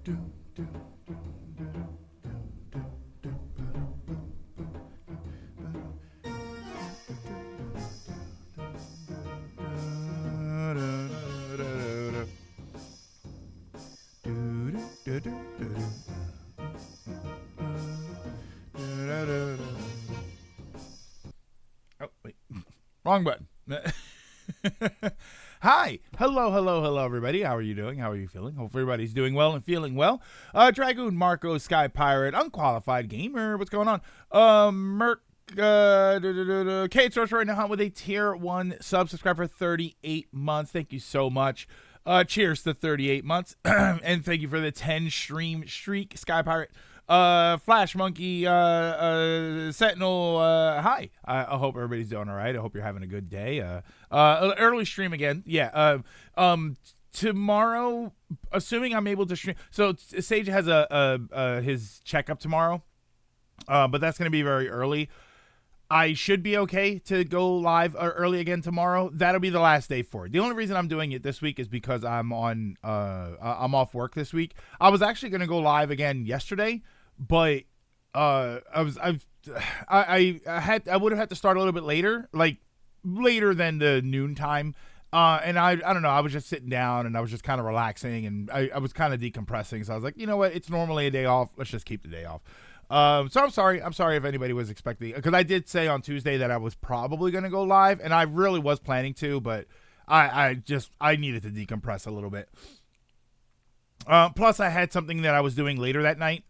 Oh, wait. Wrong button. Hi. Hello, everybody. How are you doing? How are you feeling? Hope everybody's doing well and feeling well. Dragoon, Marco, Sky Pirate, Unqualified Gamer. What's going on? Merc, Kate Source right now with a tier 1 subscriber for 38 months. Thank you so much. Cheers to 38 months. And thank you for the 10 stream streak, Sky Pirate. Flash Monkey, Sentinel, hi. I hope everybody's doing all right. I hope you're having a good day. Early stream again. Yeah. Tomorrow, assuming I'm able to stream. So Sage has his checkup tomorrow. But that's going to be very early. I should be okay to go live early again tomorrow. That'll be the last day for it. The only reason I'm doing it this week is because I'm I'm off work this week. I was actually going to go live again yesterday, but I would have had to start a little bit later, like later than the noon time. And I don't know. I was just sitting down and I was just kind of relaxing and I was kind of decompressing. So I was like, you know what? It's normally a day off. Let's just keep the day off. So I'm sorry if anybody was expecting, because I did say on Tuesday that I was probably going to go live, and I really was planning to, but I needed to decompress a little bit. Plus I had something that I was doing later that night.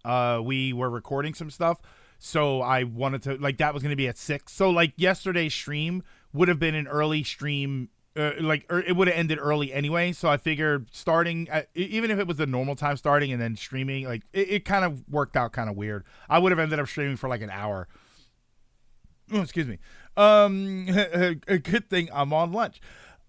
We were recording some stuff, so I wanted to, like, that was going to be at 6. So like yesterday's stream would have been an early stream. It would have ended early anyway, so I figured starting even if it was the normal time starting and then streaming, like it kind of worked out kind of weird. I would have ended up streaming for like an hour. Oh, excuse me. A good thing I'm on lunch.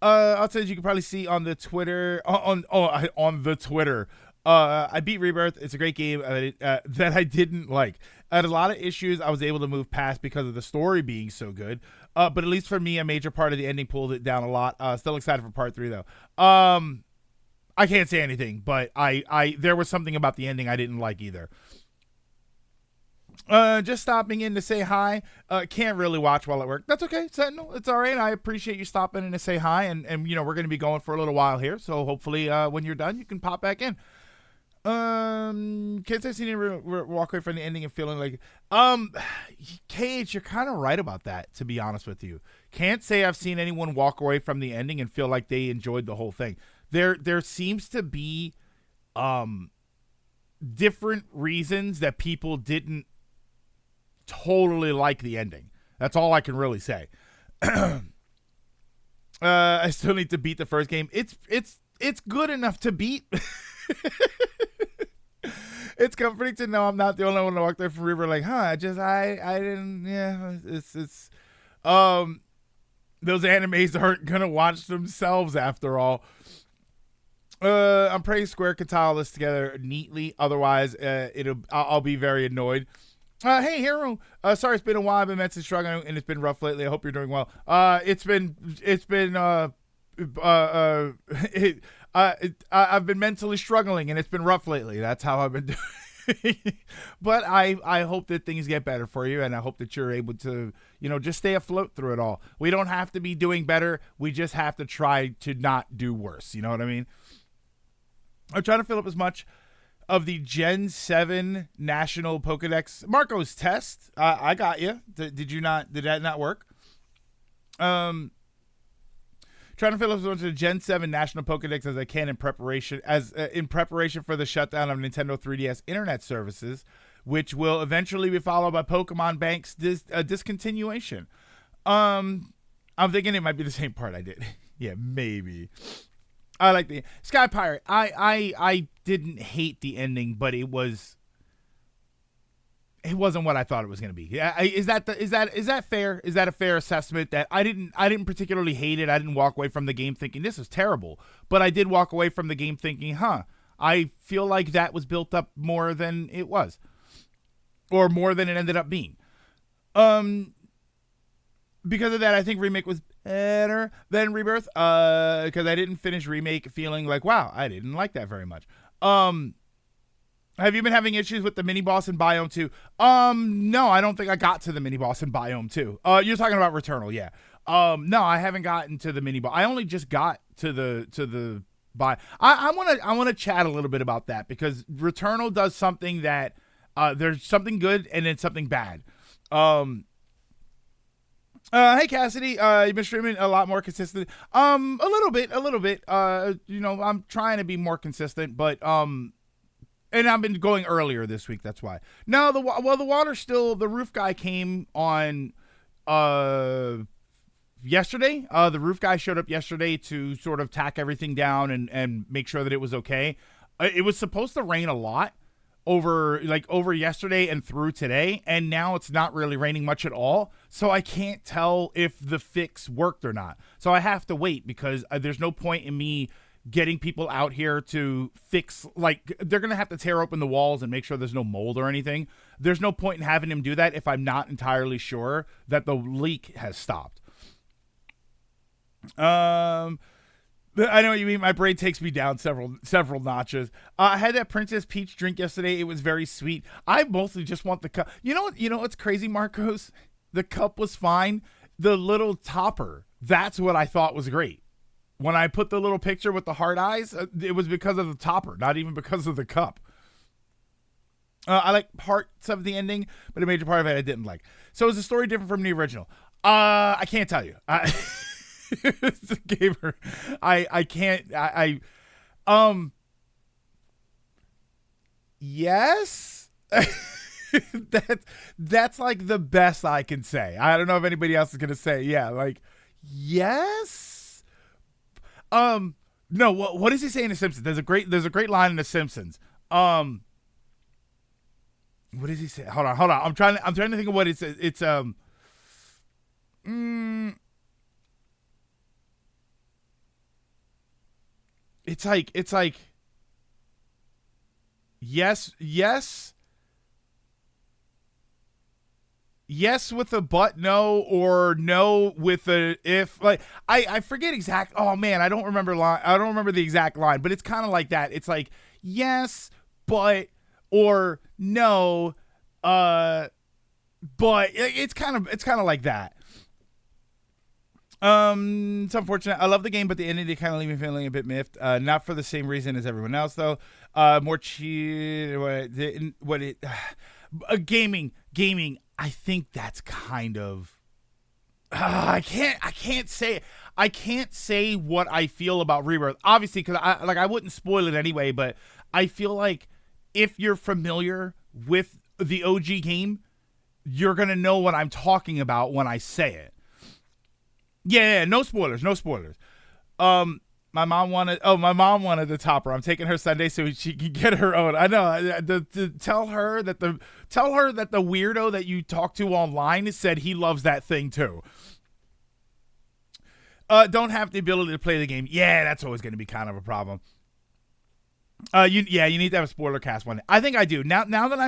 I'll tell you can probably see on the Twitter on the Twitter. I beat Rebirth. It's a great game that I didn't like. I had a lot of issues I was able to move past because of the story being so good. But at least for me, a major part of the ending pulled it down a lot. Still excited for part 3 though. I can't say anything, but I there was something about the ending I didn't like either. Just stopping in to say hi. Can't really watch while at work. That's okay, Sentinel. It's all right. I appreciate you stopping in to say hi, and you know we're gonna be going for a little while here, so hopefully when you're done, you can pop back in. Can't say I've seen you walk away from the ending and feeling like, Cage, you're kind of right about that, to be honest with you. Can't say I've seen anyone walk away from the ending and feel like they enjoyed the whole thing. There seems to be, different reasons that people didn't totally like the ending. That's all I can really say. I still need to beat the first game. It's good enough to beat. It's comforting to know I'm not the only one to walk there from River like, I didn't, yeah, it's those animes aren't gonna watch themselves after all. I'm praying Square can tie all this together neatly, otherwise I'll be very annoyed. Hey Hero, sorry it's been a while. I've been mentally struggling and it's been rough lately. I hope you're doing well. I've been mentally struggling and it's been rough lately. That's how I've been doing. But I hope that things get better for you, and I hope that you're able to, just stay afloat through it all. We don't have to be doing better. We just have to try to not do worse. You know what I mean? I'm trying to fill up as much of the Gen 7 National Pokedex. Marco's test. I got you. Did that not work? Trying to fill up as much of the Gen 7 National Pokedex as I can in preparation for the shutdown of Nintendo 3DS internet services, which will eventually be followed by Pokemon Bank's discontinuation. I'm thinking it might be the same part I did. Yeah, maybe. I like the Sky Pirate. I didn't hate the ending, but it wasn't what I thought it was going to be. Is that fair? Is that a fair assessment? That I didn't particularly hate it. I didn't walk away from the game thinking this is terrible, but I did walk away from the game thinking, I feel like that was built up more than it was, or more than it ended up being. Because of that, I think Remake was better than Rebirth. Because I didn't finish Remake feeling like, wow, I didn't like that very much. Have you been having issues with the mini boss in Biome 2? No, I don't think I got to the mini boss in Biome 2. You're talking about Returnal, yeah. No, I haven't gotten to the mini boss. I only just got to the I want to chat a little bit about that, because Returnal does something that there's something good and then something bad. Hey Cassidy, you've been streaming a lot more consistent. A little bit. I'm trying to be more consistent, but and I've been going earlier this week. That's why. No, the water still. The roof guy came on yesterday. The roof guy showed up yesterday to sort of tack everything down and make sure that it was okay. It was supposed to rain a lot over yesterday and through today, and now it's not really raining much at all, so I can't tell if the fix worked or not. So I have to wait, because there's no point in me getting people out here to fix, like, they're gonna have to tear open the walls and make sure there's no mold or anything. There's no point in having him do that if I'm not entirely sure that the leak has stopped. I know what you mean. My brain takes me down several notches. I had that Princess Peach drink yesterday. It was very sweet. I mostly just want the cup. You know what's crazy, Marcos? The cup was fine. The little topper, that's what I thought was great. When I put the little picture with the heart eyes, it was because of the topper, not even because of the cup. I like parts of the ending, but a major part of it I didn't like. So is the story different from the original? I can't tell you. It's a gamer. I can't. Yes. That's like the best I can say. I don't know if anybody else is gonna say. Yeah, like yes. No. What does he say in The Simpsons? There's a great line in The Simpsons. What does he say? Hold on. I'm trying to think of what it says. It's It's like yes with a but, no, or no with a if. Like I forget exact. Oh man, I don't remember the exact line, but it's kind of like that. It's like yes, but, or no, but it's kind of like that. It's unfortunate. I love the game, but the ending did kind of leave me feeling a bit miffed. Not for the same reason as everyone else, though. More gaming. I think that's kind of. I can't say what I feel about Rebirth. Obviously, because I wouldn't spoil it anyway. But I feel like if you're familiar with the OG game, you're gonna know what I'm talking about when I say it. Yeah, no spoilers. My mom wanted the topper. I'm taking her Sunday so she can get her own. I know. Tell her that the weirdo that you talk to online said he loves that thing too. Don't have the ability to play the game. Yeah, that's always going to be kind of a problem. You need to have a spoiler cast one. I think I do. Now that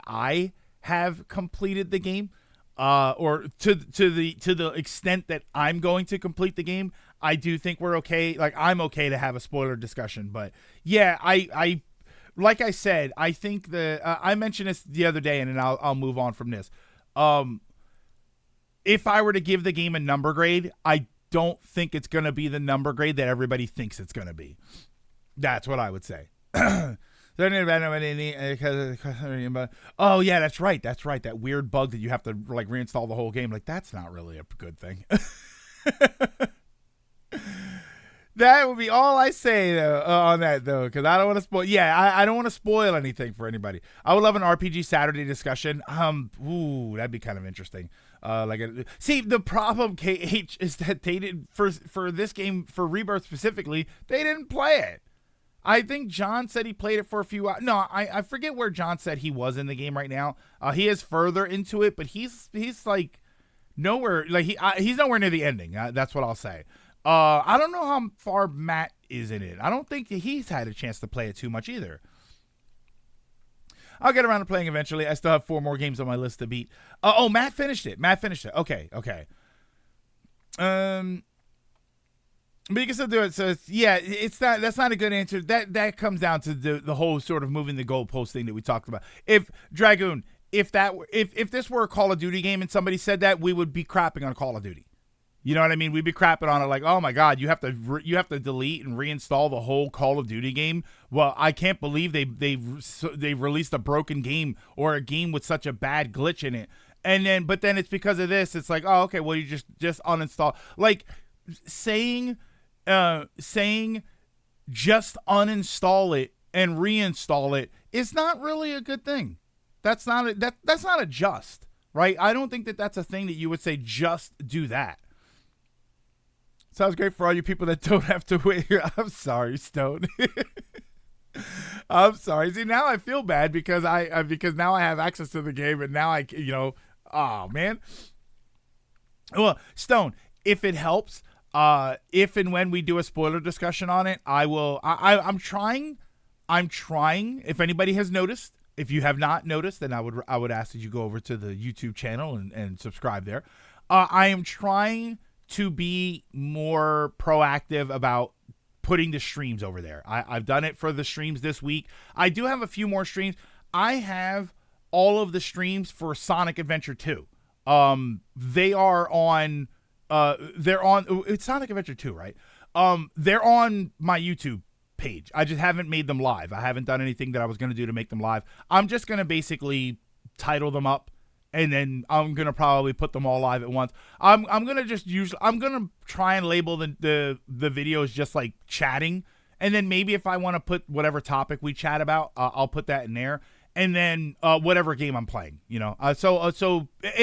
I have completed the game. Or to the extent that I'm going to complete the game, I do think we're okay. Like I'm okay to have a spoiler discussion, but yeah, I like I said, I think I mentioned this the other day, and then I'll move on from this. If I were to give the game a number grade, I don't think it's going to be the number grade that everybody thinks it's going to be. That's what I would say. Oh yeah, that's right. That weird bug that you have to like reinstall the whole game. Like that's not really a good thing. That would be all I say though, on that though, because I don't want to spoil. Yeah, I don't want to spoil anything for anybody. I would love an RPG Saturday discussion. That'd be kind of interesting. See, the problem, KH, is that they didn't for this game, for Rebirth specifically, they didn't play it. I think John said he played it for a few hours. No, I forget where John said he was in the game right now. He is further into it, but he's like nowhere. Like he's nowhere near the ending. That's what I'll say. I don't know how far Matt is in it. I don't think he's had a chance to play it too much either. I'll get around to playing eventually. I still have 4 more games on my list to beat. Matt finished it. Okay. But you can still do it. So it's not. That's not a good answer. That comes down to the whole sort of moving the goalpost thing that we talked about. If Dragoon, if this were a Call of Duty game and somebody said that, we would be crapping on Call of Duty. You know what I mean? We'd be crapping on it like, oh my God, you have to delete and reinstall the whole Call of Duty game. Well, I can't believe they released a broken game or a game with such a bad glitch in it. But then it's because of this. It's like, oh, okay, well you just uninstall. Like saying just uninstall it and reinstall it is not really a good thing. That's not a just, right? I don't think that that's a thing that you would say just do that. Sounds great for all you people that don't have to wait here. I'm sorry, Stone. I'm sorry. See, now I feel bad because because now I have access to the game and now oh man. Well, Stone, if it helps, if and when we do a spoiler discussion on it, I will. I'm trying. If anybody has noticed, if you have not noticed, then I would ask that you go over to the YouTube channel and subscribe there. I am trying to be more proactive about putting the streams over there. I've done it for the streams this week. I do have a few more streams. I have all of the streams for Sonic Adventure 2. They are on. It's Sonic Adventure 2, right? They're on my YouTube page. I just haven't made them live. I haven't done anything that I was going to do to make them live. I'm just going to basically title them up, and then I'm going to probably put them all live at once. I'm going to try and label the videos just like chatting, and then maybe if I want to put whatever topic we chat about, I'll put that in there. And then whatever game I'm playing, and I'm going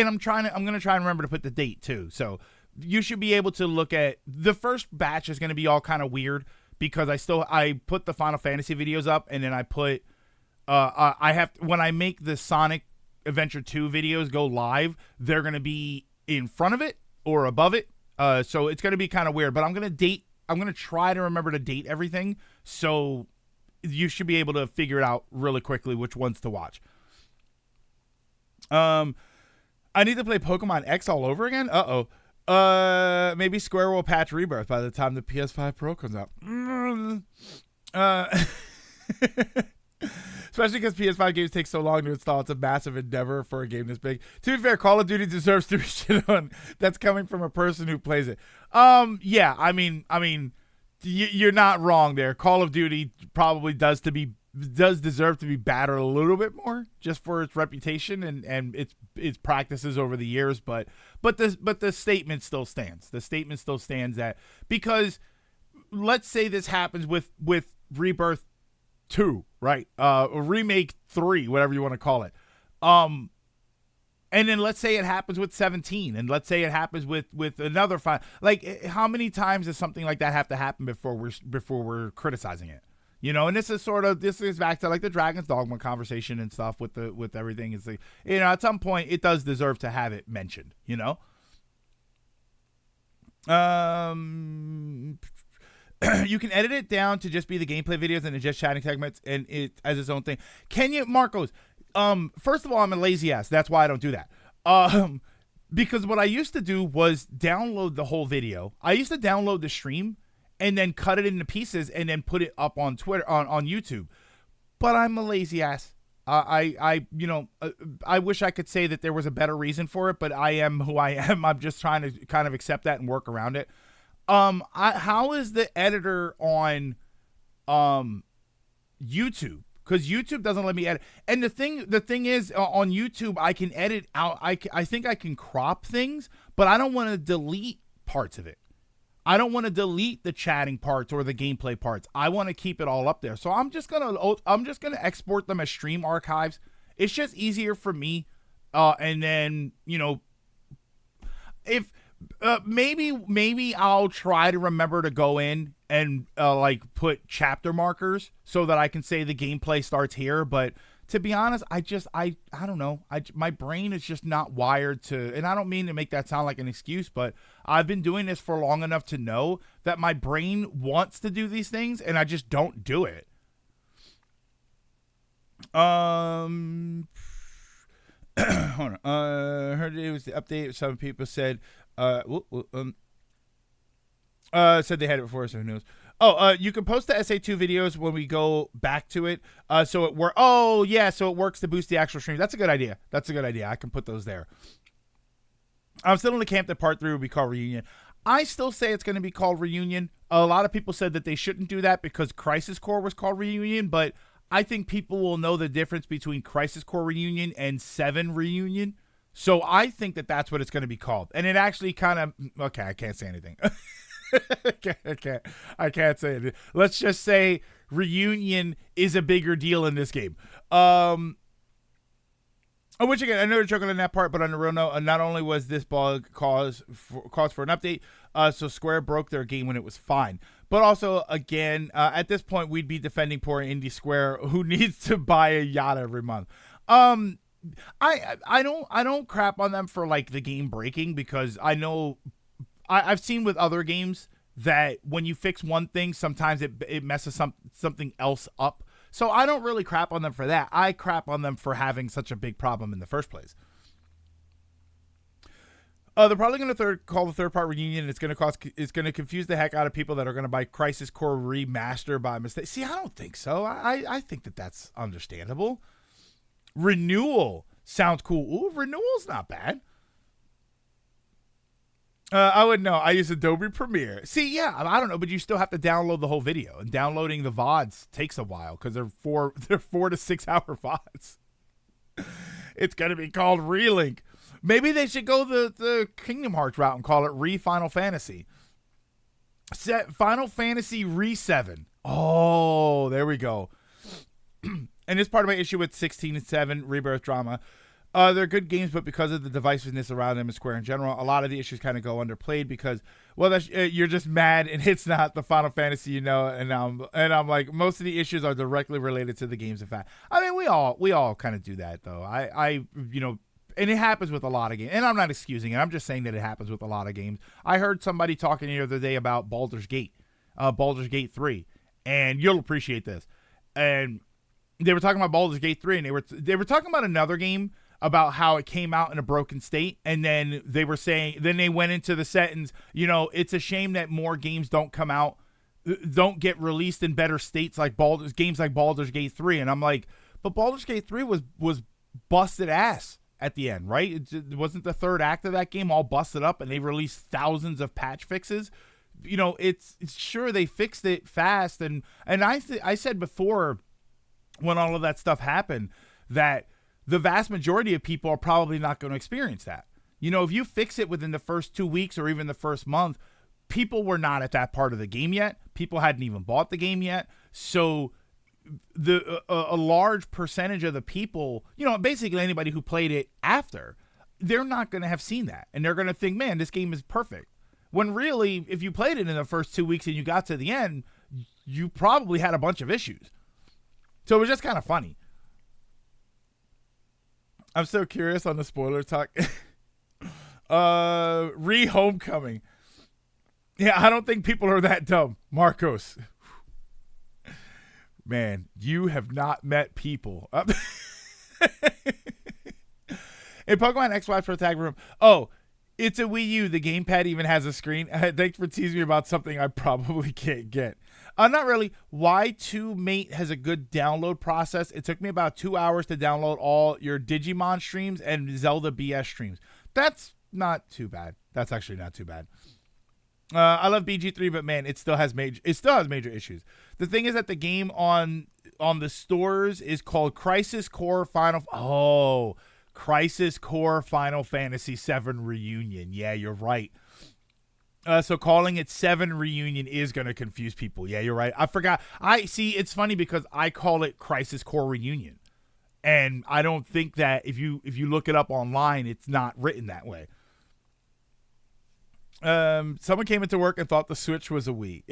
to try and remember to put the date too. So you should be able to look at the first batch is going to be all kind of weird because I put the Final Fantasy videos up, and then I put when I make the Sonic Adventure 2 videos go live, they're going to be in front of it or above it. So it's going to be kind of weird, but I'm going to try to remember to date everything. So you should be able to figure it out really quickly which ones to watch. I need to play Pokemon X all over again. Maybe Square will patch Rebirth by the time the PS5 Pro comes out. Especially because PS5 games take so long to install. It's a massive endeavor for a game this big. To be fair, Call of Duty deserves to be shit on. That's coming from a person who plays it. Yeah, I mean, you're not wrong there. Call of Duty probably does deserve to be battered a little bit more just for its reputation and its practices over the years, but the statement still stands. The statement still stands that because let's say this happens with Rebirth 2, right? Remake 3, whatever you want to call it. And then let's say it happens with 17, and let's say it happens with another 5. Like, how many times does something like that have to happen before we're criticizing it? And this is back to like the Dragon's Dogma conversation and stuff with everything. It's like, at some point it does deserve to have it mentioned, You can edit it down to just be the gameplay videos and the just chatting segments and it as its own thing. Can you, Marcos? First of all, I'm a lazy ass. That's why I don't do that. Because what I used to do was download the whole video. I used to download the stream and then cut it into pieces and then put it up on Twitter, on YouTube. But I'm a lazy ass. I wish I could say that there was a better reason for it, but I am who I am. I'm just trying to kind of accept that and work around it. How is the editor on YouTube? Because YouTube doesn't let me edit. And the thing is, on YouTube, I can edit out. I think I can crop things, but I don't want to delete parts of it. I don't want to delete the chatting parts or the gameplay parts. I want to keep it all up there. So I'm just gonna export them as stream archives. It's just easier for me. And then if maybe I'll try to remember to go in and like put chapter markers so that I can say the gameplay starts here. But to be honest, I don't know. My brain is just not wired to, and I don't mean to make that sound like an excuse, but I've been doing this for long enough to know that my brain wants to do these things and I just don't do it. Hold on. I heard it was the update. Some people said, Said they had it before, so who knows? You can post the SA2 videos when we go back to it. So it works. Oh, yeah, so it works to boost the actual stream. That's a good idea. I can put those there. I'm still in the camp that part 3 would be called Reunion. I still say it's going to be called Reunion. A lot of people said that they shouldn't do that because Crisis Core was called Reunion, but I think people will know the difference between Crisis Core Reunion and 7 Reunion. So I think that that's what it's going to be called. And it actually kind of... Okay, I can't say anything. I can't say it. Let's just say Reunion is a bigger deal in this game. Which again, I know you're joking on that part, but on the real note, not only was this bug cause for an update, so Square broke their game when it was fine. But also, again, at this point, we'd be defending poor Indie Square, who needs to buy a yacht every month. I don't crap on them for like the game breaking, because I know I've seen with other games that when you fix one thing, sometimes it messes something else up. So I don't really crap on them for that. I crap on them for having such a big problem in the first place. They're probably going to call the third part Reunion. It's going to confuse the heck out of people that are going to buy Crisis Core Remaster by mistake. See, I don't think so. I think that that's understandable. Renewal sounds cool. Ooh, Renewal's not bad. I wouldn't know. I use Adobe Premiere. See, yeah, I don't know, but you still have to download the whole video, and downloading the VODs takes a while because they're 4 to 6 hour VODs. It's gonna be called Relink. Maybe they should go the Kingdom Hearts route and call it Final Fantasy. Final Fantasy Re-7. Oh, there we go. And this part of my issue with 16 and 7 Rebirth Drama. They're good games, but because of the divisiveness around them and Square in general, a lot of the issues kind of go underplayed because, well, you're just mad and it's not the Final Fantasy, you know. And I'm like, most of the issues are directly related to the games. In fact, I mean, we all kind of do that though. I and it happens with a lot of games. And I'm not excusing it. I'm just saying that it happens with a lot of games. I heard somebody talking the other day about Baldur's Gate 3, and you'll appreciate this. And they were talking about Baldur's Gate 3, and they were talking about another game, about how it came out in a broken state, and then they were saying, then they went into the sentence, you know, it's a shame that more games don't get released in better states like games like Baldur's Gate 3, and I'm like, but Baldur's Gate 3 was busted ass at the end, right? It wasn't the third act of that game all busted up, and they released thousands of patch fixes. You know, it's sure they fixed it fast, and I said before when all of that stuff happened that the vast majority of people are probably not going to experience that. You know, if you fix it within the first 2 weeks or even the first month, people were not at that part of the game yet. People hadn't even bought the game yet. So a large percentage of the people, you know, basically anybody who played it after, they're not going to have seen that. And they're going to think, man, this game is perfect. When really, if you played it in the first 2 weeks and you got to the end, you probably had a bunch of issues. So it was just kind of funny. I'm so curious on the spoiler talk. Homecoming. Yeah, I don't think people are that dumb. Marcos. Man, you have not met people. In Pokemon X-Y Pro Tag Room. Oh, it's a Wii U. The gamepad even has a screen. Thanks for teasing me about something I probably can't get. Not really. Y2 Mate has a good download process. It took me about 2 hours to download all your Digimon streams and Zelda BS streams. That's not too bad. That's actually not too bad. I love BG3, but man, it still has major issues. The thing is that the game on the stores is called Crisis Core Final Fantasy 7 Reunion. Yeah, you're right. So calling it 7 Reunion is going to confuse people. Yeah, you're right. I forgot. It's funny because I call it Crisis Core Reunion. And I don't think that if you look it up online, it's not written that way. Someone came into work and thought the Switch was a Wii.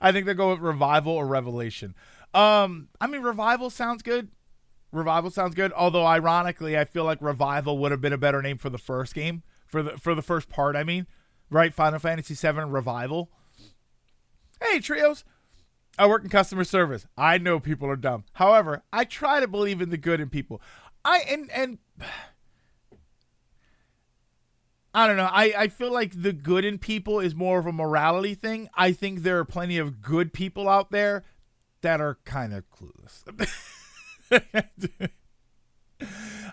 I think they'll go with Revival or Revelation. I mean, Revival sounds good. Although, ironically, I feel like Revival would have been a better name for the first game. For the first part, I mean, right? Final Fantasy VII Revival. Hey, Trios. I work in customer service. I know people are dumb. However, I try to believe in the good in people. I don't know. I feel like the good in people is more of a morality thing. I think there are plenty of good people out there that are kind of clueless.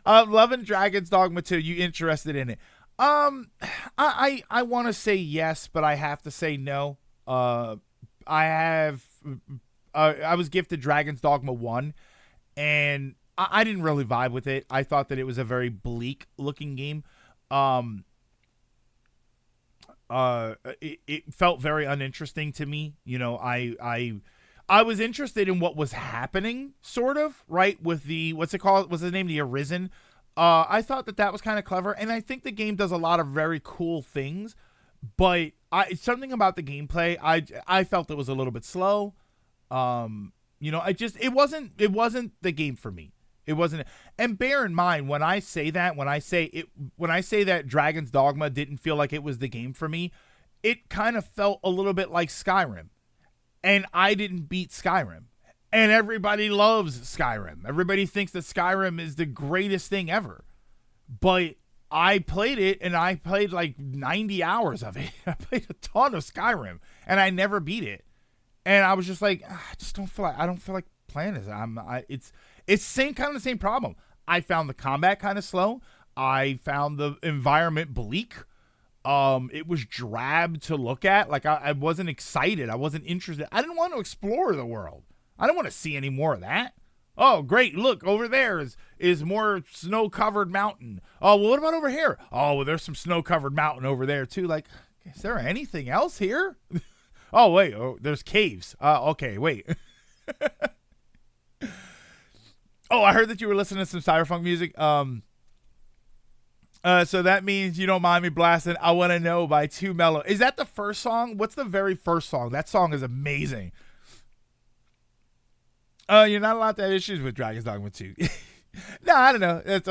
Love and Dragons Dogma 2, you interested in it? I want to say yes, but I have to say no. I have I was gifted Dragon's Dogma 1, and I didn't really vibe with it. I thought that it was a very bleak looking game. It felt very uninteresting to me. You know, I was interested in what was happening, sort of, right? With the, what's it called? What's the name? The Arisen. I thought that was kind of clever, and I think the game does a lot of very cool things, but something about the gameplay, I felt it was a little bit slow. You know, it wasn't the game for me. It wasn't. And bear in mind, when I say that Dragon's Dogma didn't feel like it was the game for me, it kind of felt a little bit like Skyrim. And I didn't beat Skyrim. And everybody loves Skyrim. Everybody thinks that Skyrim is the greatest thing ever. But I played it, and I played like 90 hours of it. I played a ton of Skyrim, and I never beat it. And I was just like, I don't feel like playing this. It's the same problem. I found the combat kind of slow. I found the environment bleak. It was drab to look at. Like I wasn't excited. I wasn't interested. I didn't want to explore the world. I don't want to see any more of that. Oh, great. Look, over there is more snow-covered mountain. Oh, well, what about over here? Oh, well, there's some snow-covered mountain over there, too. Like, is there anything else here? Oh, wait. Oh, there's caves. Okay, wait. Oh, I heard that you were listening to some cyberpunk music. So that means you don't mind me blasting I Want to Know by Too Mellow. Is that the first song? What's the very first song? That song is amazing. You're not allowed to have issues with Dragon's Dogma 2. No, I don't know. It's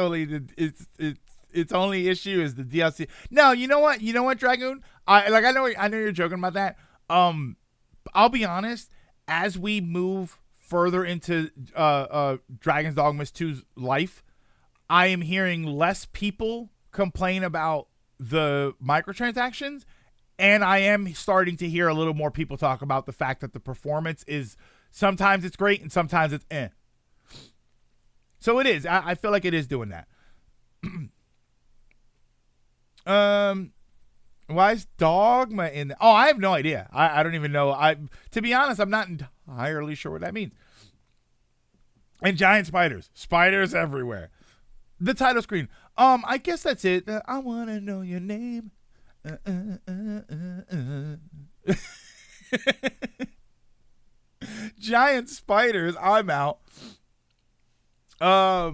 only issue is the DLC. No, you know what? You know what, Dragoon? I know you're joking about that. I'll be honest. As we move further into Dragon's Dogma 2's life, I am hearing less people complain about the microtransactions, and I am starting to hear a little more people talk about the fact that the performance is sometimes it's great and sometimes it's eh. So it is. I feel like it is doing that. Why is Dogma in there? Oh, I have no idea. I don't even know. To be honest, I'm not entirely sure what that means. And giant spiders. Spiders everywhere. The title screen. I guess that's it. I want to know your name. Giant spiders. I'm out. I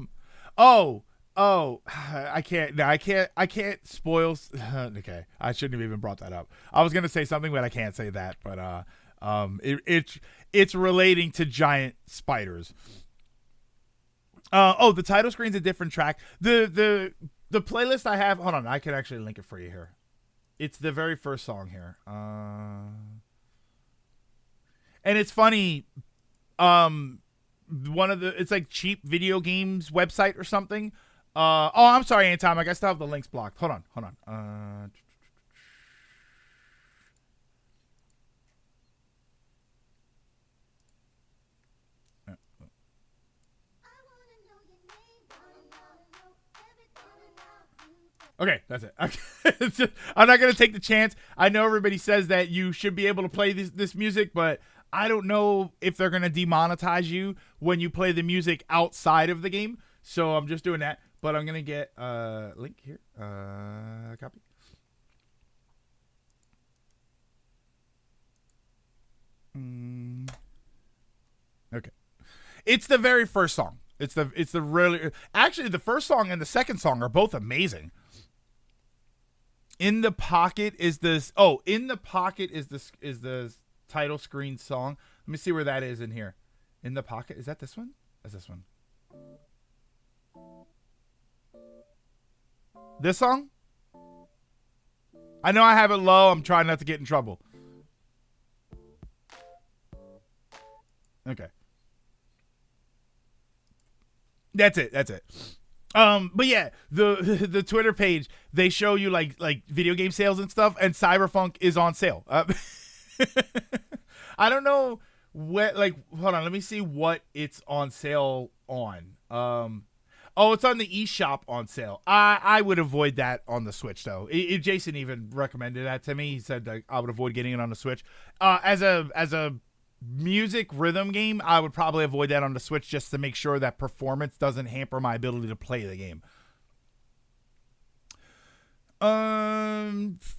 can't. No, I can't spoil. Okay, I shouldn't have even brought that up. I was gonna say something, but I can't say that. But it's relating to giant spiders. The title screen's a different track. The playlist I have. Hold on, I can actually link it for you here. It's the very first song here. And it's funny. It's like cheap video games website or something. I'm sorry, Anton. I still have the links blocked. Hold on. Okay, that's it. I'm not going to take the chance. I know everybody says that you should be able to play this music, but I don't know if they're going to demonetize you when you play the music outside of the game. So I'm just doing that. But I'm going to get a link here. Copy. Okay. It's the very first song. It's the really... Actually, the first song and the second song are both amazing. In the Pocket is this... Oh, In the Pocket is the title screen song. Let me see where that is in here. In the Pocket. Is that this one? That's this one. This song? I know I have it low. I'm trying not to get in trouble. Okay. That's it. But yeah, the the Twitter page, they show you like video game sales and stuff, and Cyberpunk is on sale. I don't know what, like, hold on, let me see what it's on sale on. Oh, it's on the eShop on sale. I would avoid that on the Switch though. Jason even recommended that to me. He said that I would avoid getting it on the Switch. As a music rhythm game, I would probably avoid that on the Switch just to make sure that performance doesn't hamper my ability to play the game.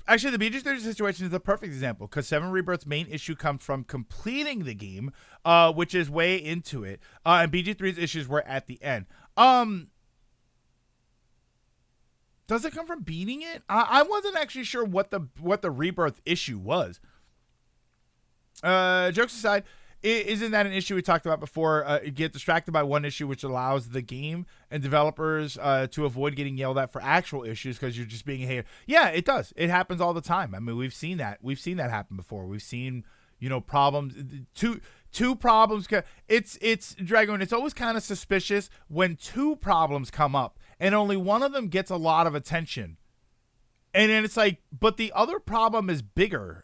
Actually, the BG30 situation is a perfect example because 7 Rebirth's main issue comes from completing the game, which is way into it, and BG3's issues were at the end. Does it come from beating it? I wasn't actually sure what the Rebirth issue was. Jokes aside, isn't that an issue we talked about before? You get distracted by one issue, which allows the game and developers to avoid getting yelled at for actual issues because you're just being a hater. Yeah, it does. It happens all the time. I mean, we've seen that. We've seen that happen before. We've seen, problems. Two problems. It's Dragon. It's always kind of suspicious when 2 problems come up and only one of them gets a lot of attention, and then it's like, but the other problem is bigger.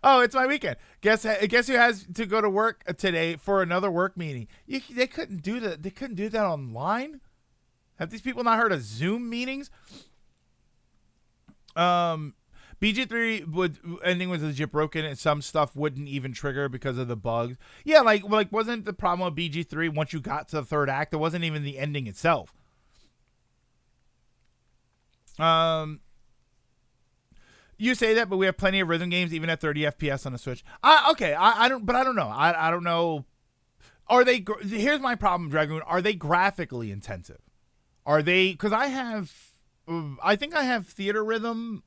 Oh, it's my weekend. Guess who has to go to work today for another work meeting? They couldn't do that. They couldn't do that online. Have these people not heard of Zoom meetings? BG3 would ending was legit broken, and some stuff wouldn't even trigger because of the bugs. Yeah, like wasn't the problem with BG3 once you got to the 3rd act? It wasn't even the ending itself. You say that, but we have plenty of rhythm games even at 30 FPS on the Switch. Okay, I don't know. I don't know. Are they? Here's my problem, Dragoon. Are they graphically intensive? Are they? Because I think I have Theater Rhythm.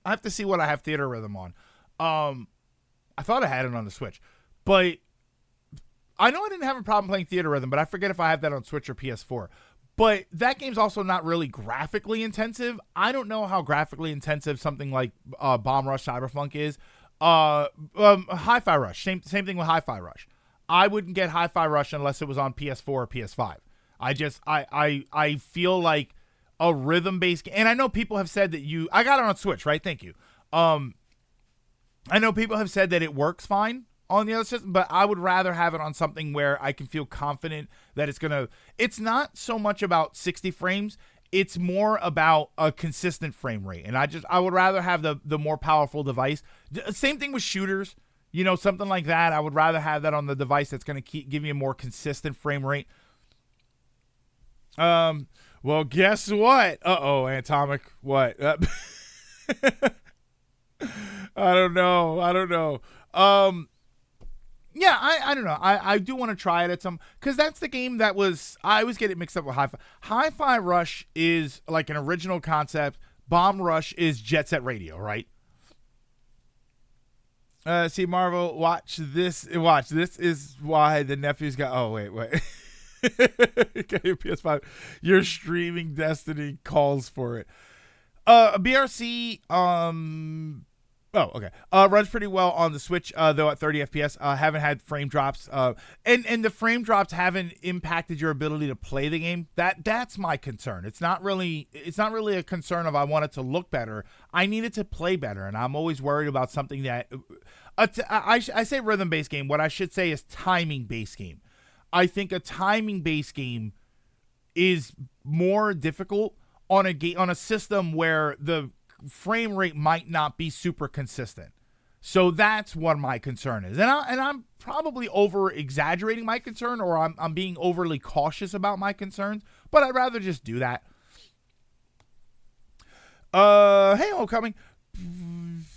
I have to see what I have Theater Rhythm on. I thought I had it on the Switch, but I know I didn't have a problem playing Theater Rhythm, but I forget if I have that on Switch or PS4. But that game's also not really graphically intensive. I don't know how graphically intensive something like Bomb Rush Cyberpunk is. Hi-Fi Rush, same thing with Hi-Fi Rush. I wouldn't get Hi-Fi Rush unless it was on PS4 or PS5. I feel like a rhythm-based game, and I know people have said that I got it on Switch, right? Thank you. I know people have said that it works fine on the other system, but I would rather have it on something where I can feel confident that it's not so much about 60 frames, it's more about a consistent frame rate. And I would rather have the more powerful device. Same thing with shooters, something like that. I would rather have that on the device that's going to give me a more consistent frame rate. Well, guess what? Atomic, what? I don't know. Yeah, I don't know. I do want to try it at some, because that's the game that I always get it mixed up with Hi-Fi. Hi-Fi Rush is like an original concept. Bomb Rush is Jet Set Radio, right? See, Marvel, watch this. This is why the nephews got. Oh, wait. Got your PS5. Your streaming Destiny calls for it. BRC, oh, okay. Runs pretty well on the Switch, though at 30 FPS. Haven't had frame drops. And the frame drops haven't impacted your ability to play the game. That's my concern. It's not really a concern of I want it to look better. I need it to play better, and I'm always worried about something that I say rhythm-based game. What I should say is timing-based game. I think a timing-based game is more difficult on a system where the frame rate might not be super consistent. So that's what my concern is. And I'm probably over exaggerating my concern, or I'm being overly cautious about my concerns, but I'd rather just do that. Hey, homecoming.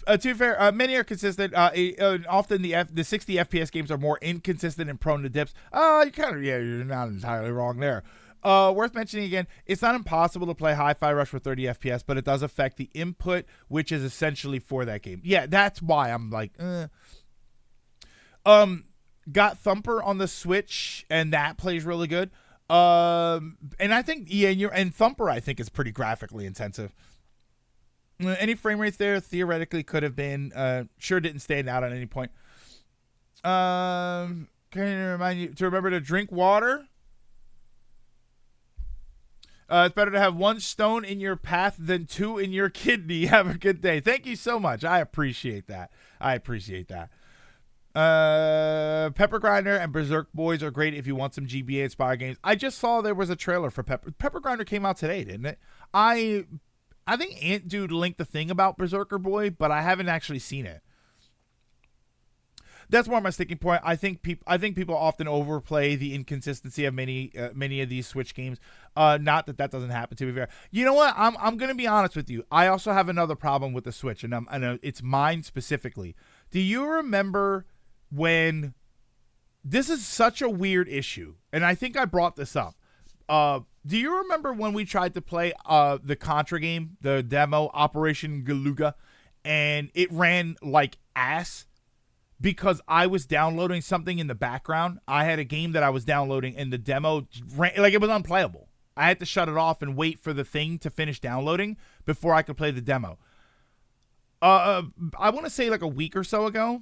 To be fair, many are consistent. Often the 60 FPS games are more inconsistent and prone to dips. You're not entirely wrong there. Worth mentioning again, it's not impossible to play Hi-Fi Rush with 30 FPS, but it does affect the input, which is essentially for that game. Yeah, that's why I'm like, got Thumper on the Switch, and that plays really good. And I think, and Thumper, I think, is pretty graphically intensive. Any frame rates there theoretically could have been, sure didn't stand out at any point. Can I remind you to remember to drink water? It's better to have one stone in your path than two in your kidney. Have a good day. Thank you so much. I appreciate that. Pepper Grinder and Berserk Boys are great if you want some GBA inspired games. I just saw there was a trailer for Pepper Grinder came out today, didn't it? I think Ant Dude linked the thing about Berserker Boy, but I haven't actually seen it. That's more my sticking point. I think people often overplay the inconsistency of many of these Switch games. Not that doesn't happen, to be fair. You know what? I'm gonna be honest with you. I also have another problem with the Switch, and it's mine specifically. Do you remember when this is such a weird issue? And I think I brought this up. Do you remember when we tried to play the Contra game, the demo Operation Galuga, and it ran like ass? Because I was downloading something in the background. I had a game that I was downloading, and the demo ran like it was unplayable. I had to shut it off and wait for the thing to finish downloading before I could play the demo. I want to say like a week or so ago.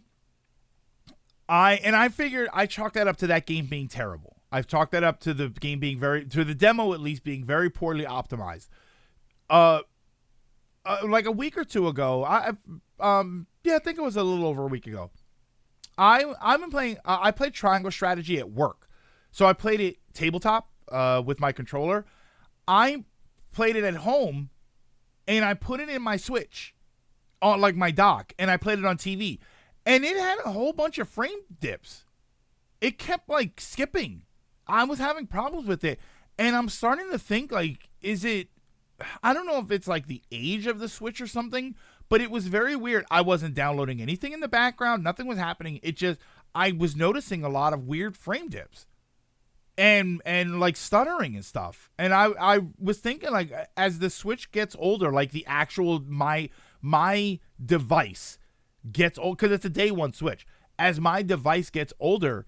I figured I chalked that up to that game being terrible. I've chalked that up to the game being to the demo at least being very poorly optimized. Like a week or two ago, I think it was a little over a week ago. I've been playing. I played Triangle Strategy at work, so I played it tabletop with my controller. I played it at home, and I put it in my Switch, on like my dock, and I played it on TV, and it had a whole bunch of frame dips. It kept like skipping. I was having problems with it, and I'm starting to think like, is it? I don't know if it's like the age of the Switch or something. But it was very weird. I wasn't downloading anything in the background. Nothing was happening. I was noticing a lot of weird frame dips and like stuttering and stuff. And I was thinking like as the Switch gets older, like the actual, my device gets old, because it's a day one Switch. As my device gets older,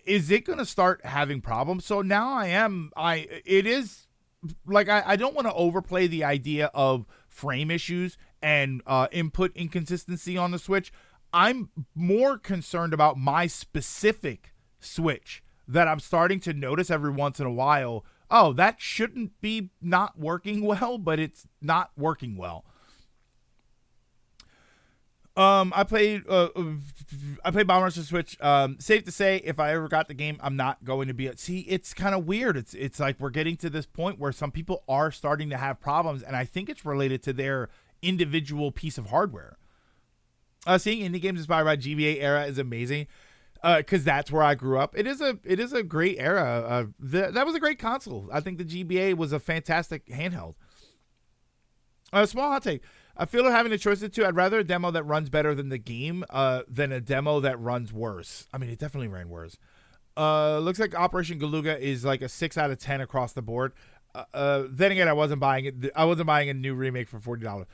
is it going to start having problems? So now I don't want to overplay the idea of frame issues and input inconsistency on the Switch. I'm more concerned about my specific Switch that I'm starting to notice every once in a while. Oh, that shouldn't be not working well, but it's not working well. I played Bomber's Switch. Safe to say, if I ever got the game, I'm not going to be. See, it's kind of weird. It's like we're getting to this point where some people are starting to have problems, and I think it's related to their individual piece of hardware. Seeing indie games inspired by GBA era is amazing, because that's where I grew up. It is a great era. That was a great console. I think the GBA was a fantastic handheld. Small hot take. I feel like having a choice of two. I'd rather a demo that runs better than the game than a demo that runs worse. I mean, it definitely ran worse. Looks like Operation Galuga is like a 6 out of 10 across the board. Then again, I wasn't buying it. I wasn't buying a new remake for $40.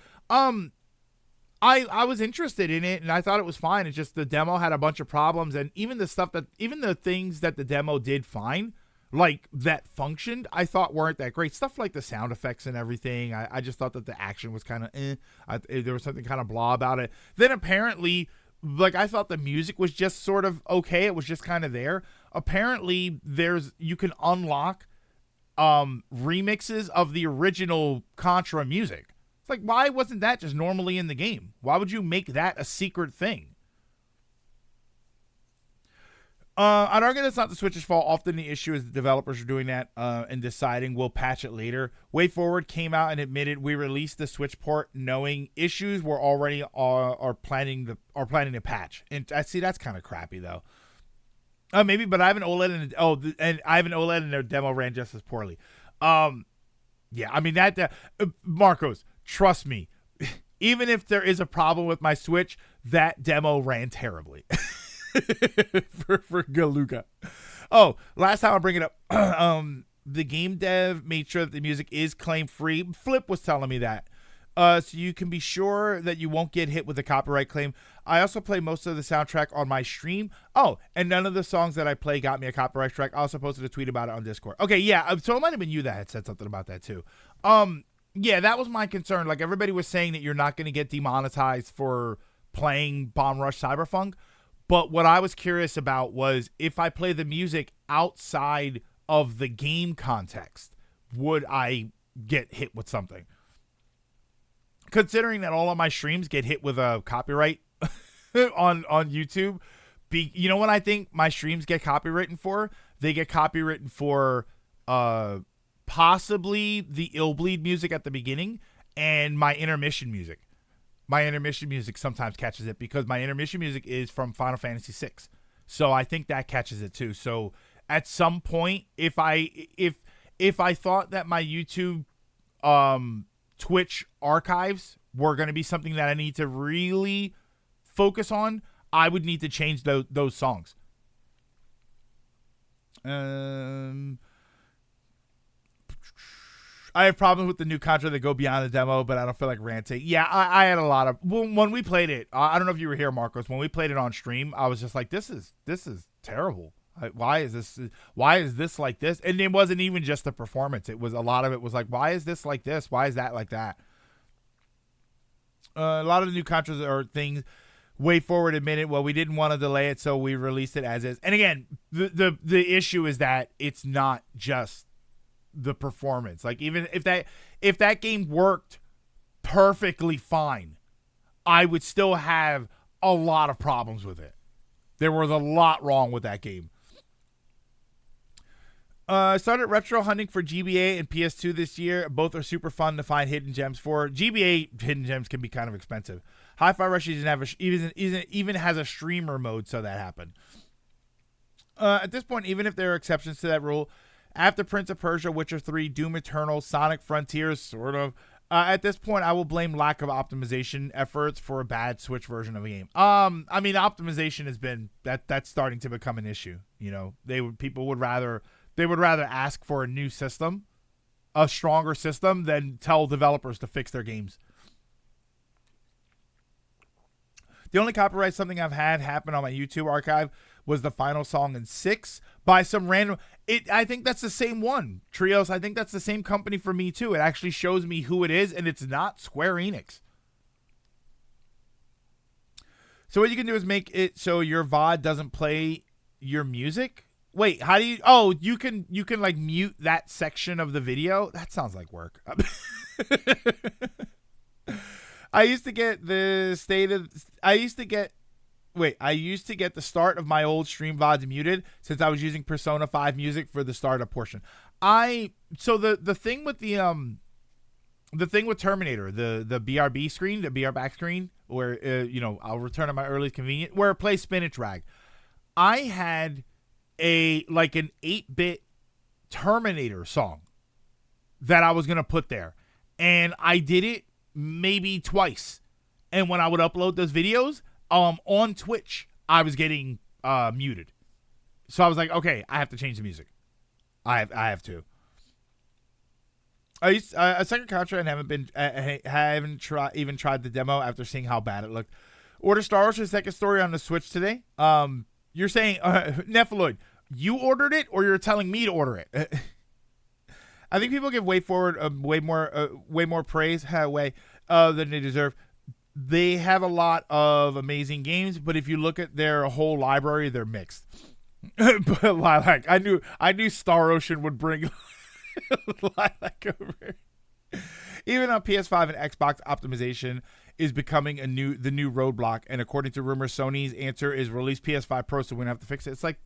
I was interested in it and I thought it was fine. It's just the demo had a bunch of problems, and even the things that the demo did fine, like that functioned, I thought weren't that great. Stuff like the sound effects and everything. I just thought that the action was kind of there was something kind of blah about it. Then apparently, like, I thought the music was just sort of okay. It was just kind of there. Apparently, you can unlock remixes of the original Contra music. It's like, why wasn't that just normally in the game? Why would you make that a secret thing? I'd argue that's not the Switch's fault. Often the issue is the developers are doing that and deciding we'll patch it later. WayForward came out and admitted we released the Switch port knowing issues were already are planning to patch. And I see that's kind of crappy though. Maybe, but I have an OLED and I have an OLED and their demo ran just as poorly. Yeah, I mean that Marcos, trust me. Even if there is a problem with my Switch, that demo ran terribly. for Galuga. Oh, last time I bring it up, the game dev made sure that the music is claim free. Flip was telling me that. So you can be sure that you won't get hit with a copyright claim. I also play most of the soundtrack on my stream. Oh, and none of the songs that I play got me a copyright strike. I also posted a tweet about it on Discord. Okay, yeah, so it might have been you that had said something about that too. Yeah, that was my concern. Like, everybody was saying that you're not going to get demonetized for playing Bomb Rush Cyberpunk. But what I was curious about was if I play the music outside of the game context, would I get hit with something. Considering that all of my streams get hit with a copyright on YouTube, you know what I think my streams get copywritten for? They get copywritten for possibly the Ill Bleed music at the beginning and my intermission music. My intermission music sometimes catches it because my intermission music is from Final Fantasy VI. So I think that catches it too. So at some point, if I thought that my YouTube Twitch archives were going to be something that I need to really focus on, I would need to change those songs. I have problems with the new Contra that go beyond the demo, but I don't feel like ranting. Yeah, I had a lot of when we played it. I don't know if you were here, Marcos. When we played it on stream, I was just like, "This is terrible. Why is this like this?" And it wasn't even just the performance. It was a lot of it was like, "Why is this like this? Why is that like that?" A lot of the new Contras are things. Way Forward admitted, well, we didn't want to delay it, so we released it as is. And again, the issue is that it's not just the performance. Like even if that game worked perfectly fine, I would still have a lot of problems with it. There was a lot wrong with that game. Started retro hunting for GBA and PS2 this year. Both are super fun to find hidden gems for. GBA hidden gems can be kind of expensive. Hi-Fi Rush even has a streamer mode, so that happened. At this point, even if there are exceptions to that rule, after Prince of Persia, Witcher 3, Doom Eternal, Sonic Frontiers, sort of, at this point, I will blame lack of optimization efforts for a bad Switch version of a game. I mean, optimization has been that's starting to become an issue. You know, people would rather ask for a new system, a stronger system, than tell developers to fix their games. The only copyright something I've had happen on my YouTube archive was the final song in 6 by some random. I think that's the same one, Trios. I think that's the same company for me too. It actually shows me who it is, and it's not Square Enix. So what you can do is make it so your VOD doesn't play your music. Wait, how do you? Oh, you can like mute that section of the video. That sounds like work. I used to get the start of my old stream VODs muted since I was using Persona 5 music for the startup portion. So the thing with Terminator, the BRB screen, the BR back screen, where I'll return at my earliest convenience, where it plays Spinach Rag. I had an 8-bit Terminator song that I was gonna put there, and I did it maybe twice. And when I would upload those videos on Twitch, I was getting muted. So I was like, okay, I have to change the music. I have to. A second Contra and haven't tried the demo after seeing how bad it looked. Order Star Wars' second story on the Switch today. You're saying Nephiloid, you ordered it, or you're telling me to order it? I think people give Way Forward way more praise than they deserve. They have a lot of amazing games, but if you look at their whole library, they're mixed. But Lilac, I knew Star Ocean would bring Lilac over. Even on PS5 and Xbox, optimization is becoming the new roadblock. And according to rumors, Sony's answer is release PS5 Pro, so we don't have to fix it. It's like,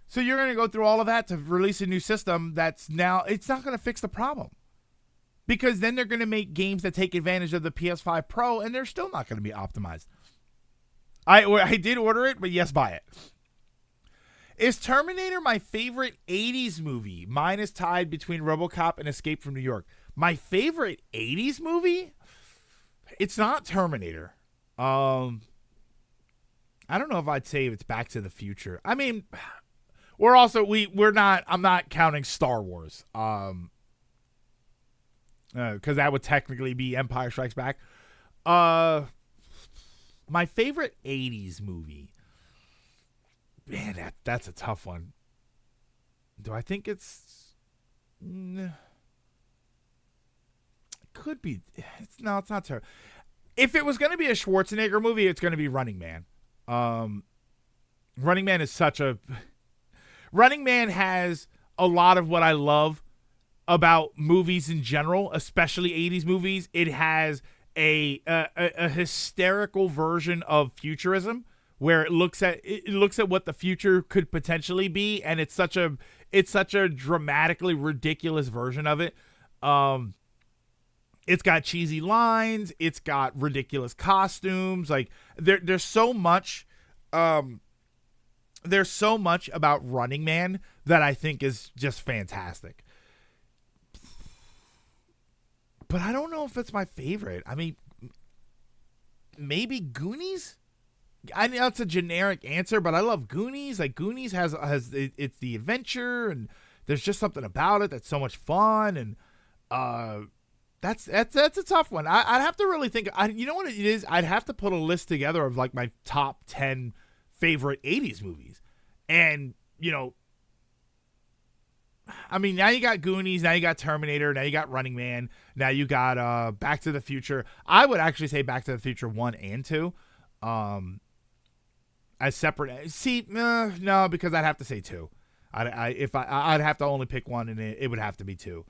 so you're going to go through all of that to release a new system it's not going to fix the problem. Because then they're going to make games that take advantage of the PS5 Pro, and they're still not going to be optimized. I did order it, but yes, buy it. Is Terminator my favorite 80s movie? Mine is tied between RoboCop and Escape from New York. My favorite 80s movie? It's not Terminator. I don't know if I'd say it's Back to the Future. I mean, I'm not counting Star Wars. Because that would technically be Empire Strikes Back. My favorite 80s movie. Man, that's a tough one. Do I think it's... It could be... It's not terrible. If it was going to be a Schwarzenegger movie, it's going to be Running Man. Running Man is such a... Running Man has a lot of what I love about movies in general, especially 80s movies. It has a hysterical version of futurism where it looks at what the future could potentially be, and it's such a dramatically ridiculous version of it. It's got cheesy lines, it's got ridiculous costumes. Like there's so much about Running Man that I think is just fantastic. But I don't know if it's my favorite. I mean, maybe Goonies? I know it's a generic answer, but I love Goonies. Like Goonies has it's the adventure, and there's just something about it that's so much fun, and that's a tough one. I'd have to really think. You know what it is? I'd have to put a list together of like my top 10 favorite 80s movies, and I mean, now you got Goonies, now you got Terminator, now you got Running Man, now you got Back to the Future. I would actually say Back to the Future 1 and 2 as separate. See, no, because I'd have to say 2. I'd have to only pick one, and it would have to be 2.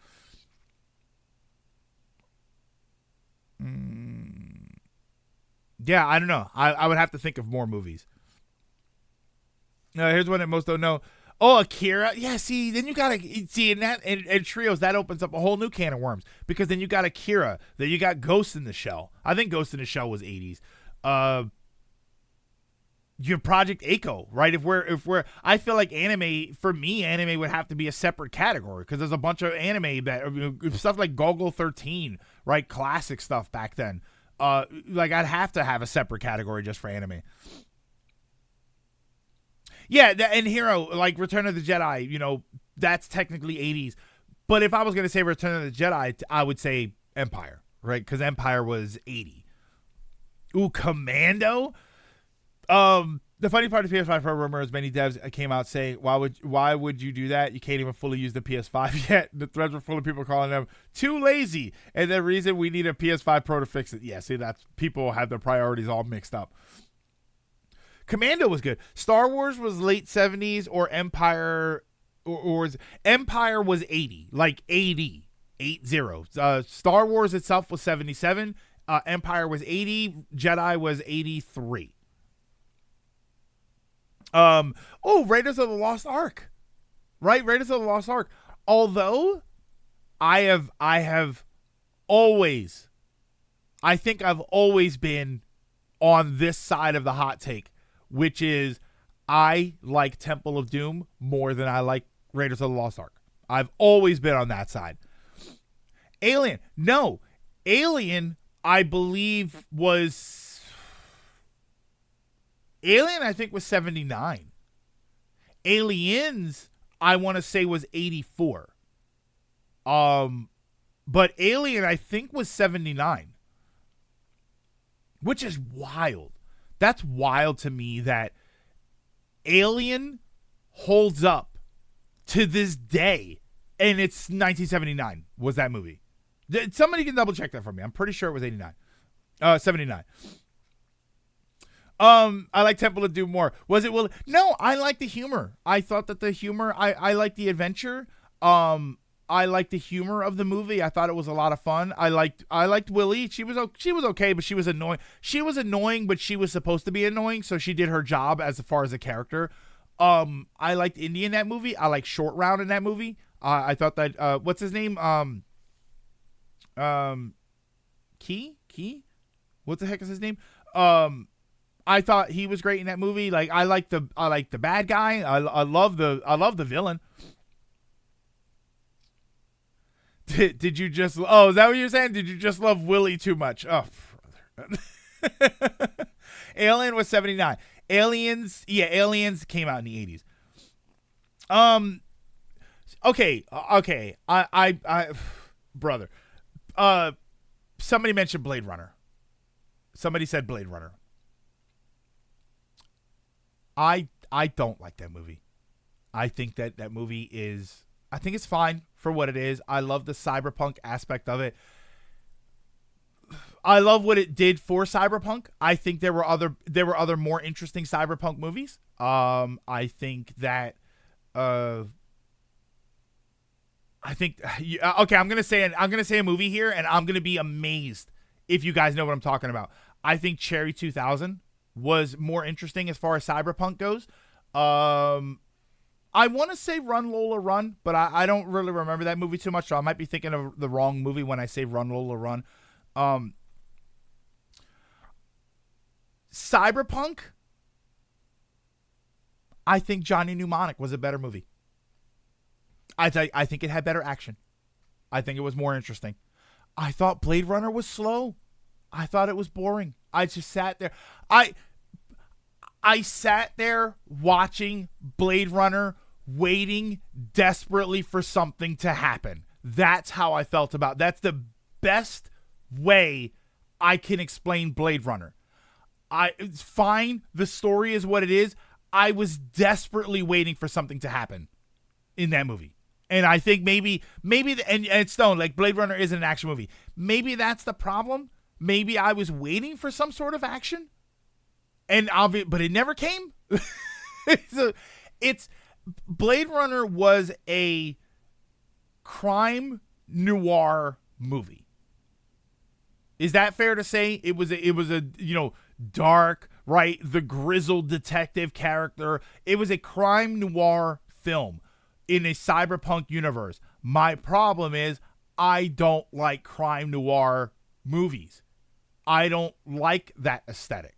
Yeah, I don't know. I would have to think of more movies. Here's one that most don't know. Oh, Akira. Yeah, see, then you gotta see in that in trios that opens up a whole new can of worms, because then you got Akira, then you got Ghost in the Shell. I think Ghost in the Shell was 80s. Your Project Echo, right? If we're I feel like anime would have to be a separate category, because there's a bunch of anime that stuff like Golgo 13, right? Classic stuff back then. Like I'd have to have a separate category just for anime. Yeah, and Hero, like Return of the Jedi, that's technically 80s. But if I was going to say Return of the Jedi, I would say Empire, right? Because Empire was 80. Ooh, Commando? The funny part of PS5 Pro rumors, many devs came out saying, why would you do that? You can't even fully use the PS5 yet. The threads were full of people calling them too lazy. And the reason we need a PS5 Pro to fix it. Yeah, see, that's people have their priorities all mixed up. Commando was good. Star Wars was late 70s, or Empire, or Empire was 80, like 80. Star Wars itself was 77. Empire was 80. Jedi was 83. Raiders of the Lost Ark. Right? Raiders of the Lost Ark. Although I think I've always been on this side of the hot take, which is I like Temple of Doom more than I like Raiders of the Lost Ark. I've always been on that side. Alien. No. Alien, I believe, was... Alien, I think, was 79. Aliens, I want to say, was 84. But Alien, I think, was 79. Which is wild. That's wild to me that Alien holds up to this day, and it's 1979 was that movie. Somebody can double check that for me. I'm pretty sure it was 79. I like Temple of Doom more. Was it No, I like the humor. I thought that the humor, I like the adventure. I liked the humor of the movie. I thought it was a lot of fun. I liked Willie. She was okay, but she was annoying. She was annoying, but she was supposed to be annoying, so she did her job as far as a character. I liked Indy in that movie. I liked Short Round in that movie. I thought that what's his name? Key? What the heck is his name? I thought he was great in that movie. Like I like the bad guy. I love the villain. Did you just... Oh, is that what you're saying? Did you just love Willie too much? Oh, brother. Alien was 79. Aliens came out in the 80s. Okay. I brother. Somebody mentioned Blade Runner. Somebody said Blade Runner. I don't like that movie. I think that movie is... I think it's fine for what it is. I love the cyberpunk aspect of it. I love what it did for cyberpunk. I think there were other more interesting cyberpunk movies. I think that I I think okay, I'm gonna say a movie here, and I'm gonna be amazed if you guys know what I'm talking about. I think Cherry 2000 was more interesting as far as cyberpunk goes. I want to say Run Lola Run, but I don't really remember that movie too much, so I might be thinking of the wrong movie when I say Run Lola Run. Cyberpunk, I think Johnny Mnemonic was a better movie. I think it had better action. I think it was more interesting. I thought Blade Runner was slow. I thought it was boring. I just sat there. I sat there watching Blade Runner, waiting desperately for something to happen. That's how I felt about it. That's the best way I can explain Blade Runner. It's fine. The story is what it is. I was desperately waiting for something to happen in that movie. And I think maybe and Stone, like Blade Runner isn't an action movie. Maybe that's the problem. Maybe I was waiting for some sort of action. But it never came. So it's Blade Runner was a crime noir movie. Is that fair to say? It was a dark, right? The grizzled detective character. It was a crime noir film in a cyberpunk universe. My problem is I don't like crime noir movies. I don't like that aesthetic.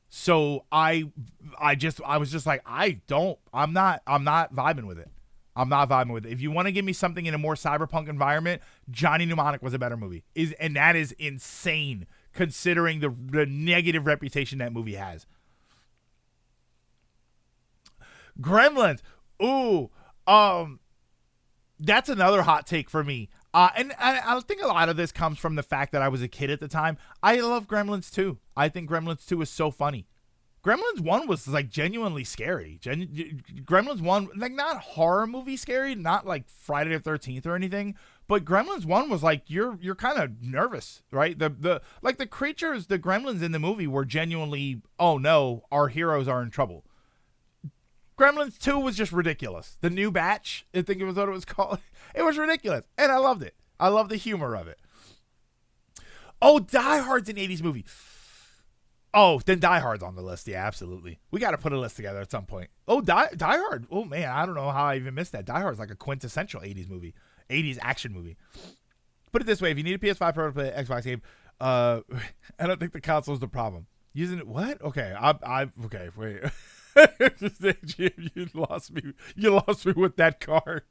So I was just like, I'm not vibing with it. I'm not vibing with it. If you want to give me something in a more cyberpunk environment, Johnny Mnemonic was a better movie. And that is insane considering the negative reputation that movie has. Gremlins. Ooh. That's another hot take for me. And I think a lot of this comes from the fact that I was a kid at the time. I love Gremlins 2. I think Gremlins 2 is so funny. Gremlins 1 was like genuinely scary. Gremlins 1, like not horror movie scary, not like Friday the 13th or anything, but Gremlins 1 was like you're kind of nervous, right? The creatures, the gremlins in the movie were genuinely, oh no, our heroes are in trouble. Gremlins 2 was just ridiculous. The New Batch, I think it was what it was called. It was ridiculous, and I loved it. I love the humor of it. Oh, Die Hard's an 80s movie. Oh, then Die Hard's on the list. Yeah, absolutely. We got to put a list together at some point. Oh, Die Hard. Oh, man, I don't know how I even missed that. Die Hard's like a quintessential 80s movie. 80s action movie. Put it this way. If you need a PS5 Pro to play an Xbox game, I don't think the console's the problem. Using it, what? Okay, okay, wait. You lost me. You lost me with that card.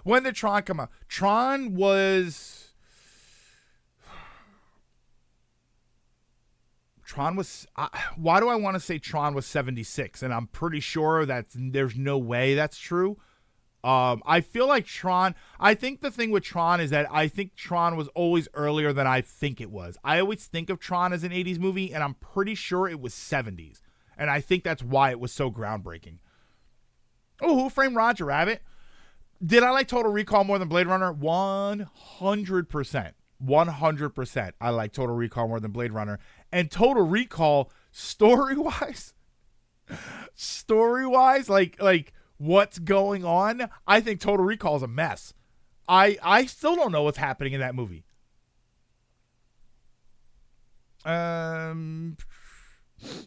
When did Tron come out? Tron was. Why do I want to say Tron was 76? And I'm pretty sure that there's no way that's true. I feel like Tron. I think the thing with Tron is that I think Tron was always earlier than I think it was. I always think of Tron as an 80s movie, and I'm pretty sure it was 70s. And I think that's why it was so groundbreaking. Oh, Who Framed Roger Rabbit? Did I like Total Recall more than Blade Runner? 100%. 100%. I like Total Recall more than Blade Runner. And Total Recall, story-wise, like what's going on, I think Total Recall is a mess. I still don't know what's happening in that movie.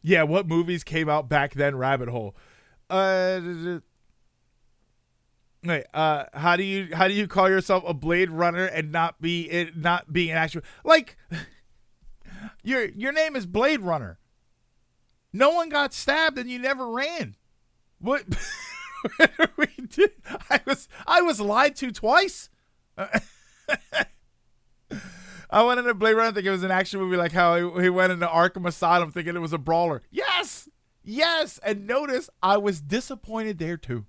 Yeah, what movies came out back then? Rabbit hole. Wait, how do you call yourself a Blade Runner and not be an actual, like, your name is Blade Runner. No one got stabbed and you never ran. What? We did. I was lied to twice. I went into Blade Runner thinking it was an action movie, like how he went into Arkham Asylum thinking it was a brawler. Yes. And notice I was disappointed there too.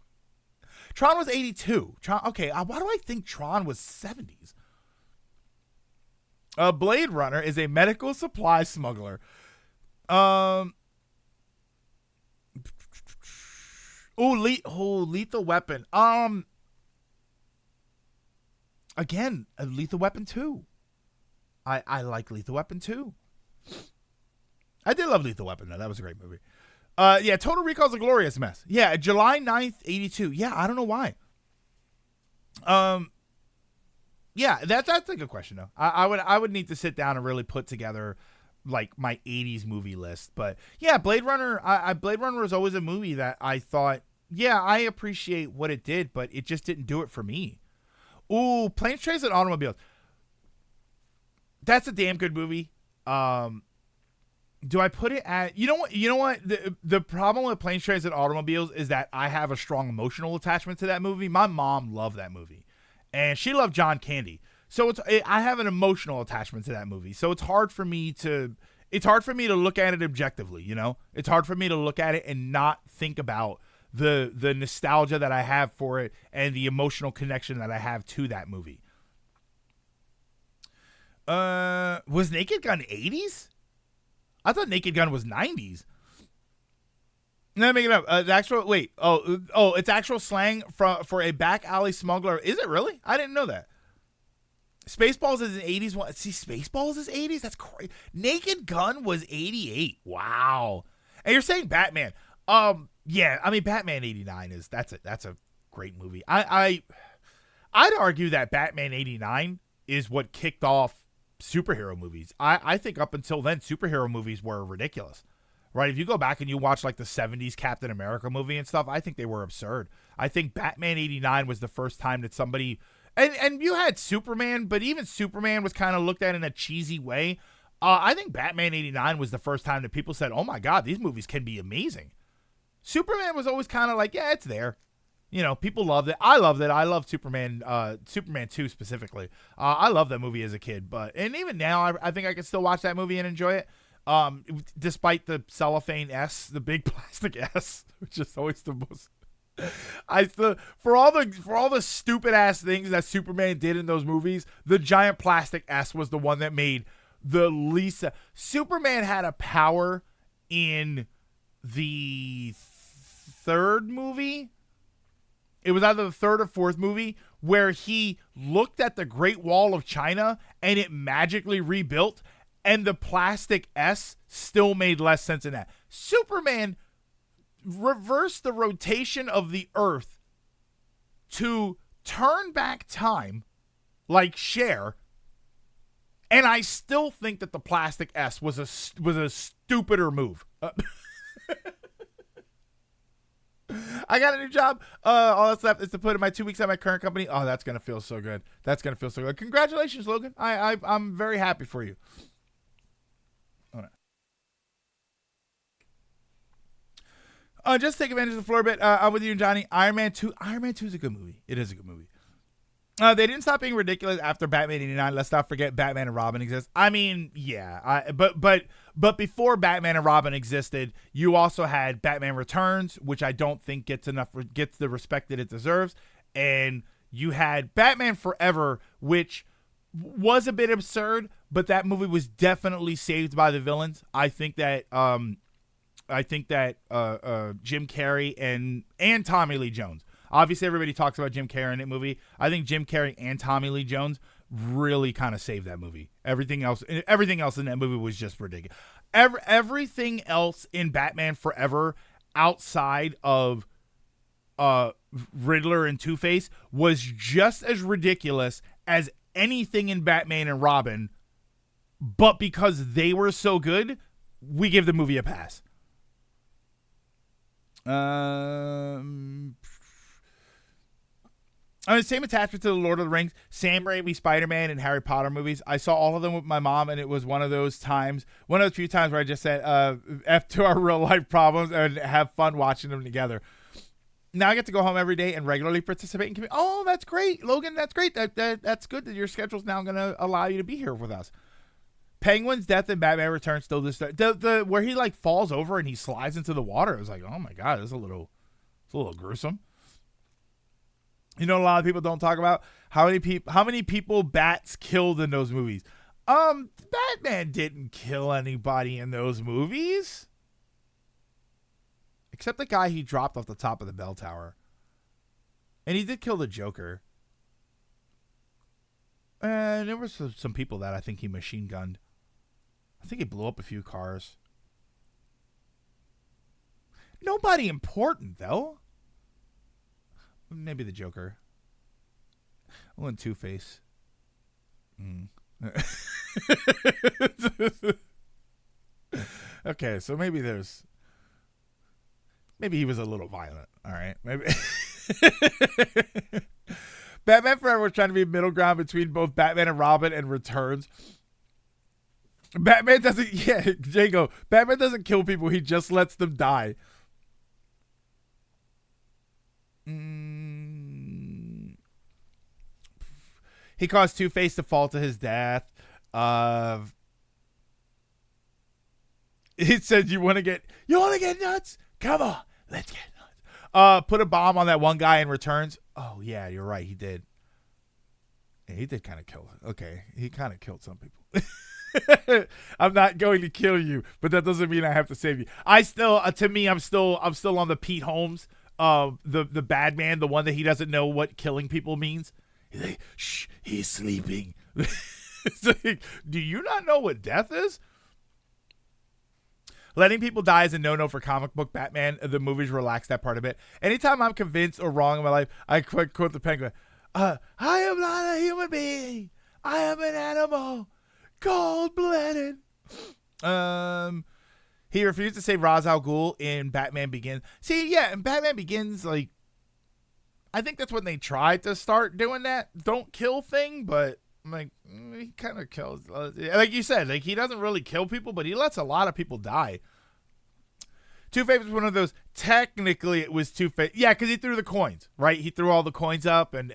Tron was 82. Okay, why do I think Tron was 70s? Blade Runner is a medical supply smuggler. Lethal Weapon. Again, Lethal Weapon 2. I like Lethal Weapon 2. I did love Lethal Weapon, though. That was a great movie. Yeah, Total Recall's a glorious mess. Yeah, July 9th, 82. Yeah, I don't know why. Um, yeah, that's a good question though. I would need to sit down and really put together like my '80s movie list. But yeah, Blade Runner. Blade Runner was always a movie that I thought, yeah, I appreciate what it did, but it just didn't do it for me. Ooh, Planes, Trains, and Automobiles. That's a damn good movie. Um, do I put it at, you know what? You know what? The problem with Planes, Trains, and Automobiles is that I have a strong emotional attachment to that movie. My mom loved that movie, and she loved John Candy. So I have an emotional attachment to that movie. So it's hard for me to look at it objectively. You know, it's hard for me to look at it and not think about the nostalgia that I have for it and the emotional connection that I have to that movie. Was Naked Gun 80s? I thought Naked Gun was 90s. No, I'm making it up. The actual wait. It's actual slang for a back alley smuggler. Is it really? I didn't know that. Spaceballs is an 80s one. See, Spaceballs is 80s? That's crazy. Naked Gun was 88. Wow. And you're saying Batman. Yeah, I mean Batman 89 that's a great movie. I'd argue that Batman 89 is what kicked off superhero movies. I think up until then superhero movies were ridiculous. Right? If you go back and you watch like the 70s Captain America movie and stuff, I think they were absurd. I think Batman 89 was the first time that somebody and you had Superman, but even Superman was kind of looked at in a cheesy way. I think Batman 89 was the first time that people said, "Oh my god, these movies can be amazing." Superman was always kind of like, yeah, it's there. You know, people loved it. I loved it. I loved Superman, Superman 2 specifically. I loved that movie as a kid, and even now, I think I can still watch that movie and enjoy it. Despite the cellophane S, the big plastic S, which is always the most. For all the stupid ass things that Superman did in those movies, the giant plastic S was the one that made the least. Superman had a power in the third movie. It was either the third or fourth movie where he looked at the Great Wall of China and it magically rebuilt, and the plastic S still made less sense in that. Superman reversed the rotation of the Earth to turn back time like Cher, and I still think that the plastic S was a stupider move. I got a new job. All that's left is to put in my 2 weeks at my current company. Oh, that's gonna feel so good. That's gonna feel so good. Congratulations, Logan. I'm very happy for you. Just take advantage of the floor a bit. I'm with you and Johnny. Iron Man 2. Iron Man 2 is a good movie. It is a good movie. They didn't stop being ridiculous after Batman 89. Let's not forget Batman and Robin exists. I mean, yeah. But before Batman and Robin existed, you also had Batman Returns, which I don't think gets the respect that it deserves. And you had Batman Forever, which was a bit absurd, but that movie was definitely saved by the villains. I think that Jim Carrey and Tommy Lee Jones. Obviously, everybody talks about Jim Carrey in that movie. I think Jim Carrey and Tommy Lee Jones really kind of saved that movie. Everything else in that movie was just ridiculous. Everything else in Batman Forever outside of Riddler and Two-Face was just as ridiculous as anything in Batman and Robin. But because they were so good, we give the movie a pass. Same attachment to the Lord of the Rings, Sam Raimi Spider-Man, and Harry Potter movies. I saw all of them with my mom, and it was one of those few times where I just said, F to our real life problems and have fun watching them together. Now I get to go home every day and regularly participate in community. Oh, that's great, Logan. That's great. That's good that your schedule's now going to allow you to be here with us. Penguin's death in Batman Returns still this the where he like falls over and he slides into the water. It was like, oh my god, it's a little gruesome. You know, a lot of people don't talk about how many people bats killed in those movies. Batman didn't kill anybody in those movies, except the guy he dropped off the top of the bell tower, and he did kill the Joker. And there were some people that I think he machine gunned. I think he blew up a few cars. Nobody important, though. Maybe the Joker. I went Two-Face. Okay, so maybe he was a little violent. All right, maybe. Batman Forever was trying to be a middle ground between both Batman and Robin and Returns. Batman doesn't kill people. He just lets them die. He caused Two-Face to fall to his death. He said, you want to get nuts? Come on, let's get nuts. Put a bomb on that one guy in Returns. Oh, yeah, you're right. He did. Yeah, he did kind of kill. Okay, he kind of killed some people. I'm not going to kill you, but that doesn't mean I have to save you. I'm still on the Pete Holmes, the bad man, the one that he doesn't know what killing people means. He's like, shh, he's sleeping. Like, do you not know what death is? Letting people die is a no-no for comic book Batman. The movies relax that part of it. Anytime I'm convinced or wrong in my life, I quote the Penguin. I am not a human being. I am an animal. Cold-blooded. He refused to save Ra's al Ghul in Batman Begins. See, yeah, in Batman Begins, like, I think that's when they tried to start doing that don't kill thing, but I'm like, he kind of kills. Like you said, like, he doesn't really kill people, but he lets a lot of people die. Two-Face was one of those. Technically, it was Two-Face. Yeah, because he threw the coins, right? He threw all the coins up, and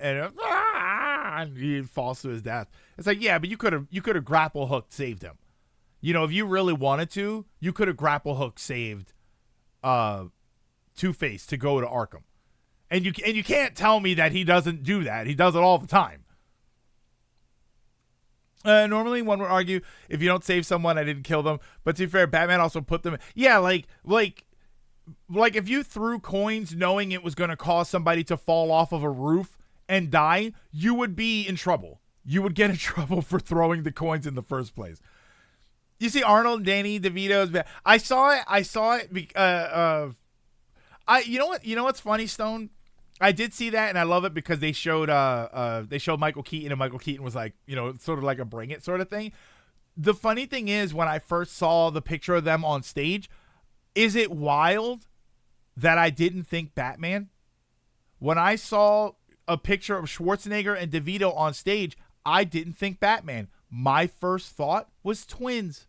he falls to his death. It's like, yeah, but you could have grapple hooked saved him. You know, if you really wanted to, you could have grapple hook saved Two-Face to go to Arkham. And you can't tell me that he doesn't do that. He does it all the time. Normally, one would argue, if you don't save someone, I didn't kill them. But to be fair, Batman also put them. Yeah, like if you threw coins knowing it was going to cause somebody to fall off of a roof and die, you would be in trouble. You would get in trouble for throwing the coins in the first place. You see, Arnold and Danny DeVito's. I saw it. You know what's funny, Stone? I did see that, and I love it because they showed Michael Keaton, and Michael Keaton was like, you know, sort of like a bring it sort of thing. The funny thing is, when I first saw the picture of them on stage, is it wild that I didn't think Batman? When I saw a picture of Schwarzenegger and DeVito on stage, I didn't think Batman. My first thought was twins.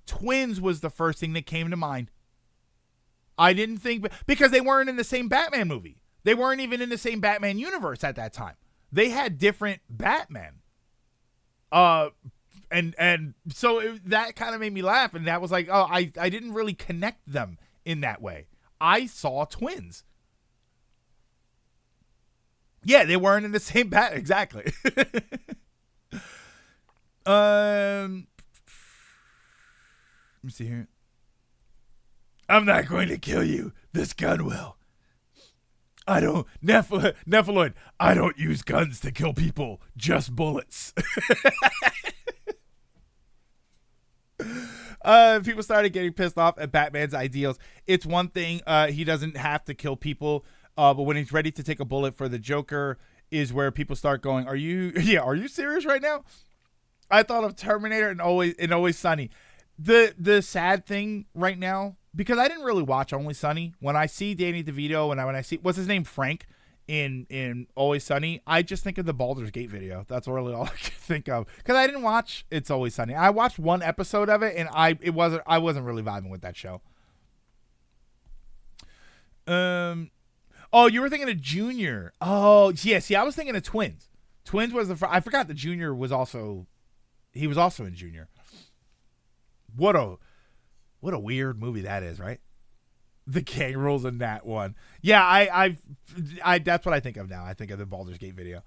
Twins was the first thing that came to mind. I didn't think, because they weren't in the same Batman movie. They weren't even in the same Batman universe at that time. They had different Batman. And so that kind of made me laugh, and that was like, oh, I didn't really connect them in that way. I saw twins. Yeah, they weren't in the same bat. Exactly. Let me see here. I'm not going to kill you. This gun will. I don't, Nephiloid, I don't use guns to kill people, just bullets. People started getting pissed off at Batman's ideals. It's one thing, he doesn't have to kill people, but when he's ready to take a bullet for the Joker is where people start going, are you serious right now? I thought of Terminator and Always Sunny. The sad thing right now, because I didn't really watch Always Sunny, when I see Danny DeVito and when I see, what's his name, Frank, in Always Sunny, I just think of the Baldur's Gate video. That's really all I can think of, because I didn't watch It's Always Sunny. I watched one episode of it, and I wasn't really vibing with that show. Oh, you were thinking of Junior. Oh, yeah. See, I was thinking of Twins. Twins was I forgot that Junior was also. He was also in Junior. What a weird movie that is, right? The gang rules in that one. Yeah, I that's what I think of now. I think of the Baldur's Gate video.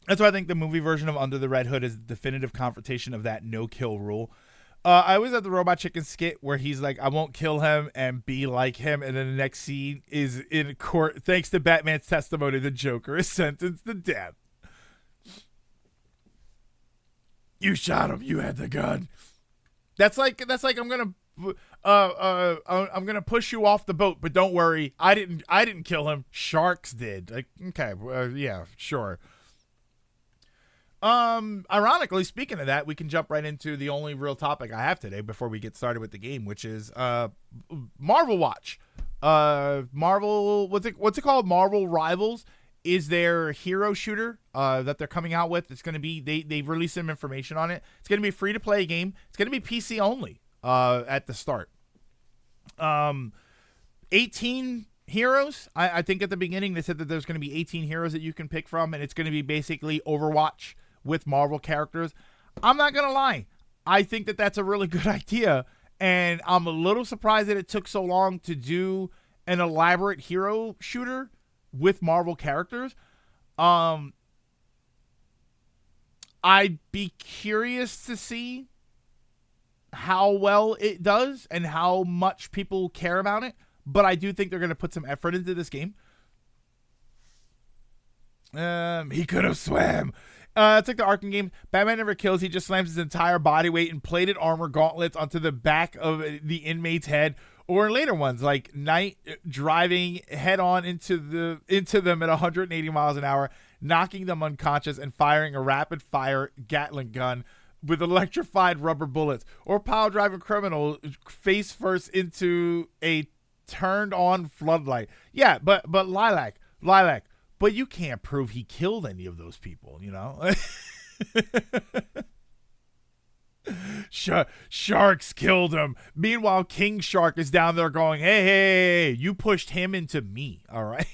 That's why I think the movie version of Under the Red Hood is the definitive confrontation of that no-kill rule. I always have the Robot Chicken skit where he's like, I won't kill him and be like him. And then the next scene is in court. Thanks to Batman's testimony, the Joker is sentenced to death. You shot him. You had the gun. That's like I'm gonna I'm gonna push you off the boat, but don't worry, I didn't kill him. Sharks did. Like, okay, yeah, sure. Ironically, speaking of that, we can jump right into the only real topic I have today before we get started with the game, which is Marvelwatch. Marvel, what's it called? Marvel Rivals is their hero shooter that they're coming out with. It's going to be, they've released some information on it. It's going to be a free to play game. It's going to be PC only at the start. 18 heroes. I think at the beginning they said that there's going to be 18 heroes that you can pick from, and it's going to be basically Overwatch with Marvel characters. I'm not going to lie. I think that that's a really good idea, and I'm a little surprised that it took so long to do an elaborate hero shooter with Marvel characters. I'd be curious to see how well it does and how much people care about it, but I do think they're going to put some effort into this game. He could have swam. It's like the Arkham game. Batman never kills. He just slams his entire body weight and plated armor gauntlets onto the back of the inmate's head. Or in later ones, like Knight driving head on into them at 180 miles an hour, knocking them unconscious and firing a rapid fire Gatling gun with electrified rubber bullets. Or pile driving criminal face first into a turned on floodlight. Yeah, but Lilac. But you can't prove he killed any of those people, you know? Sharks killed him. Meanwhile, King Shark is down there going, hey, you pushed him into me, all right?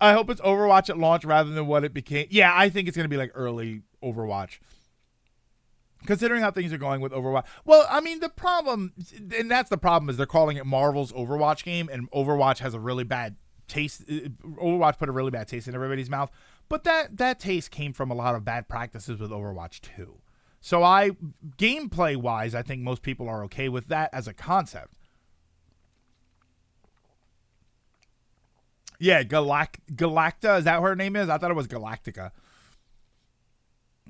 I hope it's Overwatch at launch rather than what it became. Yeah, I think it's going to be like early Overwatch. Considering how things are going with Overwatch. Well, I mean, the problem, and that's the problem, is they're calling it Marvel's Overwatch game, and Overwatch has a really bad taste. Overwatch put a really bad taste in everybody's mouth, but that taste came from a lot of bad practices with Overwatch 2. So gameplay wise, I think most people are okay with that as a concept. Yeah, Galacta, is that what her name is? I thought it was Galactica.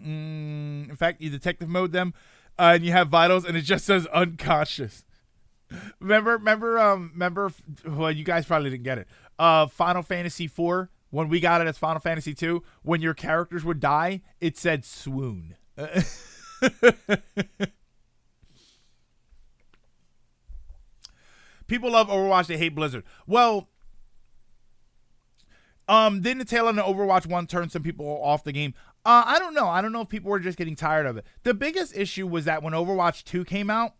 In fact, you detective mode them, and you have vitals, and it just says unconscious. Remember, well, you guys probably didn't get it. Final Fantasy IV, when we got it as Final Fantasy II, when your characters would die, it said swoon. People love Overwatch, they hate Blizzard. Well, didn't the tail end of Overwatch 1 turn some people off the game? I don't know. I don't know if people were just getting tired of it. The biggest issue was that when Overwatch 2 came out,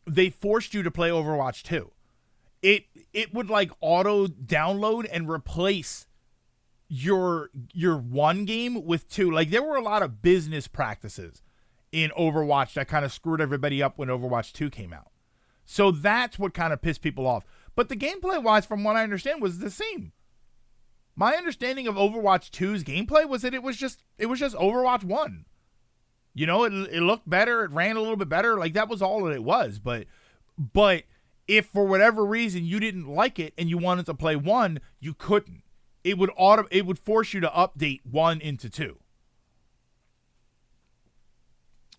they forced you to play Overwatch 2. It would like auto download and replace your one game with 2. Like, there were a lot of business practices in Overwatch that kind of screwed everybody up when Overwatch 2 came out. So that's what kind of pissed people off. But the gameplay wise, from what I understand, was the same. My understanding of Overwatch 2's gameplay was that it was just Overwatch 1. You know, it looked better, it ran a little bit better, like that was all that it was. But if for whatever reason you didn't like it and you wanted to play 1, you couldn't. It would force you to update 1 into 2.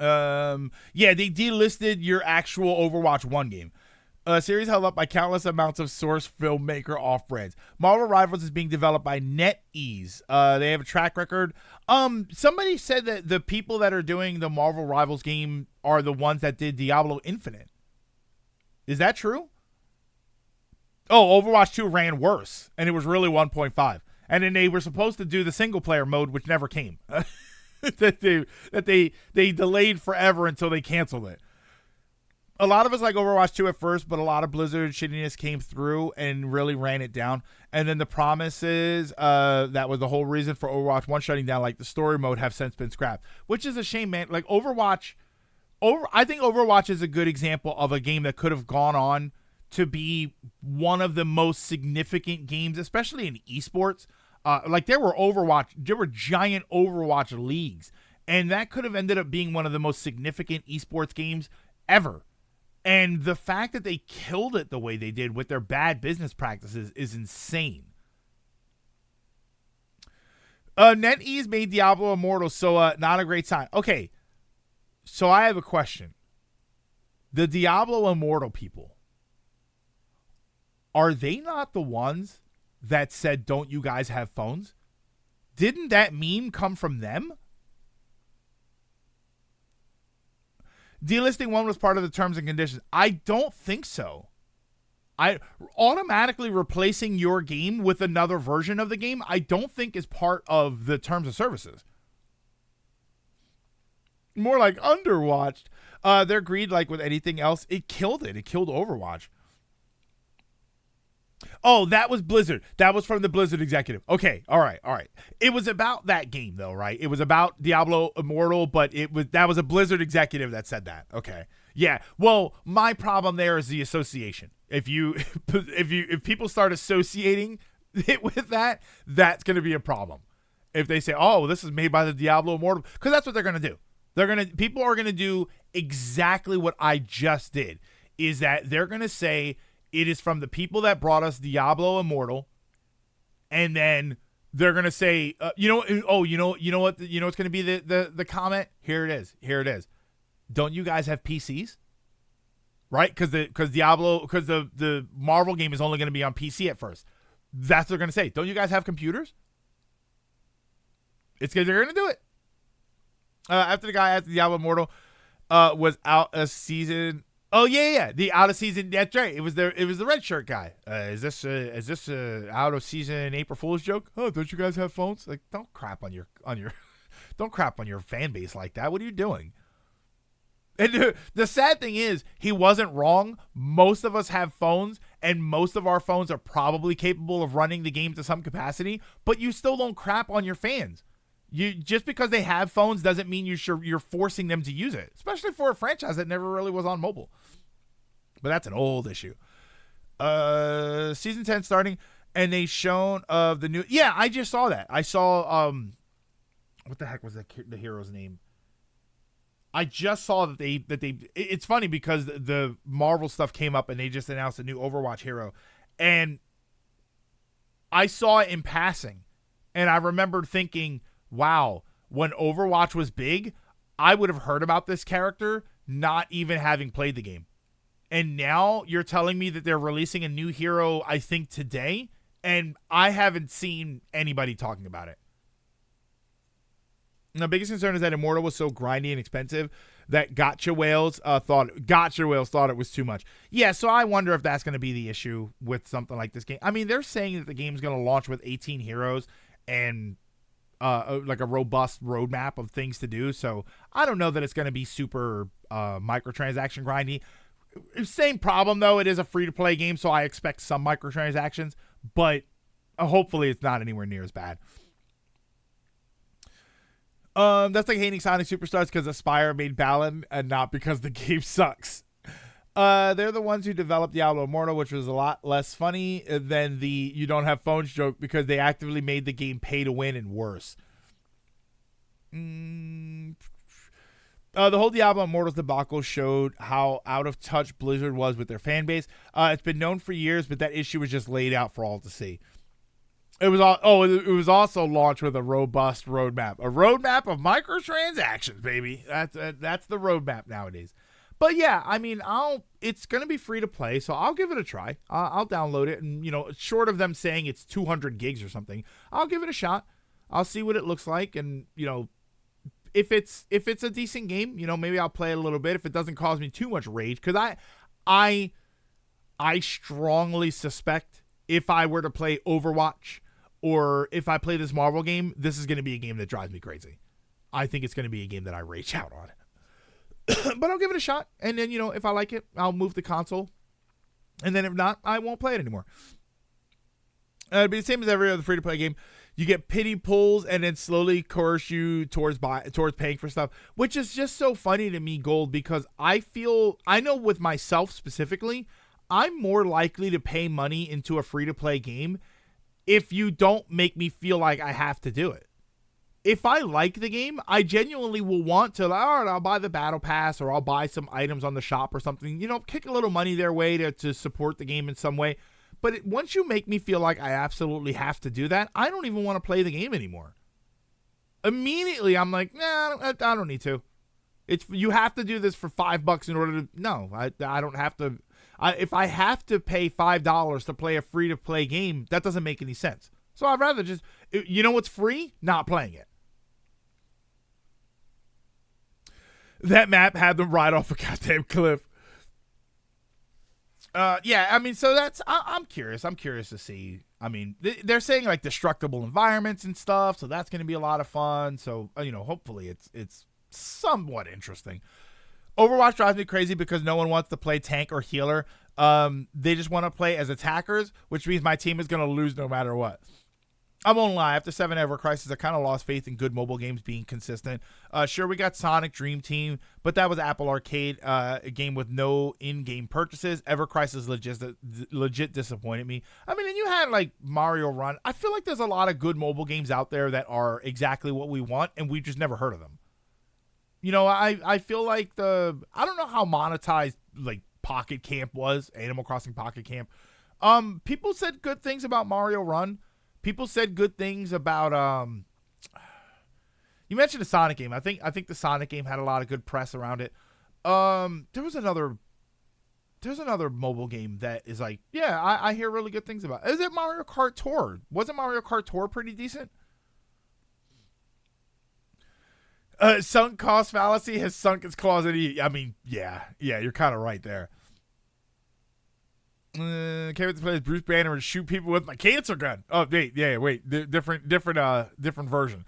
Yeah, they delisted your actual Overwatch 1 game. A series held up by countless amounts of source filmmaker off-brands. Marvel Rivals is being developed by NetEase. They have a track record. Somebody said that the people that are doing the Marvel Rivals game are the ones that did Diablo Infinite. Is that true? Oh, Overwatch 2 ran worse, and it was really 1.5. And then they were supposed to do the single-player mode, which never came. that they delayed forever until they canceled it. A lot of us like Overwatch 2 at first, but a lot of Blizzard shittiness came through and really ran it down. And then the promises that was the whole reason for Overwatch 1 shutting down, like the story mode, have since been scrapped, which is a shame, man. Like I think Overwatch is a good example of a game that could have gone on to be one of the most significant games, especially in esports. Like there were giant Overwatch leagues, and that could have ended up being one of the most significant esports games ever. And the fact that they killed it the way they did with their bad business practices is insane. NetEase made Diablo Immortal, so not a great sign. Okay, so I have a question. The Diablo Immortal people, are they not the ones that said, don't you guys have phones? Didn't that meme come from them? Delisting 1 was part of the terms and conditions. I don't think so. I automatically replacing your game with another version of the game, I don't think is part of the terms of services. More like underwatched. Their greed, like with anything else, it killed it. It killed Overwatch. Oh, that was Blizzard. That was from the Blizzard executive. Okay, all right. It was about that game, though, right? It was about Diablo Immortal, but that was a Blizzard executive that said that. Okay, yeah. Well, my problem there is the association. If people start associating it with that, that's going to be a problem. If they say, "Oh, this is made by the Diablo Immortal," because that's what they're going to do. People are going to do exactly what I just did. Is that they're going to say, it is from the people that brought us Diablo Immortal, and then they're gonna say, you know what's gonna be the comment? Here it is. Don't you guys have PCs? Right? Because the Marvel game is only gonna be on PC at first. That's what they're gonna say. Don't you guys have computers? It's because they're gonna do it. After the guy at Diablo Immortal was out a season. Oh yeah, the out of season. That's right. It was the red shirt guy. Is this out of season April Fool's joke? Oh, don't you guys have phones? Like, don't crap on your don't crap on your fan base like that. What are you doing? And the sad thing is, he wasn't wrong. Most of us have phones, and most of our phones are probably capable of running the game to some capacity. But you still don't crap on your fans. You just because they have phones doesn't mean you're forcing them to use it, especially for a franchise that never really was on mobile. But that's an old issue. Season 10 starting, and they shown of the new. Yeah, I just saw that. I saw what the heck was the hero's name? I just saw that they. It's funny because the Marvel stuff came up and they just announced a new Overwatch hero, and I saw it in passing, and I remembered thinking, wow, when Overwatch was big, I would have heard about this character not even having played the game. And now you're telling me that they're releasing a new hero, I think, today, and I haven't seen anybody talking about it. The biggest concern is that Immortal was so grindy and expensive that gotcha whales thought it was too much. Yeah, so I wonder if that's going to be the issue with something like this game. I mean, they're saying that the game's going to launch with 18 heroes and like a robust roadmap of things to do. So I don't know that it's going to be super microtransaction grindy. Same problem, though. It is a free-to-play game, so I expect some microtransactions, but hopefully it's not anywhere near as bad. That's like hating Sonic Superstars because Aspire made Balan and not because the game sucks. They're the ones who developed Diablo Immortal, which was a lot less funny than the you don't have phones joke because they actively made the game pay to win and worse. The whole Diablo Immortals debacle showed how out of touch Blizzard was with their fan base. It's been known for years, but that issue was just laid out for all to see. It was also launched with a robust roadmap. A roadmap of microtransactions, baby. That's the roadmap nowadays. But yeah, I mean, it's going to be free to play, so I'll give it a try. I'll download it, and short of them saying it's 200 gigs or something, I'll give it a shot. I'll see what it looks like, and if it's a decent game, maybe I'll play it a little bit if it doesn't cause me too much rage, because I strongly suspect if I were to play Overwatch or if I play this Marvel game, this is going to be a game that drives me crazy. I think it's going to be a game that I rage out on. But I'll give it a shot, and then if I like it, I'll move the console, and then if not, I won't play it anymore. It'll be the same as every other free-to-play game. You get pity pulls and then slowly coerce you towards paying for stuff, which is just so funny to me, Gold, because I know with myself specifically, I'm more likely to pay money into a free-to-play game if you don't make me feel like I have to do it. If I like the game, I genuinely will want to, all right, I'll buy the battle pass or I'll buy some items on the shop or something, kick a little money their way to support the game in some way. But once you make me feel like I absolutely have to do that, I don't even want to play the game anymore. Immediately, I'm like, nah, I don't need to. You have to do this for $5 in order to. No, I don't have to. If I have to pay $5 to play a free to play game, that doesn't make any sense. So I'd rather just, you know what's free? Not playing it. That map had them ride off a goddamn cliff. Yeah, I mean, so that's, I'm curious. I'm curious to see. I mean, they're saying like destructible environments and stuff, so that's going to be a lot of fun. So, hopefully it's somewhat interesting. Overwatch drives me crazy because no one wants to play tank or healer. They just want to play as attackers, which means my team is going to lose no matter what. I won't lie. After 7 Ever Crisis, I kind of lost faith in good mobile games being consistent. Sure, we got Sonic Dream Team, but that was Apple Arcade, a game with no in-game purchases. Ever Crisis legit disappointed me. I mean, and you had like Mario Run. I feel like there's a lot of good mobile games out there that are exactly what we want, and we've just never heard of them. I feel like I don't know how monetized like Pocket Camp was, Animal Crossing Pocket Camp. People said good things about Mario Run. People said good things about you mentioned the Sonic game. I think the Sonic game had a lot of good press around it. There's another mobile game that is like, yeah, I hear really good things about. Is it Mario Kart Tour? Wasn't Mario Kart Tour pretty decent? Sunk cost fallacy has sunk its claws in. I mean, yeah, you're kind of right there. Can't wait to play as Bruce Banner and shoot people with my cancer gun. Oh, wait, different version.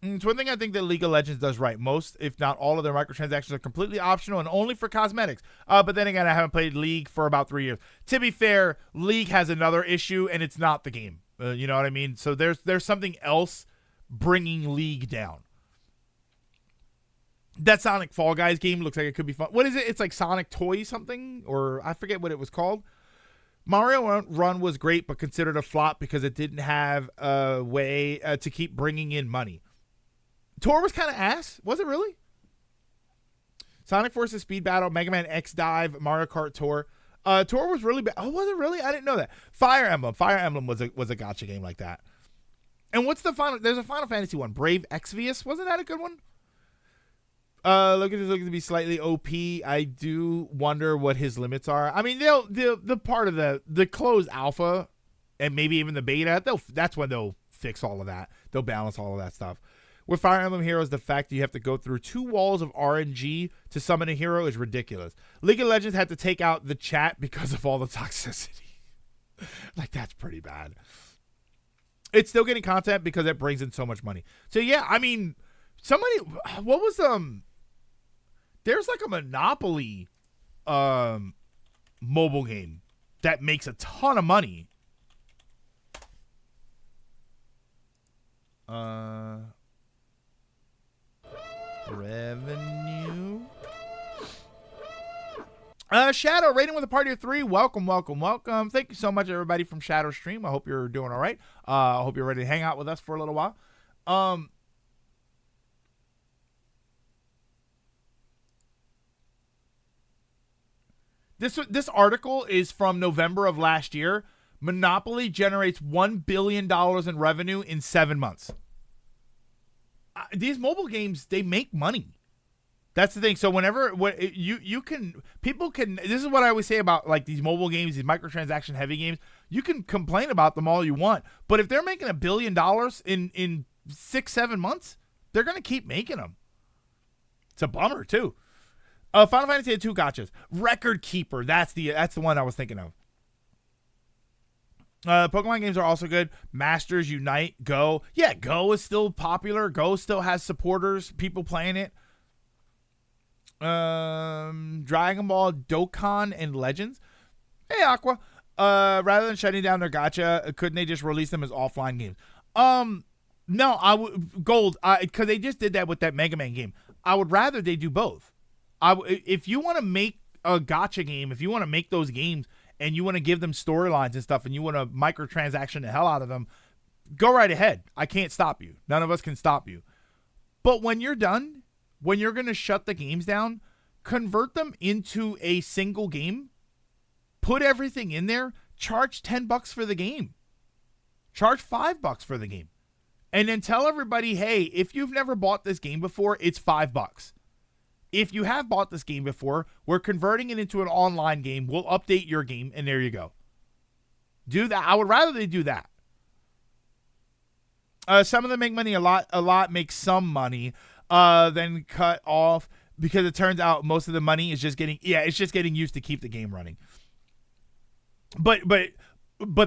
It's one thing I think that League of Legends does right. Most, if not all, of their microtransactions are completely optional and only for cosmetics. But then again, I haven't played League for about 3 years. To be fair, League has another issue, and it's not the game. You know what I mean? So there's something else bringing League down. That Sonic Fall Guys game looks like it could be fun. What is it? It's like Sonic Toy something, or I forget what it was called. Mario Run was great, but considered a flop because it didn't have a way to keep bringing in money. Tour was kind of ass. Was it really? Sonic Forces Speed Battle, Mega Man X Dive, Mario Kart Tour. Tour was really bad. Oh, was it really? I didn't know that. Fire Emblem. Fire Emblem was a gacha game like that. And what's the final? There's a Final Fantasy one. Brave Exvius. Wasn't that a good one? Looking to be slightly OP. I do wonder what his limits are. I mean, the part of the closed alpha and maybe even the beta, that's when they'll fix all of that. They'll balance all of that stuff. With Fire Emblem Heroes, the fact that you have to go through 2 walls of RNG to summon a hero is ridiculous. League of Legends had to take out the chat because of all the toxicity. Like, that's pretty bad. It's still getting content because it brings in so much money. So, yeah, I mean, what was, there's like a Monopoly mobile game that makes a ton of money. Revenue. Shadow rating with a party of 3. Welcome. Thank you so much, everybody from Shadow Stream. I hope you're doing all right. I hope you're ready to hang out with us for a little while. This article is from November of last year. Monopoly generates $1 billion in revenue in 7 months. These mobile games, they make money. That's the thing. So whenever people can, this is what I always say about like these mobile games, these microtransaction heavy games, you can complain about them all you want. But if they're making $1 billion in 6-7 months, they're going to keep making them. It's a bummer too. Final Fantasy had 2 gotchas. Record Keeper, that's the one I was thinking of. Pokemon games are also good. Masters, Unite, Go. Yeah, Go is still popular. Go still has supporters, people playing it. Dragon Ball, Dokkan, and Legends. Hey, Aqua. Rather than shutting down their gacha, couldn't they just release them as offline games? No, I would Gold, because they just did that with that Mega Man game. I would rather they do both. If you want to make a gacha game, if you want to make those games and you want to give them storylines and stuff and you want to microtransaction the hell out of them, go right ahead. I can't stop you. None of us can stop you. But when you're done, when you're going to shut the games down, convert them into a single game, put everything in there, charge $10 for the game. Charge $5 for the game. And then tell everybody, hey, if you've never bought this game before, it's $5. If you have bought this game before, we're converting it into an online game. We'll update your game, and there you go. Do that. I would rather they do that. Some of them make money a lot make some money, then cut off because it turns out most of the money is just getting used to keep the game running. But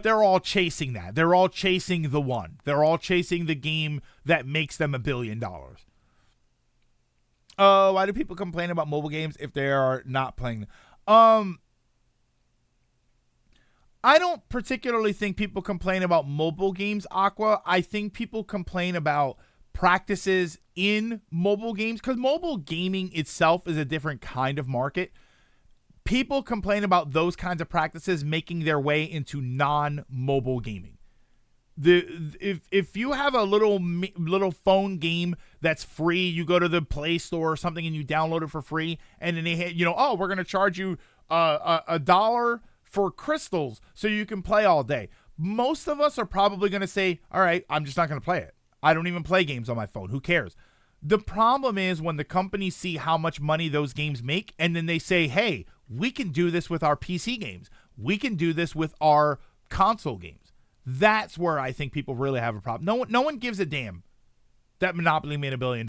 they're all chasing that. They're all chasing the one. They're all chasing the game that makes them $1 billion. Why do people complain about mobile games if they are not playing them? I don't particularly think people complain about mobile games, Aqua. I think people complain about practices in mobile games because mobile gaming itself is a different kind of market. People complain about those kinds of practices making their way into non-mobile gaming. If you have a little phone game that's free, you go to the Play Store or something and you download it for free, and then they hit, we're going to charge you $1 for crystals so you can play all day. Most of us are probably going to say, all right, I'm just not going to play it. I don't even play games on my phone. Who cares? The problem is when the companies see how much money those games make, and then they say, hey, we can do this with our PC games. We can do this with our console games. That's where I think people really have a problem. No one gives a damn that Monopoly made $1 billion.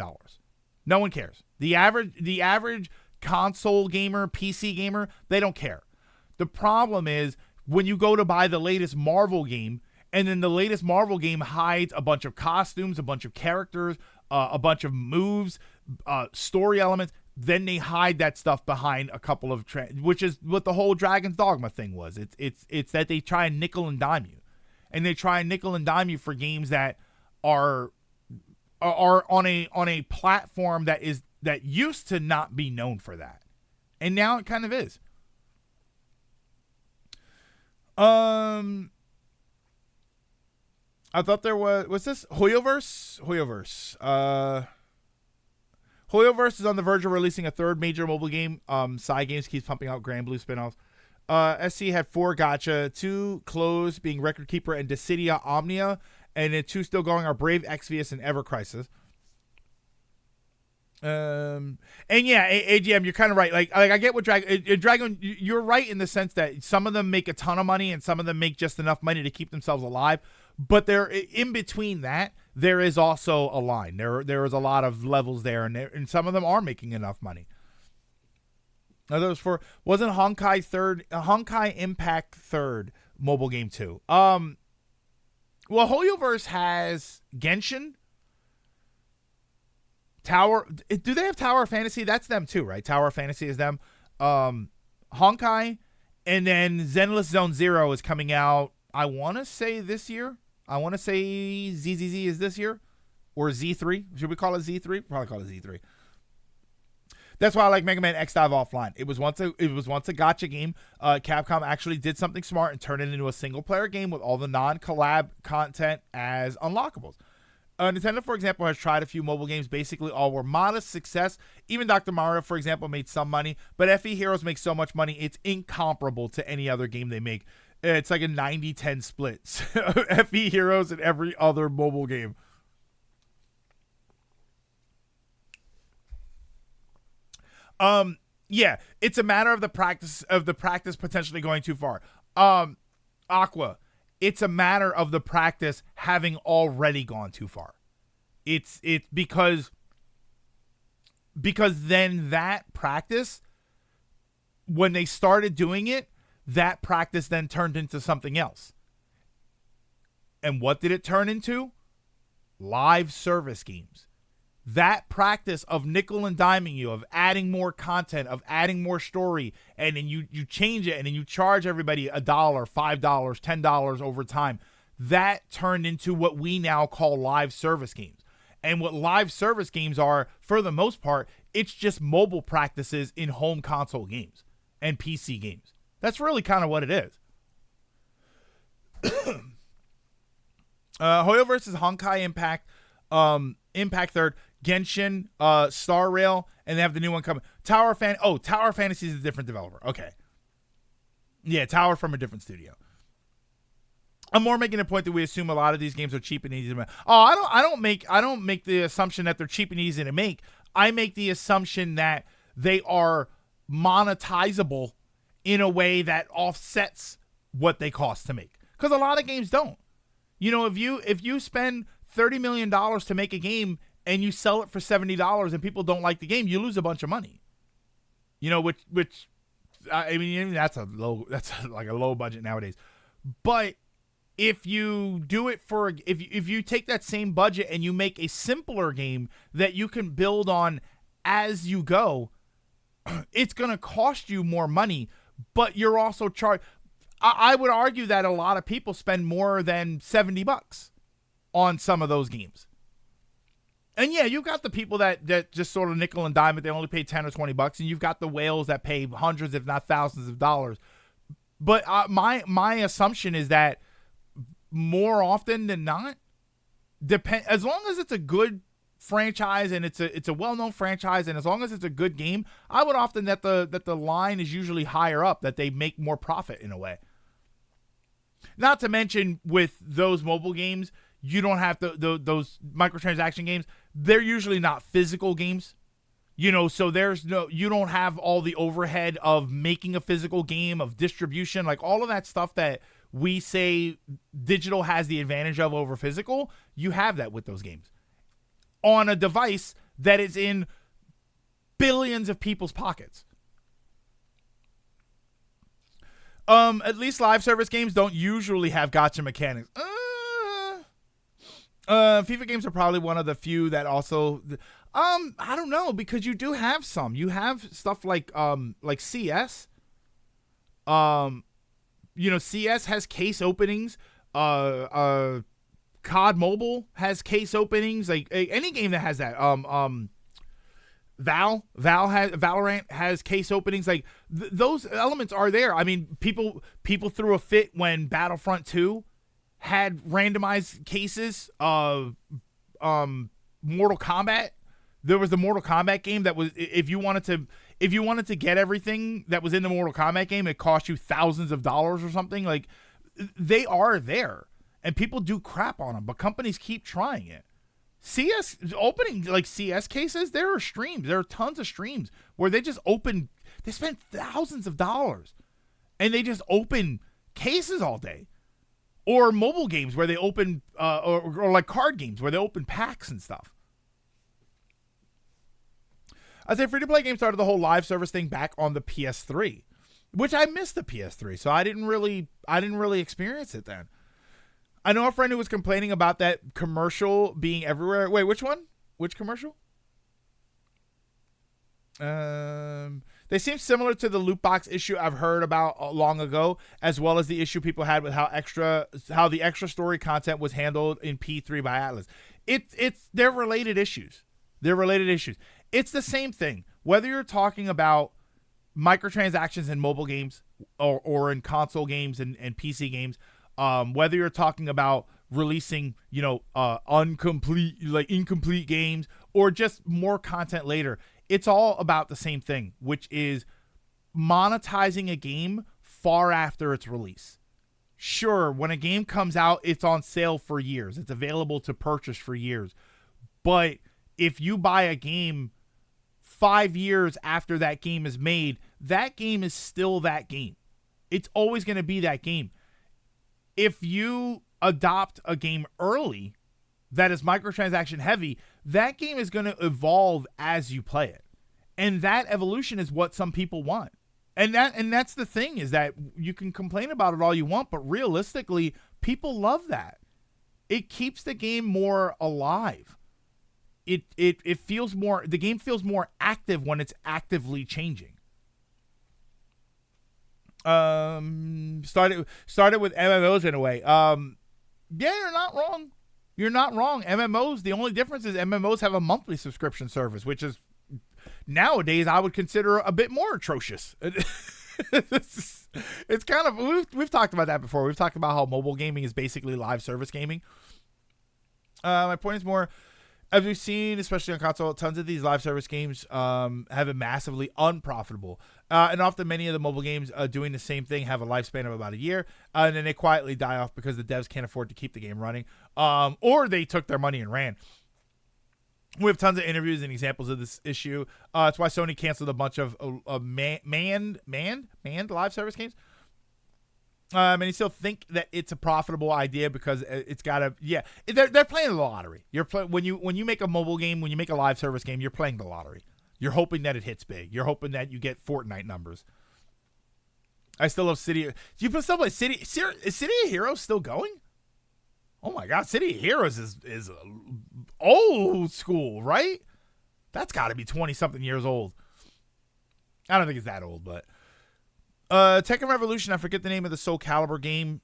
No one cares. The average console gamer, PC gamer, they don't care. The problem is when you go to buy the latest Marvel game, and then the latest Marvel game hides a bunch of costumes, a bunch of characters, a bunch of moves, story elements. Then they hide that stuff behind a couple of which is what the whole Dragon's Dogma thing was. It's that they try and nickel and dime you, and they try and nickel and dime you for games that are on a platform that used to not be known for that, and now it kind of is. I thought there was this Hoyoverse? Hoyoverse is on the verge of releasing a third major mobile game. Psy Games keeps pumping out Grand Blue spinoffs. SC had 4 gacha, 2 closed, being Record Keeper and Dissidia Omnia, and then 2 still going are Brave Exvius and Ever Crisis. And yeah, AGM, you're kind of right. Like I get what Dragon, you're right in the sense that some of them make a ton of money and some of them make just enough money to keep themselves alive. But there, in between that, there is also a line. There is a lot of levels there, and some of them are making enough money. Now, those wasn't Honkai Impact third mobile game too. Well, Hoyoverse has Genshin. Tower, do they have Tower Fantasy? That's them too, right? Tower Fantasy is them. Honkai, and then Zenless Zone Zero is coming out, I want to say this year. I want to say ZZZ is this year. Or Z3. Should we call it Z3? Probably call it Z3. That's why I like Mega Man X Dive Offline. It was once a gacha game. Capcom actually did something smart and turned it into a single player game with all the non-collab content as unlockables. Nintendo, for example, has tried a few mobile games. Basically, all were modest success. Even Dr. Mario, for example, made some money. But FE Heroes makes so much money, it's incomparable to any other game they make. It's like a 90-10 split. FE Heroes and every other mobile game. Yeah, it's a matter of the practice potentially going too far. Aqua, it's a matter of the practice having already gone too far. It's because then that practice, when they started doing it, that practice then turned into something else. And what did it turn into? Live service games. That practice of nickel and diming you, of adding more content, of adding more story, and then you change it and then you charge everybody $1, $5, $10 over time. That turned into what we now call live service games. And what live service games are, for the most part, it's just mobile practices in home console games and PC games. That's really kind of what it is. Hoyo versus Honkai Impact, Impact third, Genshin, Star Rail, and they have the new one coming. Tower Fantasy is a different developer. Okay. Yeah, Tower from a different studio. I'm more making a point that we assume a lot of these games are cheap and easy to make. Oh, I don't make the assumption that they're cheap and easy to make. I make the assumption that they are monetizable in a way that offsets what they cost to make. Because a lot of games don't. You know, if you spend $30 million to make a game and you sell it for $70 and people don't like the game, you lose a bunch of money. You know, which I mean, that's like a low budget nowadays. But if you do it for, if you take that same budget and you make a simpler game that you can build on as you go, it's going to cost you more money, but you're also charged. I would argue that a lot of people spend more than $70 on some of those games. And yeah, you've got the people that just sort of nickel and dime it. They only pay $10 or $20, and you've got the whales that pay hundreds, if not thousands of dollars. But my assumption is that more often than not, as long as it's a good franchise and it's a well-known franchise, and as long as it's a good game, I would often that the line is usually higher up, that they make more profit in a way. Not to mention with those mobile games, you don't have those microtransaction games. They're usually not physical games, you know. So you don't have all the overhead of making a physical game, of distribution, like all of that stuff that we say digital has the advantage of over physical. You have that with those games on a device that is in billions of people's pockets. At least live service games don't usually have gacha mechanics. FIFA games are probably one of the few that also, I don't know, because you do have some. You have stuff like CS. You know, CS has case openings. COD Mobile has case openings. Like any game that has that. Valorant has case openings. Like those elements are there. I mean, people threw a fit when Battlefront 2 had randomized cases of Mortal Kombat. There was the Mortal Kombat game that was, if you wanted to get everything that was in the Mortal Kombat game, it cost you thousands of dollars or something. Like, they are there, and people do crap on them, but companies keep trying it. CS opening, like CS cases, there are streams. There are tons of streams where they just they spend thousands of dollars and they just open cases all day. Or mobile games where they open, or like card games where they open packs and stuff. I'd say free-to-play games started the whole live service thing back on the PS3, which I missed the PS3, so I didn't really experience it then. I know a friend who was complaining about that commercial being everywhere. Wait, which one? Which commercial? They seem similar to the loot box issue I've heard about long ago, as well as the issue people had with how the extra story content was handled in P3 by Atlas. They're related issues. It's the same thing. Whether you're talking about microtransactions in mobile games or in console games and PC games, whether you're talking about releasing, incomplete games or just more content later, it's all about the same thing, which is monetizing a game far after its release. Sure, when a game comes out, it's on sale for years. It's available to purchase for years. But if you buy a game 5 years after that game is made, that game is still that game. It's always going to be that game. If you adopt a game early that is microtransaction heavy, that game is going to evolve as you play it. And that evolution is what some people want. And that's the thing, is that you can complain about it all you want, but realistically, people love that. It keeps the game more alive. It feels more, the game feels more active when it's actively changing. Started with MMOs in a way. Yeah, you're not wrong. You're not wrong. MMOs, the only difference is MMOs have a monthly subscription service, which is nowadays I would consider a bit more atrocious. It's kind of, we've talked about that before. We've talked about how mobile gaming is basically live service gaming. My point is more, As we've seen, especially on console, tons of these live service games have been massively unprofitable. And often many of the mobile games doing the same thing have a lifespan of about a year, and then they quietly die off because the devs can't afford to keep the game running, or they took their money and ran. We have tons of interviews and examples of this issue. It's why Sony canceled a bunch of manned live service games. And you still think that it's a profitable idea because it's got to, they're playing the lottery. When you make a mobile game, when you make a live service game, you're playing the lottery. You're hoping that it hits big. You're hoping that you get Fortnite numbers. I still love City. Do you put stuff like City? Is City of Heroes still going? Oh my God, City of Heroes is old school, right? That's got to be 20-something years old. I don't think it's that old, but Tekken Revolution, I forget the name of the Soul Calibur game.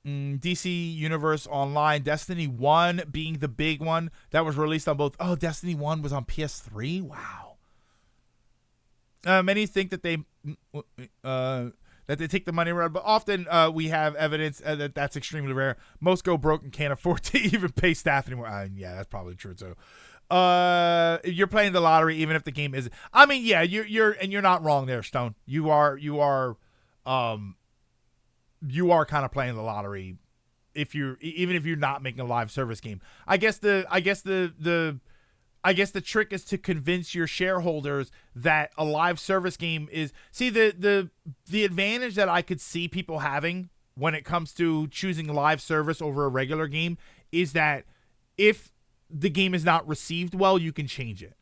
DC Universe Online, Destiny 1 being the big one that was released on both. Oh, Destiny 1 was on PS3? Wow. Many think that they take the money around, but often we have evidence that that's extremely rare. Most go broke and can't afford to even pay staff anymore. Yeah, that's probably true too. You're playing the lottery even if the game isn't. I mean, yeah, you're not wrong there, Stone. You are kind of playing the lottery even if you're not making a live service game. I guess the trick is to convince your shareholders that a live service game is. See, the advantage that I could see people having when it comes to choosing live service over a regular game is that if the game is not received well, you can change it.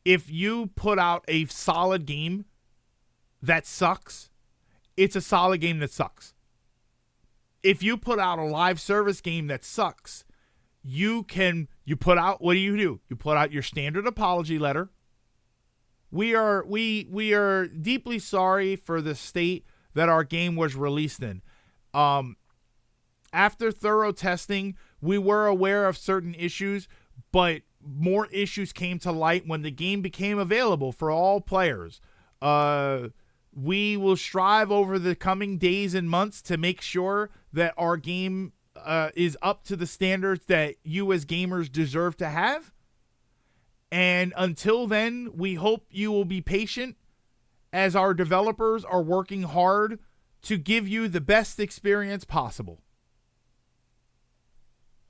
If you put out a solid game that sucks, it's a solid game that sucks. If you put out a live service game that sucks, you put out, what do? You put out your standard apology letter. We are deeply sorry for the state that our game was released in. After thorough testing, we were aware of certain issues, but more issues came to light when the game became available for all players. We will strive over the coming days and months to make sure that our game is up to the standards that you as gamers deserve to have. And until then, we hope you will be patient as our developers are working hard to give you the best experience possible.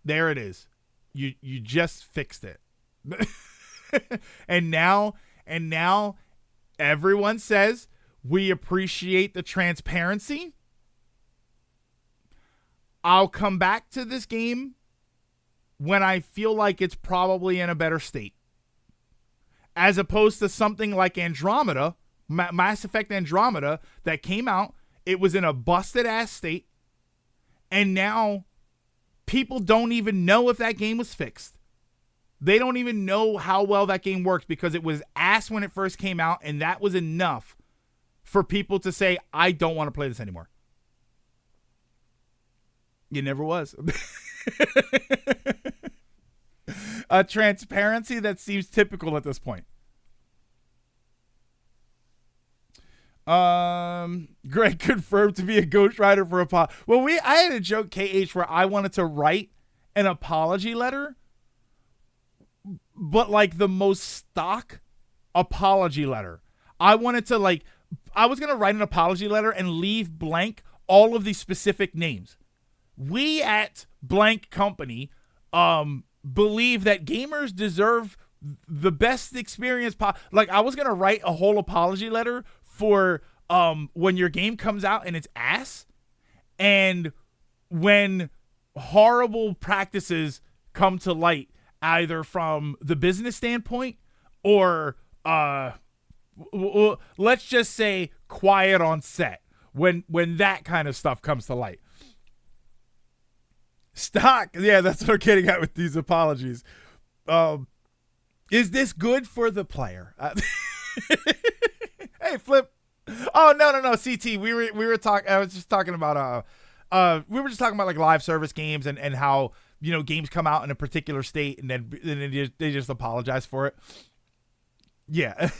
There it is. You just fixed it. and now everyone says we appreciate the transparency. I'll come back to this game when I feel like it's probably in a better state. As opposed to something like Andromeda, Mass Effect Andromeda, that came out. It was in a busted-ass state. And now people don't even know if that game was fixed. They don't even know how well that game works because it was ass when it first came out, and that was enough for people to say, I don't want to play this anymore. It never was. A transparency that seems typical at this point. Greg confirmed to be a ghostwriter for a Well, I had a joke, KH, where I wanted to write an apology letter, but like the most stock apology letter. I was going to write an apology letter and leave blank all of the specific names. We at blank company believe that gamers deserve the best experience. I was going to write a whole apology letter for when your game comes out and it's ass, and when horrible practices come to light, either from the business standpoint or let's just say quiet on set, when that kind of stuff comes to light. Stock, yeah, that's what I'm getting at with these apologies. Is this good for the player? Hey, Flip. Oh, no, CT. We were talking. I was just talking about we were just talking about like live service games and how, you know, games come out in a particular state and then they just apologize for it. Yeah.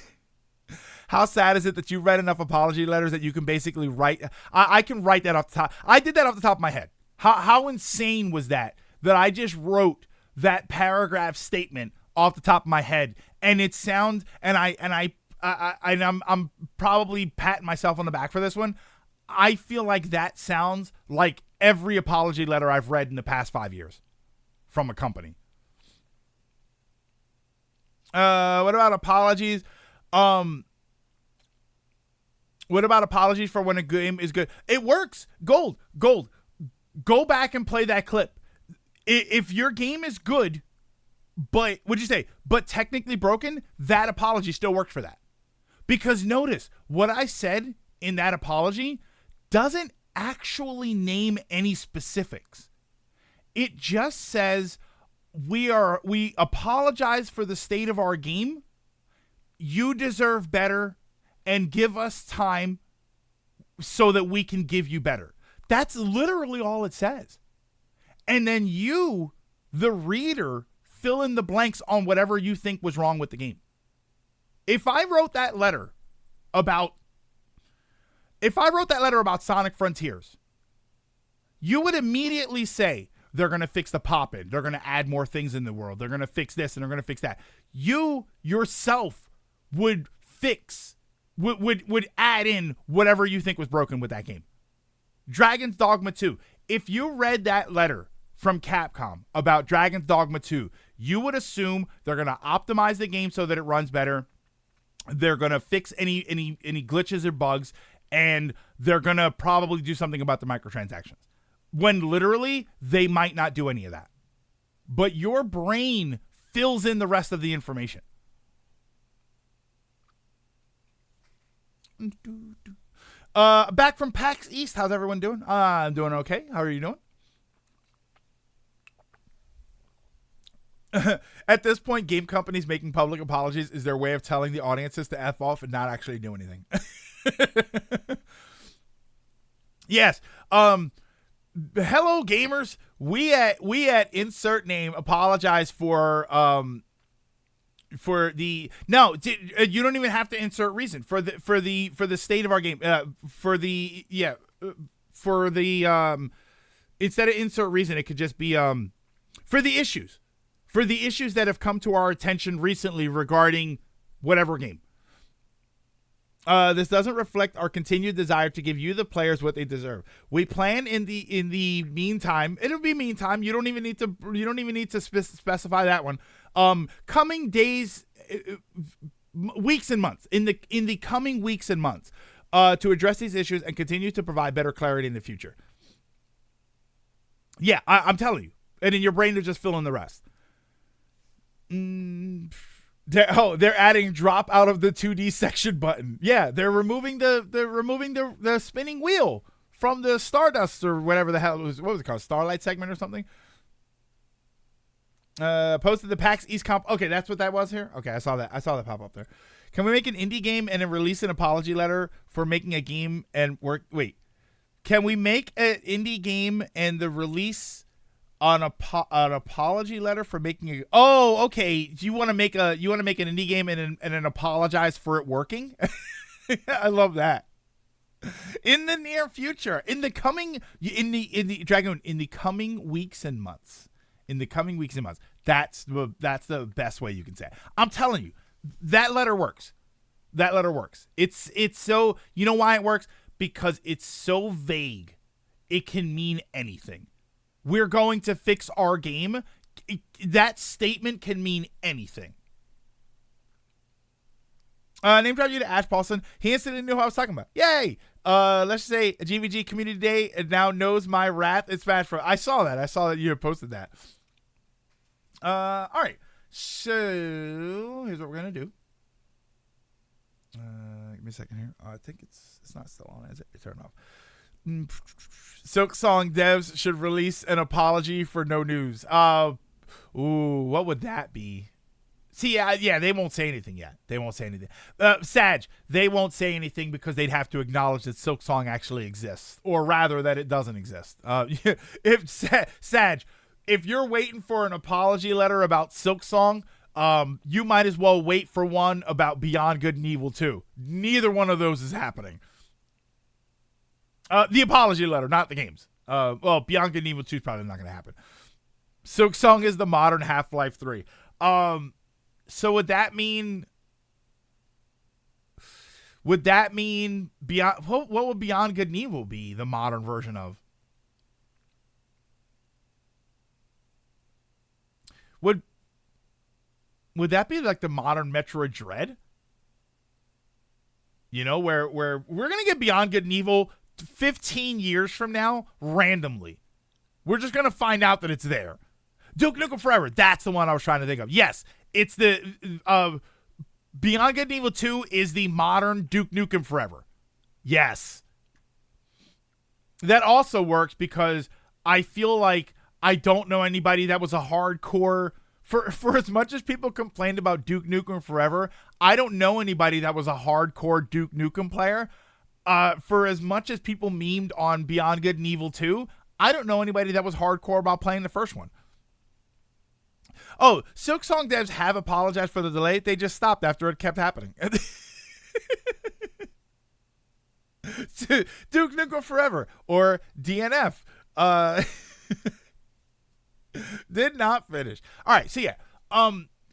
How sad is it that you read enough apology letters that you can basically write? I can write that off the top. I did that off the top of my head. How insane was that I just wrote that paragraph statement off the top of my head, and it sounds, I'm probably patting myself on the back for this one. I feel like that sounds like every apology letter I've read in the past 5 years from a company. What about apologies? What about apologies for when a game is good? It works. Gold. Go back and play that clip. If your game is good, but what'd you say? But technically broken, that apology still worked for that. Because notice, what I said in that apology doesn't actually name any specifics. It just says we apologize for the state of our game. You deserve better, and give us time so that we can give you better. That's literally all it says. And then you, the reader, fill in the blanks on whatever you think was wrong with the game. If I wrote that letter about Sonic Frontiers, you would immediately say they're going to fix the pop-in. They're going to add more things in the world. They're going to fix this and they're going to fix that. You yourself would add in whatever you think was broken with that game. Dragon's Dogma 2. If you read that letter from Capcom about Dragon's Dogma 2, you would assume they're going to optimize the game so that it runs better. They're going to fix any glitches or bugs, and they're going to probably do something about the microtransactions. When literally, they might not do any of that. But your brain fills in the rest of the information. Back from PAX East. How's everyone doing? I'm doing okay. How are you doing? At this point, game companies making public apologies is their way of telling the audiences to F off and not actually do anything. Yes. Hello, gamers. We at insert name apologize for the no. You don't even have to insert reason for the state of our game. Instead of insert reason, it could just be for the issues. For the issues that have come to our attention recently regarding whatever game. This doesn't reflect our continued desire to give you, the players, what they deserve. We plan in the meantime. It'll be meantime. You don't even need to specify that one. Coming days, weeks and months. In the coming weeks and months, to address these issues and continue to provide better clarity in the future. Yeah, I'm telling you, and in your brain to just fill in the rest. They're adding drop out of the 2D section button. Yeah, they're removing the spinning wheel from the Stardust or whatever the hell it was. What was it called? Starlight segment or something? Posted the PAX East comp. Okay, that's what that was here. Okay, I saw that pop up there. Can we make an indie game and then release an apology letter for making a game and work? Wait, can we make an indie game and the release an apology letter for making a? Oh, okay. Do you want to make an indie game and then apologize for it working? I love that. In the near future, in the coming weeks and months. That's the best way you can say it. I'm telling you, that letter works. It's so, you know why it works? Because it's so vague. It can mean anything. We're going to fix our game. That statement can mean anything. Name drop you to Ash Paulson. He instantly knew who I was talking about. Yay! Let's say a GVG Community Day and now knows my wrath in Smash Bros. I saw that you had posted that. All right. So here's what we're gonna do. Give me a second here. I think it's not still on, is it? Turn it off. Silk Song devs should release an apology for no news. What would that be? See, yeah, they won't say anything yet. Sag, they won't say anything because they'd have to acknowledge that Silk Song actually exists, or rather that it doesn't exist. Sag, if you're waiting for an apology letter about Silk Song, you might as well wait for one about Beyond Good and Evil 2. Neither one of those is happening. The apology letter, not the games. Well, Beyond Good and Evil 2 is probably not going to happen. Silk Song is the modern Half-Life 3. So would that mean? Would that mean beyond? What would Beyond Good and Evil be the modern version of? Would that be like the modern Metroid Dread? You know, where we're gonna get Beyond Good and Evil 15 years from now randomly. We're just gonna find out that it's there. Duke Nukem Forever. That's the one I was trying to think of. Yes, it's the Beyond Good and Evil 2 is the modern Duke Nukem Forever. Yes. That also works because I feel like I don't know anybody that was a hardcore for as much as people complained about Duke Nukem Forever, I don't know anybody that was a hardcore Duke Nukem player. For as much as people memed on Beyond Good and Evil 2, I don't know anybody that was hardcore about playing the first one. Oh, Silksong devs have apologized for the delay. They just stopped after it kept happening. Duke Nukem Forever or DNF. Did not finish. All right, so yeah.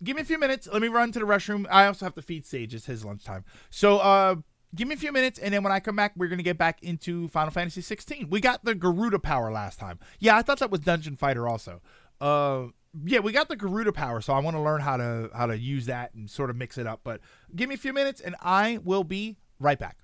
Give me a few minutes. Let me run to the restroom. I also have to feed Sage. It's his lunchtime. So give me a few minutes, and then when I come back, we're going to get back into Final Fantasy 16. We got the Garuda power last time. Yeah, I thought that was Dungeon Fighter also. Yeah, we got the Garuda power, so I want to learn how to use that and sort of mix it up. But give me a few minutes, and I will be right back.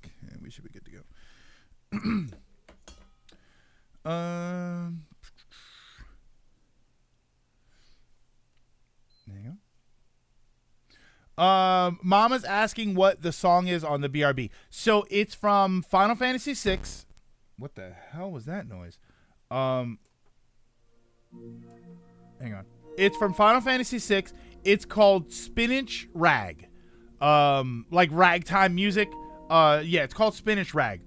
think we should be good to go. There you go. Mama's asking what the song is on the BRB. So it's from Final Fantasy VI. What the hell was that noise? Hang on. It's from Final Fantasy VI. It's called Spinach Rag. Like ragtime music. Yeah, it's called Spinach Rag.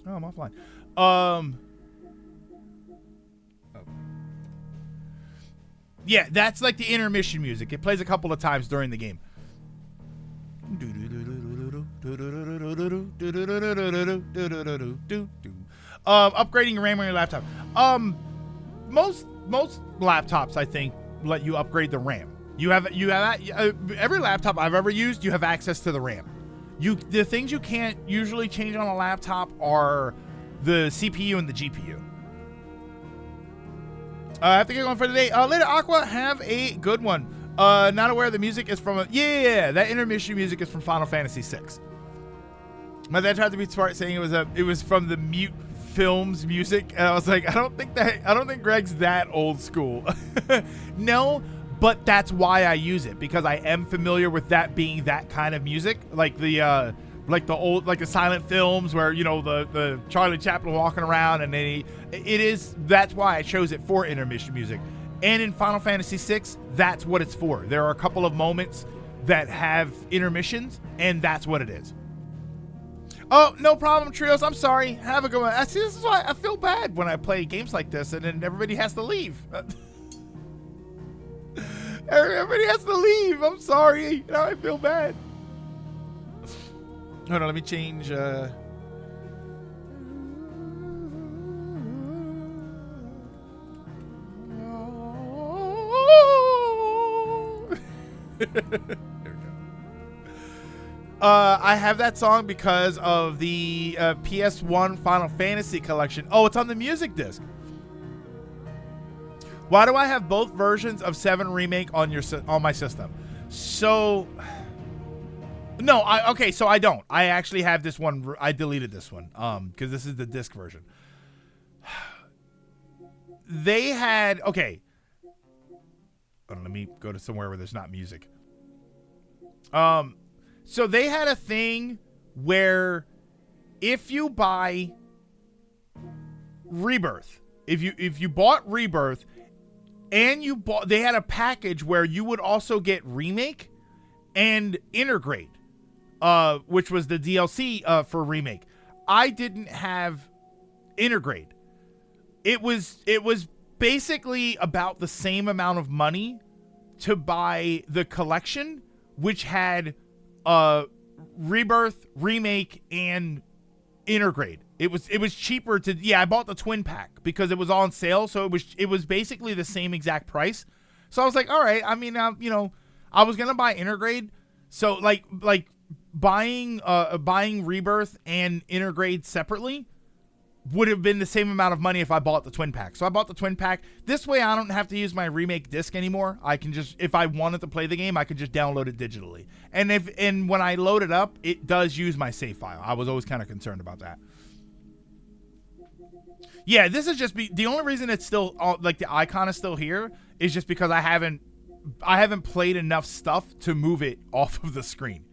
Oh, I'm offline. Yeah, that's like the intermission music. It plays a couple of times during the game. Upgrading your RAM on your laptop. Most laptops, I think, let you upgrade the RAM. You have every laptop I've ever used, you have access to the RAM. The things you can't usually change on a laptop are the CPU and the GPU. I have to get going for today. Later, Aqua, have a good one. Not aware the music is from that intermission music is from Final Fantasy VI. My dad tried to be smart, saying it was from the Mute Films music, and I was like, I don't think Greg's that old school. No, but that's why I use it, because I am familiar with that being that kind of music, like the old, like the silent films where, you know, the Charlie Chaplin walking around, and then that's why I chose it for intermission music. And in Final Fantasy VI, that's what it's for. There are a couple of moments that have intermissions, and that's what it is. Oh, no problem, Trios. I'm sorry. Have a good one. See, this is why I feel bad when I play games like this, and then everybody has to leave. Everybody has to leave. I'm sorry. Now I feel bad. Hold on, let me change. There we go. I have that song because of the PS1 Final Fantasy collection. Oh, it's on the music disc. Why do I have both versions of 7 Remake on my system? So, no, so I don't. I actually have this one. I deleted this one because this is the disc version. They had, okay. Let me go to somewhere where there's not music. So they had a thing where if you buy Rebirth, if you bought Rebirth and they had a package where you would also get Remake and Integrate, which was the DLC for Remake. I didn't have Integrate. It was basically about the same amount of money to buy the collection, which had Rebirth, Remake, and Integrate. It was cheaper to, I bought the twin pack because it was on sale, so it was basically the same exact price. So I was like, all right, I mean, I was gonna buy Integrate, so like buying Rebirth and Integrate separately would have been the same amount of money if I bought the twin pack. So I bought the twin pack. This way I don't have to use my Remake disc anymore. I can just, if I wanted to play the game, I could just download it digitally. And when I load it up, it does use my save file. I was always kind of concerned about that. Yeah, this is just the only reason it's still like the icon is still here is just because I haven't played enough stuff to move it off of the screen.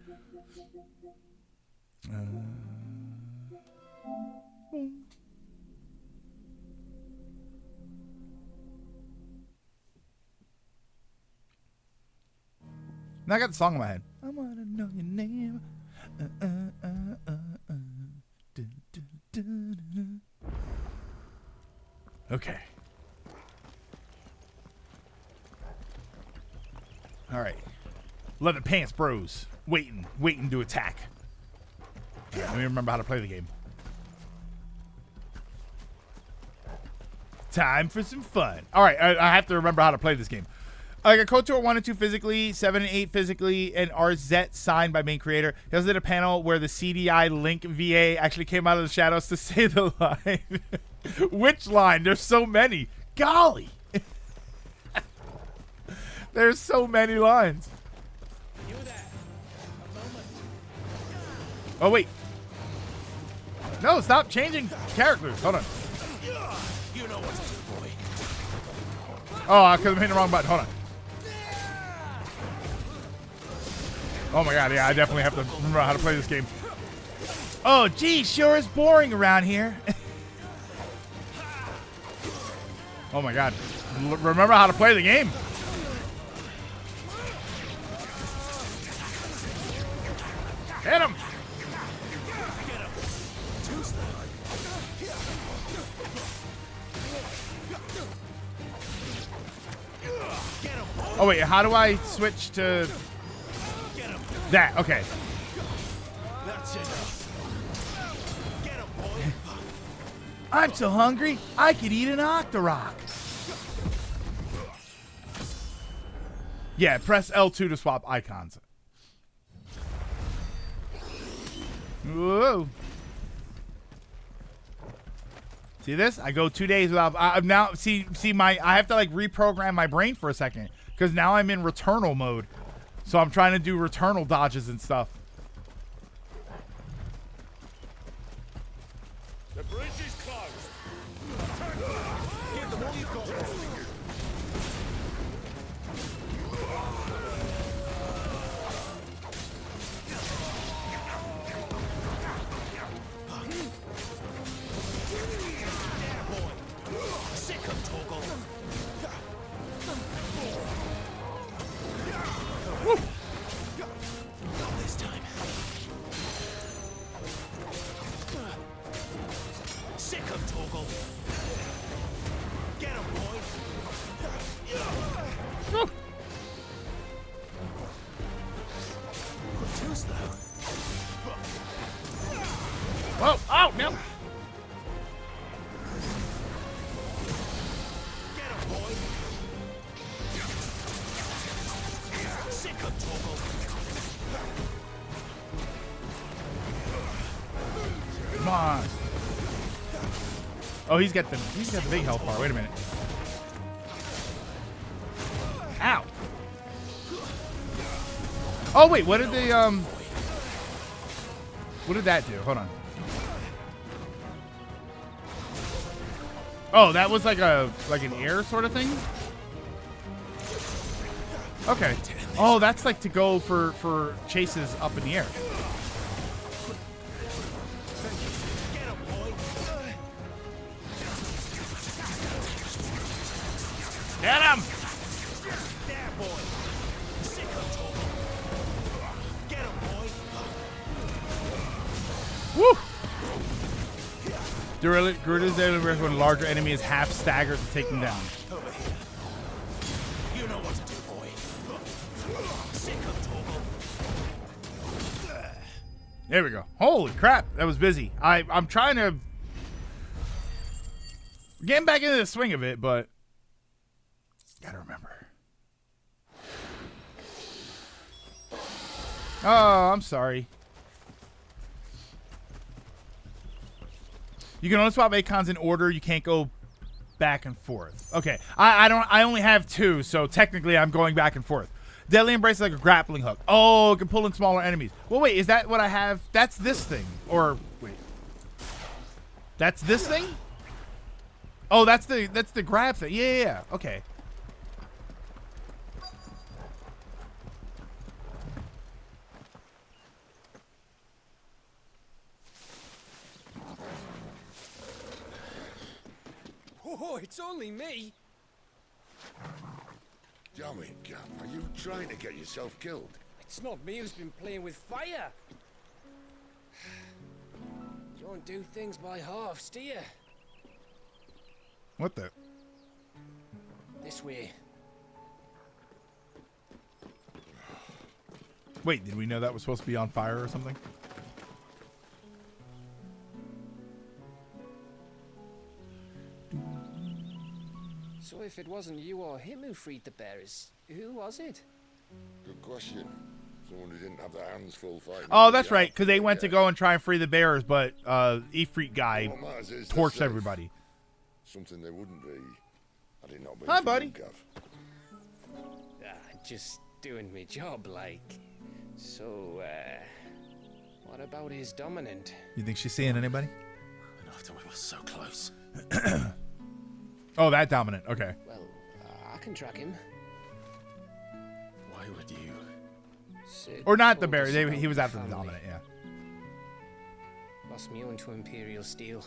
Now I got the song in my head. I wanna know your name. Okay. All right. Leather pants bros. Waiting to attack. All right, let me remember how to play the game. Time for some fun. All right, I have to remember how to play this game. I got KOTOR 1 and 2 physically, 7 and 8 physically, and RZ signed by main creator. He also did a panel where the CDI Link VA actually came out of the shadows to say the line. Which line? There's so many. Golly. There's so many lines. Oh, wait. No, stop changing characters. Hold on. You know what to do, boy. Oh, because I'm hitting the wrong button. Hold on. Oh my god, yeah, I definitely have to remember how to play this game. Oh, geez, sure is boring around here. Oh my god. Remember how to play the game. Hit him. Oh wait, how do I switch to that? Okay. That's enough. Get him, boy. I'm so hungry, I could eat an Octorok. Yeah, press L2 to swap icons. Whoa. See this? I go 2 days without. Now see my. I have to like reprogram my brain for a second because now I'm in Returnal mode, so I'm trying to do Returnal dodges and stuff. The bridge is closed. Give them all you've got. Whoa! Oh no! Get him, boy. Sick of Toggle. Come on! Oh, he's got the big health bar. Wait a minute. Ow! Oh wait, what did they What did that do? Hold on. Oh, that was like an air sort of thing? Okay. Oh, that's like to go for chases up in the air. Get him! There, boy. Sick of Toggle. Get him, boy. Woo! Garuda's daily work when a larger enemy is half staggered to take them down. Over here. You know what to do, boy. Sick of Toggle. There we go. Holy crap, that was busy. I'm trying to get back into the swing of it, but gotta remember. Oh, I'm sorry. You can only swap icons in order. You can't go back and forth. Okay, I only have two, so technically I'm going back and forth. Deadly Embrace is like a grappling hook. Oh, it can pull in smaller enemies. Well, wait, is that what I have? That's this thing. Or wait, that's this thing? Oh, that's the grab thing. Yeah. Okay. Oh, it's only me. Damn it, Gav. Are you trying to get yourself killed? It's not me who's been playing with fire. You don't do things by halves, do you? What the? This way. Wait, did we know that was supposed to be on fire or something? So if it wasn't you or him who freed the bearers, who was it? Good question. Someone who didn't have their hands full fighting. Oh, that's right, because they went to go and try and free the bearers, but Ifrit guy What matters is they're torched safe. everybody. Something they wouldn't be. Had it not been Hi, for buddy. you, Gav. Just doing my job, like. So, What about his dominant? You think she's seeing anybody? And after we were so close. Oh, that dominant. Okay. Well, I can track him. Why would you? Sid Or not the told Barry. us He about was the after the family. dominant, yeah. Lost me own to Imperial Steel.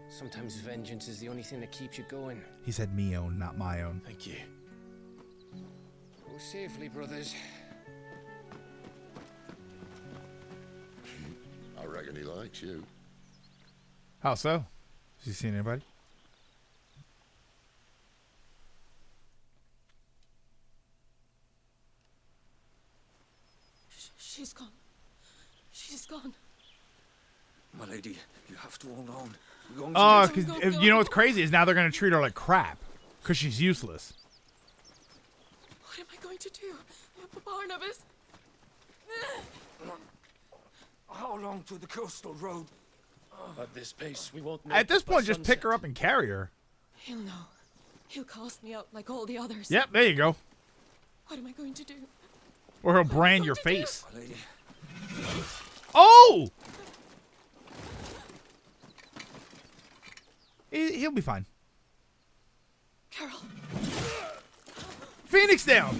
Sometimes vengeance is the only thing that keeps you going. He said me own, not my own. Thank you. Go safely, brothers. I reckon he likes you. How so? Has he seen anybody? She's gone. She's gone. My lady, you have to hold on. We're going Oh, to... because you know what's crazy is now they're going to treat her like crap. Because she's useless. What am I going to do? Barnabas? How long to the coastal road? At this pace, we won't make At this it by point, just pick sunset. her up and carry her. He'll know. He'll cast me out like all the others. Yep, there you go. What am I going to do? Or he'll brand going your to do? face. My lady, Oh! He'll be fine. Carol. Phoenix down.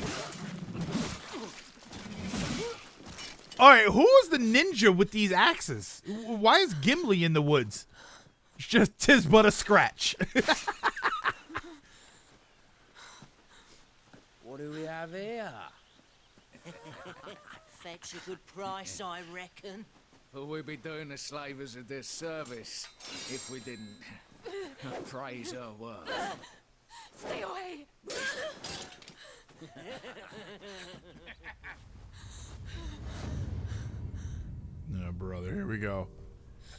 All right, who was the ninja with these axes? Why is Gimli in the woods? It's just 'tis but a scratch. What do we have here? Fetch a good price, I reckon. But we'd be doing the slavers a disservice if we didn't praise her work. Stay away. No, brother, here we go.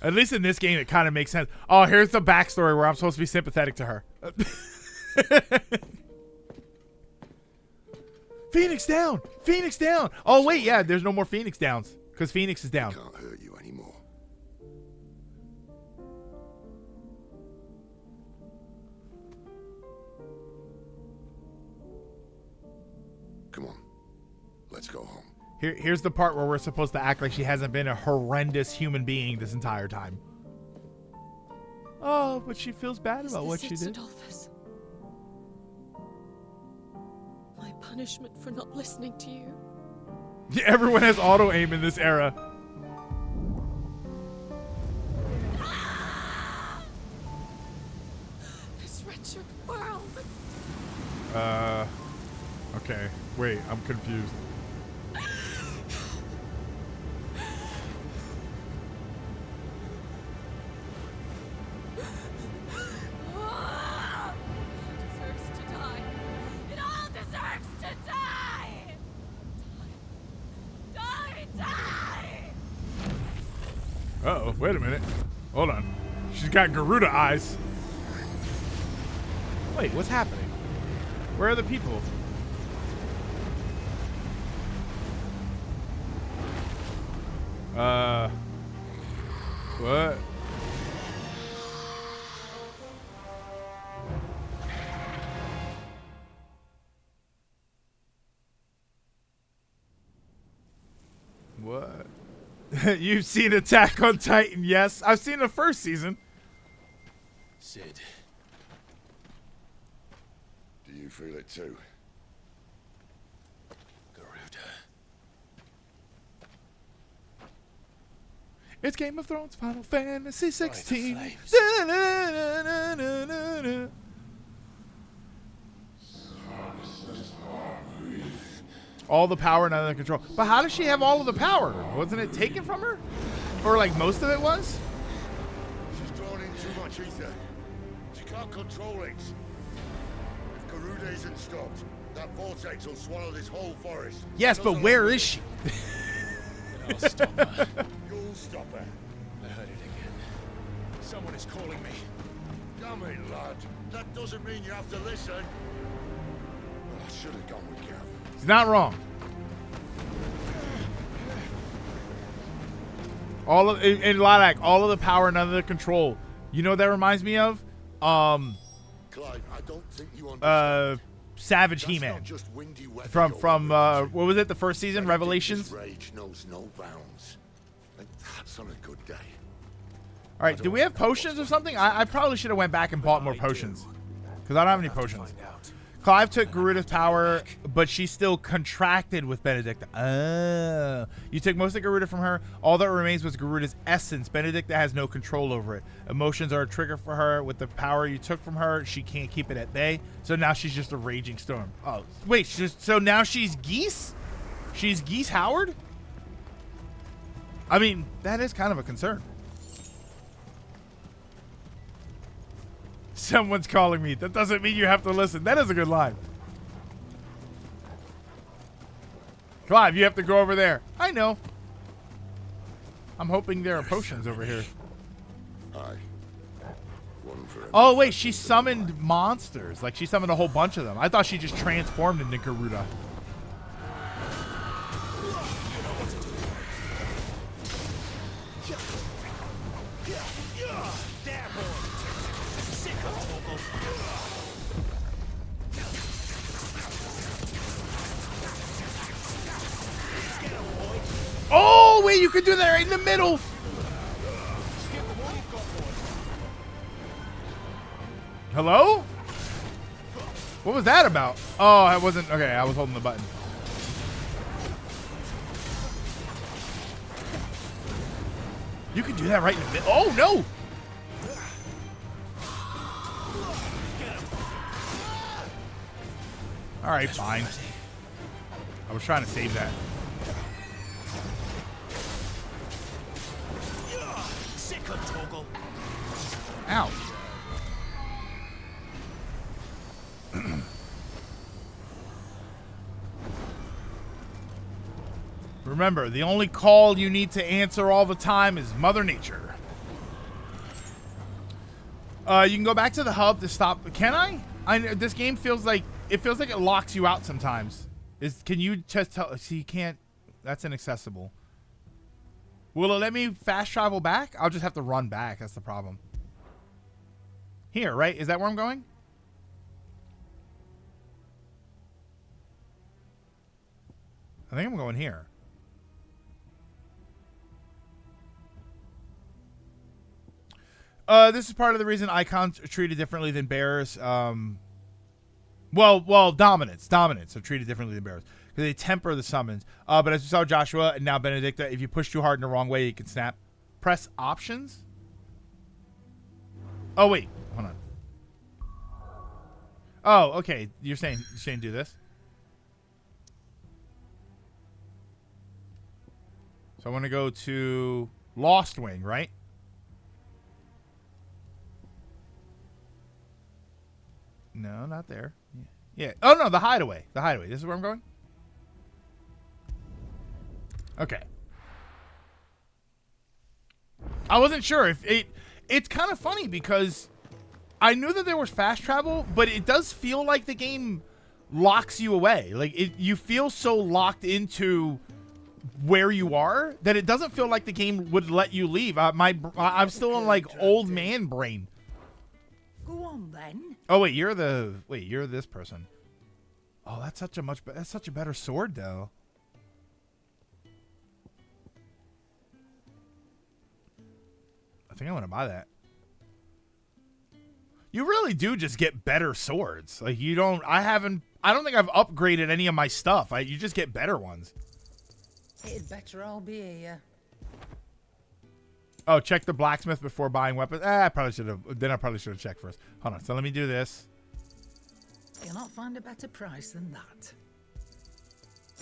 At least in this game, it kind of makes sense. Oh, here's the backstory where I'm supposed to be sympathetic to her. Phoenix down! Phoenix down! Oh, wait, yeah, there's no more Phoenix downs. Because Phoenix is down. Can't hurt you anymore. Come on. Let's go home. Here's the part where we're supposed to act like she hasn't been a horrendous human being this entire time. Oh, but she feels bad about what she did. Adolphus? My punishment for not listening to you. Everyone has auto aim in this era. This wretched world. Okay. Wait, I'm confused. Deserves to die. It all deserves to die. Die, die. Uh-oh, wait a minute. Hold on. She's got Garuda eyes. Wait, what's happening? Where are the people? What? What? You've seen Attack on Titan, yes. I've seen the first season. Sid, Do you feel it too? Garuda. It's Game of Thrones, Final Fantasy 16. flames. Da-na-na-na-na-na-na. All the power and under control. But how does she have all of the power? Wasn't it taken from her? Or like most of it was? She's drawn in too much ether. She can't control it. If Garuda isn't stopped, that vortex will swallow this whole forest. Yes, but where is she? I'll stop her. You'll stop her. I heard it again. Someone is calling me. Damn it, lad. That doesn't mean you have to listen. Well, I should have gone with Gav. He's not wrong. All of in Lilac, all of the power and under control. You know what that reminds me of? Clive, I don't think you understand. Savage That's He-Man. not just windy weather From you're referring to. what was it? The first season, His Revelations. rage knows no bounds. And That's on a good day. All right, do we have potions or something? I probably should have went back and bought more potions. Because I don't have any potions. Clive took Garuda's power, but she's still contracted with Benedicta. Oh. You took most of Garuda from her. All that remains was Garuda's essence. Benedicta has no control over it. Emotions are a trigger for her. With the power you took from her, she can't keep it at bay. So now she's just a raging storm. Oh, wait. So now she's Geese? She's Geese Howard? I mean, that is kind of a concern. Someone's calling me. That doesn't mean you have to listen. That is a good line. Clive, you have to go over there. I know. I'm hoping there are potions over here. Aye. One for Oh, wait. She summoned monsters. Like, she summoned a whole bunch of them. I thought she just transformed into Garuda. Oh, wait, you could do that right in the middle. Hello? What was that about? Oh, I wasn't. Okay, I was holding the button. You could do that right in the middle. Oh, no. All right, fine. I was trying to save that. Ow. Remember, the only call you need to answer all the time is Mother Nature. You can go back to the hub to stop. Can I? This game feels like it locks you out sometimes. Can you just tell? See, you can't. That's inaccessible. Will it let me fast travel back? I'll just have to run back. That's the problem. Here, right? Is that where I'm going? I think I'm going here. This is part of the reason icons are treated differently than bears. Well, dominants are treated differently than bears because they temper the summons. But as we saw Joshua and now Benedicta, if you push too hard in the wrong way, you can snap. Press options. Oh wait, hold on. Oh, okay. You're saying do this. So I want to go to Lost Wing, right? No, not there. Yeah. Oh no, the hideaway. The hideaway. This is where I'm going? Okay. I wasn't sure if it's kind of funny because I knew that there was fast travel, but it does feel like the game locks you away. Like you feel so locked into where you are that it doesn't feel like the game would let you leave. I'm still in like old man brain. Go on then. Oh wait, you're this person. Oh, that's such a better sword though. I think I want to buy that. You really do just get better swords. Like I don't think I've upgraded any of my stuff. You just get better ones. It'd better all be here. Oh, check the blacksmith before buying weapons. I probably should have checked first. Hold on. So let me do this. You'll not find a better price than that.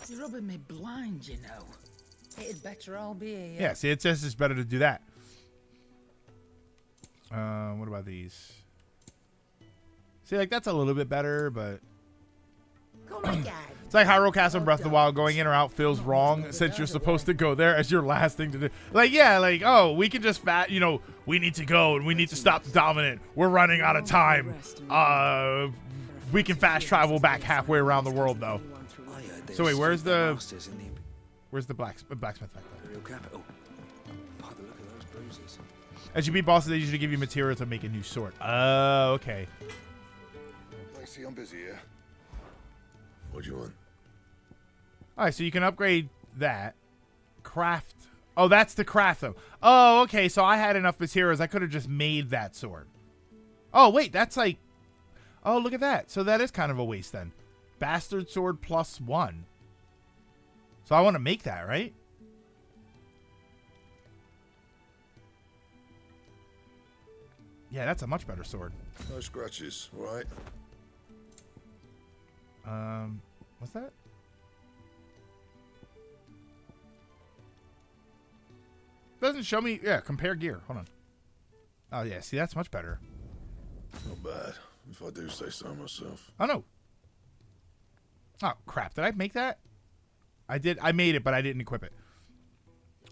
You're rubbing me blind, you know. It'd better all be here. Yeah, see, it says it's better to do that. What about these? See, like that's a little bit better, but it's like Hyrule Castle and Breath of the Wild. Going in or out feels wrong since you're supposed to go there as your last thing to do. Like, yeah, like, oh, we can just we need to go and we need to stop the dominant. We're running out of time. We can fast travel back halfway around the world though. So wait, where's the blacksmith back there? As you beat bosses, they usually give you material to make a new sword. Oh, okay. I see I'm busy here. What do you want? All right, so you can upgrade that, craft Oh, that's to craft them. Oh, okay. So I had enough materials. I could have just made that sword. Oh, wait. That's like... Oh, look at that. So that is kind of a waste then. Bastard sword +1. So I want to make that, right? Yeah, that's a much better sword. No scratches, right? What's that? Doesn't show me. Yeah, compare gear. Hold on. Oh, yeah. See, that's much better. Not bad, if I do say so myself. Oh, no. Oh, crap. Did I make that? I did. I made it, but I didn't equip it.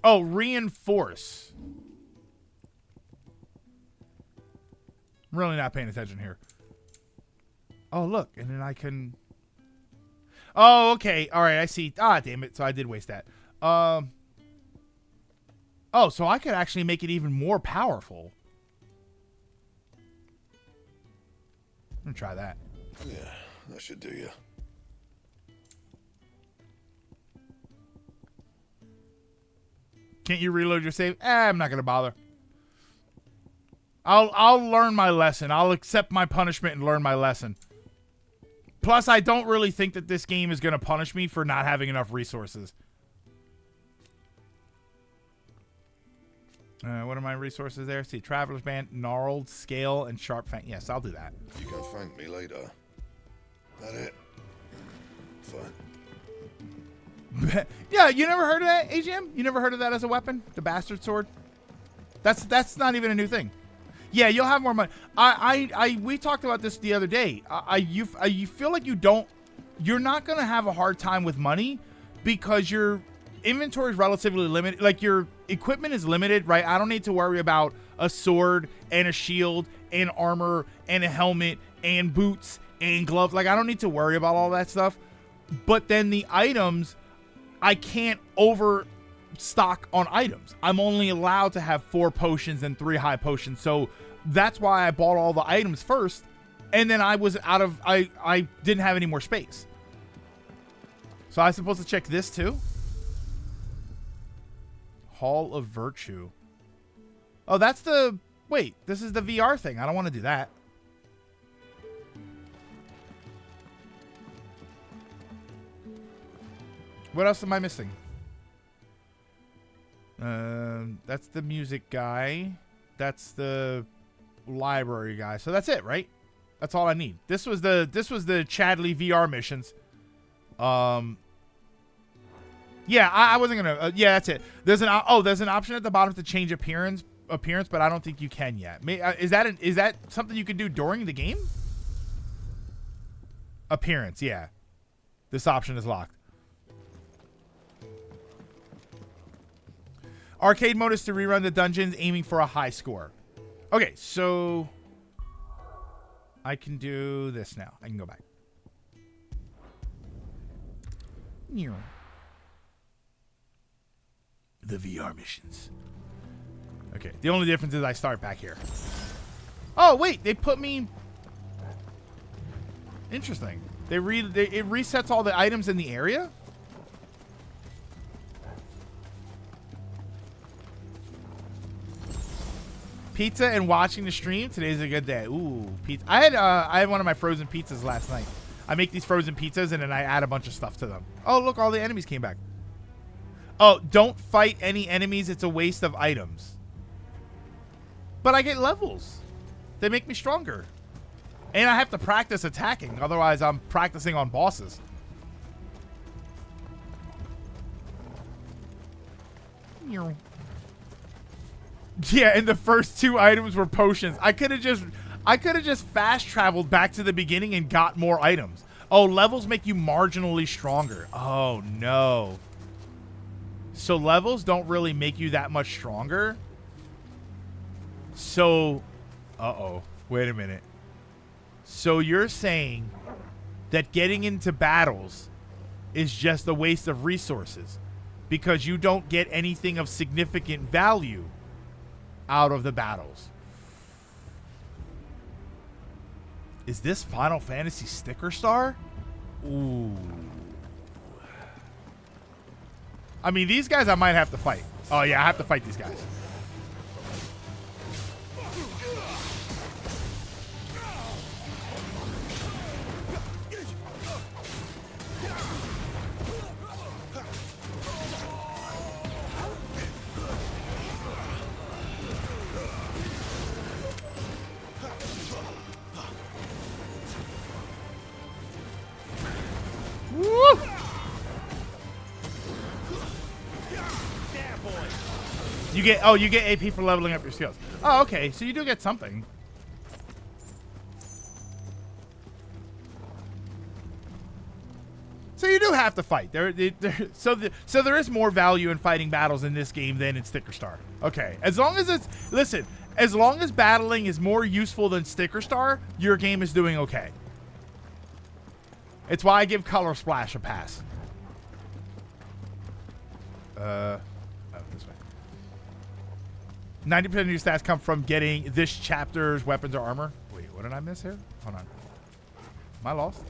Oh, reinforce. I'm really not paying attention here. Oh, look. And then I can... Oh, okay. All right, I see. Ah, damn it. So I did waste that. Oh, so I could actually make it even more powerful. I'm going to try that. Yeah, that should do you. Can't you reload your save? I'm not going to bother. I'll learn my lesson. I'll accept my punishment and learn my lesson. Plus, I don't really think that this game is going to punish me for not having enough resources. What are my resources there? See, Traveler's Band, Gnarled, Scale, and Sharp Fang. Yes, I'll do that. You can thank me later. That it? Fine. Yeah, you never heard of that, AGM? You never heard of that as a weapon? The Bastard Sword? That's not even a new thing. Yeah, you'll have more money. We talked about this the other day. You feel like you're not going to have a hard time with money because your inventory is relatively limited. Like, your equipment is limited, right? I don't need to worry about a sword and a shield and armor and a helmet and boots and gloves. Like, I don't need to worry about all that stuff. But then the items, I can't overstock on items. I'm only allowed to have 4 potions and 3 high potions. So that's why I bought all the items first. And then I was I didn't have any more space. So I was supposed to check this too? Hall of Virtue. Oh, that's the... Wait, this is the VR thing. I don't want to do that. What else am I missing? That's the music guy. That's the library guy. So that's it, right? That's all I need. This was the Chadley VR missions. Yeah, I wasn't gonna. Yeah, that's it. There's an option at the bottom to change appearance, but I don't think you can yet. Is that something you can do during the game? Appearance, yeah. This option is locked. Arcade mode is to rerun the dungeons, aiming for a high score. Okay, so I can do this now. I can go back. The VR missions. Okay, the only difference is I start back here. Oh, wait, they put me... Interesting. It resets all the items in the area? Pizza and watching the stream. Today's a good day. Ooh, pizza. I had one of my frozen pizzas last night. I make these frozen pizzas and then I add a bunch of stuff to them. Oh, look, all the enemies came back. Oh, don't fight any enemies. It's a waste of items. But I get levels. They make me stronger. And I have to practice attacking. Otherwise, I'm practicing on bosses. Yeah, and the first 2 items were potions. I could have just fast traveled back to the beginning and got more items. Oh, levels make you marginally stronger. Oh, no. So levels don't really make you that much stronger. So, uh-oh. Wait a minute. So you're saying that getting into battles is just a waste of resources because you don't get anything of significant value out of the battles. Is this Final Fantasy Sticker Star? Ooh. I mean, these guys I might have to fight. Oh, yeah, I have to fight these guys. Woo! You get AP for leveling up your skills. Oh, okay. So you do get something. So you do have to fight. So there is more value in fighting battles in this game than in Sticker Star. Okay. As long as as long as battling is more useful than Sticker Star, your game is doing okay. It's why I give Color Splash a pass. Oh, this way. 90% of your stats come from getting this chapter's weapons or armor. Wait, what did I miss here? Hold on. Am I lost?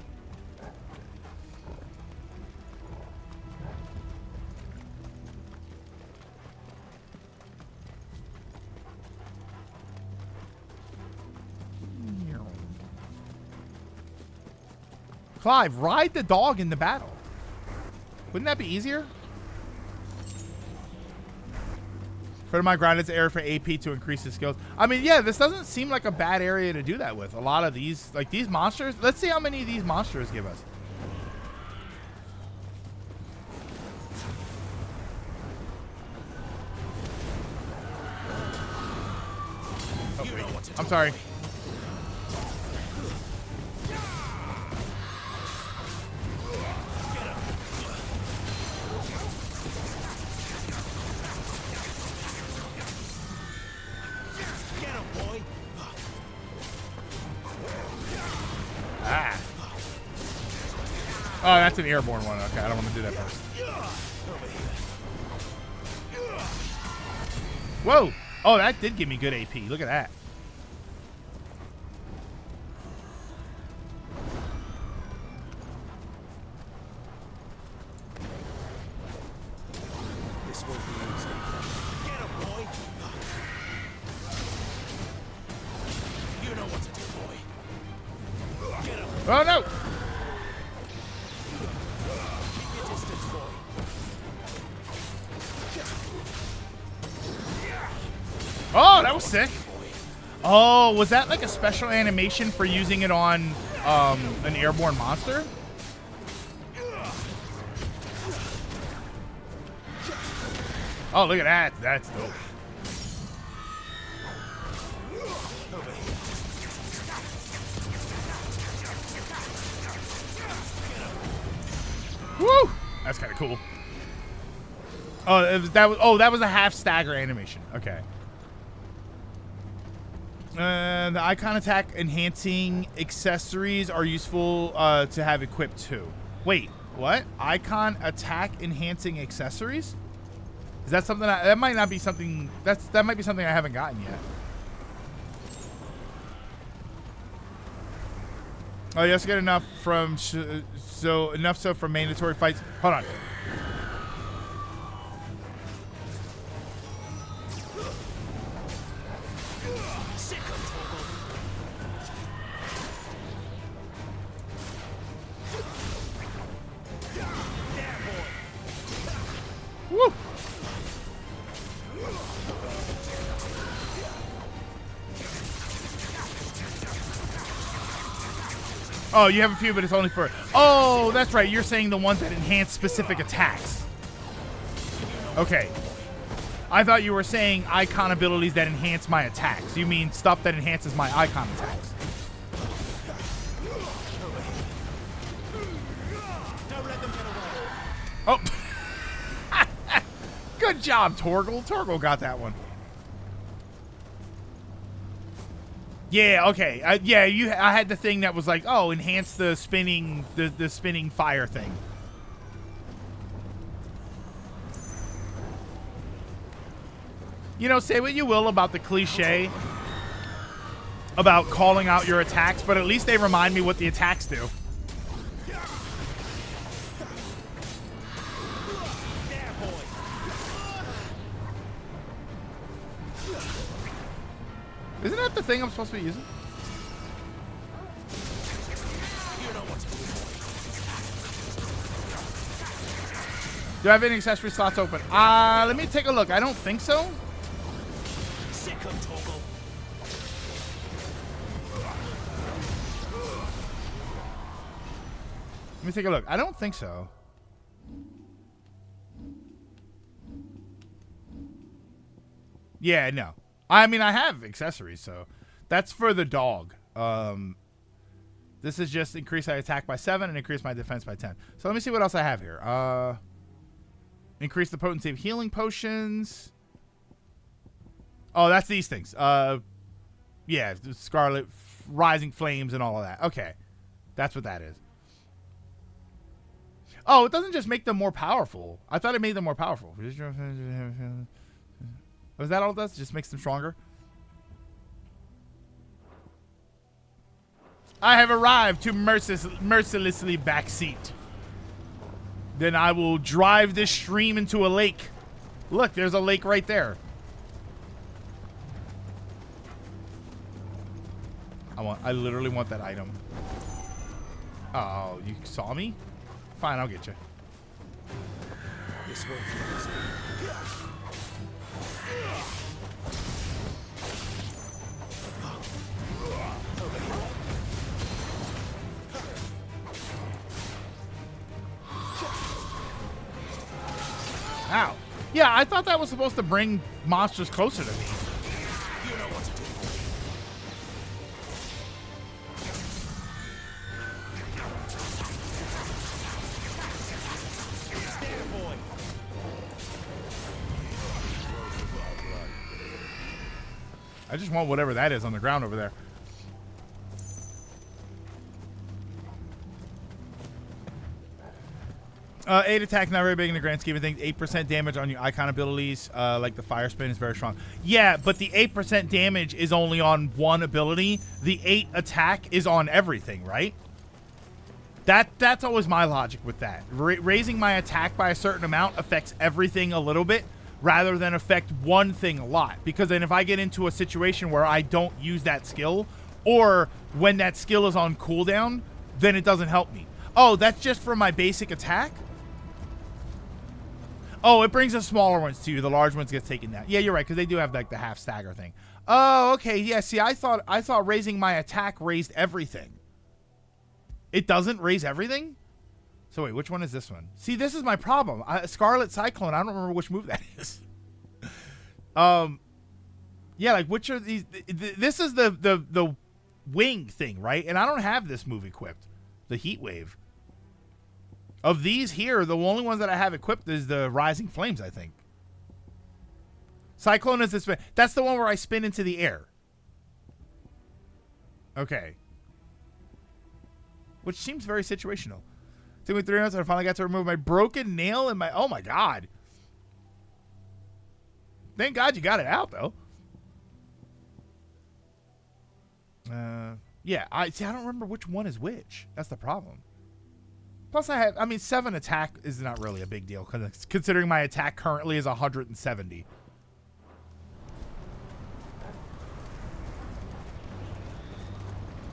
Clive, ride the dog in the battle. Wouldn't that be easier? Friend of mine grinded this area for AP to increase his skills. I mean, yeah, this doesn't seem like a bad area to do that with. A lot of these, like these monsters. Let's see how many of these monsters give us. Oh, wait. I'm sorry. Oh, that's an airborne one. Okay, I don't want to do that first. Whoa! Oh, that did give me good AP. Look at that. This won't be easy. Get him, boy. You know what to do, boy. Get him. Oh no! Oh, that was sick. Oh, was that like a special animation for using it on an airborne monster? Oh, look at that. That's dope. Woo! That's kind of cool. Oh, that was a half stagger animation. Okay. The icon attack enhancing accessories are useful to have equipped too. Wait, what? Icon attack enhancing accessories? Is that something that might not be something that might be something I haven't gotten yet? Oh, you have to get enough from enough for mandatory fights. Hold on. Woo! Oh, you have a few, but it's only for... Oh, that's right. You're saying the ones that enhance specific attacks. Okay. I thought you were saying icon abilities that enhance my attacks. You mean stuff that enhances my icon attacks. Oh. Good job, Torgal. Torgal got that one. Yeah, okay. Yeah, I had the thing that was like, oh, enhance the spinning the spinning fire thing. You know, say what you will about the cliche about calling out your attacks, but at least they remind me what the attacks do. Isn't that the thing I'm supposed to be using? You know what to do. Do I have any accessory slots open? Let me take a look. I don't think so. Sick of Toggle. Let me take a look. I don't think so. Yeah, no. I mean, I have accessories, so that's for the dog. This is just increase my attack by 7 and increase my defense by 10. So let me see what else I have here. Increase the potency of healing potions. Oh, that's these things. Yeah, Scarlet, Rising Flames, and all of that. Okay, that's what that is. Oh, it doesn't just make them more powerful. I thought it made them more powerful. Was that all it does? Just makes them stronger? I have arrived to mercilessly backseat. Then I will drive this stream into a lake. Look, there's a lake right there. I literally want that item. Oh, you saw me? Fine, I'll get you. This way. Ow. Yeah, I thought that was supposed to bring monsters closer to me. You know what to do. There, boy. I just want whatever that is on the ground over there. 8 attack, not very big in the grand scheme of things. 8% damage on your icon abilities, like the fire spin is very strong. Yeah, but the 8% damage is only on one ability. The 8 attack is on everything, right? That's always my logic with that. Raising my attack by a certain amount affects everything a little bit, rather than affect one thing a lot. Because then if I get into a situation where I don't use that skill, or when that skill is on cooldown, then it doesn't help me. Oh, that's just for my basic attack? Oh, it brings the smaller ones to you. The large ones get taken down. Yeah, you're right, because they do have like the half stagger thing. Oh, okay. Yeah, see, I thought raising my attack raised everything. It doesn't raise everything? So wait, which one is this one? See, this is my problem. Scarlet Cyclone, I don't remember which move that is. Yeah, like which are these? This is the wing thing, right? And I don't have this move equipped. The Heat Wave. Of these here, the only ones that I have equipped is the Rising Flames, I think. Cyclone is this. That's the one where I spin into the air. Okay. Which seems very situational. Took me 3 minutes and I finally got to remove my broken nail and my... Oh, my God. Thank God you got it out, though. Yeah, I don't remember which one is which. That's the problem. Plus, I mean, 7 attack is not really a big deal, considering my attack currently is 170.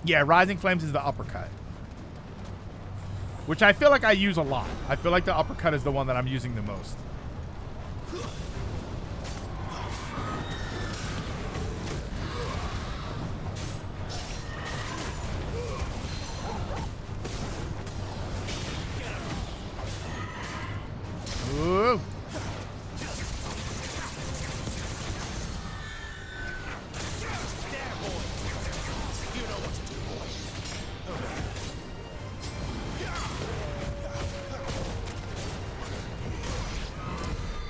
Yeah, Rising Flames is the uppercut. Which I feel like I use a lot. I feel like the uppercut is the one that I'm using the most. Ooh.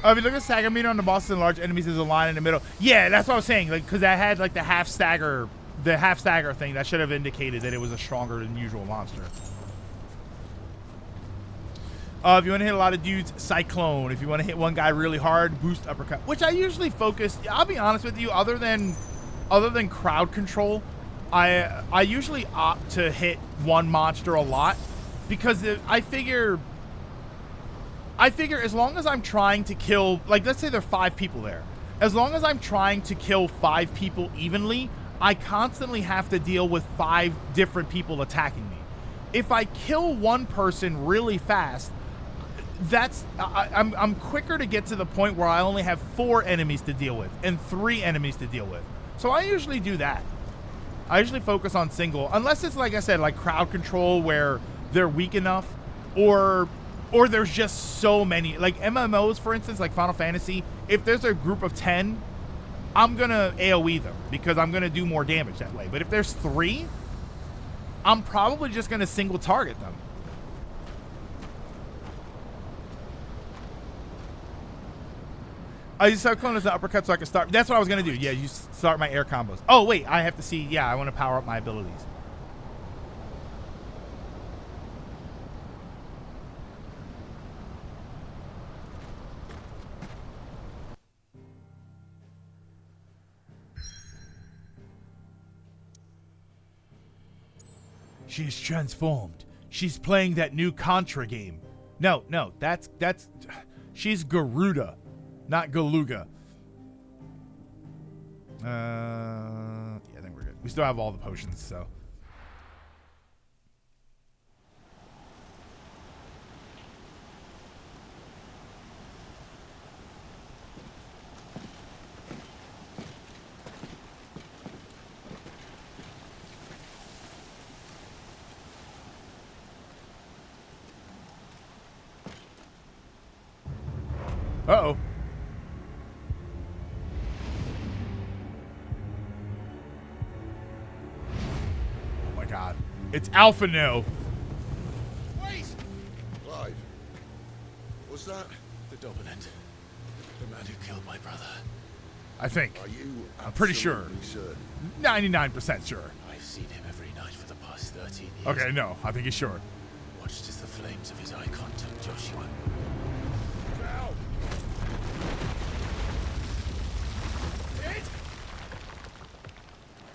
If you look at stagger meter on the bosses and large enemies, there's a line in the middle. Yeah, that's what I was saying. Like, because I had like the half stagger thing that should have indicated that it was a stronger than usual monster. If you want to hit a lot of dudes, Cyclone. If you want to hit one guy really hard, boost uppercut. Which I usually focus. I'll be honest with you. Other than crowd control, I usually opt to hit one monster a lot because I figure as long as I'm trying to kill, like, let's say there are 5 people there. As long as I'm trying to kill 5 people evenly, I constantly have to deal with 5 different people attacking me. If I kill one person really fast, I'm quicker to get to the point where I only have 4 enemies to deal with and 3 enemies to deal with. So I usually do that. I usually focus on single, unless it's, like I said, like crowd control where they're weak enough, or there's just so many. Like MMOs, for instance, like Final Fantasy, if there's a group of 10, I'm gonna AoE them because I'm gonna do more damage that way. But if there's 3, I'm probably just gonna single target them. I just start calling as an uppercut so I can start. That's what I was gonna do. Yeah, you start my air combos. Oh wait, I have to see. Yeah, I want to power up my abilities. She's transformed. She's playing that new Contra game. No, that's she's Garuda, not Galuga. Yeah, I think we're good. We still have all the potions, so. Uh-oh. Oh my god. It's Alpha No. Wait! Clive. Was that? The dominant. The man who killed my brother. I think. Are you I'm pretty sure. absolutely certain? 99% sure. I've seen him every night for the past 13 years. Okay, no. I think he's sure. Watched as the flames of his icon took Joshua. Now!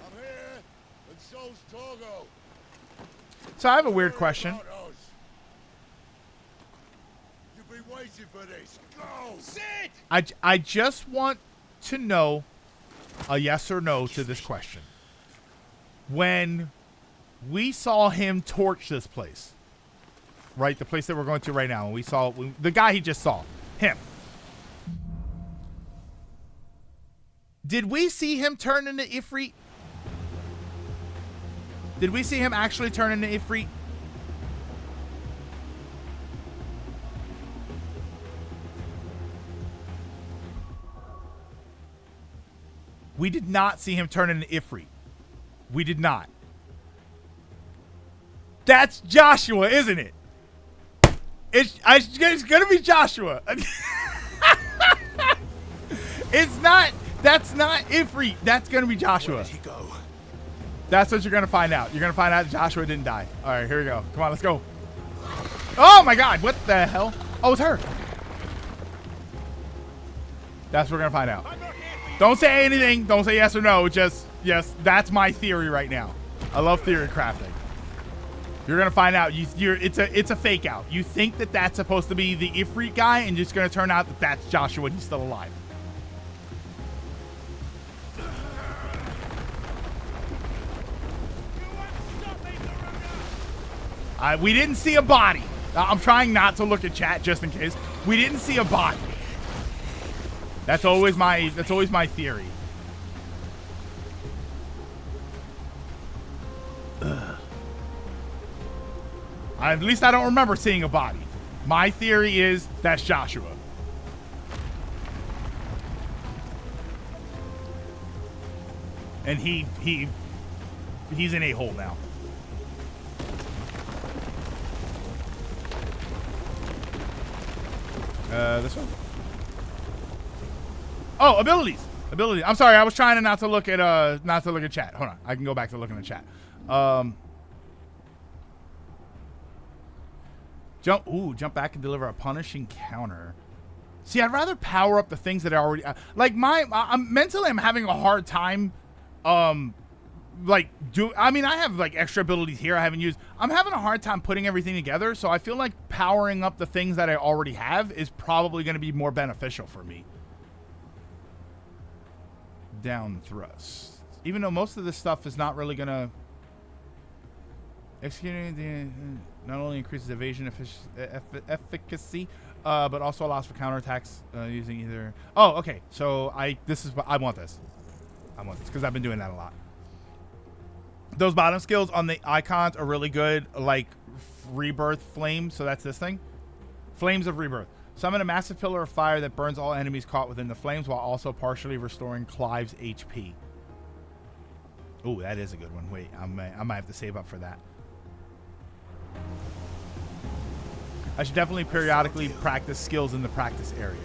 I'm here, and so's Torgo. So I have a weird question. About us. You've been waiting for this. Go! Sid! I just want to know a yes or no to this question. When we saw him torch this place, right? The place that we're going to right now, and we saw the guy he just saw, him. Did we see him turn into Ifrit? Did we see him actually turn into Ifrit? We did not see him turn into Ifrit. We did not. That's Joshua, isn't it? It's gonna be Joshua. It's not. That's not Ifrit. That's gonna be Joshua. Where did he go? That's what you're gonna find out. You're gonna find out Joshua didn't die. All right, here we go. Come on, let's go. Oh my God! What the hell? Oh, it's her. That's what we're gonna find out. Don't say anything. Don't say yes or no. Just yes. That's my theory right now. I love theory crafting. You're gonna find out. It's a fake out. You think that that's supposed to be the Ifrit guy, and it's gonna turn out that that's Joshua and he's still alive. We didn't see a body. I'm trying not to look at chat just in case. We didn't see a body. That's always my theory. Ugh. At least I don't remember seeing a body. My theory is that's Joshua. And he's in a hole now. This one? Oh, abilities. I'm sorry, I was trying to not to look at chat. Hold on. I can go back to looking at chat. Jump back and deliver a punishing counter. See, I'd rather power up the things that are already like mentally I'm having a hard time I have like extra abilities here I haven't used. I'm having a hard time putting everything together, so I feel like powering up the things that I already have is probably going to be more beneficial for me. Down thrust. even though most of this stuff is not really gonna executing the not only increases evasion efficacy, but also allows for counterattacks using either. Oh, okay. So I want this. I want this because I've been doing that a lot. Those bottom skills on the icons are really good, like Rebirth Flame. So that's this thing. Flames of Rebirth. Summon a massive pillar of fire that burns all enemies caught within the flames while also partially restoring Clive's HP. Oh, that is a good one. Wait, I might have to save up for that. I should definitely periodically practice skills in the practice area.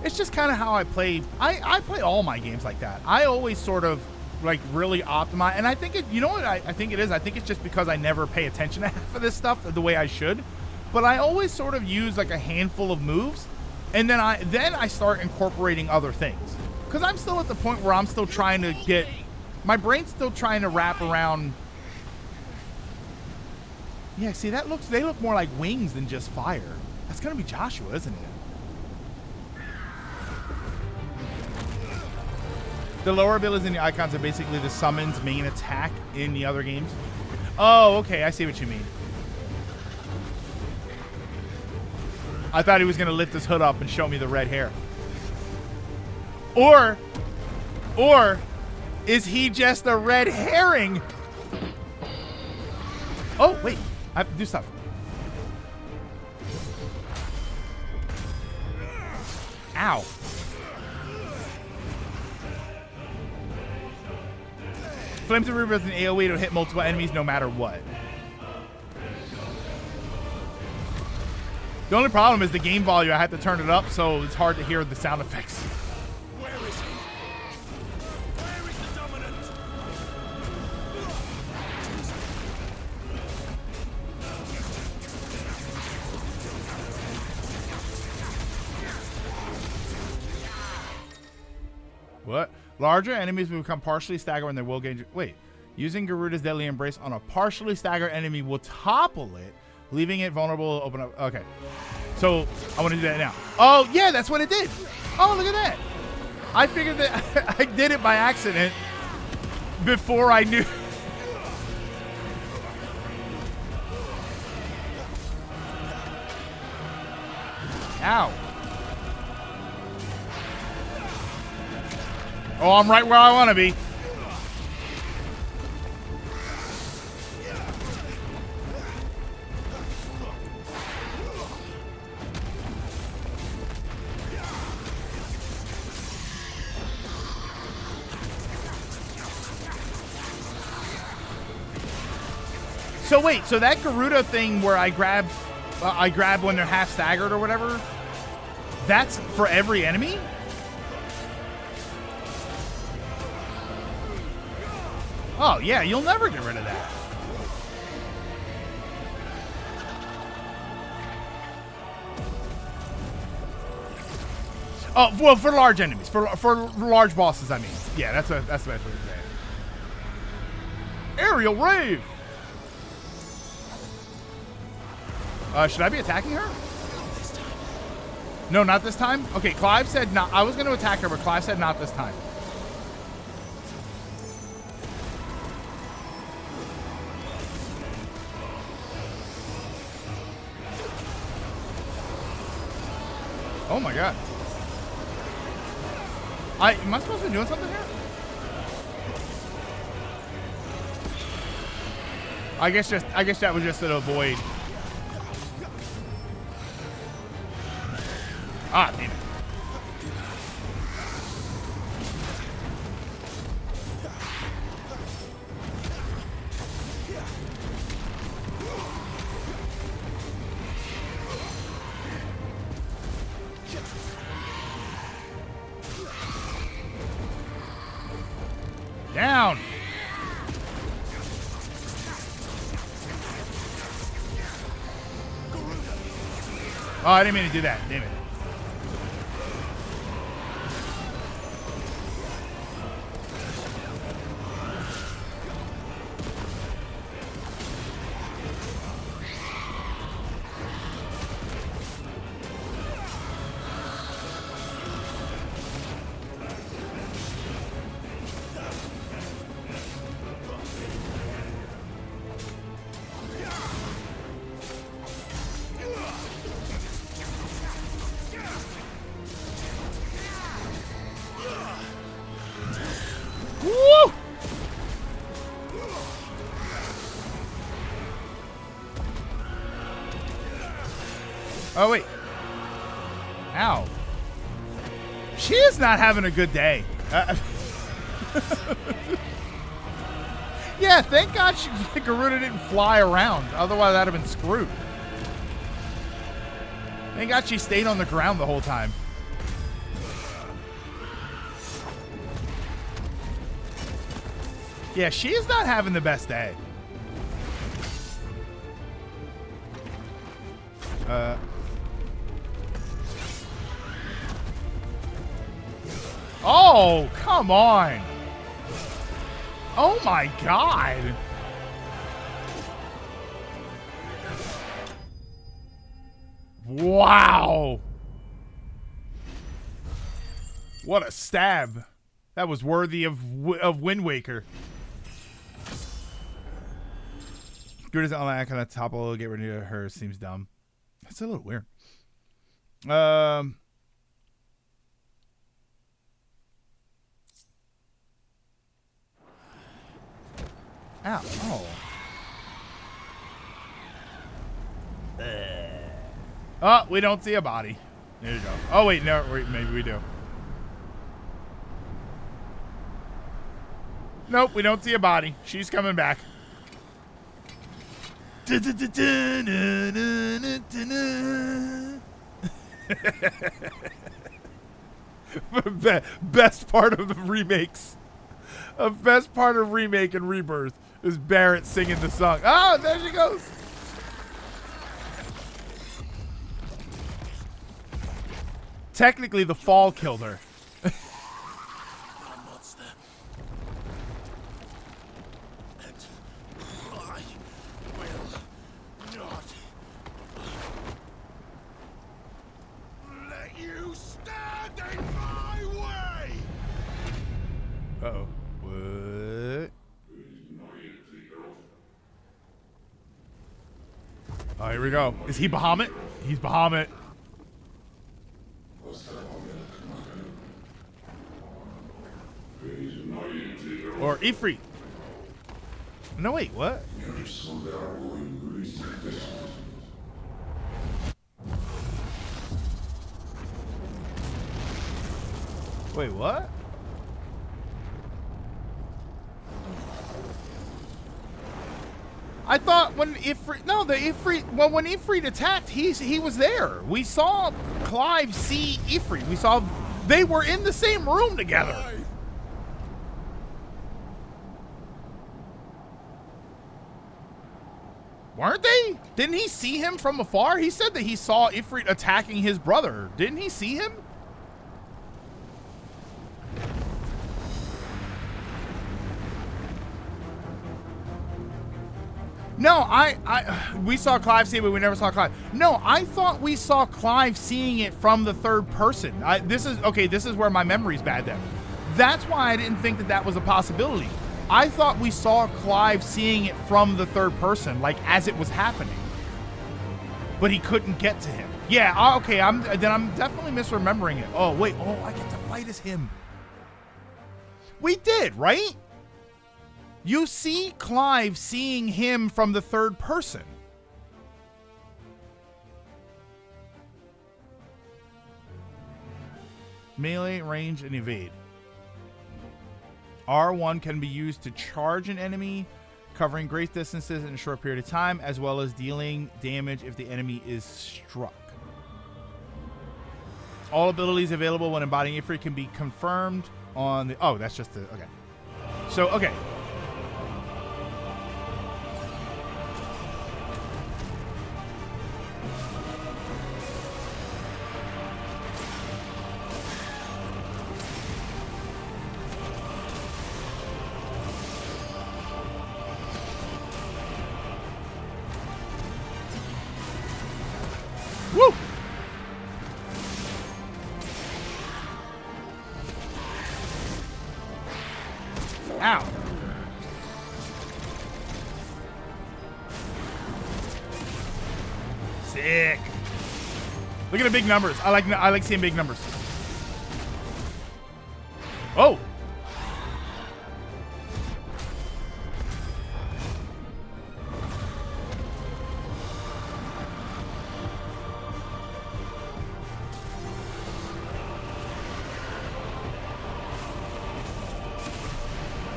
It's just kind of how I play. I play all my games like that. I always sort of like really optimize. And I think you know what I think it is? I think it's just because I never pay attention to half of this stuff the way I should. But I always sort of use like a handful of moves. And then I start incorporating other things. Because I'm still at the point where I'm still trying to get... My brain's still trying to wrap around... Yeah, see, they look more like wings than just fire. That's gonna be Joshua, isn't it? The lower abilities in the icons are basically the summon's main attack in the other games. Oh, okay, I see what you mean. I thought he was gonna lift his hood up and show me the red hair. Or is he just a red herring? Oh, wait. I have to do stuff. Ow. Flames of Rebirth and AoE to hit multiple enemies no matter what. The only problem is the game volume. I had to turn it up, so it's hard to hear the sound effects. Where is he? Where is the dominant? What? Larger enemies will become partially staggered when they will gain... Wait. Using Garuda's Deadly Embrace on a partially staggered enemy will topple it, leaving it vulnerable to open up. Okay. So, I want to do that now. Oh, yeah, that's what it did. Oh, look at that. I figured that I did it by accident before I knew. Ow. Oh, I'm right where I want to be. So wait, so that Garuda thing where I grab when they're half staggered or whatever, that's for every enemy? Oh, yeah, you'll never get rid of that. Oh, well, for large enemies. For large bosses, I mean. Yeah, that's the best way to say it. Aerial Rave! Should I be attacking her? No, not this time? Okay, Clive said not. I was going to attack her, but Clive said not this time. Oh my god. Am I supposed to be doing something here? I guess that was just to avoid. Ah, damn it. Down. Oh, I didn't mean to do that. Damn it. Oh, wait. Ow. She is not having a good day. Yeah, thank God Garuda didn't fly around. Otherwise, I'd have been screwed. Thank God she stayed on the ground the whole time. Yeah, she is not having the best day. Oh, come on. Oh my God. Wow. What a stab. That was worthy of Wind Waker. Good as on that kind of topple, get rid of her seems dumb. That's a little weird. Ow. Oh. Oh, we don't see a body. There you go. Oh wait, no, wait, maybe we do. Nope, we don't see a body. She's coming back. Best part of the remakes. The best part of remake and rebirth is Barrett singing the song. Oh, there she goes. Technically, the fall killed her. Uh-oh. What? Oh, here we go. Is he Bahamut? He's Bahamut. Or Ifrit. No, wait, what? Wait, what? I thought when Ifrit, no, the Ifrit, well, when Ifrit attacked, he was there. We saw Clive see Ifrit. We saw they were in the same room together. Weren't they? Didn't he see him from afar? He said that he saw Ifrit attacking his brother. Didn't he see him? No, we saw Clive see it, but we never saw Clive. No, I thought we saw Clive seeing it from the third person. This is where my memory's bad then. That's why I didn't think that that was a possibility. I thought we saw Clive seeing it from the third person, like as it was happening. But he couldn't get to him. Yeah, okay, I'm definitely misremembering it. Oh, wait, I get to fight as him. We did, right? You see Clive seeing him from the third person. Melee, range, and evade. R1 can be used to charge an enemy, covering great distances in a short period of time, as well as dealing damage if the enemy is struck. All abilities available when embodying Ifrit can be confirmed on the... Oh, that's just the... Okay. So, okay. Woo! Ow. Sick. Look at the big numbers. I like seeing big numbers. Oh.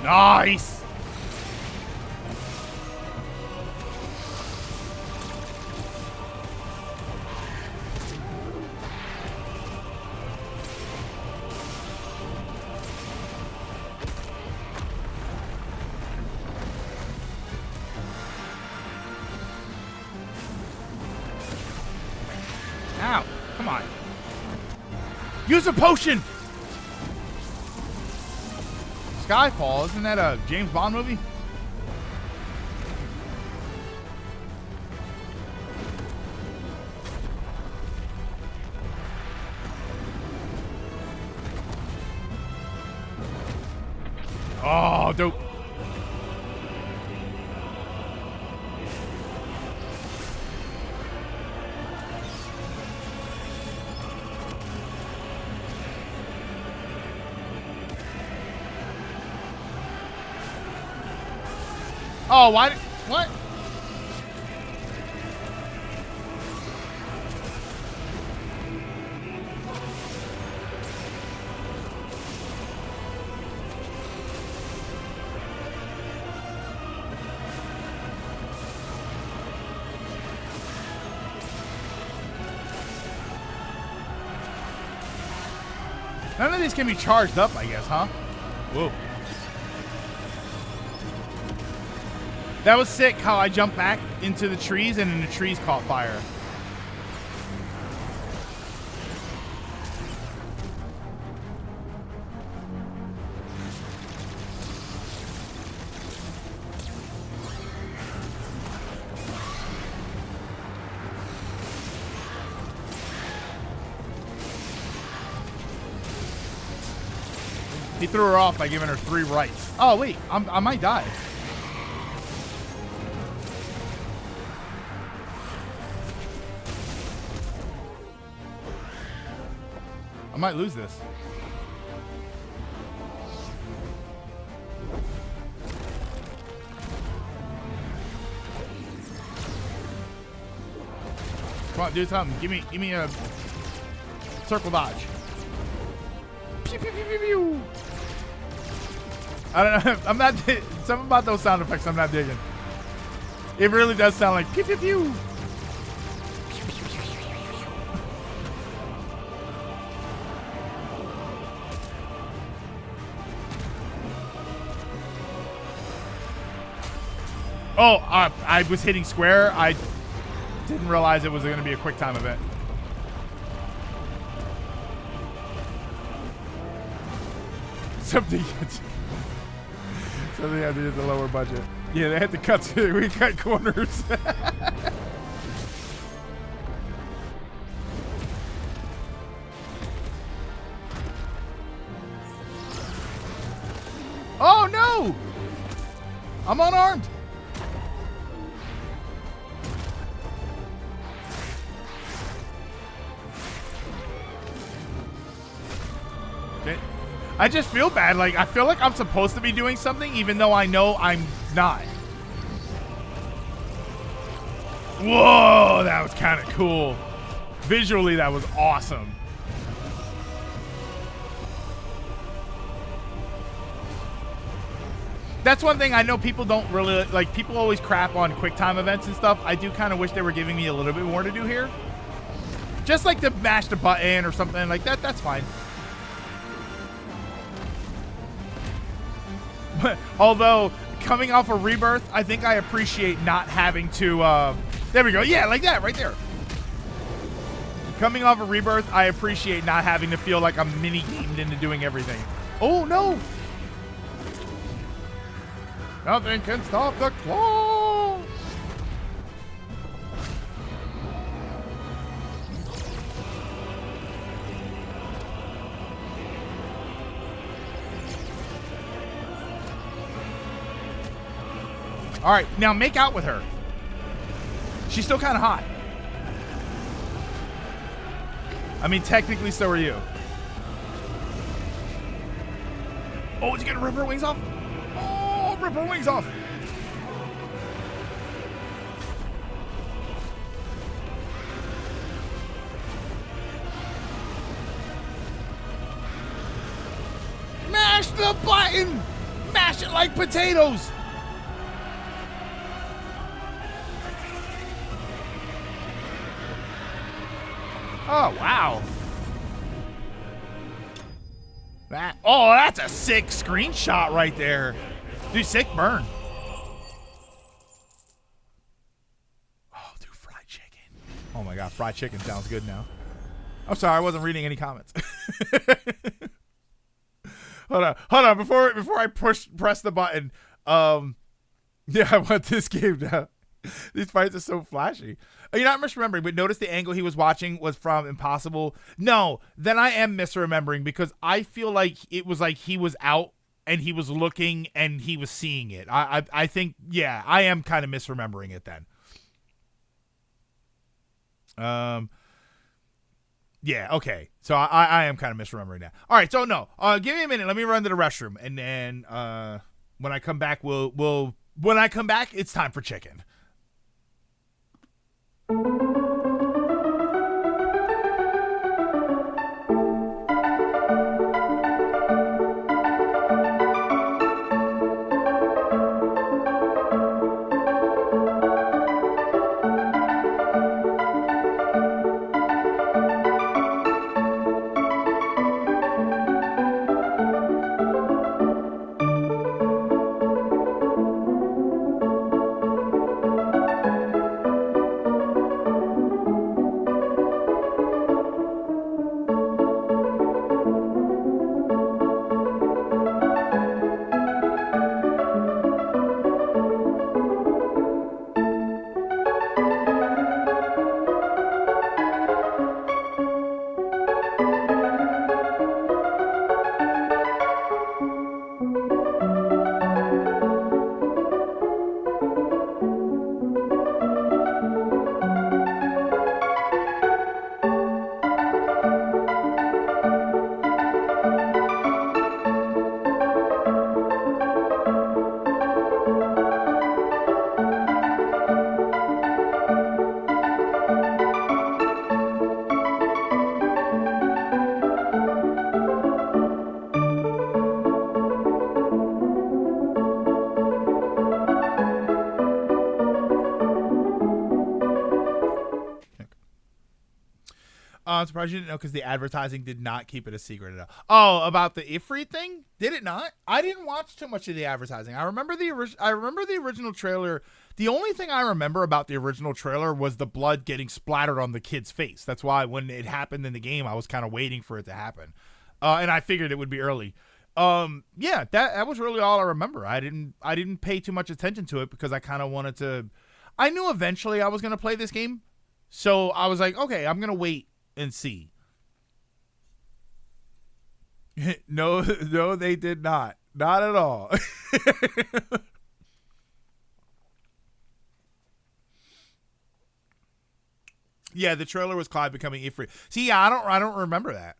Nice. Ow. Come on. Use a potion. Skyfall, isn't that a James Bond movie? Oh, dope. Oh, why? What? None of these can be charged up, I guess, huh? Whoa. That was sick how I jumped back into the trees and then the trees caught fire. He threw her off by giving her 3 rights. Oh, wait. I might die. I might lose this. Come on, do something. Give me a circle dodge. Pew, pew, pew, pew, pew. I don't know. I'm not. Something about those sound effects I'm not digging. It really does sound like pew pew pew. Oh, I was hitting square. I didn't realize it was going to be a quick time event. Something they had to use the lower budget. Yeah, they had to cut. We cut corners. Oh no! I'm unarmed. I just feel bad. Like, I feel like I'm supposed to be doing something even though I know I'm not. Whoa, that was kind of cool. Visually, that was awesome. That's one thing I know people don't really, like, people always crap on quick time events and stuff. I do kind of wish they were giving me a little bit more to do here. Just like to mash the button or something like that, that's fine. Although, coming off of Rebirth, I think I appreciate not having to, there we go. Yeah, like that, right there. Coming off of Rebirth, I appreciate not having to feel like I'm mini-gamed into doing everything. Oh, no. Nothing can stop the claw. All right, now make out with her. She's still kind of hot. I mean, technically, so are you. Oh, is he gonna rip her wings off? Oh, rip her wings off. Mash the button! Mash mash it like potatoes. Oh, wow. That's a sick screenshot right there. Dude, sick burn. Oh, dude, fried chicken. Oh my God, fried chicken sounds good now. I'm sorry, I wasn't reading any comments. Hold on. Before I press the button. Yeah, I want this game now. These fights are so flashy. You're not misremembering, but notice the angle he was watching was from Impossible. No, then I am misremembering because I feel like it was like he was out and he was looking and he was seeing it. I think, yeah, I am kind of misremembering it then. Yeah, okay. So I am kind of misremembering that. All right, so no. Give me a minute. Let me run to the restroom, and then when I come back, when I come back, it's time for chicken. I'm surprised you didn't know because the advertising did not keep it a secret at all. Oh, about the Ifrit thing? Did it not? I didn't watch too much of the advertising. I remember the original trailer. The only thing I remember about the original trailer was the blood getting splattered on the kid's face. That's why when it happened in the game, I was kind of waiting for it to happen. And I figured it would be early. Yeah, that was really all I remember. I didn't pay too much attention to it because I kind of wanted to. I knew eventually I was going to play this game. So I was like, okay, I'm going to wait and see. No, they did not. Not at all. Yeah, the trailer was Clive becoming Ifrit. See, yeah, I don't remember that.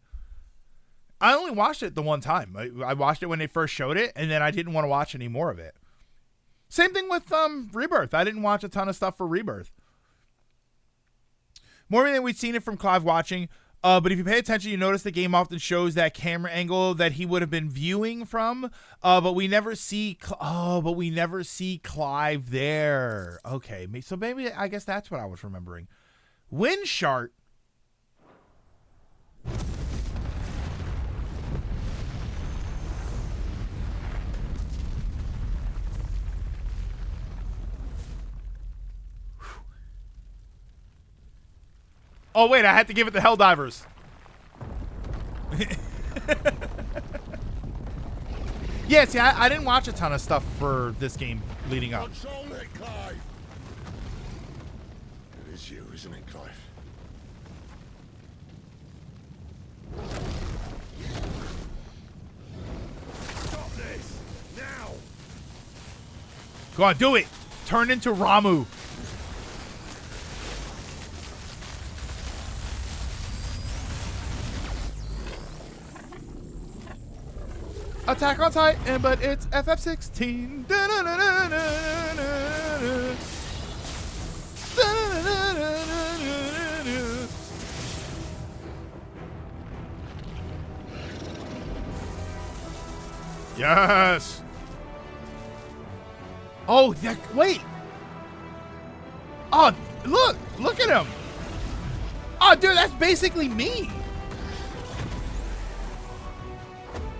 I only watched it the one time. I watched it when they first showed it, and then I didn't want to watch any more of it. Same thing with Rebirth. I didn't watch a ton of stuff for Rebirth. More than we'd seen it from Clive watching, but if you pay attention, you notice the game often shows that camera angle that he would have been viewing from, but we never see. We never see Clive there. Okay, so maybe I guess that's what I was remembering. Windshart. Oh, wait, I had to give it to Helldivers. Yeah, see, I didn't watch a ton of stuff for this game leading up. Control it, Clive. It is you, isn't it, Clive? Stop this, now! Go on, do it. Turn into Ramu. Attack on Titan, but it's FF16. Yes. Oh, wait. Oh, look at him. Oh, dude, that's basically me.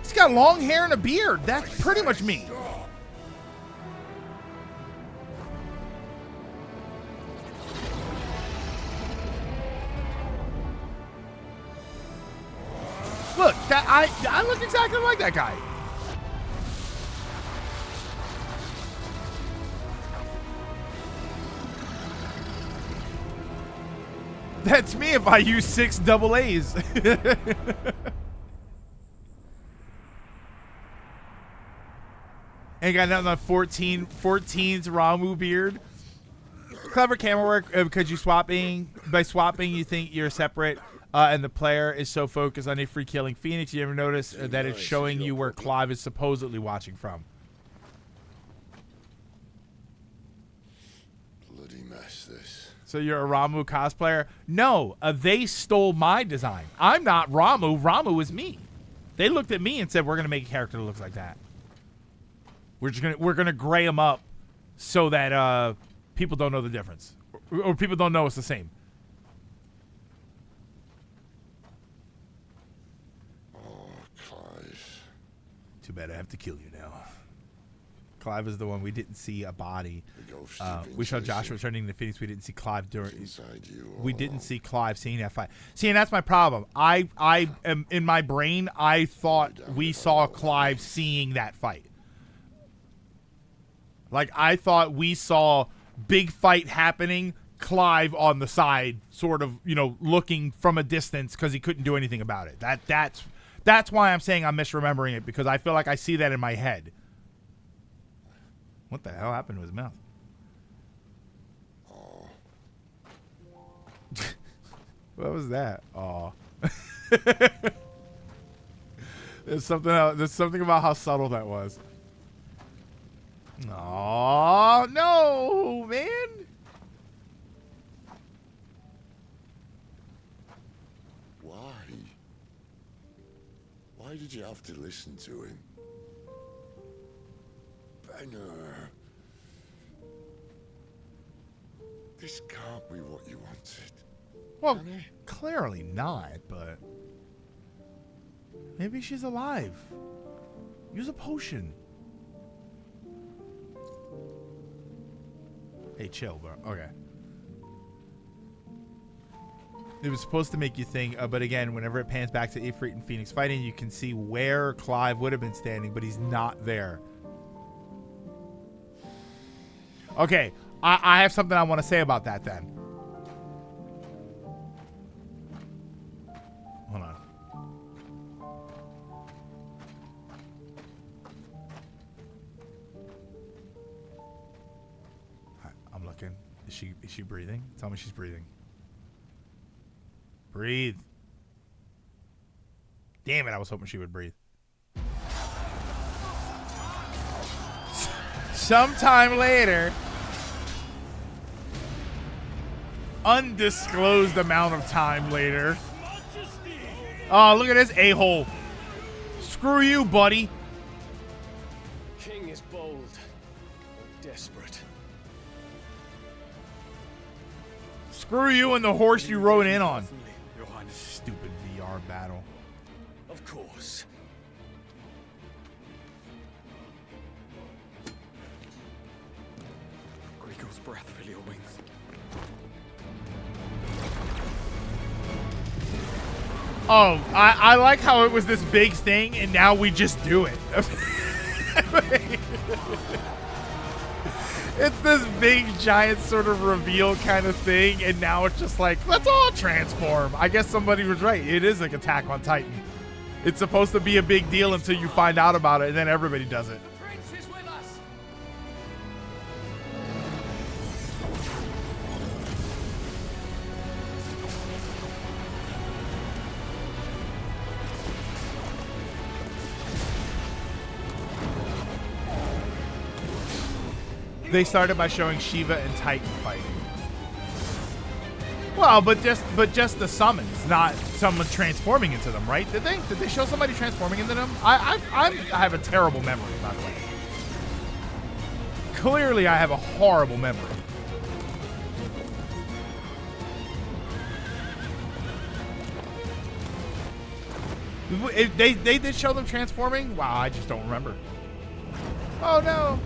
He's got long hair and a beard. That's pretty much me. Look, I look exactly like that guy. That's me if I use 6 double A's. Ain't got nothing on 14's Ramu beard. Clever camera work because by swapping you think you're separate and the player is so focused on Ifrit killing Phoenix you ever notice that it's showing you where Clive is supposedly watching from. Bloody mess, this. So you're a Ramu cosplayer? No, they stole my design. I'm not Ramu. Ramu is me. They looked at me and said, "We're gonna make a character that looks like that. We're gonna gray him up so that people don't know the difference, or people don't know it's the same." Oh, Clive. Too bad I have to kill you now. Clive is the one we didn't see a body. We saw Joshua returning to Phoenix. We didn't see Clive during. We didn't see Clive seeing that fight. See, and that's my problem. I am in my brain. I thought we saw Clive seeing that fight. Like I thought we saw big fight happening. Clive on the side, sort of, looking from a distance because he couldn't do anything about it. That's why I'm saying I'm misremembering it, because I feel like I see that in my head. What the hell happened to his mouth? Oh. What was that? Oh. There's something about how subtle that was. Oh no, man. Why did you have to listen to him? Banner. This can't be what you wanted. Well, clearly not, but maybe she's alive. Use a potion. Hey, chill, bro. Okay. It was supposed to make you think, but again, whenever it pans back to Ifrit and Phoenix fighting, you can see where Clive would have been standing, but he's not there. Okay, I have something I want to say about that then. Hold on. I'm looking. Is she breathing? Tell me she's breathing. Breathe. Damn it, I was hoping she would breathe. Sometime later, undisclosed amount of time later. Oh, look at this a-hole. Screw you, buddy. King is bold, desperate. Screw you and the horse you rode in on. Stupid VR battle. Of course. Griegel's breath fill your wings. Oh, I like how it was this big thing and now we just do it. It's this big, giant sort of reveal kind of thing, and now it's just like, let's all transform. I guess somebody was right. It is like Attack on Titan. It's supposed to be a big deal until you find out about it, and then everybody does it. The prince is with us. They started by showing Shiva and Titan fighting. Well, but just the summons, not someone transforming into them, right? Did they show somebody transforming into them? I have a terrible memory, by the way. clearly I have a horrible memory. They did show them transforming? Wow, I just don't remember. Oh no.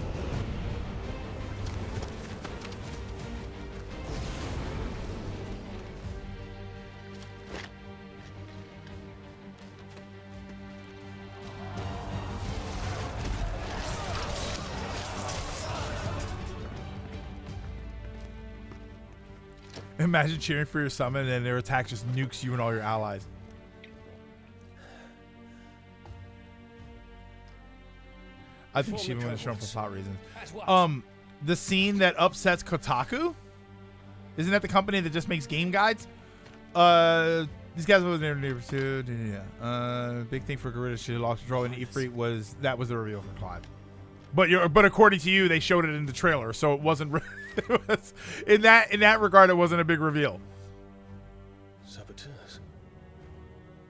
Imagine cheering for your summon and their attack just nukes you and all your allies. I think she even went shown for plot reasons. The scene that upsets Kotaku? Isn't that the company that just makes game guides? These guys were never too. Yeah. Big thing for Garuda. She lost control, and Ifrit was the reveal for Clive. But according to you, they showed it in the trailer, so it wasn't. It was, in that regard, it wasn't a big reveal. Saboteurs.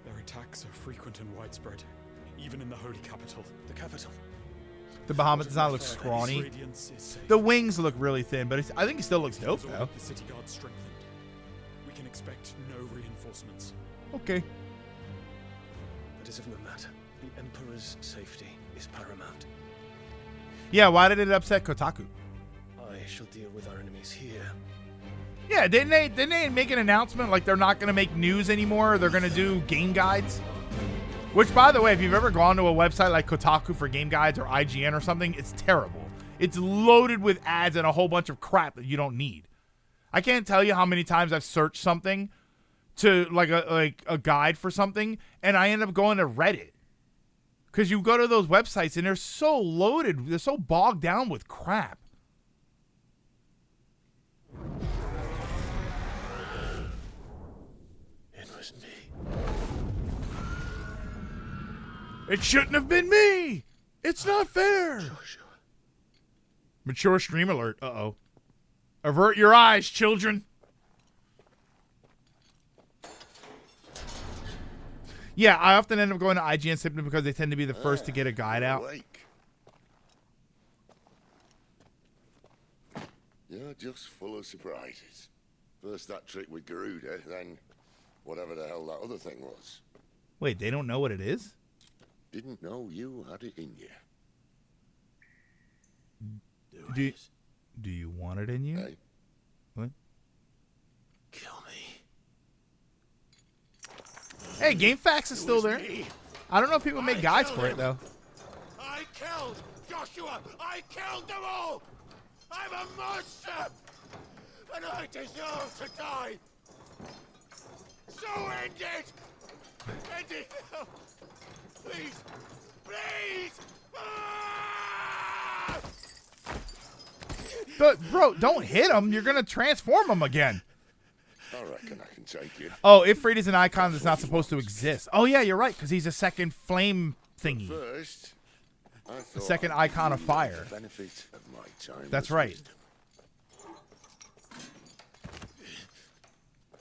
Their attacks are frequent and widespread, even in the holy capital. The capital. The Bahamut design looks scrawny. The wings look really thin, but I think it still looks dope though. The city guard strengthened. We can expect no reinforcements. Okay. That is of no matter. The Emperor's safety is paramount. Yeah, why did it upset Kotaku? I shall deal with our enemies here. Yeah, didn't they make an announcement like they're not going to make news anymore? They're going to do game guides? Which, by the way, if you've ever gone to a website like Kotaku for game guides or IGN or something, it's terrible. It's loaded with ads and a whole bunch of crap that you don't need. I can't tell you how many times I've searched something to like a guide for something, and I end up going to Reddit. Because you go to those websites and they're so loaded, they're so bogged down with crap. It was me. It shouldn't have been me. It's not fair. Mature stream alert. Uh-oh. Avert your eyes, children. Yeah, I often end up going to IGN simply because they tend to be the first to get a guide out. You're just full of surprises. First that trick with Garuda, then whatever the hell that other thing was. Wait, they don't know what it is? Didn't know you had it in you. Do you want it in you? Hey. What? Kill me. Hey, GameFAQs is still there. Me. I don't know if people make guides for it, though. I killed Joshua! I killed them all! I'm a monster! And I deserve to die! So end it! End it now! Please! Please! Ah! But, bro, don't hit him. You're going to transform him again. I reckon I can take you. Oh, Ifrit is an icon that's not supposed to exist. Oh, yeah, you're right, because he's a second flame thingy. First, I thought The second icon of fire. the benefit of my time. That's was right. wisdom.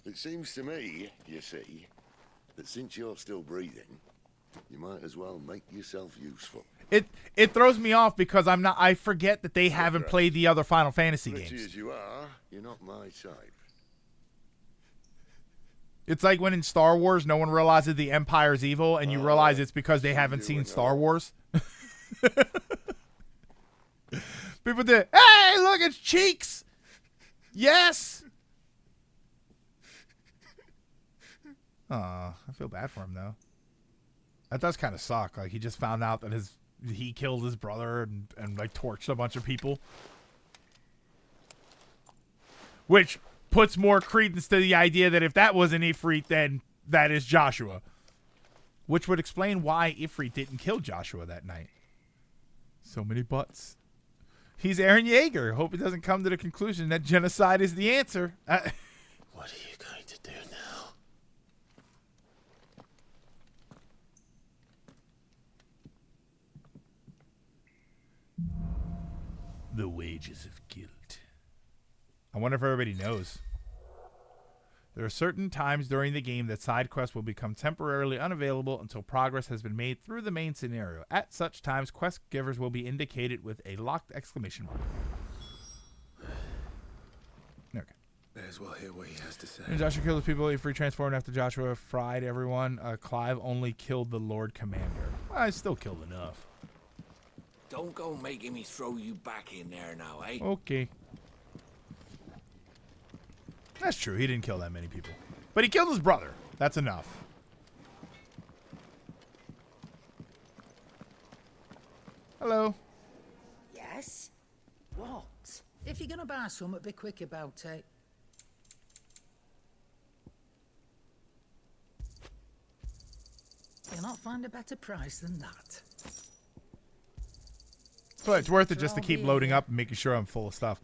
It seems to me, you see, that since you're still breathing, you might as well make yourself useful. It throws me off because I forget that they haven't played the other Final Fantasy Pretty games. as you are, you're not my type. It's like when in Star Wars no one realizes the Empire's evil and you realize it's because they haven't seen Star Wars. People did, hey, look, it's Cheeks. Yes. I feel bad for him though. That does kind of suck. Like he just found out that he killed his brother and like torched a bunch of people. Which puts more credence to the idea that if that was an Ifrit, then that is Joshua. Which would explain why Ifrit didn't kill Joshua that night. So many butts. He's Eren Yeager. Hope he doesn't come to the conclusion that genocide is the answer. What are you going to do now? The wages of guilt. I wonder if everybody knows. There are certain times during the game that side quests will become temporarily unavailable until progress has been made through the main scenario. At such times, quest givers will be indicated with a locked exclamation mark. Okay. May as well hear what he has to say. When Joshua killed the people, he free transformed after Joshua fried everyone. Clive only killed the Lord Commander. I still killed enough. Don't go making me throw you back in there now, eh? Okay. That's true. He didn't kill that many people. But he killed his brother. That's enough. Hello. Yes? What? If you're gonna buy something, be quick about it. You'll not find a better price than that. But it's worth it just to keep loading up and making sure I'm full of stuff.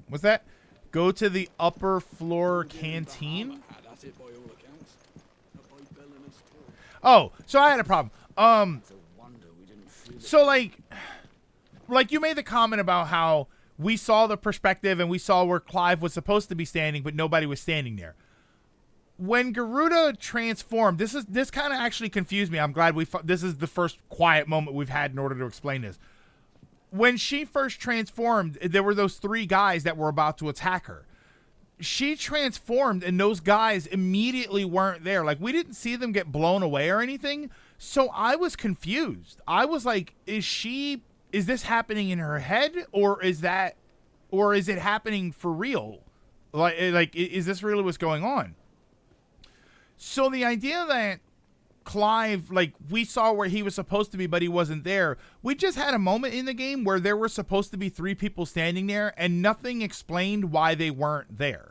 What's that? Go to the upper floor canteen? Oh, so I had a problem. So like you made the comment about how we saw the perspective and we saw where Clive was supposed to be standing, but nobody was standing there. When Garuda transformed, this kind of actually confused me. I'm glad this is the first quiet moment we've had in order to explain this. When she first transformed, there were those 3 guys that were about to attack her. She transformed, and those guys immediately weren't there. Like, we didn't see them get blown away or anything. So I was confused. I was like, is this happening in her head, or is it happening for real? Like, is this really what's going on? So the idea that Clive, like, we saw where he was supposed to be, but he wasn't there. We just had a moment in the game where there were supposed to be 3 people standing there, and nothing explained why they weren't there.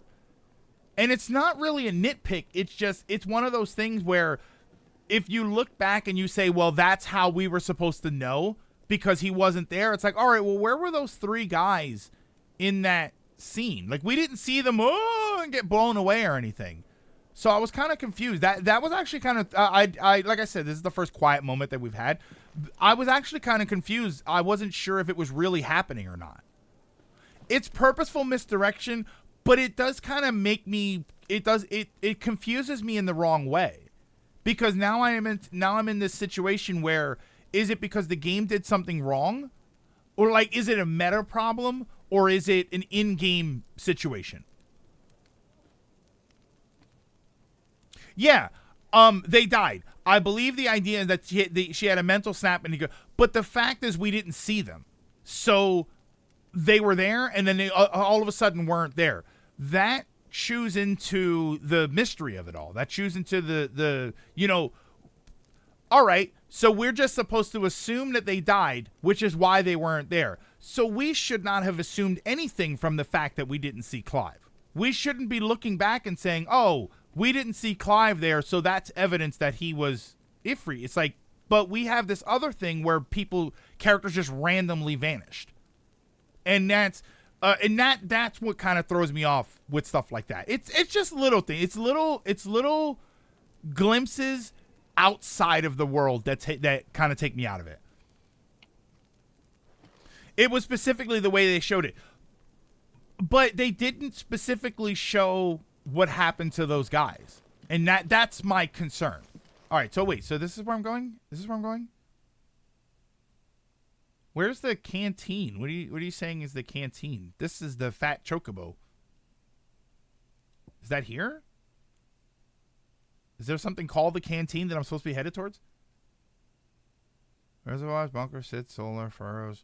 And it's not really a nitpick. It's one of those things where if you look back and you say, well, that's how we were supposed to know because he wasn't there. It's like, all right, well, where were those 3 guys in that scene? Like, we didn't see them and get blown away or anything. So I was kind of confused. That was actually kind of, I like I said, this is the first quiet moment that we've had. I was actually kind of confused. I wasn't sure if it was really happening or not. It's purposeful misdirection, but it does kind of make me, it confuses me in the wrong way. Because now I'm in this situation where, is it because the game did something wrong? Or like, is it a meta problem? Or is it an in-game situation? Yeah, they died. I believe the idea is that she had a mental snap, but the fact is we didn't see them. So they were there, and then they all of a sudden weren't there. That chews into the mystery of it all. That chews into the all right, so we're just supposed to assume that they died, which is why they weren't there. So we should not have assumed anything from the fact that we didn't see Clive. We shouldn't be looking back and saying, oh, we didn't see Clive there, so that's evidence that he was Ifrit. It's like, but we have this other thing where characters just randomly vanished. And that's what kind of throws me off with stuff like that. It's just little things. It's little glimpses outside of the world that kind of take me out of it. It was specifically the way they showed it. But they didn't specifically show what happened to those guys. And that's my concern. All right, so wait. So this is where I'm going? Where's the canteen? What are you saying is the canteen? This is the Fat Chocobo. Is that here? Is there something called the canteen that I'm supposed to be headed towards? Reservoirs, bunker, sit, solar, furrows.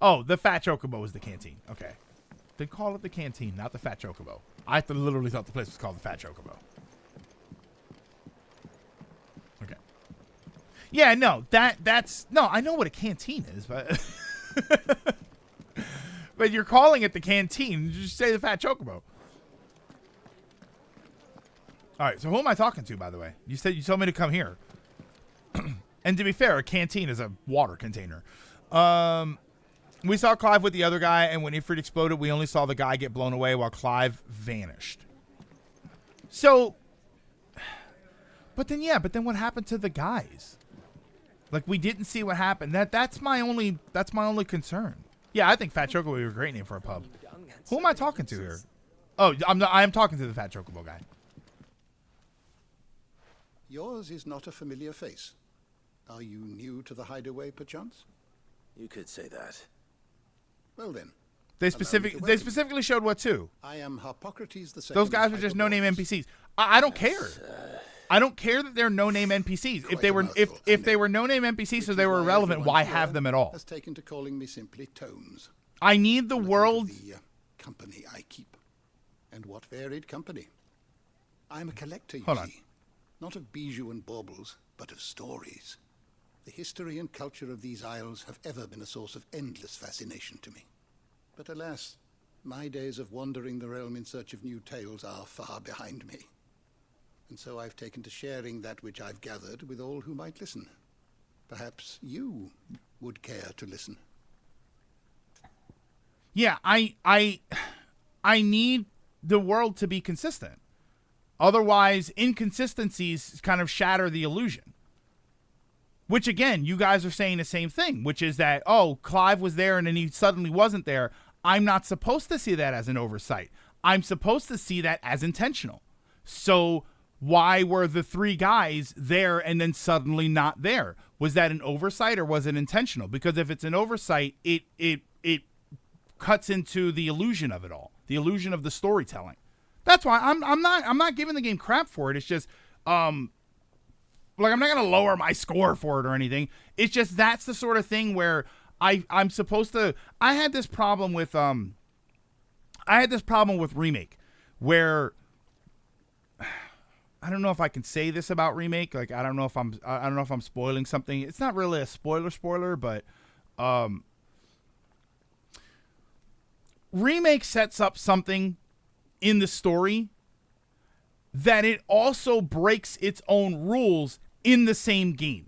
Oh, the Fat Chocobo is the canteen. Okay. They call it the canteen, not the Fat Chocobo. I literally thought the place was called the Fat Chocobo. Okay. Yeah, no, I know what a canteen is, but but you're calling it the canteen. Just say the Fat Chocobo. All right, so who am I talking to, by the way? You told me to come here. And to be fair, a canteen is a water container. We saw Clive with the other guy, and when Ifrit exploded, we only saw the guy get blown away while Clive vanished. So, but then what happened to the guys? Like, we didn't see what happened. That's my only concern. Yeah, I think Fat Chocobo would be a great name for a pub. Who am I talking to here? Oh, I am talking to the Fat Chocobo guy. Yours is not a familiar face. Are you new to the hideaway, perchance? You could say that. Well then. They specifically showed what too. I am Harpocrates the Second. Those guys were just no-name NPCs. I don't care. I don't care that they're no-name NPCs. If they were no-name NPCs, so they were irrelevant, why have them at all? Has taken to calling me simply Tomes. I need the world. The company I keep, and what varied company. I'm a collector, you see, not of bijou and baubles, but of stories. The history and culture of these isles have ever been a source of endless fascination to me. But alas, my days of wandering the realm in search of new tales are far behind me. And so I've taken to sharing that which I've gathered with all who might listen. Perhaps you would care to listen. Yeah, I need the world to be consistent. Otherwise, inconsistencies kind of shatter the illusion. Which, again, you guys are saying the same thing, which is that, oh, Clive was there and then he suddenly wasn't there. I'm not supposed to see that as an oversight. I'm supposed to see that as intentional. So why were the three guys there and then suddenly not there? Was that an oversight or was it intentional? Because if it's an oversight, it cuts into the illusion of it all, the illusion of the storytelling. That's why I'm not giving the game crap for it. It's just like, I'm not gonna lower my score for it or anything. It's just that's the sort of thing where I'm supposed to. I had this problem with Remake, where I don't know if I can say this about Remake. Like, I don't know if I'm spoiling something. It's not really a spoiler, but Remake sets up something in the story that it also breaks its own rules in the same game.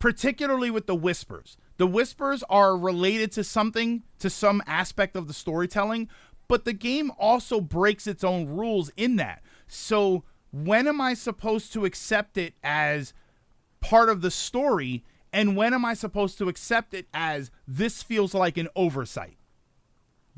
Particularly with the Whispers. The Whispers are related to something, to some aspect of the storytelling, but the game also breaks its own rules in that. So when am I supposed to accept it as part of the story, and when am I supposed to accept it as this feels like an oversight?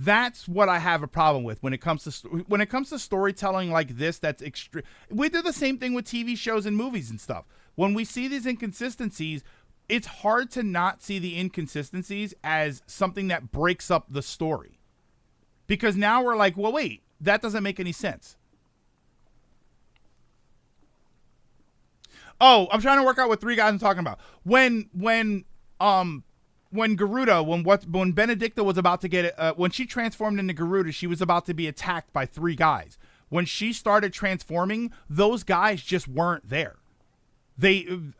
That's what I have a problem with when it comes to storytelling like this. That's extreme. We do the same thing with TV shows and movies and stuff. When we see these inconsistencies, it's hard to not see the inconsistencies as something that breaks up the story. Because now we're like, well, wait, that doesn't make any sense. Oh, I'm trying to work out what three guys I'm talking about. When Garuda, when Benedicta was about to get when she transformed into Garuda, she was about to be attacked by three guys. When she started transforming, those guys just weren't there.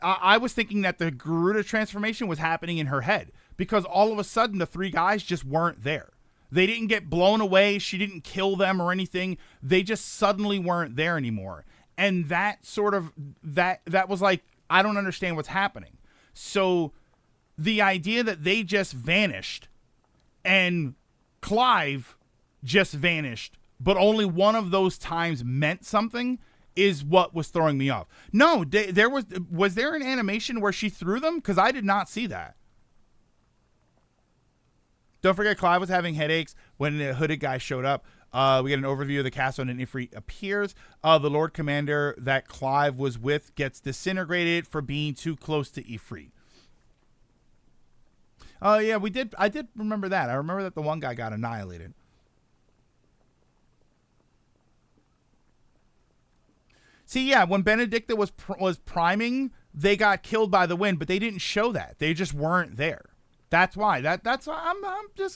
I was thinking that the Garuda transformation was happening in her head because all of a sudden the three guys just weren't there. They didn't get blown away. She didn't kill them or anything. They just suddenly weren't there anymore. And that sort of, that was like, I don't understand what's happening. So the idea that they just vanished and Clive just vanished, but only one of those times meant something is what was throwing me off. No, was there an animation where she threw them? Because I did not see that. Don't forget, Clive was having headaches when the hooded guy showed up. We get an overview of the castle and Ifrit appears. The Lord Commander that Clive was with gets disintegrated for being too close to Ifrit. Oh, yeah, I did remember that. I remember that the one guy got annihilated. See, yeah, when Benedicta was priming, they got killed by the wind, but they didn't show that. They just weren't there. That's why. That's why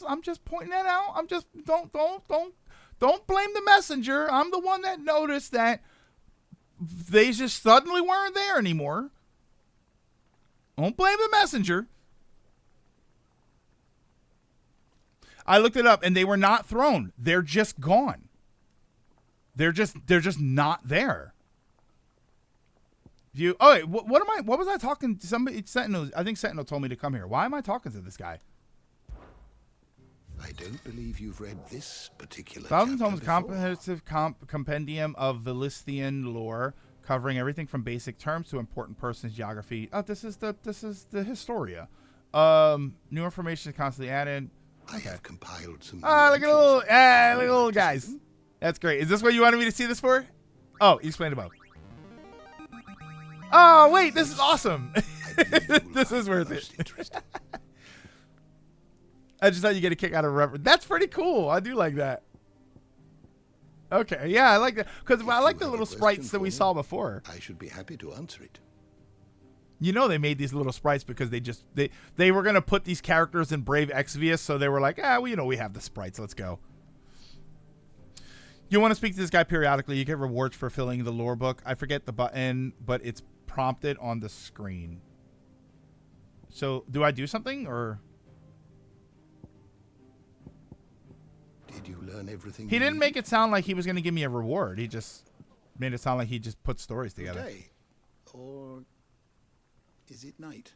I'm just pointing that out. I'm just don't blame the messenger. I'm the one that noticed that they just suddenly weren't there anymore. Don't blame the messenger. I looked it up and they were not thrown. They're just gone. They're just not there. What was I talking to? Somebody, Sentinel, I think Sentinel told me to come here. Why am I talking to this guy? I don't believe you've read this particular 1,000 tomes comprehensive compendium of Vilisthian lore, covering everything from basic terms to important persons, geography. Oh, this is the Historia. New information is constantly added. I have compiled some. Look at the little guys. That's great. Is this what you wanted me to see this for? Oh, explain above. Oh, wait, this is awesome. This is worth it. I just thought you get a kick out of a reference. That's pretty cool. I do like that. Okay, yeah, I like that. Because I like the little sprites that we saw before. I should be happy to answer it. You know they made these little sprites because they were going to put these characters in Brave Exvius, so they were like, well, you know, we have the sprites. Let's go. You want to speak to this guy periodically. You get rewards for filling the lore book. I forget the button, but it's prompted on the screen. So, do I do something, or? Did you learn everything? He didn't make it sound like he was going to give me a reward. He just made it sound like he just put stories together. Day. Or is it night?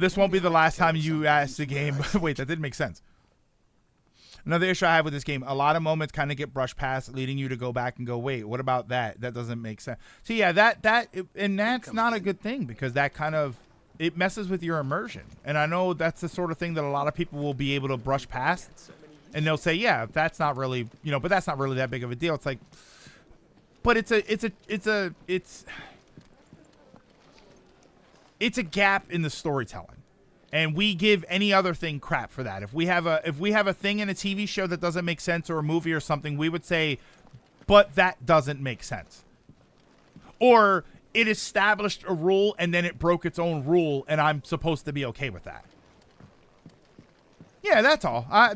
This won't be the last time you ask the game. Wait, that didn't make sense. Another issue I have with this game, a lot of moments kind of get brushed past, leading you to go back and go, wait, what about that? That doesn't make sense. So yeah, that's not a good thing, because that kind of, it messes with your immersion. And I know that's the sort of thing that a lot of people will be able to brush past, and they'll say, yeah, that's not really, you know, but that's not really that big of a deal. It's like, but it's a gap in the storytelling. And we give any other thing crap for that. If we have a thing in a TV show that doesn't make sense, or a movie or something, we would say, but that doesn't make sense. Or it established a rule and then it broke its own rule, and I'm supposed to be okay with that. Yeah, that's all. I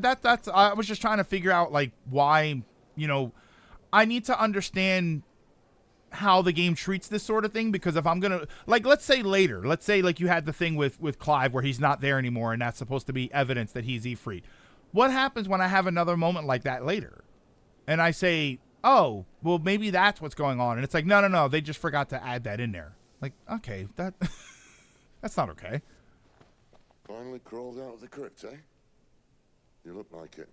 was just trying to figure out, like, why, you know, I need to understand how the game treats this sort of thing, because if I'm gonna, like, let's say like you had the thing with Clive where he's not there anymore, and that's supposed to be evidence that he's Ifrit. What happens when I have another moment like that later and I say, oh, well, maybe that's what's going on, and it's like, no, they just forgot to add that in there. Like, okay, that's not okay. Finally crawled out of the crypt, eh? You look like it.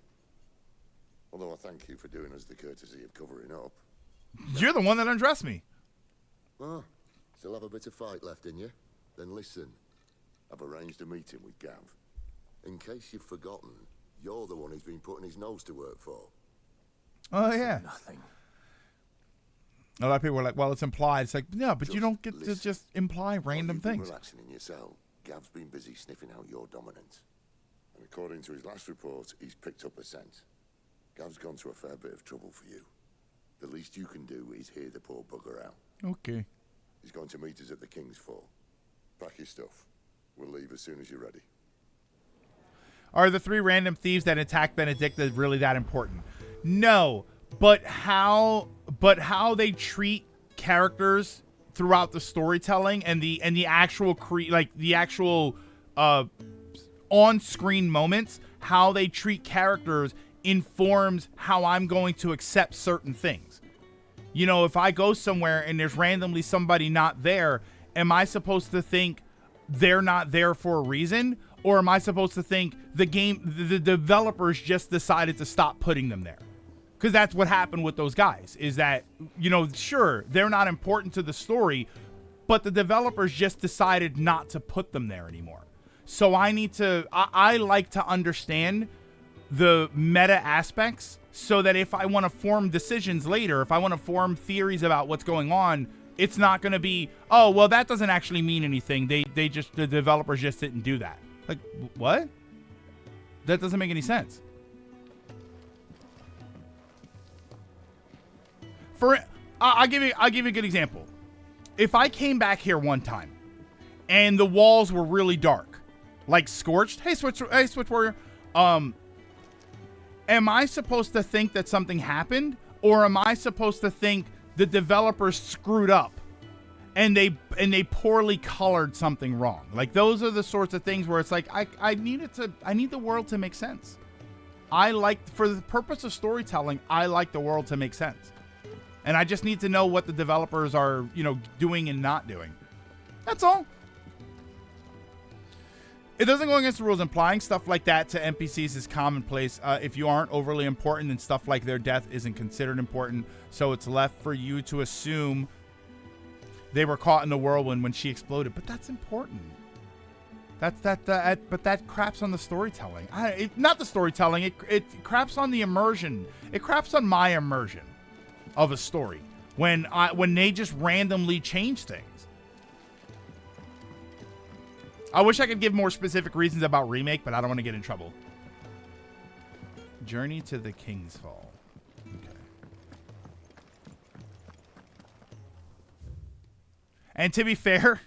Although I thank you for doing us the courtesy of covering up. You're the one that undressed me. Oh, still have a bit of fight left in you? Then listen. I've arranged a meeting with Gav. In case you've forgotten, you're the one who's been putting his nose to work for. Oh, yeah. Nothing. A lot of people were like, well, it's implied. It's like, no, but you don't get to just imply random things. Relaxing in your cell, Gav's been busy sniffing out your dominance. And according to his last report, he's picked up a scent. Gav's gone to a fair bit of trouble for you. The least you can do is hear the poor bugger out. Okay. He's going to meet us at the King's Fall. Pack your stuff. We'll leave as soon as you're ready. Are the 3 random thieves that attack Benedicta really that important? No, but how they treat characters throughout the storytelling and the actual on-screen moments, how they treat characters informs how I'm going to accept certain things. You know, if I go somewhere and there's randomly somebody not there, am I supposed to think they're not there for a reason? Or am I supposed to think the developers just decided to stop putting them there? Because that's what happened with those guys, is that, you know, sure, they're not important to the story, but the developers just decided not to put them there anymore. So I like to understand the meta aspects, so that if I want to form decisions later, if I want to form theories about what's going on, it's not going to be, oh, well, that doesn't actually mean anything. The developers just didn't do that. Like, what? That doesn't make any sense. I'll give you a good example. If I came back here one time and the walls were really dark, like scorched, hey Switch Warrior, am I supposed to think that something happened, or am I supposed to think the developers screwed up and they poorly colored something wrong? Like, those are the sorts of things where it's like, I need the world to make sense. For the purpose of storytelling, I like the world to make sense. And I just need to know what the developers are, you know, doing and not doing. That's all. It doesn't go against the rules. Implying stuff like that to NPCs is commonplace. If you aren't overly important, then stuff like their death isn't considered important. So it's left for you to assume they were caught in the whirlwind when she exploded. But that's important. But that craps on the storytelling. Not the storytelling. It craps on the immersion. It craps on my immersion of a story when they just randomly change things. I wish I could give more specific reasons about remake, but I don't want to get in trouble. Journey to the King's Fall. Okay. And to be fair,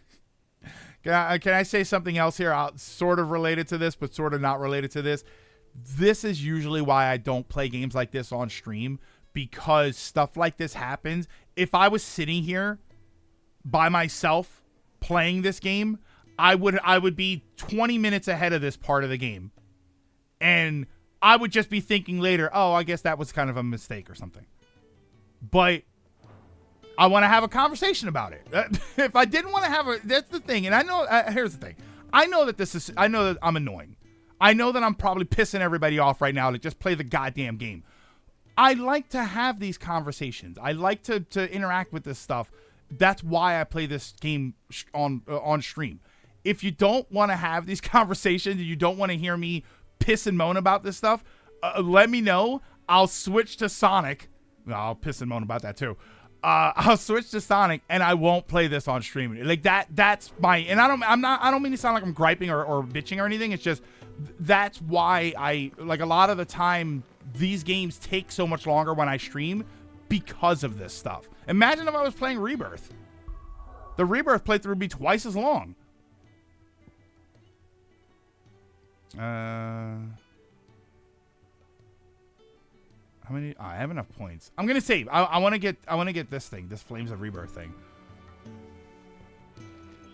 can I say something else here? Sort of related to this, but sort of not related to this. This is usually why I don't play games like this on stream, because stuff like this happens. If I was sitting here by myself playing this game, I would be 20 minutes ahead of this part of the game. And I would just be thinking later, oh, I guess that was kind of a mistake or something. But I want to have a conversation about it. If I didn't want to have that's the thing. And I know, here's the thing. I know that I'm annoying. I know that I'm probably pissing everybody off right now to just play the goddamn game. I like to have these conversations. I like to interact with this stuff. That's why I play this game on stream. If you don't want to have these conversations and you don't want to hear me piss and moan about this stuff, let me know. I'll switch to Sonic. No, I'll piss and moan about that too. I'll switch to Sonic and I won't play this on stream. Like that's my, and I don't mean to sound like I'm griping or bitching or anything. It's just, that's why I, like, a lot of the time these games take so much longer when I stream because of this stuff. Imagine if I was playing Rebirth. The Rebirth playthrough would be twice as long. How many? I have enough points. I'm gonna save. I want to get this thing, this Flames of Rebirth thing.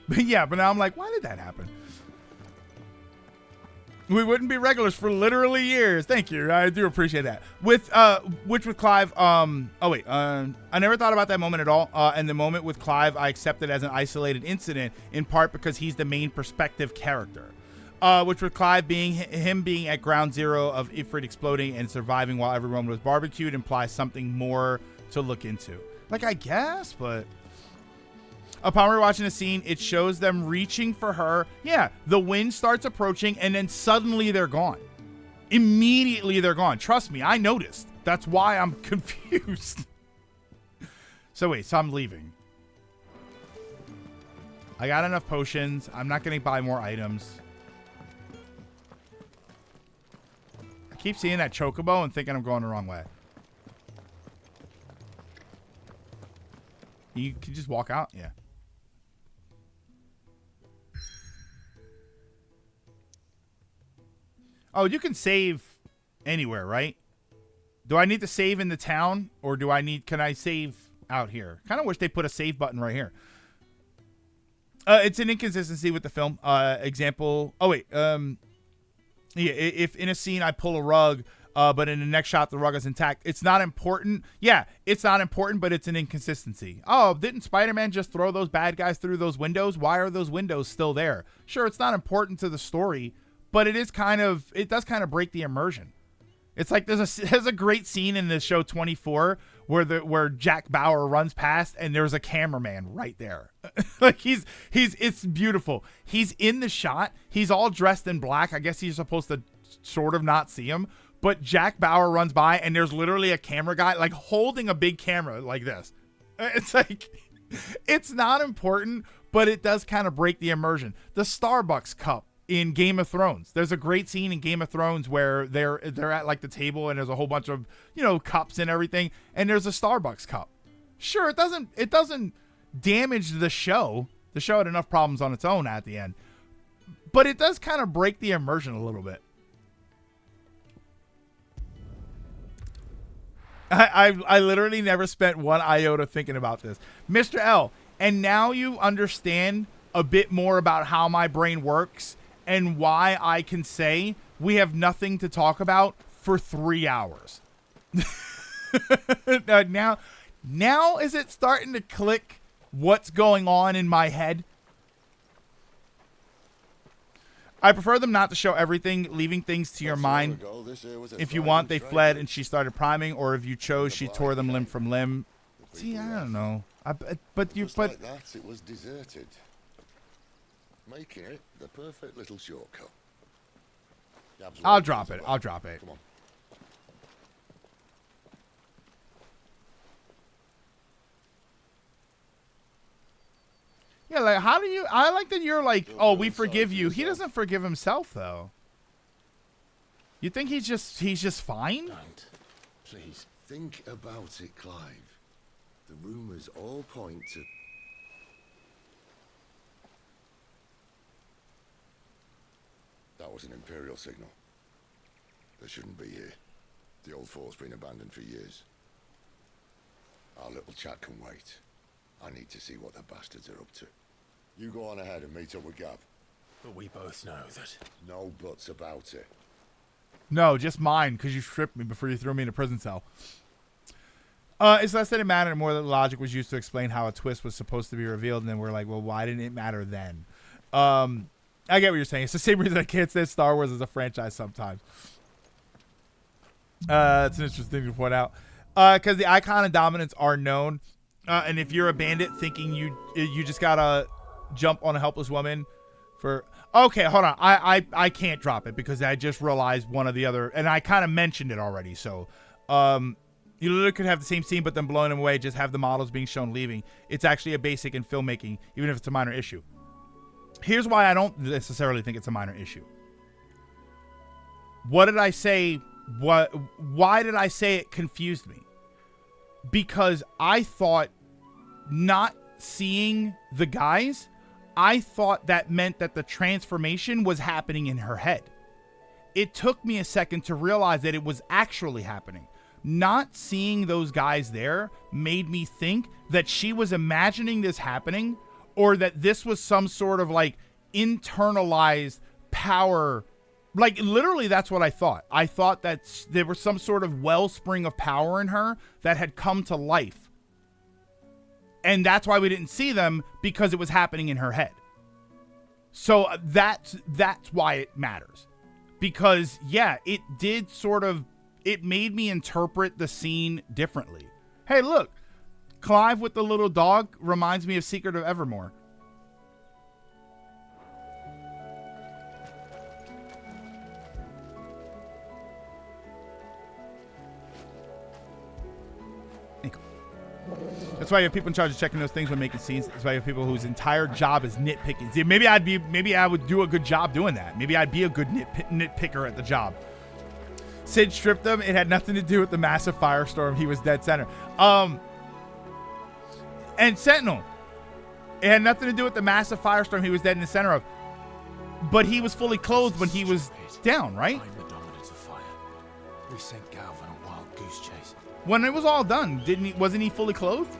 But yeah, but now I'm like, why did that happen? We wouldn't be regulars for literally years. Thank you. I do appreciate that. With Clive, I never thought about that moment at all. And the moment with Clive, I accept it as an isolated incident, in part because he's the main perspective character. Which with Clive being at ground zero of Ifrit exploding and surviving while everyone was barbecued implies something more to look into. Like, I guess, but upon rewatching the scene, it shows them reaching for her. Yeah, the wind starts approaching and then suddenly they're gone. Immediately they're gone. Trust me, I noticed. That's why I'm confused. So I'm leaving. I got enough potions. I'm not going to buy more items. Keep seeing that chocobo and thinking I'm going the wrong way. You can just walk out? Yeah. Oh, you can save anywhere, right? Do I need to save in the town, or can I save out here? Kind of wish they put a save button right here. It's an inconsistency with the film. Example. Oh, wait. Yeah, if in a scene I pull a rug, but in the next shot the rug is intact, it's not important. Yeah, it's not important, but it's an inconsistency. Oh, didn't Spider-Man just throw those bad guys through those windows? Why are those windows still there? Sure, it's not important to the story, but it does kind of break the immersion. It's like there's a great scene in the show 24 where Jack Bauer runs past and there's a cameraman right there. Like it's beautiful. He's in the shot. He's all dressed in black. I guess he's supposed to sort of not see him, but Jack Bauer runs by and there's literally a camera guy like holding a big camera like this. It's like, it's not important, but it does kind of break the immersion. The Starbucks cup in Game of Thrones. There's a great scene in Game of Thrones where they're at like the table and there's a whole bunch of, cups and everything, and there's a Starbucks cup. Sure, it doesn't damage the show. The show had enough problems on its own at the end. But it does kind of break the immersion a little bit. I literally never spent one iota thinking about this. Mr. L, and now you understand a bit more about how my brain works and why I can say we have nothing to talk about for 3 hours. Now is it starting to click what's going on in my head? I prefer them not to show everything, leaving things to your mind. If you want, they fled and she started priming, or if you chose, she tore them limb from limb. See, I don't know. Just like that, it was deserted, making it the perfect little shortcut. I'll drop it. I'll drop it. Come on. Yeah, like how do you? I like that you're like, oh, we forgive you. He doesn't forgive himself though. You think he's just fine? Don't. Please think about it, Clive. The rumors all point to. That was an Imperial signal. They shouldn't be here. The old fort's been abandoned for years. Our little chat can wait. I need to see what the bastards are up to. You go on ahead and meet up with Gav. But we both know that. No buts about it. No, just mine, because you stripped me before you threw me in a prison cell. It's less that it mattered, more that logic was used to explain how a twist was supposed to be revealed, and then we're like, well, why didn't it matter then? I get what you're saying. It's the same reason I can't say Star Wars as a franchise sometimes. It's an interesting thing to point out. Because the icon and dominance are known, and if you're a bandit thinking you just gotta jump on a helpless woman for... Okay, hold on. I can't drop it because I just realized one of the other... And I kind of mentioned it already, so... You literally could have the same scene, but then blowing them away, just have the models being shown leaving. It's actually a basic in filmmaking, even if it's a minor issue. Here's why I don't necessarily think it's a minor issue. What did I say? Why did I say it confused me? Because I thought not seeing the guys, I thought that meant that the transformation was happening in her head. It took me a second to realize that it was actually happening. Not seeing those guys there made me think that she was imagining this happening, or that this was some sort of like internalized power. Like literally that's what I thought. I thought that there was some sort of wellspring of power in her that had come to life. And that's why we didn't see them, because it was happening in her head. So that's why it matters. Because yeah, it did sort of... It made me interpret the scene differently. Hey, look. Clive with the little dog reminds me of Secret of Evermore. That's why you have people in charge of checking those things when making scenes. That's why you have people whose entire job is nitpicking. See, maybe I would do a good job doing that. Maybe I'd be a good nitpicker at the job. Sid stripped him. It had nothing to do with the massive firestorm. He was dead center. And Sentinel. It had nothing to do with the massive firestorm he was dead in the center of. But he was fully clothed when he was down, right? I'm the dominance of fire. We sent Gav on a wild goose chase. When it was all done, wasn't he fully clothed?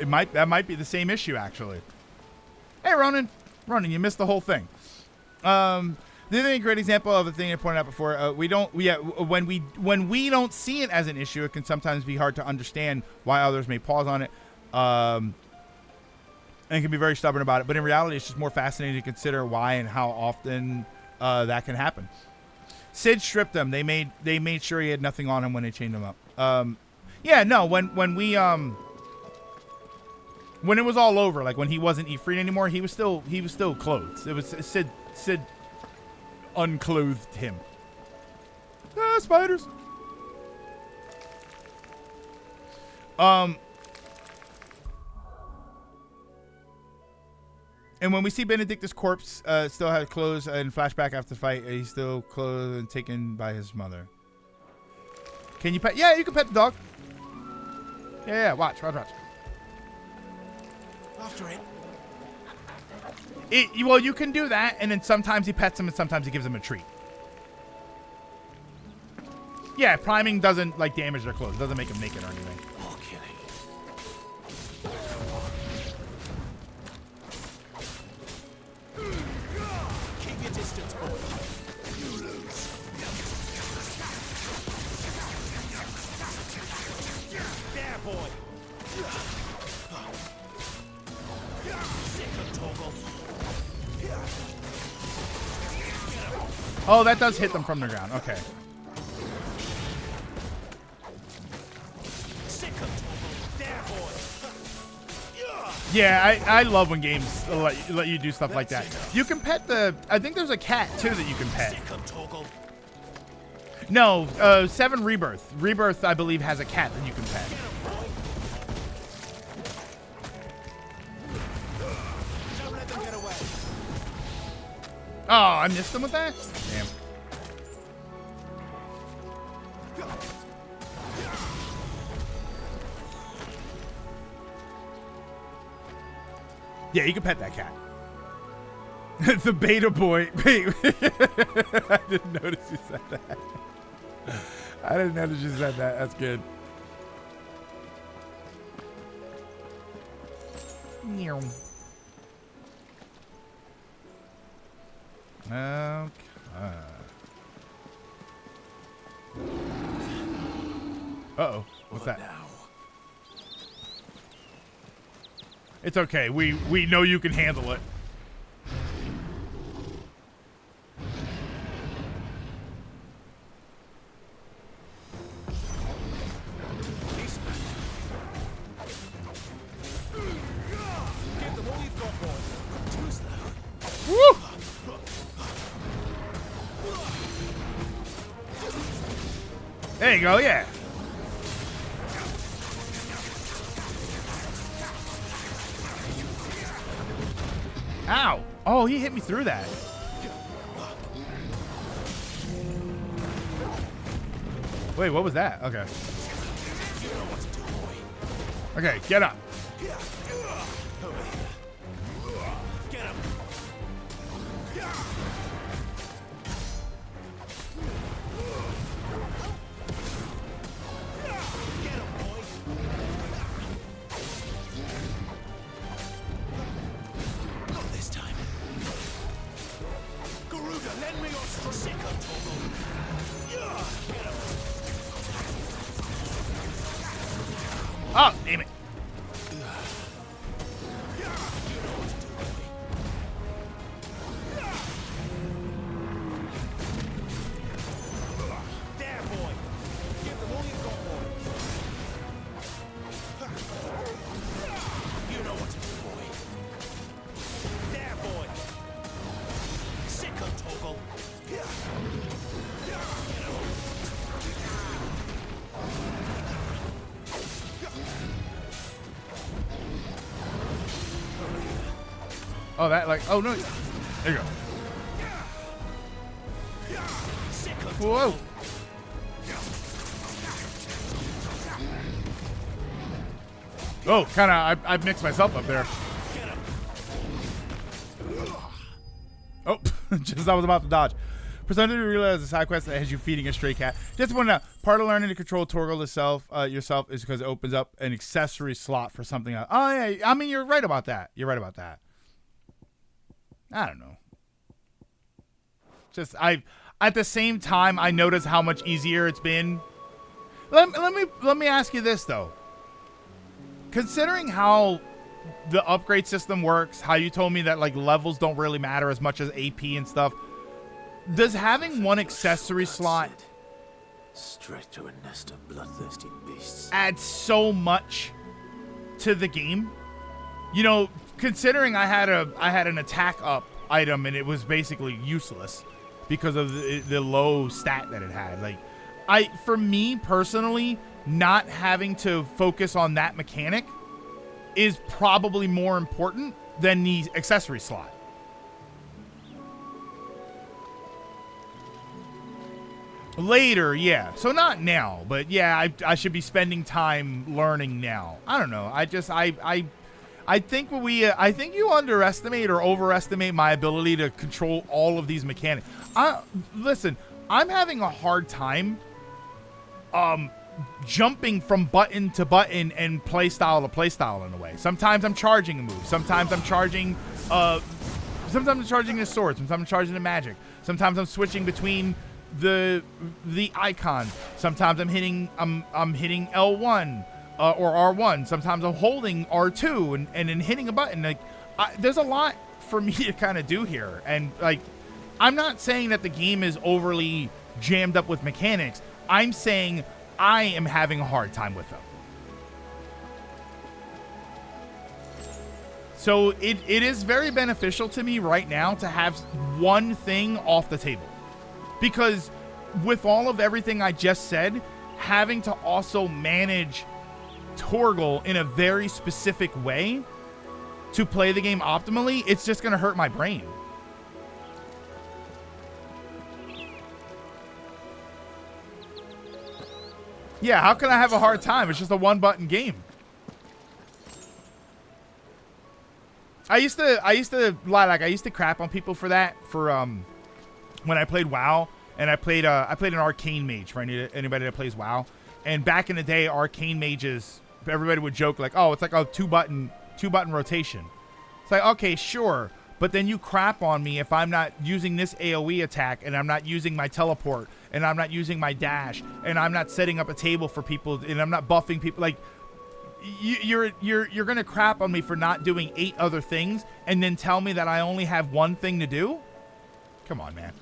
That might be the same issue, actually. Hey, Ronan, you missed the whole thing. The other thing, a great example of the thing I pointed out before, when we don't see it as an issue, it can sometimes be hard to understand why others may pause on it, and can be very stubborn about it. But in reality, it's just more fascinating to consider why and how often that can happen. Sid stripped them. They made sure he had nothing on him when they chained him up. When it was all over, like when he wasn't Ifrit anymore, he was still clothed. It was Sid unclothed him. Spiders. And when we see Benedictus' corpse still had clothes in flashback after the fight, he's still clothed and taken by his mother. Can you pet? Yeah, you can pet the dog. Yeah, watch. After it. Well, you can do that, and then sometimes he pets him and sometimes he gives him a treat. Yeah, priming doesn't like damage their clothes. It doesn't make them naked or anything. More killing. Keep your distance, boy. You lose. There, boy. Oh, that does hit them from the ground. Okay. Yeah, I love when games let you do stuff like that. You can pet the... I think there's a cat, too, that you can pet. No, 7 Rebirth. Rebirth, I believe, has a cat that you can pet. Oh, I missed him with that? Damn. Yeah, you can pet that cat. The beta boy. I didn't notice you said that. I didn't notice you said that. That's good. Meow. Okay. Uh-oh. What's that? Now. It's okay. We know you can handle it. Woo! There you go, yeah. Ow! Oh, he hit me through that. Wait, what was that? Okay. Okay, get up. Oh, damn it. There, boy. Give them all you've got, boy. You know what to do, boy. There, boy. Sick of Toggle. Oh, that like, oh no. There you go. Whoa. Oh, kind of, I mixed myself up there. Oh, just as I was about to dodge. Presented to realize a side quest that has you feeding a stray cat. Just to point out, part of learning to control Torgal yourself is because it opens up an accessory slot for something else. Oh, yeah, I mean, you're right about that. You're right about that. I don't know. Just at the same time, I notice how much easier it's been. Let me ask you this though. Considering how the upgrade system works, how you told me that like levels don't really matter as much as AP and stuff, does having one accessory slot straight to a nest of bloodthirsty beasts add so much to the game? You know, considering I had an attack up item and it was basically useless because of the low stat that it had. Like, for me personally, not having to focus on that mechanic is probably more important than the accessory slot. Later, yeah. So not now, but yeah, I should be spending time learning now. I don't know. I think I think you underestimate or overestimate my ability to control all of these mechanics. Listen, I'm having a hard time jumping from button to button and playstyle to playstyle in a way. Sometimes I'm charging a move. Sometimes I'm charging sometimes I'm charging a sword. Sometimes I'm charging a magic. Sometimes I'm switching between the icon. Sometimes I'm hitting L1 or R1. Sometimes I'm holding R2 and then hitting a button. Like, there's a lot for me to kind of do here. And like, I'm not saying that the game is overly jammed up with mechanics. I'm saying I am having a hard time with them. So it is very beneficial to me right now to have one thing off the table. Because with all of everything I just said, having to also manage Torgal in a very specific way to play the game optimally, it's just going to hurt my brain. Yeah, how can I have a hard time? It's just a one-button game. I used to lie, like I used to crap on people for that when I played WoW, and I played an arcane mage for anybody that plays WoW. And back in the day, arcane mages, everybody would joke like, "Oh, it's like a two-button rotation." It's like, okay, sure, but then you crap on me if I'm not using this AoE attack, and I'm not using my teleport, and I'm not using my dash, and I'm not setting up a table for people, and I'm not buffing people. Like, you're gonna crap on me for not doing 8 other things, and then tell me that I only have one thing to do? Come on, man.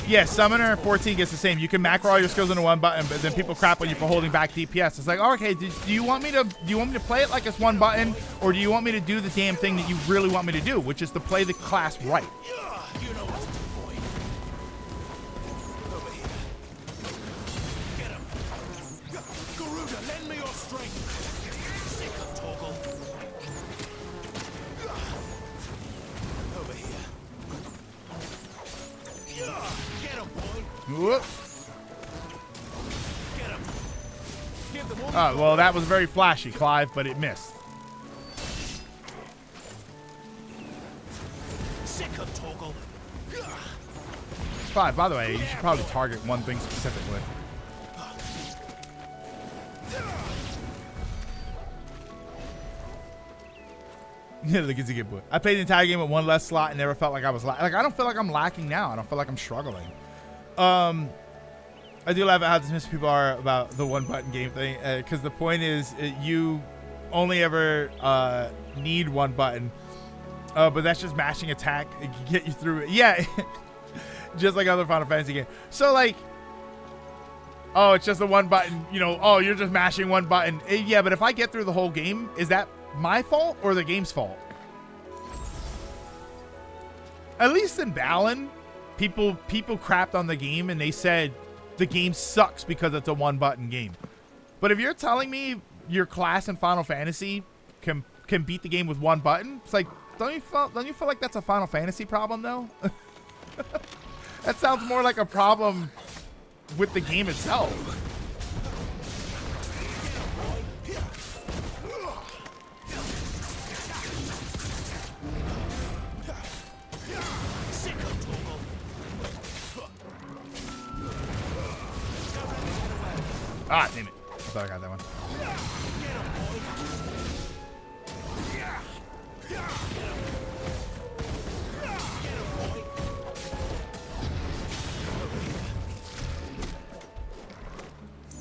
Yeah, Summoner 14 gets the same. You can macro all your skills into one button, but then people crap on you for holding back DPS. It's like, oh, okay, do you want me to play it like it's one button, or do you want me to do the damn thing that you really want me to do, which is to play the class right? You know what to do, boy. Over here. Get him. Garuda, lend me your strength. Sick of Torgal. Over here. Get him, boy. Whoop. Get him. Give them all. Well, that was very flashy, Clive, but it missed. Sick of Torgal. Clive, by the way, you should probably target one thing specifically. Yeah, look, it's a good boy. I played the entire game with one less slot and never felt like I was like I don't feel like I'm lacking now. I don't feel like I'm struggling. I do laugh at how dismissive people are about the one button game thing, because the point is you only ever need one button, but that's just mashing attack. It can get you through it. Yeah, just like other Final Fantasy games. So like, oh, it's just the one button. You know, oh, you're just mashing one button. Yeah, but if I get through the whole game, is that my fault or the game's fault? At least in Balan, people crapped on the game and they said the game sucks because it's a one button game. But if you're telling me your class in Final Fantasy can beat the game with one button, it's like, don't you feel like that's a Final Fantasy problem though? That sounds more like a problem with the game itself. Ah, damn it. I thought I got that one.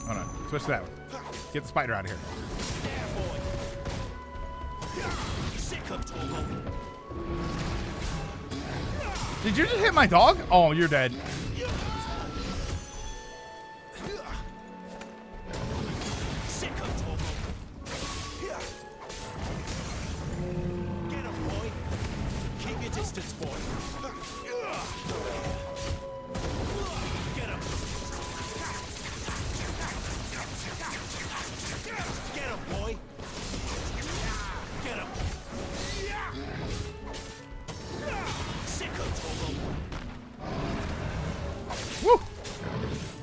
Hold on. Switch to that one. Get the spider out of here. Did you just hit my dog? Oh, you're dead. Woo!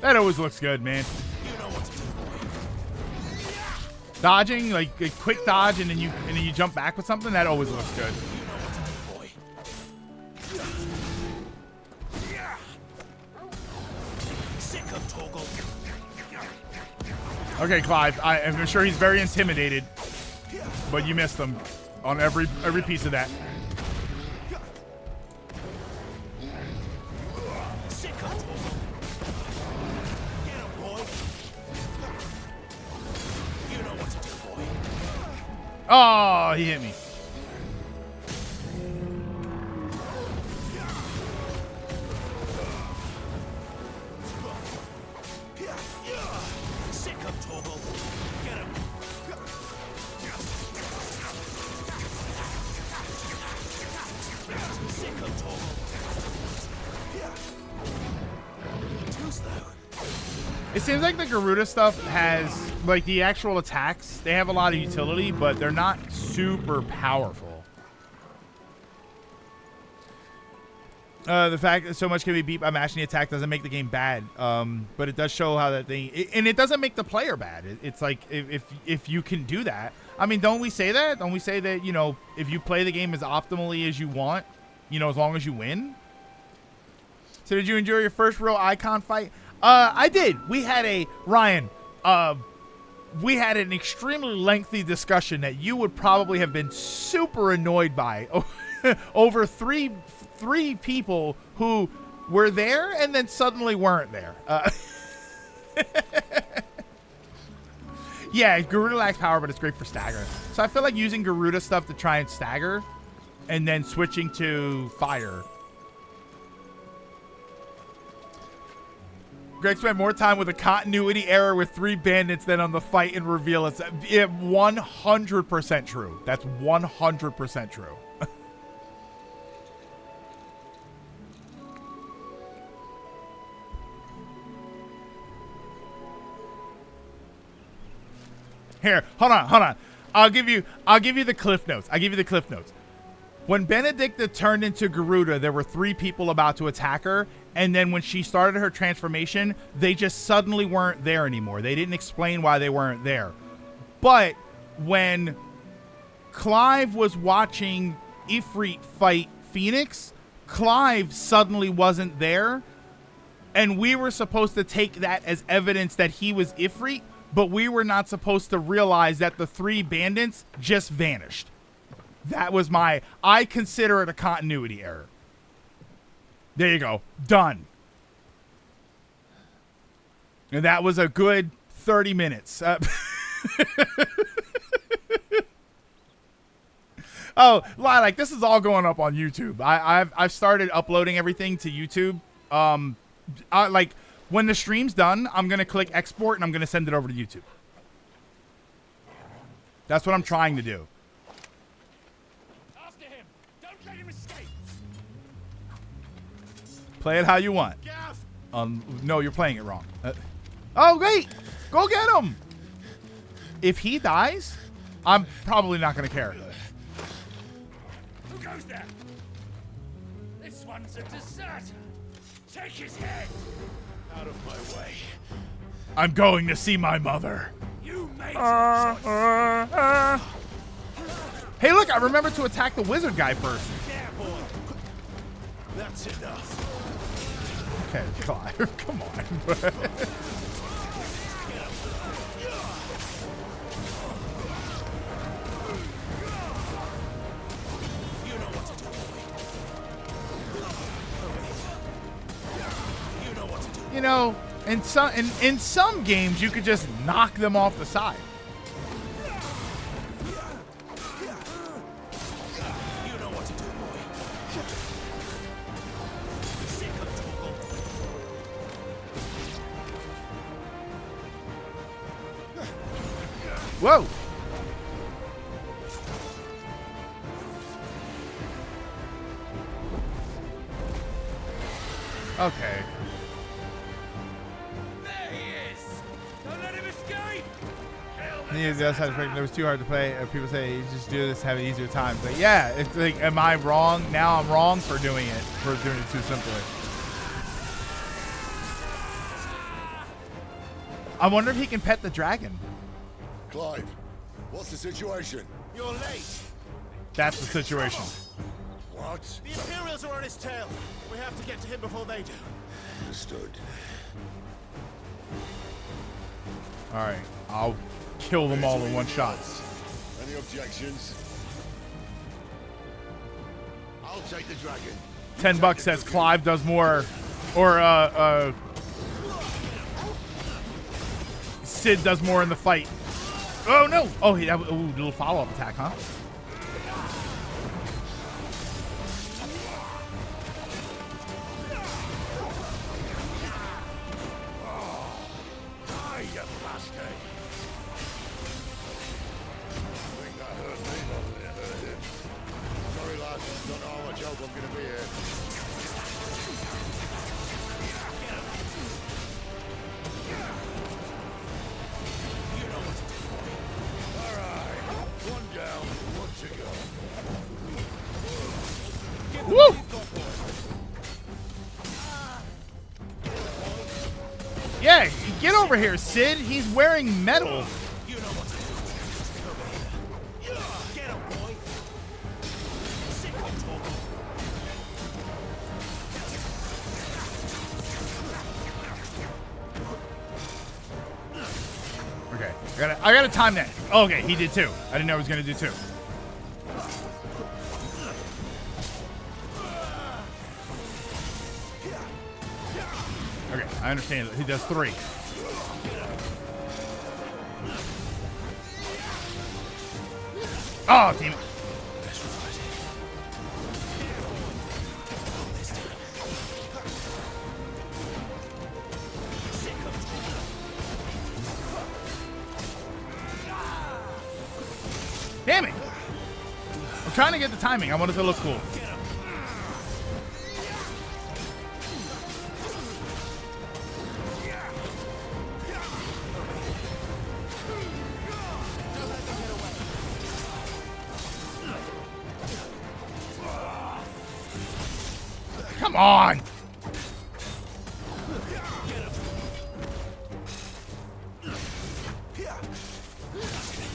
That always looks good, man. Dodging, like a quick dodge, and then you jump back with something. That always looks good. Okay, Clive. I'm sure he's very intimidated, but you missed him on every piece of that. Oh, he hit me. Sick of Torgal. Get him. Sick of Torgal. Too slow. It seems like the Garuda stuff has, like, the actual attacks, they have a lot of utility, but they're not super powerful. The fact that so much can be beat by mashing the attack doesn't make the game bad, but it does show how that thing, and it doesn't make the player bad. It's like, if you can do that, I mean, don't we say that? Don't we say that, you know, if you play the game as optimally as you want, you know, as long as you win? So did you enjoy your first real icon fight? I did. We had we had an extremely lengthy discussion that you would probably have been super annoyed by over three people who were there and then suddenly weren't there. Yeah, Garuda lacks power, but it's great for stagger. So I feel like using Garuda stuff to try and stagger and then switching to fire. Greg spent more time with a continuity error with 3 bandits than on the fight and reveal. It's 100% true. That's 100% true. Here, hold on. I'll give you the cliff notes. When Benedicta turned into Garuda, there were 3 people about to attack her, and then when she started her transformation, they just suddenly weren't there anymore. They didn't explain why they weren't there. But when Clive was watching Ifrit fight Phoenix, Clive suddenly wasn't there, and we were supposed to take that as evidence that he was Ifrit, but we were not supposed to realize that the 3 bandits just vanished. That was I consider it a continuity error. There you go. Done. And that was a good 30 minutes. Oh, Lilac, this is all going up on YouTube. I've started uploading everything to YouTube. Like, when the stream's done, I'm going to click export and I'm going to send it over to YouTube. That's what I'm trying to do. Play it how you want. No, you're playing it wrong. Oh, wait! Go get him! If he dies, I'm probably not going to care. Who goes there? This one's a deserter. Take his head. Out of my way. I'm going to see my mother. You made your choice. Hey, look, I remember to attack the wizard guy first. Yeah, boy. That's enough. Okay, Clive, come on. You know, in some games you could just knock them off the side. Whoa! Okay. There he is. Don't let him escape. It was too hard to play. People say you just do this, have an easier time. But yeah, it's like, am I wrong? Now I'm wrong for doing it too simply. I wonder if he can pet the dragon. Clive, what's the situation? You're late. That's the situation. What? The Imperials are on his tail. We have to get to him before they do. Understood. Alright, I'll kill them all in one shot. Any objections? I'll take the dragon. $10 says Clive does more, or Sid does more in the fight. Oh no! Oh, he that ooh, little follow-up attack, huh? Die, you bastard! I think that hurt me more than it hurt him. Sorry, lads. Don't know how much help I'm gonna be here. One down, one to go. Woo! Yeah, get over here, Sid. He's wearing metal. Okay, I gotta time that. Oh, okay, he did too. I didn't know he was gonna do two. Okay, I understand. He does three. Oh, damn it. Damn it! I'm trying to get the timing. I want it to look cool. Come on!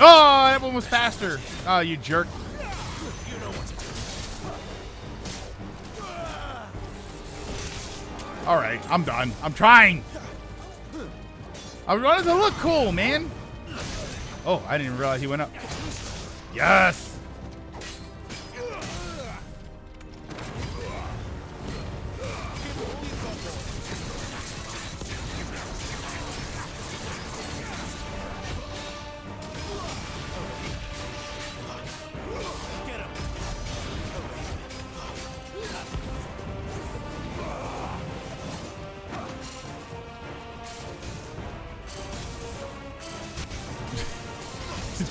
Oh, that one was faster. Oh, you jerk. All right, I'm done. I'm trying. I wanted to look cool, man. Oh, I didn't realize he went up. Yes.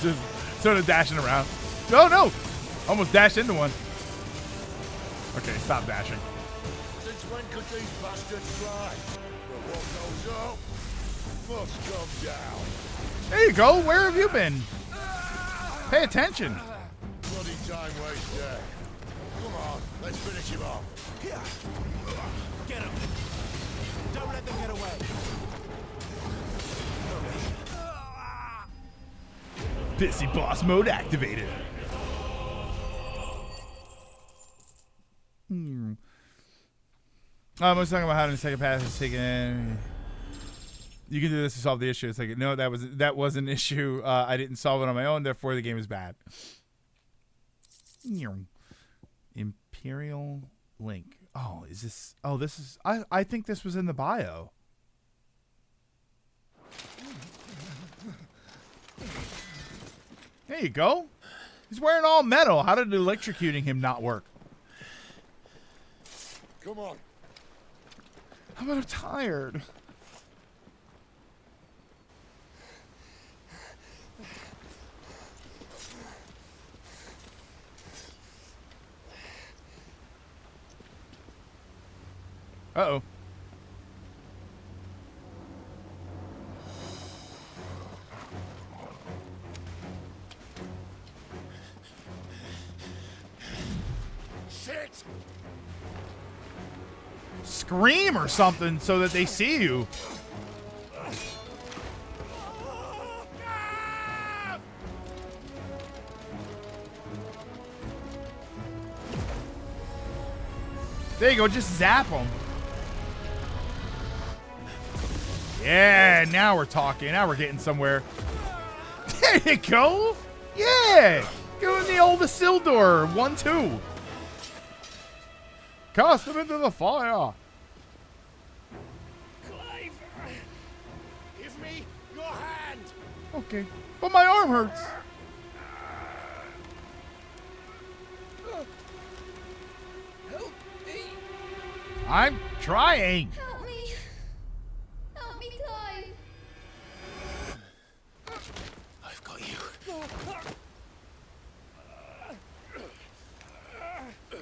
Just sort of dashing around. No, no! Almost dashed into one. Okay, stop dashing. Since when could these bastards fly? But what goes up must come down. There you go. Where have you been? Pay attention. Bloody time waster. Come on, let's finish him off. Get him! Don't let them get away! Pissy boss mode activated. I was talking about how to take a pass is taken. You can do this to solve the issue. It's like, no, that was an issue. I didn't solve it on my own, therefore the game is bad. Imperial Link. Oh, is this? Oh, this is. I think this was in the bio. There you go. He's wearing all metal. How did electrocuting him not work? Come on. I'm tired. Uh-oh. Shit! Scream or something so that they see you. There you go, just zap them. Yeah, now we're talking. Now we're getting somewhere. There you go. Yeah. Doing the old Isildur 1-2. Cast them into the fire. Clive! Give me your hand! Oh, Okay. But my arm hurts. Help me! I'm trying. Help me. Help me, Clive. I've got you.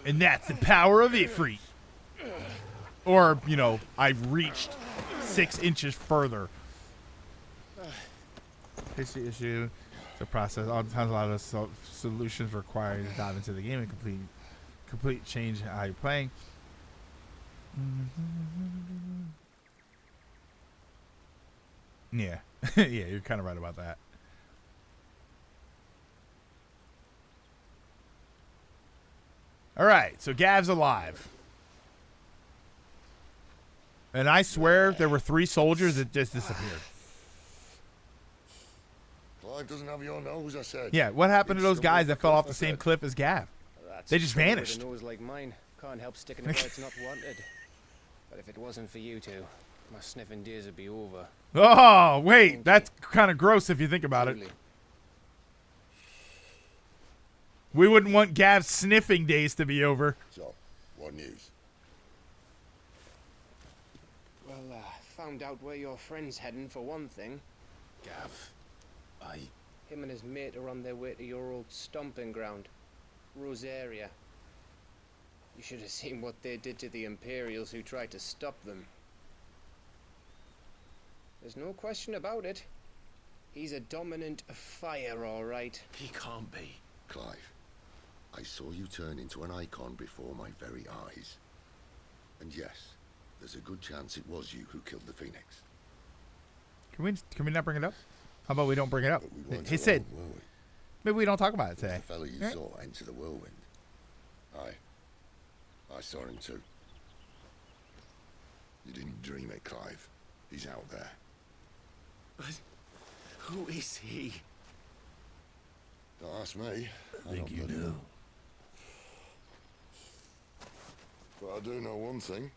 And that's the power of Ifrit. Or, you know, I've reached 6 inches further. Issue. The process. Oftentimes, a lot of solutions require you to dive into the game and complete change how you're playing. Yeah. Yeah, you're kind of right about that. All right, so Gav's alive. And I swear there were 3 soldiers that just disappeared. Clive doesn't have your nose, I said. Yeah, what happened to those guys that fell off the same cliff as Gav? They just vanished. With a nose like mine can't help sticking to where it's not wanted. But if it wasn't for you two, my sniffing days would be over. Oh, wait, that's kind of gross if you think about it. We wouldn't want Gav's sniffing days to be over. So, what news? Well, found out where your friend's heading for one thing. Gav, Him and his mate are on their way to your old stomping ground, Rosaria. You should have seen what they did to the Imperials who tried to stop them. There's no question about it. He's a dominant fire, all right. He can't be. Clive, I saw you turn into an icon before my very eyes. And yes, there's a good chance it was you who killed the Phoenix. Can we not bring it up? How about we don't bring it up? He said, maybe we don't talk about it today. The fellow you saw enter the whirlwind. I saw him too. You didn't dream it, Clive. He's out there. But who is he? Don't ask me. I think you know. But I do know one thing.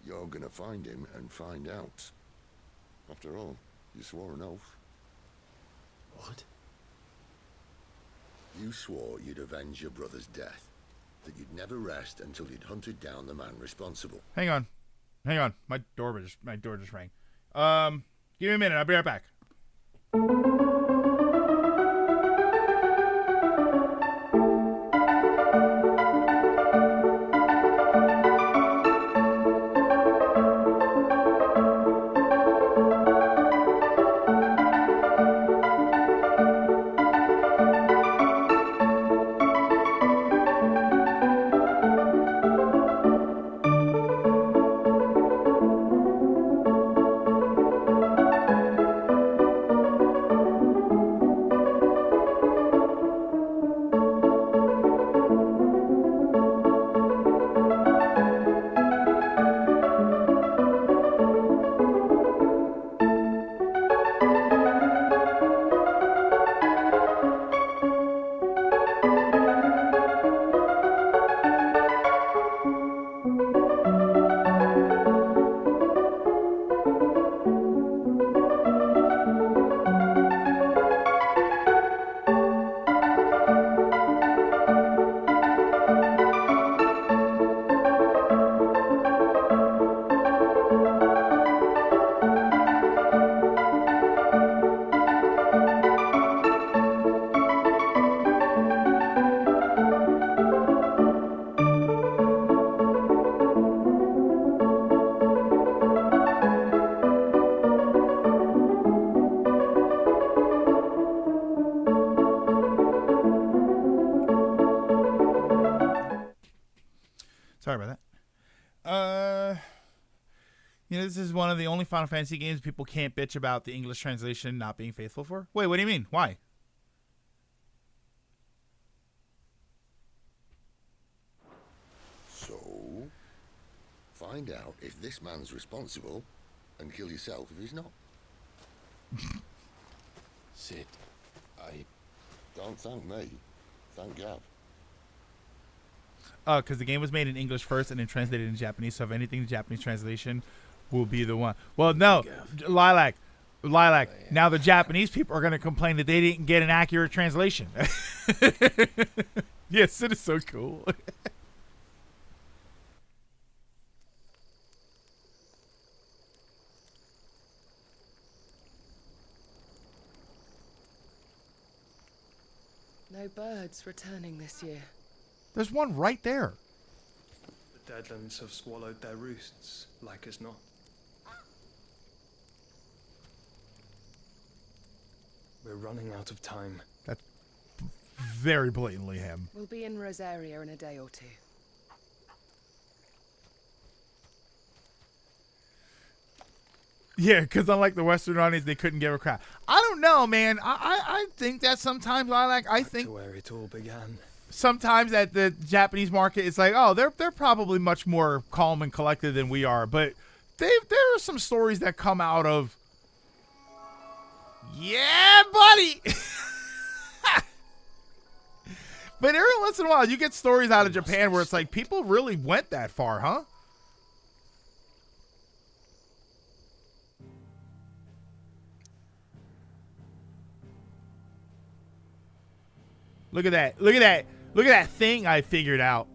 You're gonna find him and find out. After all, you swore an oath. What? You swore you'd avenge your brother's death. That you'd never rest until you'd hunted down the man responsible. Hang on. My door just rang. Give me a minute. I'll be right back. Sorry about that. This is one of the only Final Fantasy games people can't bitch about the English translation not being faithful for. Wait, what do you mean? Why? So, find out if this man's responsible and kill yourself if he's not. Sid, Don't thank me. Thank Gav. Because the game was made in English first and then translated in Japanese. So if anything, the Japanese translation will be the one. Well, no, Lilac. Lilac, now the Japanese people are going to complain that they didn't get an accurate translation. Yes, it is so cool. No birds returning this year. There's one right there. The Deadlands have swallowed their roosts, like as not. We're running out of time. That's very blatantly him. We'll be in Rosaria in a day or two. Yeah, because unlike the Western audience, they couldn't give a crap. I don't know, man. I think that sometimes I think to where it all began. Sometimes at the Japanese market, it's like, oh, they're probably much more calm and collected than we are. But there are some stories that come out of, yeah, buddy. But every once in a while, you get stories out of Japan where it's like people really went that far, huh? Look at that. Look at that. Look at that thing I figured out.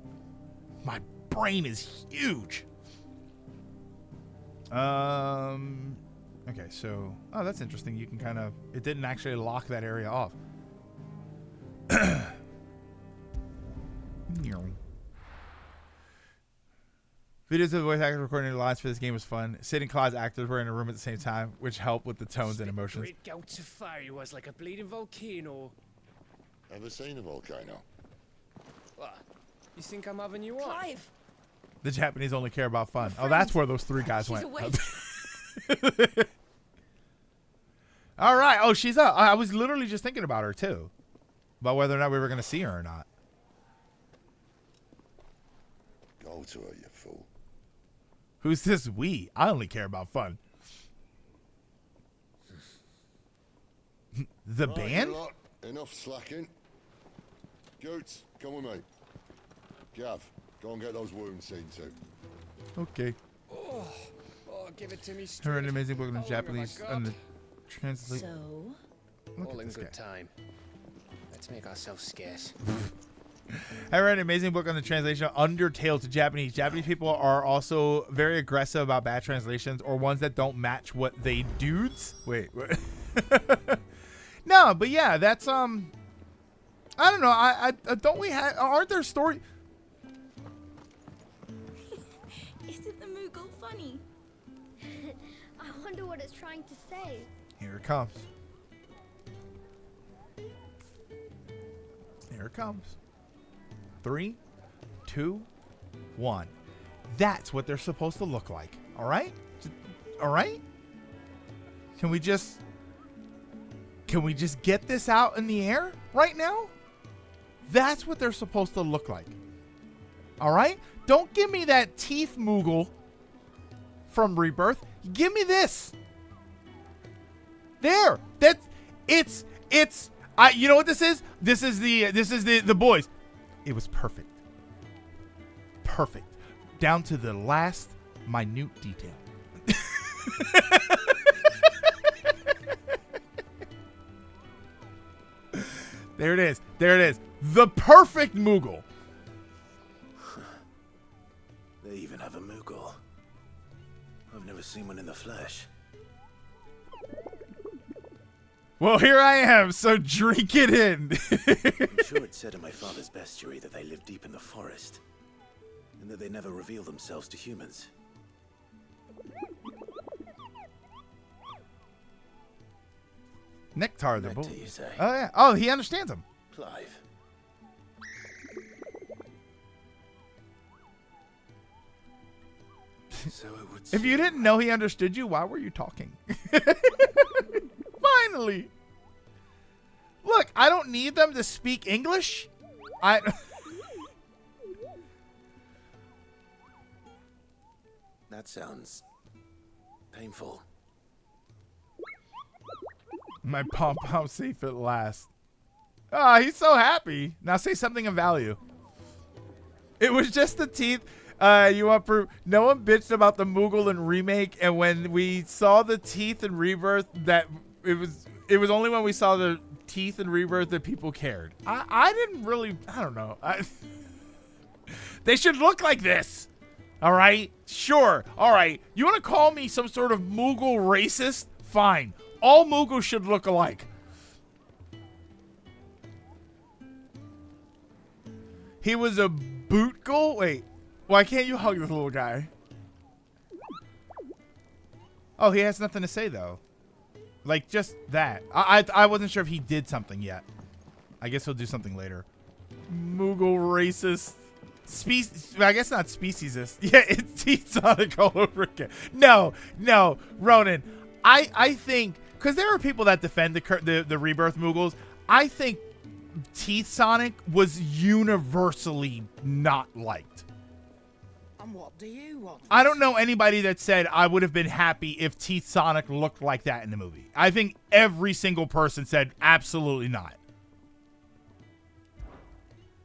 My brain is huge. Okay, so oh, that's interesting. You can kind of it didn't actually lock that area off. Videos of the voice actors recording the lines for this game was fun. Sitting Claus actors were in a room at the same time, which helped with the tones and emotions. Great gouts of fire he was, like a bleeding volcano. Ever seen a volcano? What? You think I'm having you on? Clive! The Japanese only care about fun. Oh, that's where those three guys She's went. awake. All right. Oh, she's up. I was literally just thinking about her, too. About whether or not we were going to see her or not. Go to her, you fool. Who's this we? I only care about fun. The Right, band? you lot, enough slacking. Goots, come with me. Gav, go and get those wounds seen to. Okay. Oh, give it to me Her straight. an amazing book in How long Japanese have I and got? the translate. So? Look All at in this good guy. time. Let's make ourselves scarce. I read an amazing book on the translation of Undertale to Japanese. Japanese people are also very aggressive about bad translations or ones that don't match what they dudes. Wait. No, but yeah, that's I don't know. I don't we have aren't there story? Isn't the Moogle funny? I wonder what it's trying to say. Here it comes. Here it comes. 3, 2, 1. That's what they're supposed to look like. All right? All right? Can we just get this out in the air right now? That's what they're supposed to look like. All right? Don't give me that teeth Moogle from Rebirth. Give me this. There. It's you know what this is? This is the boys. It was perfect. Perfect. Down to the last minute detail. There it is. There it is. The perfect Moogle. They even have a Moogle. I've never seen one in the flesh. Well, here I am, so drink it in. I'm sure it said in my father's bestiary that they live deep in the forest, and that they never reveal themselves to humans. Nectar, the Nectar, bull. you say? Oh yeah. Oh, he understands him. Clive. So it would If you didn't know he understood you, why were you talking? Finally. Look, I don't need them to speak English. That sounds painful. My pom-pom safe at last. Ah, he's so happy. Now say something of value. It was just the teeth. You want proof? No one bitched about the Moogle and remake, and when we saw the teeth and rebirth, that it was only when we saw the teeth and rebirth that people cared. I didn't really. I don't know. They should look like this. All right, sure. All right, you want to call me some sort of Moogle racist? Fine. All Moogles should look alike. He was a bootgle? Wait, why can't you hug this little guy? Oh, he has nothing to say, though. Like, just that. I wasn't sure if he did something yet. I guess he'll do something later. Moogle racist. I guess not speciesist. Yeah, it's Sonic all over again. No, Ronan. I think, because there are people that defend the Rebirth Moogles. I think Teeth Sonic was universally not liked. And what do you want? I don't know anybody that said I would have been happy if Teeth Sonic looked like that in the movie. I think every single person said absolutely not.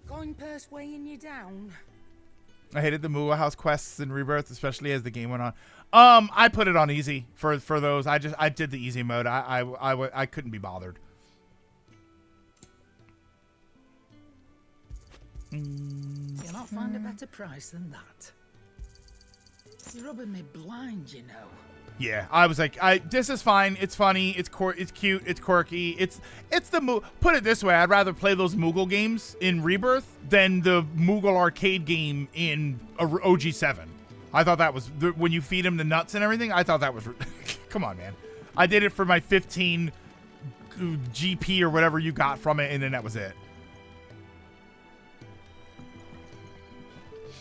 Going purse weighing you down. I hated the Moogle House quests in Rebirth, especially as the game went on. I put it on easy for those. I did the easy mode. I couldn't be bothered. You'll not find a better price than that. You're rubbing me blind, you know. Yeah, I was like, this is fine. It's funny. It's cute. It's quirky. It's the put it this way. I'd rather play those Moogle games in Rebirth than the Moogle arcade game in OG7. I thought that was when you feed him the nuts and everything. I thought that was come on, man. I did it for my 15 GP or whatever you got from it, and then that was it.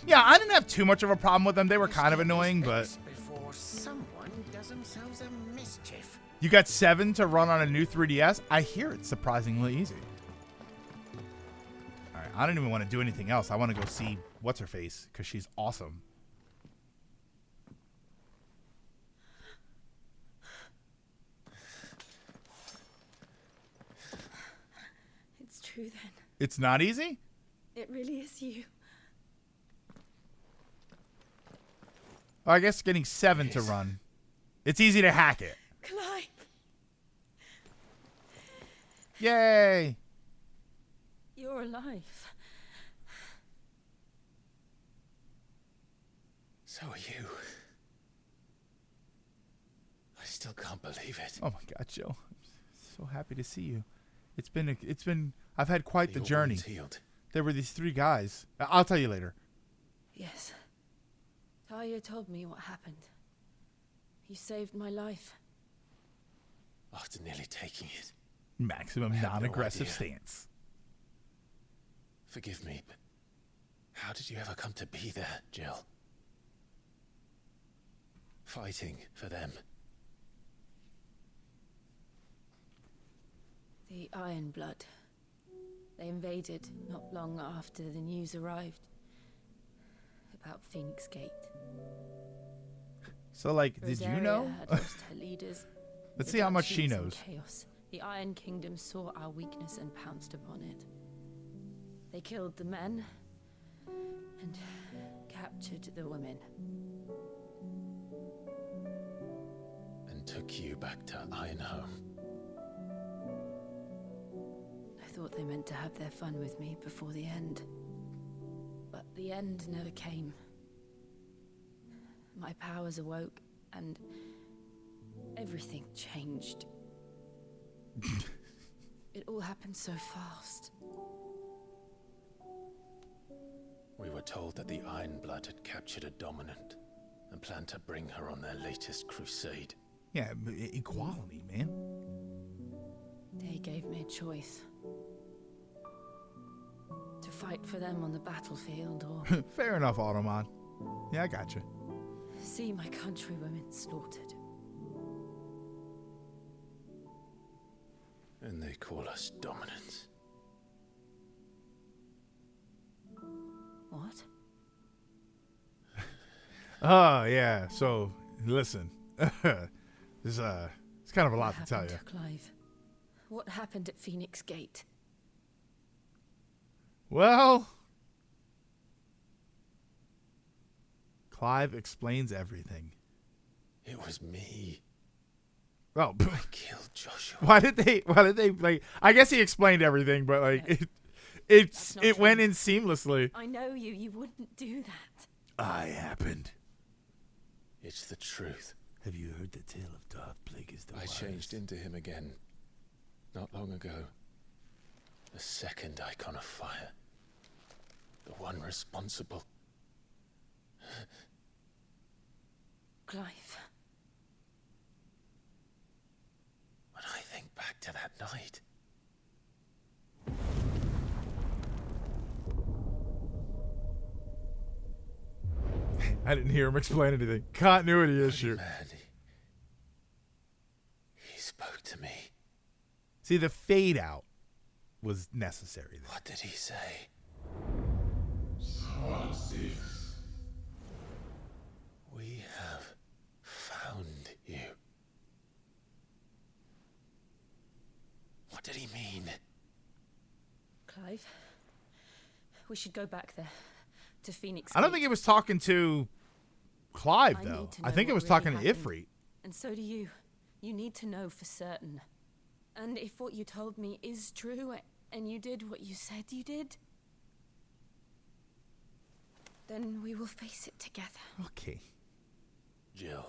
Yeah, I didn't have too much of a problem with them. They were kind of annoying, but Before someone does themselves a mischief. You got 7 to run on a new 3DS? I hear it's surprisingly easy. All right, I don't even want to do anything else. I want to go see What's-Her-Face because she's awesome. It's true then. It's not easy? It really is you. Well, I guess getting 7 to run. It's easy to hack it. Clive. Yay! You're alive. So are you. I still can't believe it. Oh my God, Joe! I'm so happy to see you. It's been. I've had quite the journey. Healed. There were these 3 guys. I'll tell you later. Yes. Talia told me what happened. You saved my life. After nearly taking it. Maximum non-aggressive stance. Forgive me, but how did you ever come to be there, Jill? Fighting for them. The Iron Blood. They invaded not long after the news arrived about Phoenix Gate. So, like, did you know? Rosaria had lost her leaders. Let's The see how much Duchy she was in knows. Chaos. The Iron Kingdom saw our weakness and pounced upon it. They killed the men and captured the women. And took you back to Ironhome. I thought they meant to have their fun with me before the end. But the end never came. My powers awoke, and everything changed. It all happened so fast. We were told that the Iron Blood had captured a dominant and planned to bring her on their latest crusade. Yeah, equality, man. They gave me a choice. To fight for them on the battlefield or Fair enough, Automon. Yeah, I got you. see my countrywomen slaughtered. And they call us dominants. What? Oh, yeah. So, listen. It's kind of a lot to tell you. Clive? What happened at Phoenix Gate? Well, Clive explains everything. It was me. Oh, I killed Joshua. Why did they like? I guess he explained everything, but like it went in seamlessly. I know you. You wouldn't do that. I happened. It's the truth. Have you heard the tale of Darth Plagueis the Wise? I changed into him again. Not long ago. The second icon of fire. The one responsible. Clive. When I think back to that night. I didn't hear him explain anything. Continuity issue. Man, he spoke to me. See, the fade out was necessary there. What did he say? We have found you. What did he mean? Clive, we should go back there to Phoenix. I don't Gate. think he was talking to Clive, I though. need to I know think it what was really talking to happened. Ifrit. And so do you. You need to know for certain. And if what you told me is true, and you did what you said you did, then we will face it together. Okay. Jill,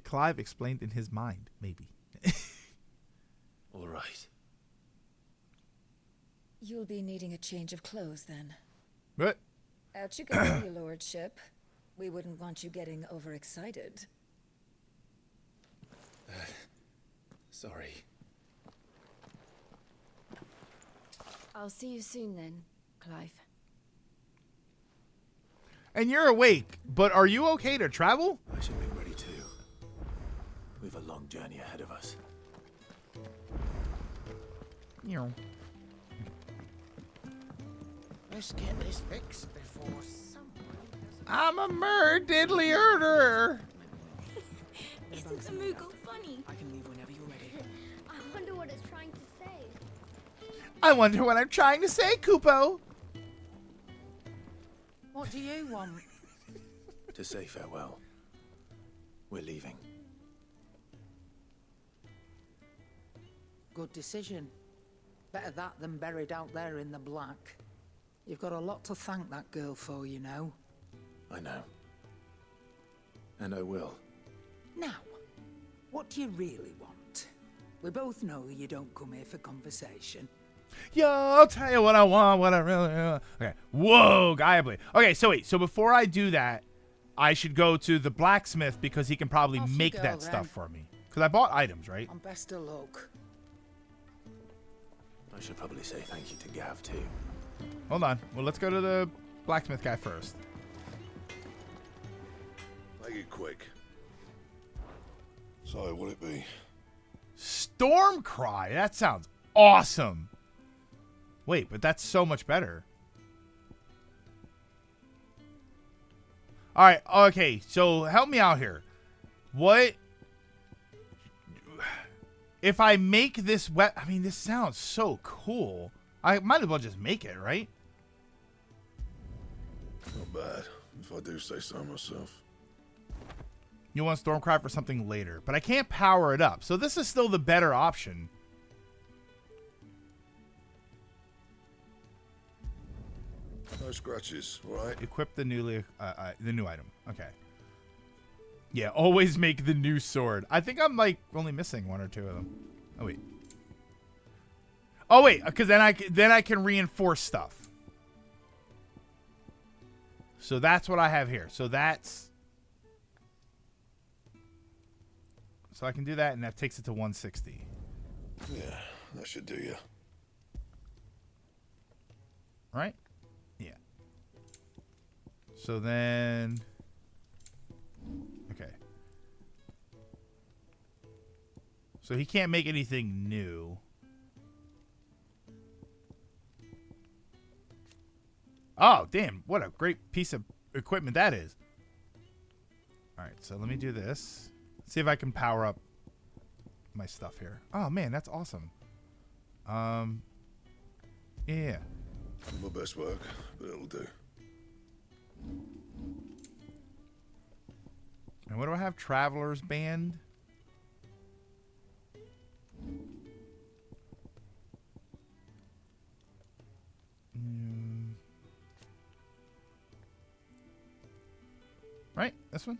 Clive explained in his mind, maybe. All right. You'll be needing a change of clothes then. What? Out you go, your lordship. We wouldn't want you getting overexcited. Sorry. I'll see you soon then, Clive. And you're awake, but are you okay to travel? I should be ready too. We've a long journey ahead of us. Let's get this fixed before someone... I'm a murderer. Isn't the Moogle funny? I can leave whenever you're ready. I wonder what it's trying to say. I wonder what I'm trying to say, Kupo. What do you want? To say farewell. We're leaving. Good decision. Better that than buried out there in the black. You've got a lot to thank that girl for, you know. I know. And I will. Now, what do you really want? We both know you don't come here for conversation. Yo, I'll tell you what I want, what I really want. Okay. Whoa, Gaia Blade. Okay, so wait. So before I do that, I should go to the blacksmith because he can probably Off you make go, that then. stuff for me. Because I bought items, right? And best of luck. I should probably say thank you to Gav too. Hold on. Well, let's go to the blacksmith guy first. Make it quick. So, what'll it be? Stormcry. That sounds awesome. Wait, but that's so much better. All right. Okay. So help me out here. What if I make this I mean, this sounds so cool. I might as well just make it, right? Not bad, if I do say so myself. You want Stormcry for something later, but I can't power it up. So this is still the better option. No scratches, right? Equip the new item. Okay. Yeah, always make the new sword. I think I'm like only missing one or two of them. Oh wait. Oh wait, because then I can reinforce stuff. So that's what I have here. So I can do that, and that takes it to 160. Yeah, that should do you. Right? Yeah. So then... Okay. So he can't make anything new. Oh, damn. What a great piece of equipment that is. All right, so let me do this. See if I can power up my stuff here. Oh, man, that's awesome. Yeah. My best work, but it'll do. And what do I have? Traveler's Band. Right? This one?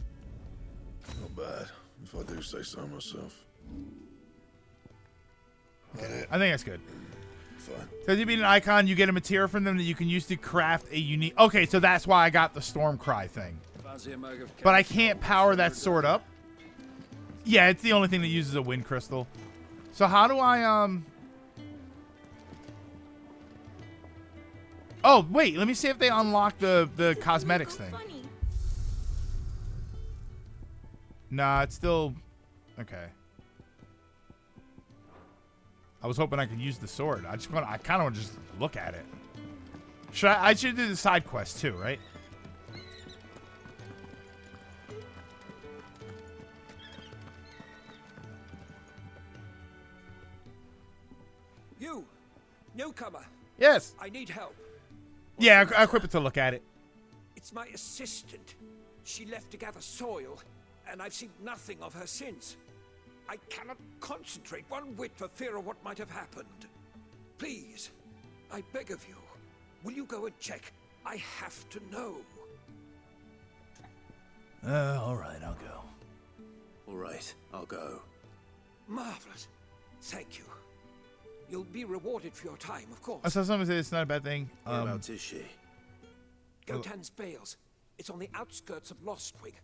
Not bad, if I do say so myself. I think that's good. Fine. So if you beat an icon, you get a material from them that you can use to craft a unique... Okay, so that's why I got the Storm Cry thing. But I can't power that sword up. Yeah, it's the only thing that uses a wind crystal. So how do I, Oh, wait, let me see if they unlock the cosmetics thing. Nah, it's still... Okay. I was hoping I could use the sword. I kind of want to just look at it. I should do the side quest too, right? You, newcomer. Yes. I need help. Yeah, I equip it to look at it. It's my assistant. She left to gather soil, and I've seen nothing of her since. I cannot concentrate one whit for fear of what might have happened. Please, I beg of you, will you go and check? I have to know. All right, I'll go. All right, I'll go. Marvelous. Thank you. You'll be rewarded for your time, of course. I saw someone say it's not a bad thing. Whereabouts is she? Gotan's Bales. It's on the outskirts of Lostwing.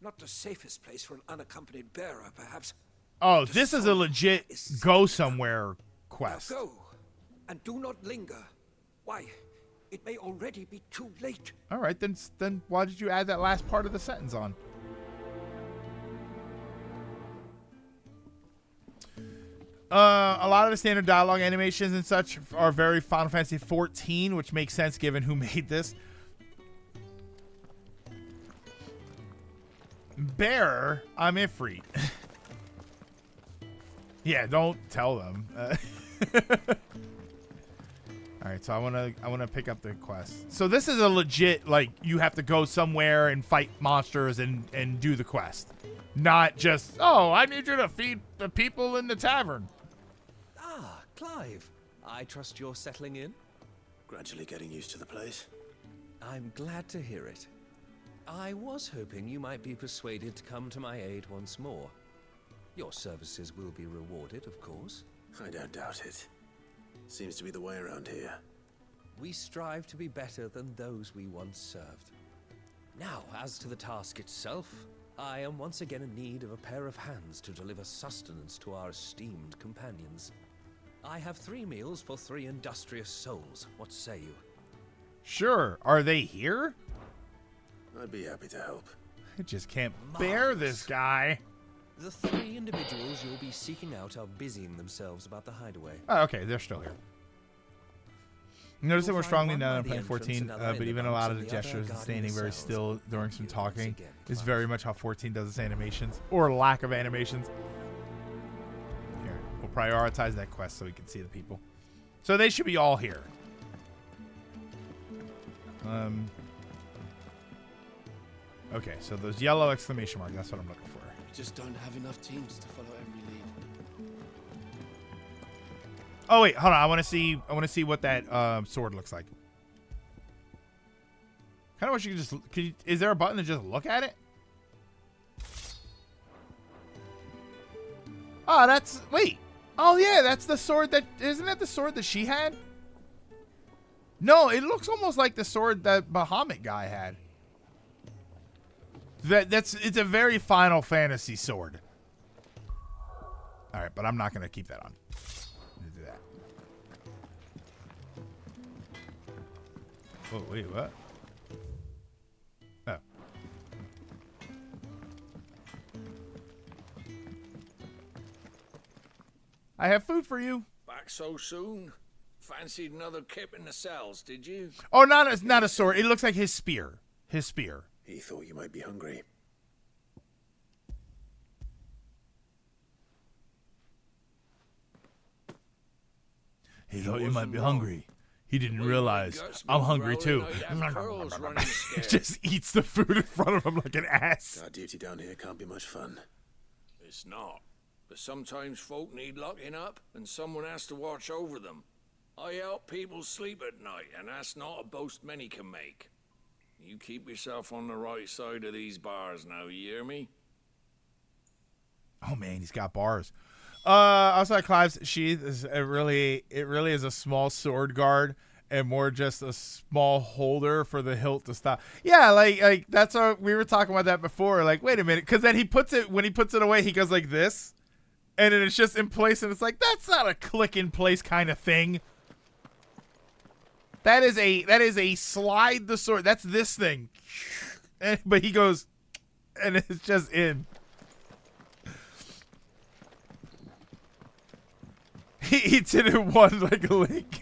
Not the safest place for an unaccompanied bearer, perhaps. Oh, this is a legit go somewhere quest. Now go, and do not linger. Why? It may already be too late. All right, then why did you add that last part of the sentence on? A lot of the standard dialogue animations and such are very Final Fantasy 14, which makes sense given who made this. Bear, I'm Ifrit. Yeah, don't tell them. All right, so I wanna pick up the quest. So this is a legit, like, you have to go somewhere and fight monsters and do the quest, not just, oh, I need you to feed the people in the tavern. Ah, Clive. I trust you're settling in? Gradually getting used to the place. I'm glad to hear it. I was hoping you might be persuaded to come to my aid once more. Your services will be rewarded, of course. I don't doubt it. Seems to be the way around here. We strive to be better than those we once served. Now, as to the task itself, I am once again in need of a pair of hands to deliver sustenance to our esteemed companions. I have 3 meals for 3 industrious souls. What say you? Sure. Are they here? I'd be happy to help. I just can't bear this guy. The 3 individuals you'll be seeking out are busying themselves about the hideaway. Oh, okay, they're still here. Notice it more strongly now that I'm playing 14, but even a lot of the gestures and standing very still during some talking is very much how 14 does its animations, or lack of animations. Here, we'll prioritize that quest so we can see the people. So they should be all here. Okay, so those yellow exclamation marks, that's what I'm looking for. We just don't have enough teams to follow every lead. Oh wait, hold on. I want to see what that sword looks like. Kind of wish you could just. Is there a button to just look at it? Oh, that's wait. Oh yeah, that's the sword that isn't that the sword that she had? No, it looks almost like the sword that Bahamut guy had. It's a very Final Fantasy sword. All right, but I'm not gonna keep that on. Do that. Oh wait, what? Oh. I have food for you. Back so soon? Fancied another kip in the cells, did you? Oh, not a sword. It looks like his spear. His spear. He thought you might be hungry. He thought you might be hungry. He didn't realize I'm hungry too. Just eats the food in front of him like an ass. Our duty down here can't be much fun. It's not. But sometimes folk need locking up, and someone has to watch over them. I help people sleep at night, and that's not a boast many can make. You keep yourself on the right side of these bars now, you hear me? Oh man, he's got bars. Outside Clive's sheath is it really is a small sword guard and more just a small holder for the hilt to stop. Yeah, like that's what we were talking about that before. Like, wait a minute, because then when he puts it away, he goes like this, and then it's just in place, and it's like that's not a click in place kind of thing. That is a slide the sword. That's this thing, but he goes, and it's just in. He eats it in one like a link.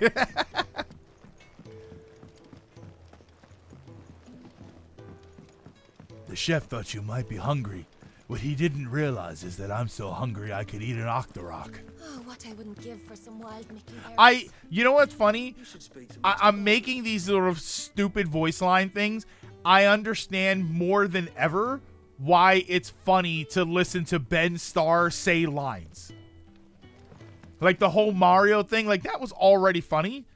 The chef thought you might be hungry. What he didn't realize is that I'm so hungry I could eat an octorok. Oh, what I wouldn't give for some wild Mickey berries. You know what's funny? I'm making these sort of stupid voice line things. I understand more than ever why it's funny to listen to Ben Starr say lines. Like the whole Mario thing, like that was already funny.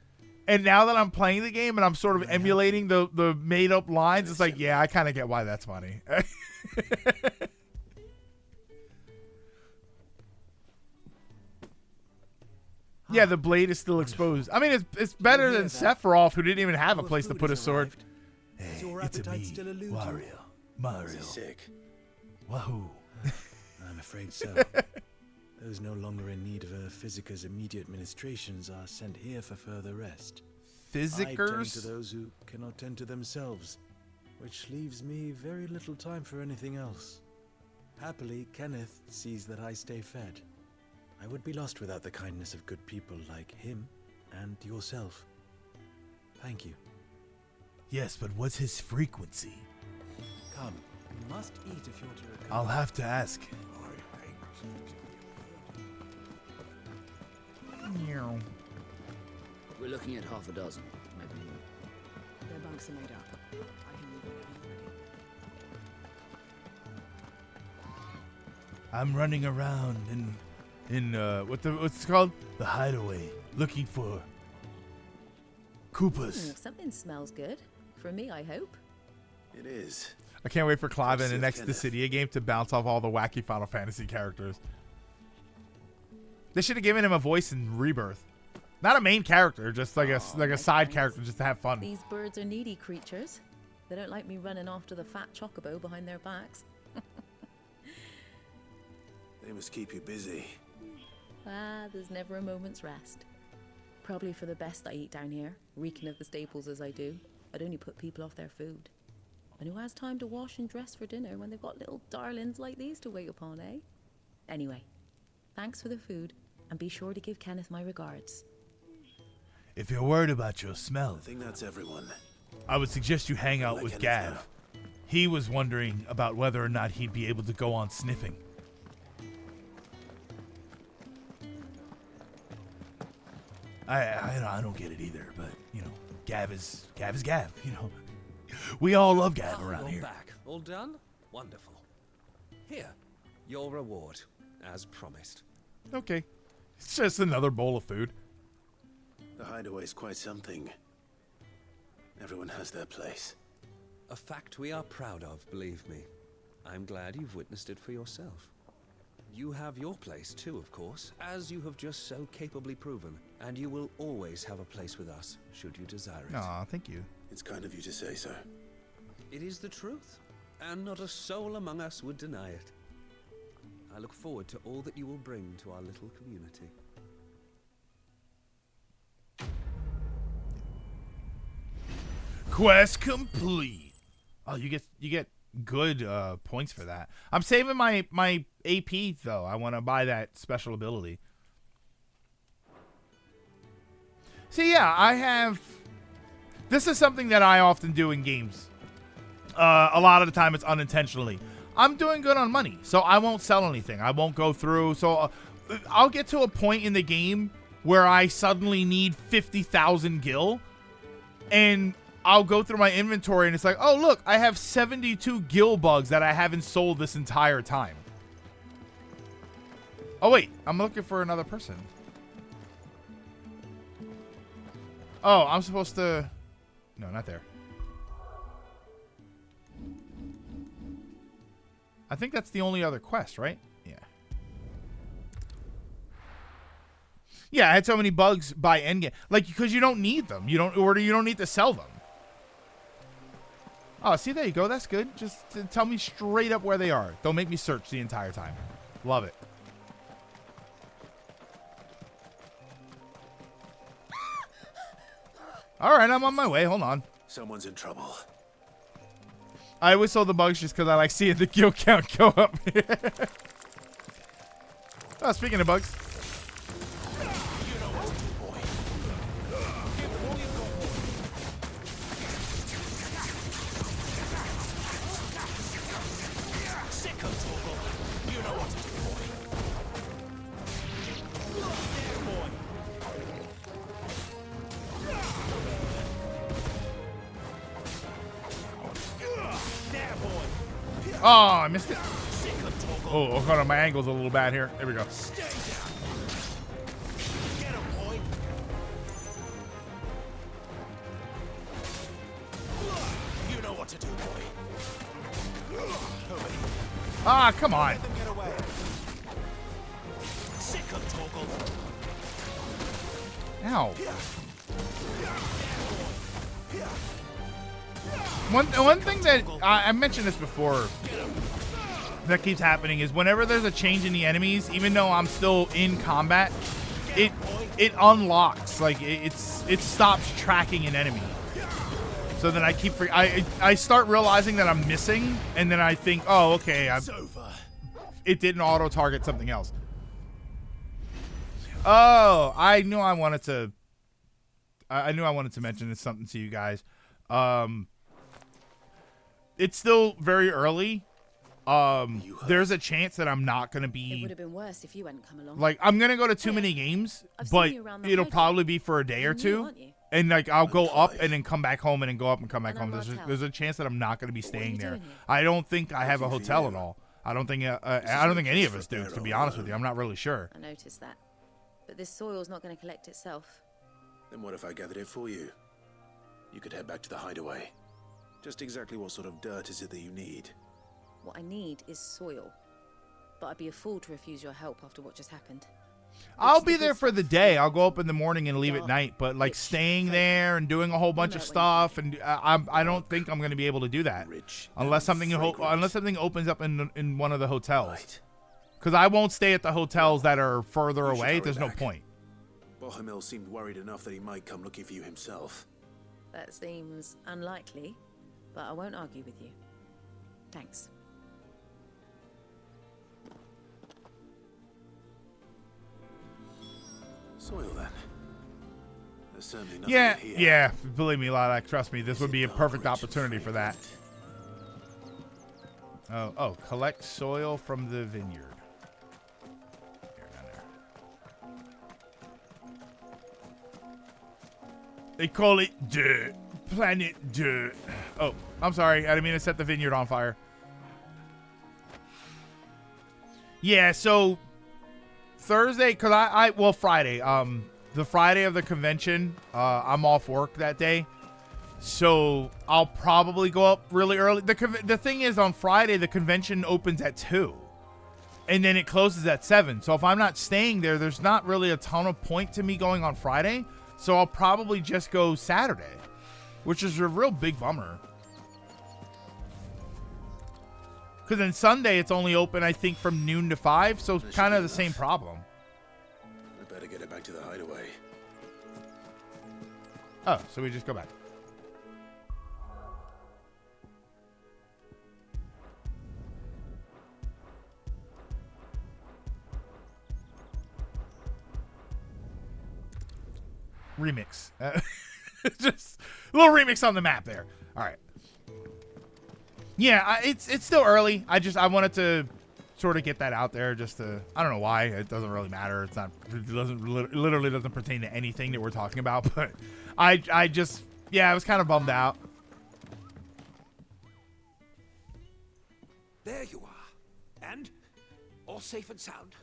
And now that I'm playing the game and I'm sort of emulating the made up lines, it's like, yeah, I kind of get why that's funny. Yeah, the blade is still exposed. I mean, it's better than Sephiroth, who didn't even have a place to put his sword. Hey, it's a me, Mario. Sick. Wahoo. I'm afraid so. Those no longer in need of a Physicker's immediate ministrations are sent here for further rest. Physicers? I tend to those who cannot tend to themselves, which leaves me very little time for anything else. Happily, Kenneth sees that I stay fed. I would be lost without the kindness of good people like him and yourself. Thank you. Yes, but what's his frequency? Come, you must eat if you're to recover. I'll have to ask. We're looking at half a dozen, maybe more. Their bunks are made up. I can leave whenever you're ready. I'm running around in what's it called? The hideaway, looking for Koopas. Something smells good. For me, I hope. It is. I can't wait for Clive in the next Dissidia game to bounce off all the wacky Final Fantasy characters. They should have given him a voice in Rebirth. Not a main character, just like a side character, just to have fun. These birds are needy creatures. They don't like me running after the fat chocobo behind their backs. They must keep you busy. There's never a moment's rest. Probably for the best I eat down here, reeking of the staples as I do. I'd only put people off their food. And who has time to wash and dress for dinner when they've got little darlings like these to wait upon, eh? Anyway, thanks for the food, and be sure to give Kenneth my regards. If you're worried about your smell, I think that's everyone. I would suggest you hang out with Gav. He was wondering about whether or not he'd be able to go on sniffing. I don't get it either, but you know, Gav is Gav, you know. We all love Gav around here. Back. All done? Wonderful. Here, your reward, as promised. Okay. It's just another bowl of food. The hideaway's quite something. Everyone has their place. A fact we are proud of, believe me. I'm glad you've witnessed it for yourself. You have your place too, of course, as you have just so capably proven, and you will always have a place with us, should you desire it. Aw, thank you. It's kind of you to say so. It is the truth, and not a soul among us would deny it. I look forward to all that you will bring to our little community. Quest complete. Oh, you get good points for that. I'm saving my AP though. I want to buy that special ability. See, yeah, I have. This is something that I often do in games. A lot of the time, it's unintentionally. I'm doing good on money, so I won't sell anything. I won't go through. So I'll get to a point in the game where I suddenly need 50,000 gil, and I'll go through my inventory and it's like, oh look, I have 72 gil bugs that I haven't sold this entire time. Oh wait, I'm looking for another person. Oh, I'm supposed to... No, not there. I think that's the only other quest, right? Yeah. Yeah, I had so many bugs by endgame. Like, because you don't need them. You don't need to sell them. Oh, see, there you go. That's good. Just tell me straight up where they are. Don't make me search the entire time. Love it. All right, I'm on my way. Hold on. Someone's in trouble. I always saw the bugs just because I like seeing the kill count go up. Oh, speaking of bugs. Oh, I missed it. Oh, hold on. My angle's a little bad here. There we go. You know what to do, boy. Ah, come on. Ow. One thing that I mentioned this before that keeps happening is whenever there's a change in the enemies, even though I'm still in combat, it unlocks, like it stops tracking an enemy. So then I start realizing that I'm missing, and then I think, oh, okay, it didn't auto target something else. Oh, I knew I wanted to mention this something to you guys. It's still very early. There's a chance that I'm not going to be... It would have been worse if you hadn't come along. Like, I'm going to go to too many games, but it'll probably be for a day or two. And, like, I'll go up and then come back home and then go up and come back home. There's a chance that I'm not going to be staying there. I don't think I have a hotel at all. I don't think any of us do, to be honest with you. I'm not really sure. I noticed that. But this soil's not going to collect itself. Then what if I gathered it for you? You could head back to the hideaway. Just exactly what sort of dirt is it that you need? What I need is soil. But I'd be a fool to refuse your help after what just happened. I'll be there for the day. I'll go up in the morning and leave at night. But like staying there and doing a whole bunch of stuff, and I don't think I'm going to be able to do that unless something opens up in one of the hotels. Because I won't stay at the hotels that are further away. There's no point. Bohemil seemed worried enough that he might come looking for you himself. That seems unlikely, but I won't argue with you. Thanks. Soil then. There's certainly nothing here. Yeah. Believe me, Lilac. Trust me, this would be a perfect opportunity for that. Oh, collect soil from the vineyard. Here, down there. They call it dirt. Planet dirt. Oh, I'm sorry. I didn't mean to set the vineyard on fire. Yeah, so Thursday, because Friday. The Friday of the convention, I'm off work that day. So I'll probably go up really early. The thing is, on Friday, the convention opens at 2. And then it closes at 7. So if I'm not staying there, there's not really a ton of point to me going on Friday. So I'll probably just go Saturday, which is a real big bummer. Because then Sunday, it's only open, I think, from noon to 5. So it's kind of the same problem. I better get it back to the hideaway. Oh, so we just go back. Remix. Just a little remix on the map there. All right. Yeah, it's still early. I wanted to sort of get that out there just to, I don't know why. It doesn't really matter. It literally doesn't pertain to anything that we're talking about. But I just, yeah, I was kind of bummed out. There you are. And all safe and sound.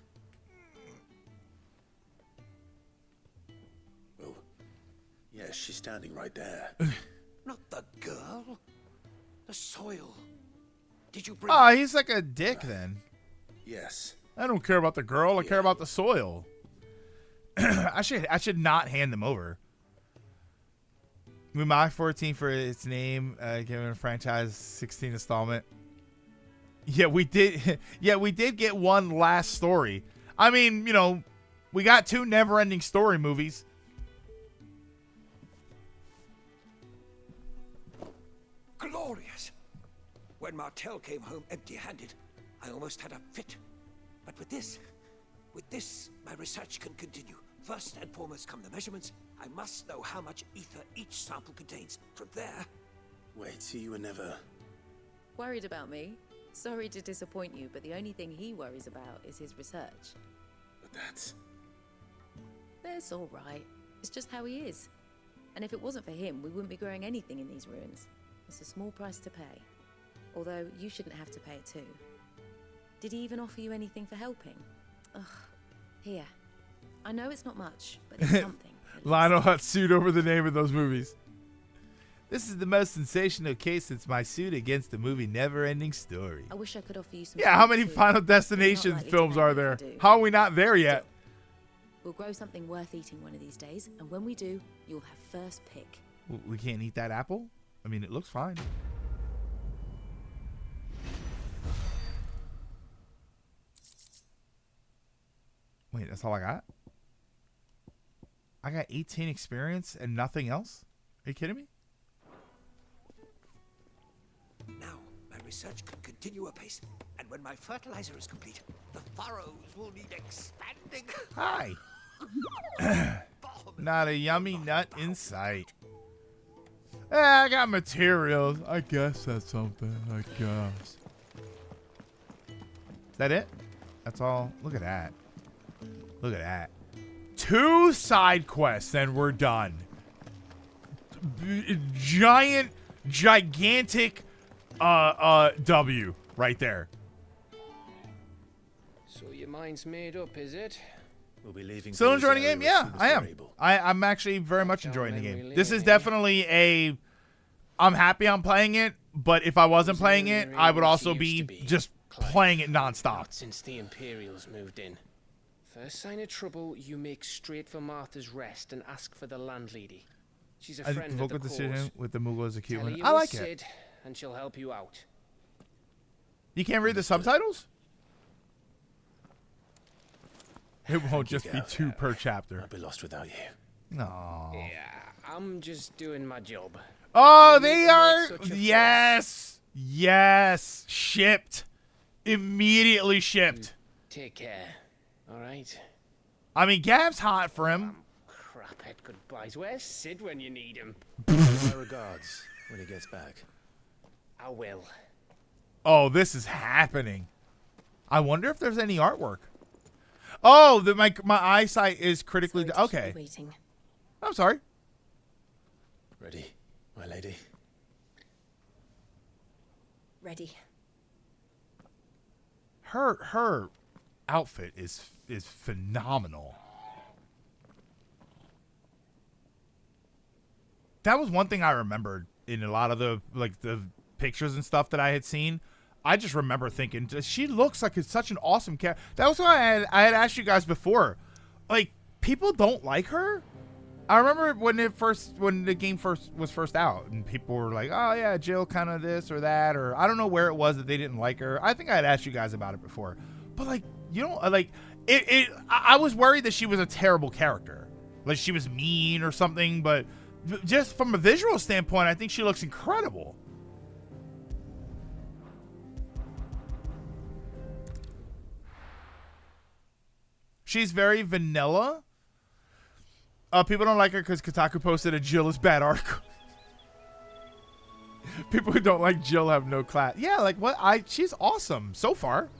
Oh, yes, she's standing right there. Not the girl. The soil. Did you bring... Oh, he's like a dick then. Yes. I don't care about the girl. I care about the soil. I should not hand them over. We Mach 14 for its name, given a franchise 16 installment. Yeah, we did. Yeah, we did get one last story. I mean, you know, we got 2 never-ending story movies. Glorious. When Martel came home empty-handed, I almost had a fit. But with this, my research can continue. First and foremost come the measurements. I must know how much ether each sample contains. From there... Wait, so you were never... Worried about me? Sorry to disappoint you, but the only thing he worries about is his research. But that's all right. It's just how he is. And if it wasn't for him, we wouldn't be growing anything in these ruins. It's a small price to pay. Although, you shouldn't have to pay it too. Did he even offer you anything for helping? Ugh. Here. I know it's not much, but it's something. Lionel Hutz sued over the name of those movies. This is the most sensational case since my suit against the movie Never Ending Story. I wish I could offer you some... Yeah, how many Final Destination films are there? How are we not there yet? We'll grow something worth eating one of these days, and when we do, you'll have first pick. We can't eat that apple? I mean, it looks fine. Wait, that's all I got? I got 18 experience and nothing else? Are you kidding me? Now, my research can continue apace, and when my fertilizer is complete, the furrows will need expanding. Hi. Not a yummy nut in sight. I got materials. I guess that's something. I guess. Is that it? That's all. Look at that. Look at that. 2 side quests and we're done. Gigantic W right there. So your mind's made up, is it? We'll be leaving. Still enjoying the game? Yeah, I am. I'm actually very much enjoying the game. This is definitely a... I'm happy I'm playing it, but if I wasn't playing it, I would also be just playing it nonstop. Not since the Imperials moved in. First sign of trouble, you make straight for Martha's Rest and ask for the landlady. She's a friend of the vocal decision cause. with the Moogle as a cute Tell her one. you I were like Sid, it. And she'll help you out. You can't read the subtitles? It won't just be 2 per chapter. I'll be lost without you. No. Yeah, I'm just doing my job. Oh, they are. Yes. Yes. Shipped. Immediately shipped. Take care. All right. I mean, Gav's hot for him. Craphead goodbyes. Where's Sid when you need him? My regards when he gets back. I will. Oh, this is happening. I wonder if there's any artwork. Oh, my eyesight is critically... Okay. I'm sorry. Ready, my lady? Ready. Her outfit is phenomenal. That was one thing I remembered in a lot of the pictures and stuff that I had seen. I just remember thinking, she looks like it's such an awesome character. That was why I had asked you guys before. Like, people don't like her. I remember when the game was first out, and people were like, "Oh yeah, Jill, kind of this or that," or I don't know where it was that they didn't like her. I think I had asked you guys about it before, but like, you know, like it. I was worried that she was a terrible character, like she was mean or something. But just from a visual standpoint, I think she looks incredible. She's very vanilla. People don't like her because Kotaku posted a Jill is bad article. People who don't like Jill have no class. Yeah, like what? She's awesome so far.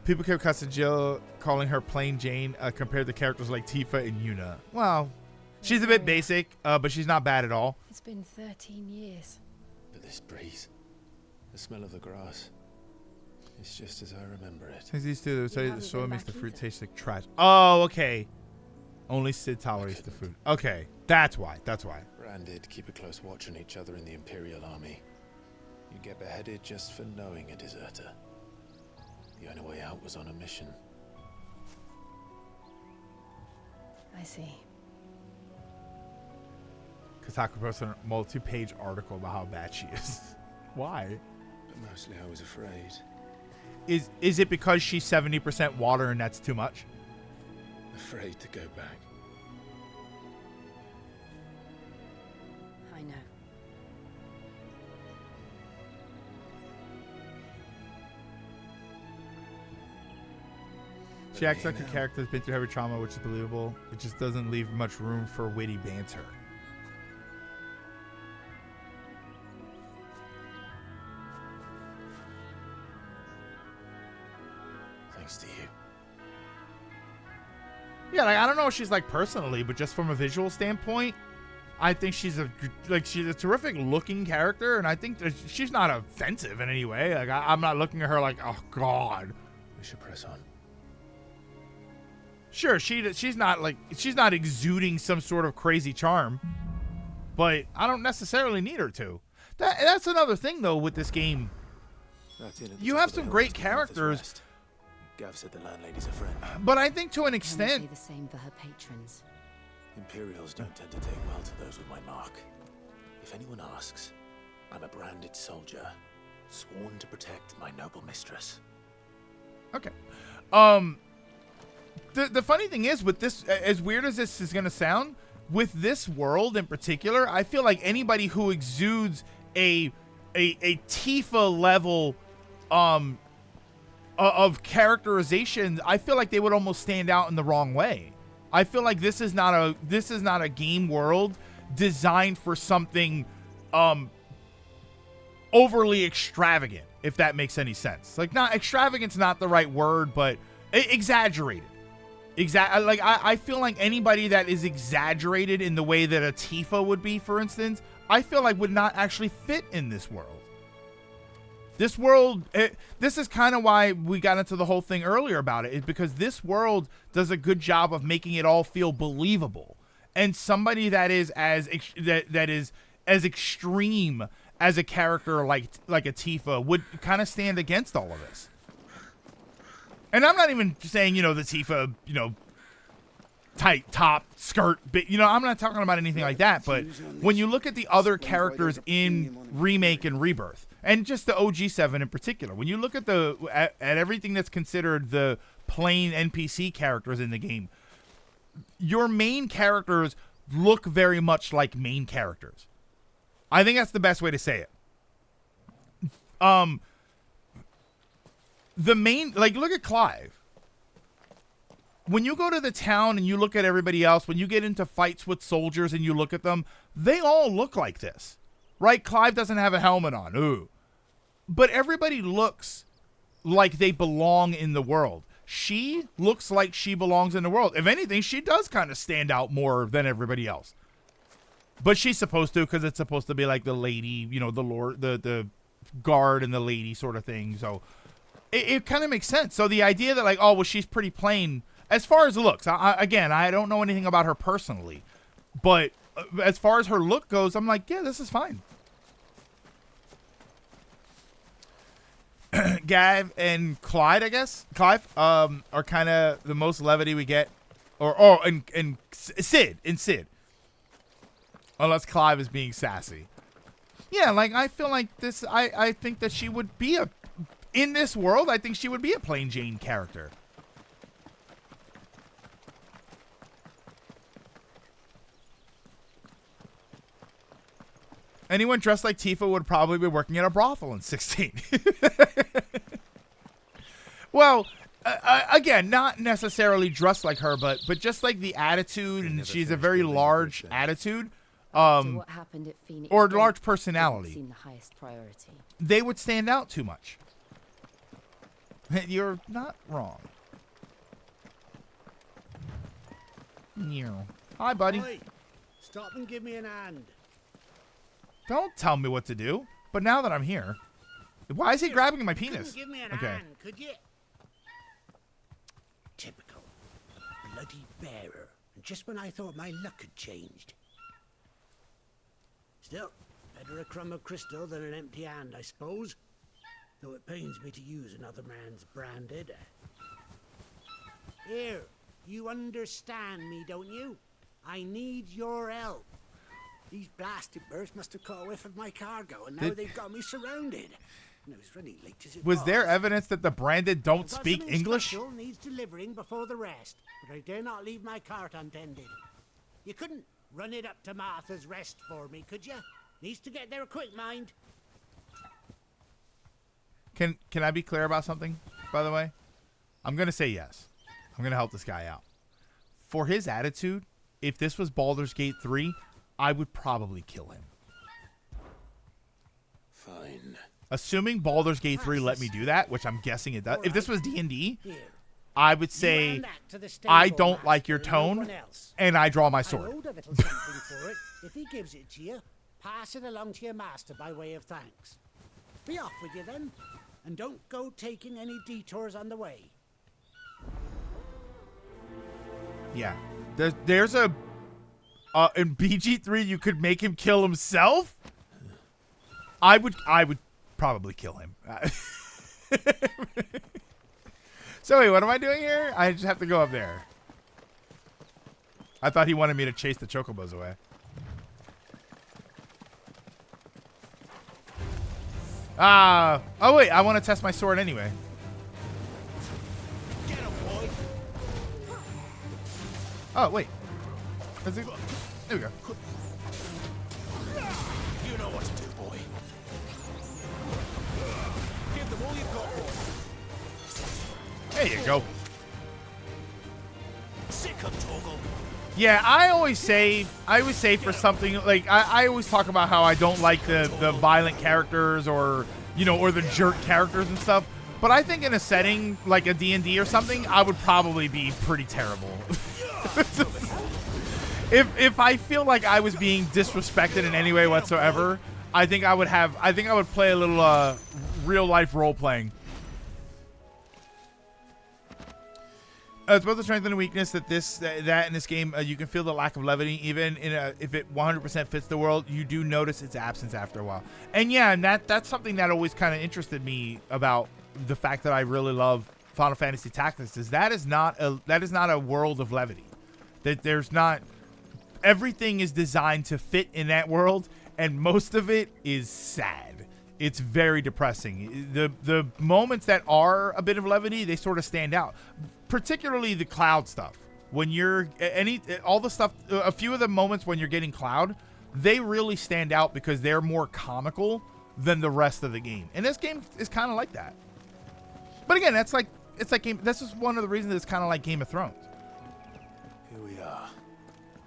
People kept cussing Jill, calling her plain Jane, compared to characters like Tifa and Yuna. Well, she's a bit basic, but she's not bad at all. It's been 13 years. But this breeze, the smell of the grass, it's just as I remember it. Since these two, the soil makes the fruit taste like trash. Oh, okay. Only Sid tolerates the food. Okay, that's why. That's why. Branded, keep a close watch on each other in the Imperial Army. You get beheaded just for knowing a deserter. The only way out was on a mission. I see. Kotaku posted a multi-page article about how bad she is. Why? But mostly I was afraid. Is it because she's 70% water and that's too much? Afraid to go back. I know. She acts like a character that's been through heavy trauma, which is believable. It just doesn't leave much room for witty banter. Thanks to you. Yeah, like, I don't know what she's like personally, but just from a visual standpoint, I think she's a terrific looking character, and I think that she's not offensive in any way. Like I'm not looking at her like, oh God. We should press on. Sure, she's not exuding some sort of crazy charm, but I don't necessarily need her to. That's another thing though with this game. You have some great characters. Gav said the landlady's a friend. But I think to an I extent, say the same for her patrons. Imperials don't tend to take well to those with my mark. If anyone asks, I'm a branded soldier, sworn to protect my noble mistress. Okay. The funny thing is with this, as weird as this is going to sound, with this world in particular, I feel like anybody who exudes a Tifa level of characterization, I feel like they would almost stand out in the wrong way. I feel like this is not a game world designed for something overly extravagant, if that makes any sense. Like, not extravagant's not the right word, but exaggerated. Like I feel like anybody that is exaggerated in the way that a Tifa would be, for instance, I feel like would not actually fit in this world. This world, this is kind of why we got into the whole thing earlier about it, is because this world does a good job of making it all feel believable. And somebody that is as extreme as a character like a Tifa would kind of stand against all of this. And I'm not even saying, the Tifa, tight top, skirt, but, I'm not talking about anything like that. But when you look at the other characters in Remake and Rebirth, and just the OG7 in particular, when you look at at everything that's considered the plain NPC characters in the game, your main characters look very much like main characters. I think that's the best way to say it. The main, look at Clive. When you go to the town and you look at everybody else, when you get into fights with soldiers and you look at them, they all look like this, right? Clive doesn't have a helmet on. Ooh. But everybody looks like they belong in the world. She looks like she belongs in the world. If anything, she does kind of stand out more than everybody else. But she's supposed to, because it's supposed to be like the lady, the lord, the guard and the lady sort of thing. So it kind of makes sense. So the idea that she's pretty plain as far as looks. I don't know anything about her personally, but as far as her look goes, I'm like, yeah, this is fine. Gav and Clive, are kind of the most levity we get, and Sid, unless Clive is being sassy. Yeah, I feel like this. I think that she would be in this world. I think she would be a plain Jane character. Anyone dressed like Tifa would probably be working at a brothel in 16. Well, again, not necessarily dressed like her, but just like the attitude, and she's a very large attitude, What happened at Phoenix or Point large didn't personality. seem the highest priority. They would stand out too much. You're not wrong. Hi, buddy. Oi, stop and give me an hand. Don't tell me what to do. But now that I'm here, why is he grabbing my penis? Give me an Okay. hand, could you? Typical. Bloody bearer. And just when I thought my luck had changed. Still, better a crumb of crystal than an empty hand, I suppose. Though it pains me to use another man's branded. Here, you understand me, don't you? I need your help. These blasted birds must have caught a whiff of my cargo, and now they've got me surrounded. And it was really late as it Was there evidence that the branded don't speak English? Special needs delivering before the rest, but I dare not leave my cart untended. You couldn't run it up to Martha's Rest for me, could you? Needs to get there quick, mind. Can I be clear about something, by the way? I'm going to say yes. I'm going to help this guy out. For his attitude, if this was Baldur's Gate 3, I would probably kill him. Fine. Assuming Baldur's Gate 3 let me do that, which I'm guessing it does. If this was D&D, I would say, I don't like your tone, and I draw my sword. I owed a little something for it. If he gives it to you, pass it along to your master by way of thanks. Be off with you then, and don't go taking any detours on the way. Yeah. There's a... in BG3, you could make him kill himself? I would probably kill him. So wait, what am I doing here? I just have to go up there. I thought he wanted me to chase the chocobos away. Oh wait, I want to test my sword anyway. Get him, boy. Oh wait. There we go. You know what to do, boy. Give them all you've got, boy. There you go. Sick of Toggle. Yeah, I always say for something like I always talk about how I don't like the violent characters or or the jerk characters and stuff. But I think in a setting like a D&D or something, I would probably be pretty terrible. If I feel like I was being disrespected in any way whatsoever, I think I would play a little real life role playing. It's both a strength and a weakness that in this game you can feel the lack of levity even if it 100% fits the world. You do notice its absence after a while, and yeah, and that's something that always kind of interested me about the fact that I really love Final Fantasy Tactics is that is not a world of levity. That there's not everything is designed to fit in that world, and most of it is sad. It's very depressing. The moments that are a bit of levity, they sort of stand out. Particularly the Cloud stuff. When you're all the stuff, a few of the moments when you're getting Cloud, they really stand out because they're more comical than the rest of the game. And this game is kind of like that. But again, it's like game. This is one of the reasons it's kind of like Game of Thrones. Here we are.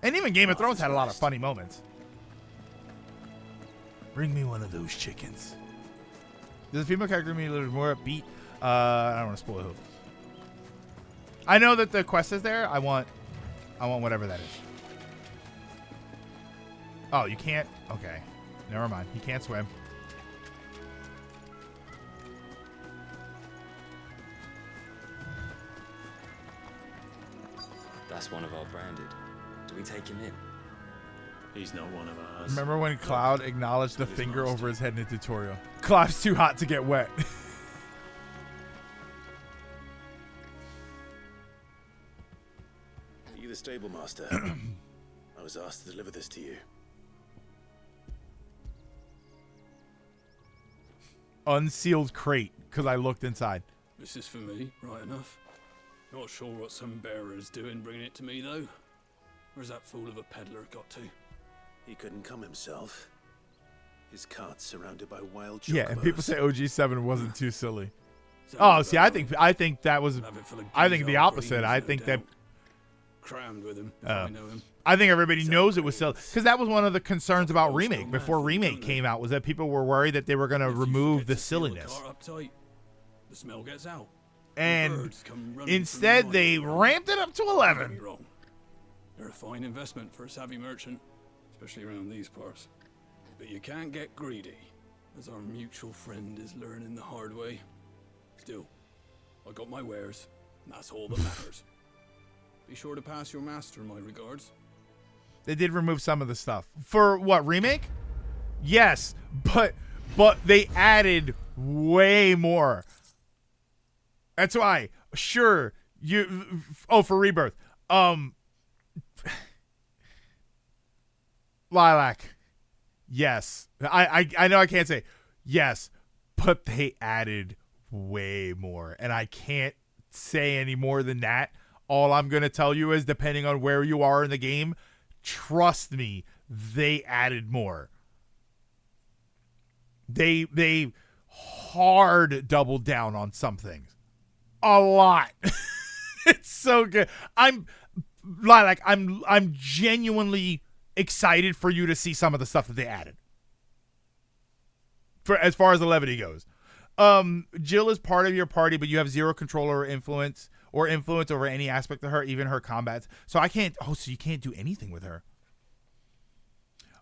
And even Game of Thrones had a lot of funny moments. Bring me one of those chickens. Does the female character mean a little more upbeat? I don't want to spoil it. I know that the quest is there. I want whatever that is. Oh, you can't? Okay. Never mind. He can't swim. That's one of our branded. Do we take him in? He's not one of ours. Remember when Cloud acknowledged the finger over his head in the tutorial? Cloud's too hot to get wet. Are you the stable master? I was asked to deliver this to you. Unsealed crate, because I looked inside. This is for me, right enough. Not sure what some bearer's doing bringing it to me, though. Where's that fool of a peddler got to? He couldn't come himself. His cart's surrounded by wild chocobos. Yeah, and people say OG7 wasn't too silly. Oh, see, I think that was. I think the opposite. I think that. Crammed with him. I know him. I think everybody knows it was silly because that was one of the concerns about Remake before Remake came out was that people were worried that they were going to remove the silliness. The smell gets out. And Birds come running instead, from they miles ramped it up to Don't get 11. me wrong. They're a fine investment for a savvy merchant, especially around these parts. But you can't get greedy, as our mutual friend is learning the hard way. Still, I got my wares, and that's all that matters. Be sure to pass your master my regards. They did remove some of the stuff. For what, remake? Yes, but they added way more. That's why, sure, for Rebirth. Lilac. Yes. I know I can't say yes, but they added way more. And I can't say any more than that. All I'm going to tell you is, depending on where you are in the game, trust me, they added more. They hard doubled down on some things. A lot. It's so good. I'm genuinely excited for you to see some of the stuff that they added. For as far as the levity goes. Jill is part of your party, but you have zero control or influence over any aspect of her, even her combats. So so you can't do anything with her.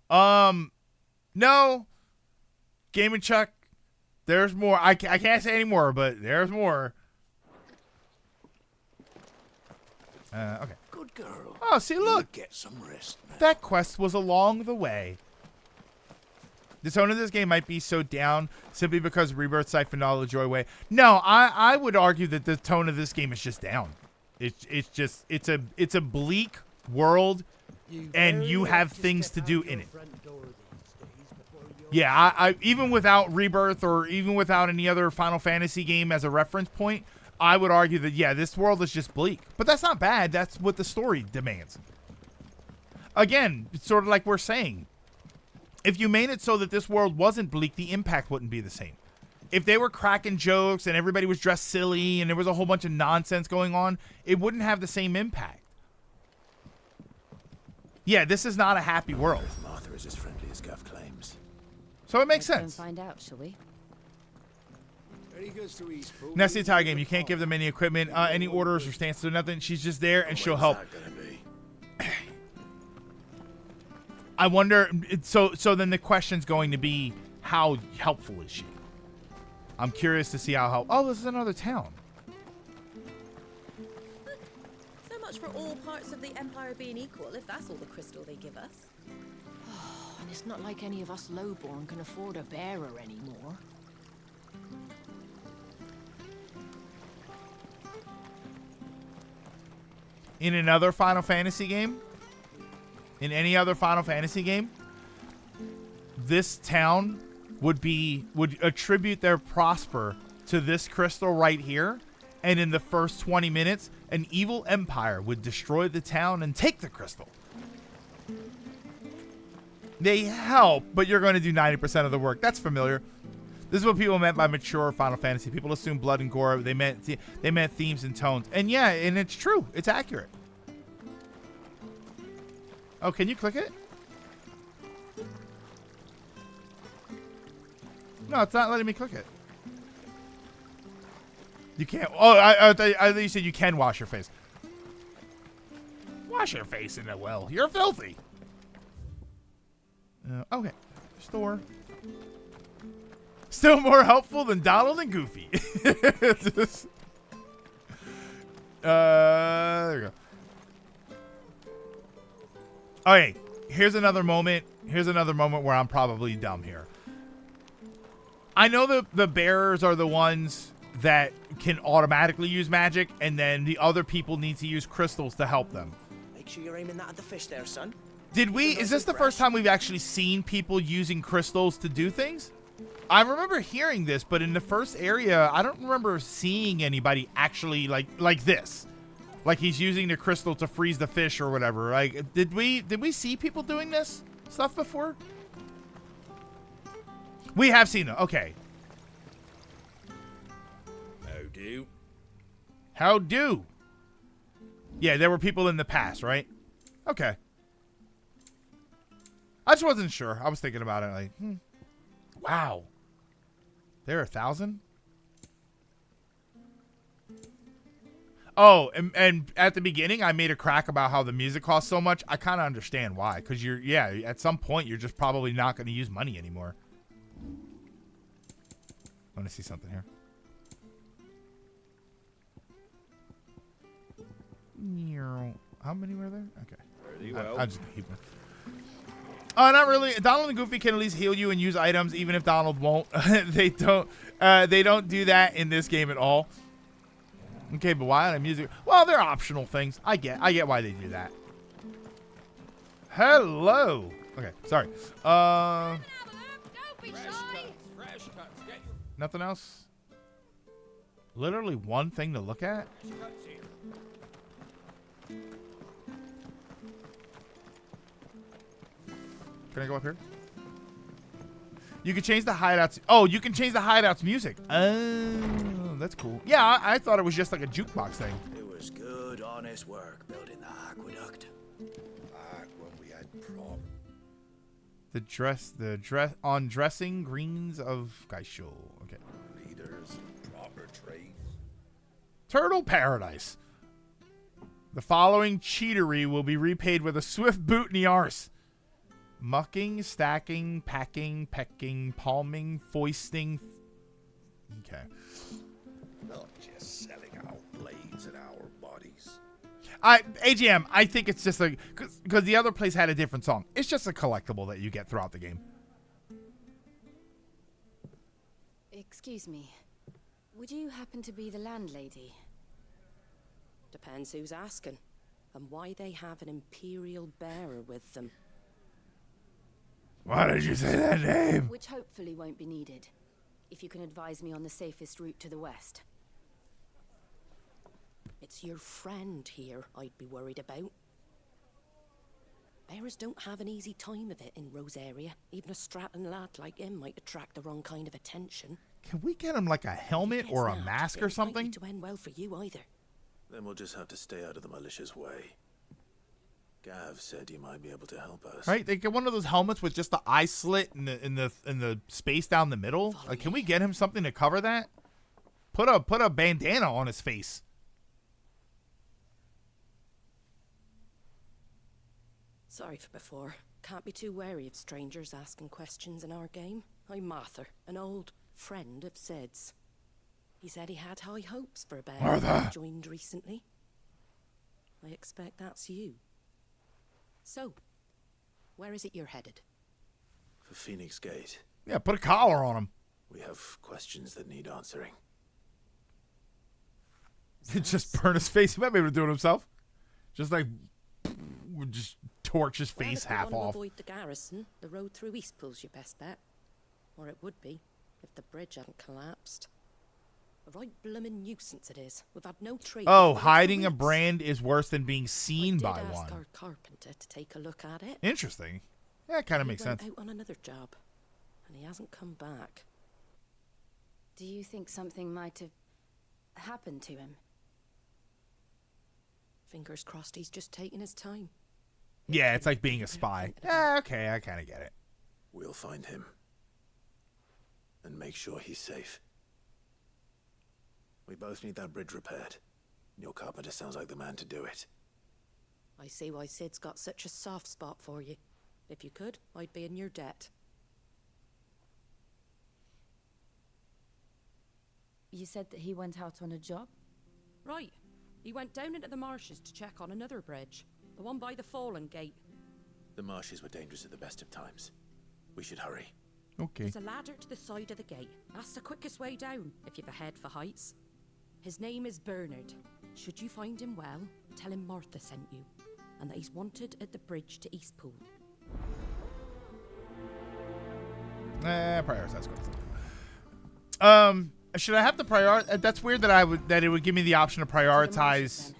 No. Game and Chuck, there's more. I can't say any more, but there's more. Okay. Good girl. Oh, see, look. Get some rest. That quest was along the way. The tone of this game might be so down simply because Rebirth siphoned all the joy away. No, I would argue that the tone of this game is just down. It's a bleak world, and you have things to do in it. Yeah, I even without Rebirth or even without any other Final Fantasy game as a reference point, I would argue that, yeah, this world is just bleak. But that's not bad. That's what the story demands. Again, it's sort of like we're saying. If you made it so that this world wasn't bleak, the impact wouldn't be the same. If they were cracking jokes and everybody was dressed silly and there was a whole bunch of nonsense going on, it wouldn't have the same impact. Yeah, this is not a happy world. Martha is as friendly as Gav claims. So it makes Let's go sense. and find out, shall we? That's the entire game. You can't give them any equipment, any orders or stance or nothing. She's just there and she'll help. I wonder, so then the question's going to be, how helpful is she? I'm curious to see how helpful. Oh, this is another town. So much for all parts of the Empire being equal, if that's all the crystal they give us. Oh, and it's not like any of us lowborn can afford a bearer anymore. In another Final Fantasy game, in any other Final Fantasy game, this town would attribute their prosper to this crystal right here, and in the first 20 minutes, an evil empire would destroy the town and take the crystal. They help, but you're going to do 90% of the work. That's familiar. This is what people meant by mature Final Fantasy. People assume blood and gore. They meant themes and tones. And yeah, and it's true. It's accurate. Oh, can you click it? No, it's not letting me click it. You can't. Oh, I thought you said you can wash your face. Wash your face in the well. You're filthy. Okay. Store. Still more helpful than Donald and Goofy. Just, there we go. Okay, here's another moment. Here's another moment where I'm probably dumb here. I know the bearers are the ones that can automatically use magic, and then the other people need to use crystals to help them. Make sure you're aiming that at the fish there, son. Is this the first time we've actually seen people using crystals to do things? I remember hearing this, but in the first area, I don't remember seeing anybody actually like this. Like he's using the crystal to freeze the fish or whatever. Like, did we see people doing this stuff before? We have seen it. Okay. How do? How do? Yeah, there were people in the past, right? Okay. I just wasn't sure. I was thinking about it like, wow. There are 1,000? Oh, and at the beginning, I made a crack about how the music costs so much. I kind of understand why. Because at some point, you're just probably not going to use money anymore. I want to see something here. How many were there? Okay. Pretty well. I'll just keep them. Not really. Donald and Goofy can at least heal you and use items, even if Donald won't. They don't do that in this game at all. Okay, but why the music? Well, they're optional things. I get why they do that. Hello. Okay, sorry. Nothing else? Literally one thing to look at? Can I go up here? You can change the hideouts. Oh, you can change the hideouts music. Oh, that's cool. Yeah, I thought it was just like a jukebox thing. It was good, honest work building the aqueduct. Back when we had prom. The dress dressing greens of Gaisho. Okay. Leaders, proper trades. Turtle Paradise. The following cheatery will be repaid with a swift boot in the arse. Mucking, stacking, packing, pecking, palming, foisting. Okay. Not just selling our blades and our bodies. AGM, I think it's just like, because the other place had a different song. It's just a collectible that you get throughout the game. Excuse me. Would you happen to be the landlady? Depends who's asking, and why they have an Imperial bearer with them. Why did you say that name? Which hopefully won't be needed. If you can advise me on the safest route to the west. It's your friend here I'd be worried about. Bearers don't have an easy time of it in Rosaria. Even a Stratton lad like him might attract the wrong kind of attention. Can we get him like a helmet or a mask or something? It won't end well for you either. Then we'll just have to stay out of the malicious way. Gav said you might be able to help us. Right? They get one of those helmets with just the eye slit in the space down the middle. Like, can we get him something to cover that? Put a bandana on his face. Sorry for before. Can't be too wary of strangers asking questions in our game. I'm Martha, an old friend of Sid's. He said he had high hopes for a bear who joined recently. I expect that's you. So, where is it you're headed? For Phoenix Gate. Yeah, put a collar on him. We have questions that need answering. Just burn his face. He might be able to do it himself. Just like, just torch his face half off. If you want off. to avoid the garrison, the road through Eastpool's your best bet. Or it would be, if the bridge hadn't collapsed. A right bloomin' nuisance it is. We've had no trade. Oh, hiding a brand is worse than being seen by I did ask one. our carpenter to take a look at it. Interesting. Yeah, it kind of makes sense. He went out on another job, and he hasn't come back. Do you think something might have happened to him? Fingers crossed he's just taking his time. Yeah, it's like being a spy. Yeah, okay, I kind of get it. We'll find him. And make sure he's safe. We both need that bridge repaired. Your carpenter sounds like the man to do it. I see why Sid's got such a soft spot for you. If you could, I'd be in your debt. You said that he went out on a job? Right. He went down into the marshes to check on another bridge. The one by the Fallen Gate. The marshes were dangerous at the best of times. We should hurry. Okay. There's a ladder to the side of the gate. That's the quickest way down, if you've a head for heights. His name is Bernard. Should you find him well, tell him Martha sent you, and that he's wanted at the bridge to Eastpool. Prioritize. Should I have to prioritize? That's weird that it would give me the option to prioritize.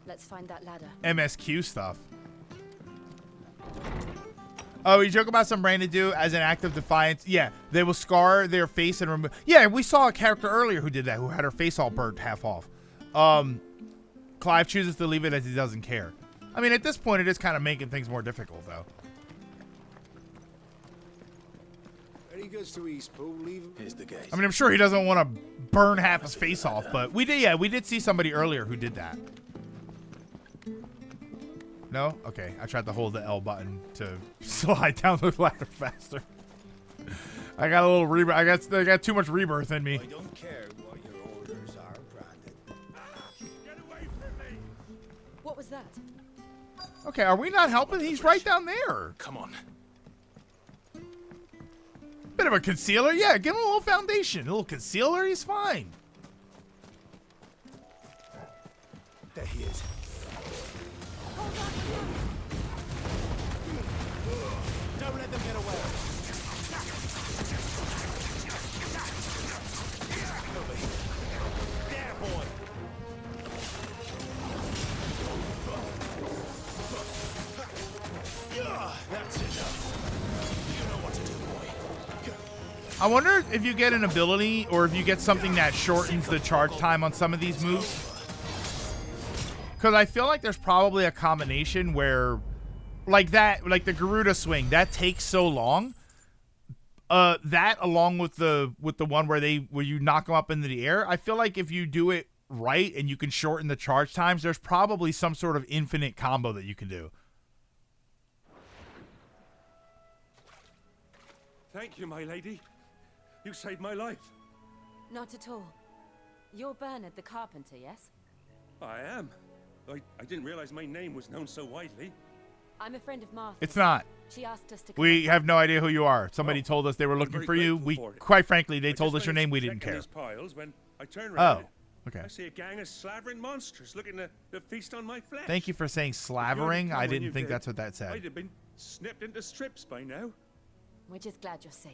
Let's find that ladder. MSQ stuff. Oh, you joke about some brand do as an act of defiance? Yeah, they will scar their face and remove. Yeah, we saw a character earlier who did that, who had her face all burnt half off. Clive chooses to leave it as he doesn't care. I mean, at this point, it is kind of making things more difficult, though. He goes to Eastpool, leave him. Here's the gate. I mean, I'm sure he doesn't want to burn half his face off, but we did see somebody earlier who did that. No? Okay, I tried to hold the L button to slide down the ladder faster. I got a little rebirth. I got too much rebirth in me. I don't care what your orders are, Brandon. Get away from me! What was that? Okay, are we not helping? He's right down there. Come on. Bit of a concealer? Yeah, give him a little foundation. A little concealer, he's fine. There he is. Don't let them get away. Over here. There, boy. That's enough. You know what to do, boy. I wonder if you get an ability or if you get something that shortens the charge time on some of these moves. Because I feel like there's probably a combination where, like the Garuda swing, that takes so long. That along with the one where you knock them up into the air, I feel like if you do it right and you can shorten the charge times, there's probably some sort of infinite combo that you can do. Thank you, my lady. You saved my life. Not at all. You're Bernard the carpenter, yes? I am. I didn't realize my name was known so widely. I'm a friend of Martha's. It's not. She asked us to come We up. have no idea who you are. Somebody told us they were looking very for you. grateful for it. Quite frankly, they I told just us your went name. We didn't checking care. these piles when I turned around. Okay. I see a gang of slavering monsters looking to feast on my flesh. Thank you for saying If you'd only slavering. come I when didn't you think did, that's what that said. I'd have been snipped into strips by now. We're just glad you're safe.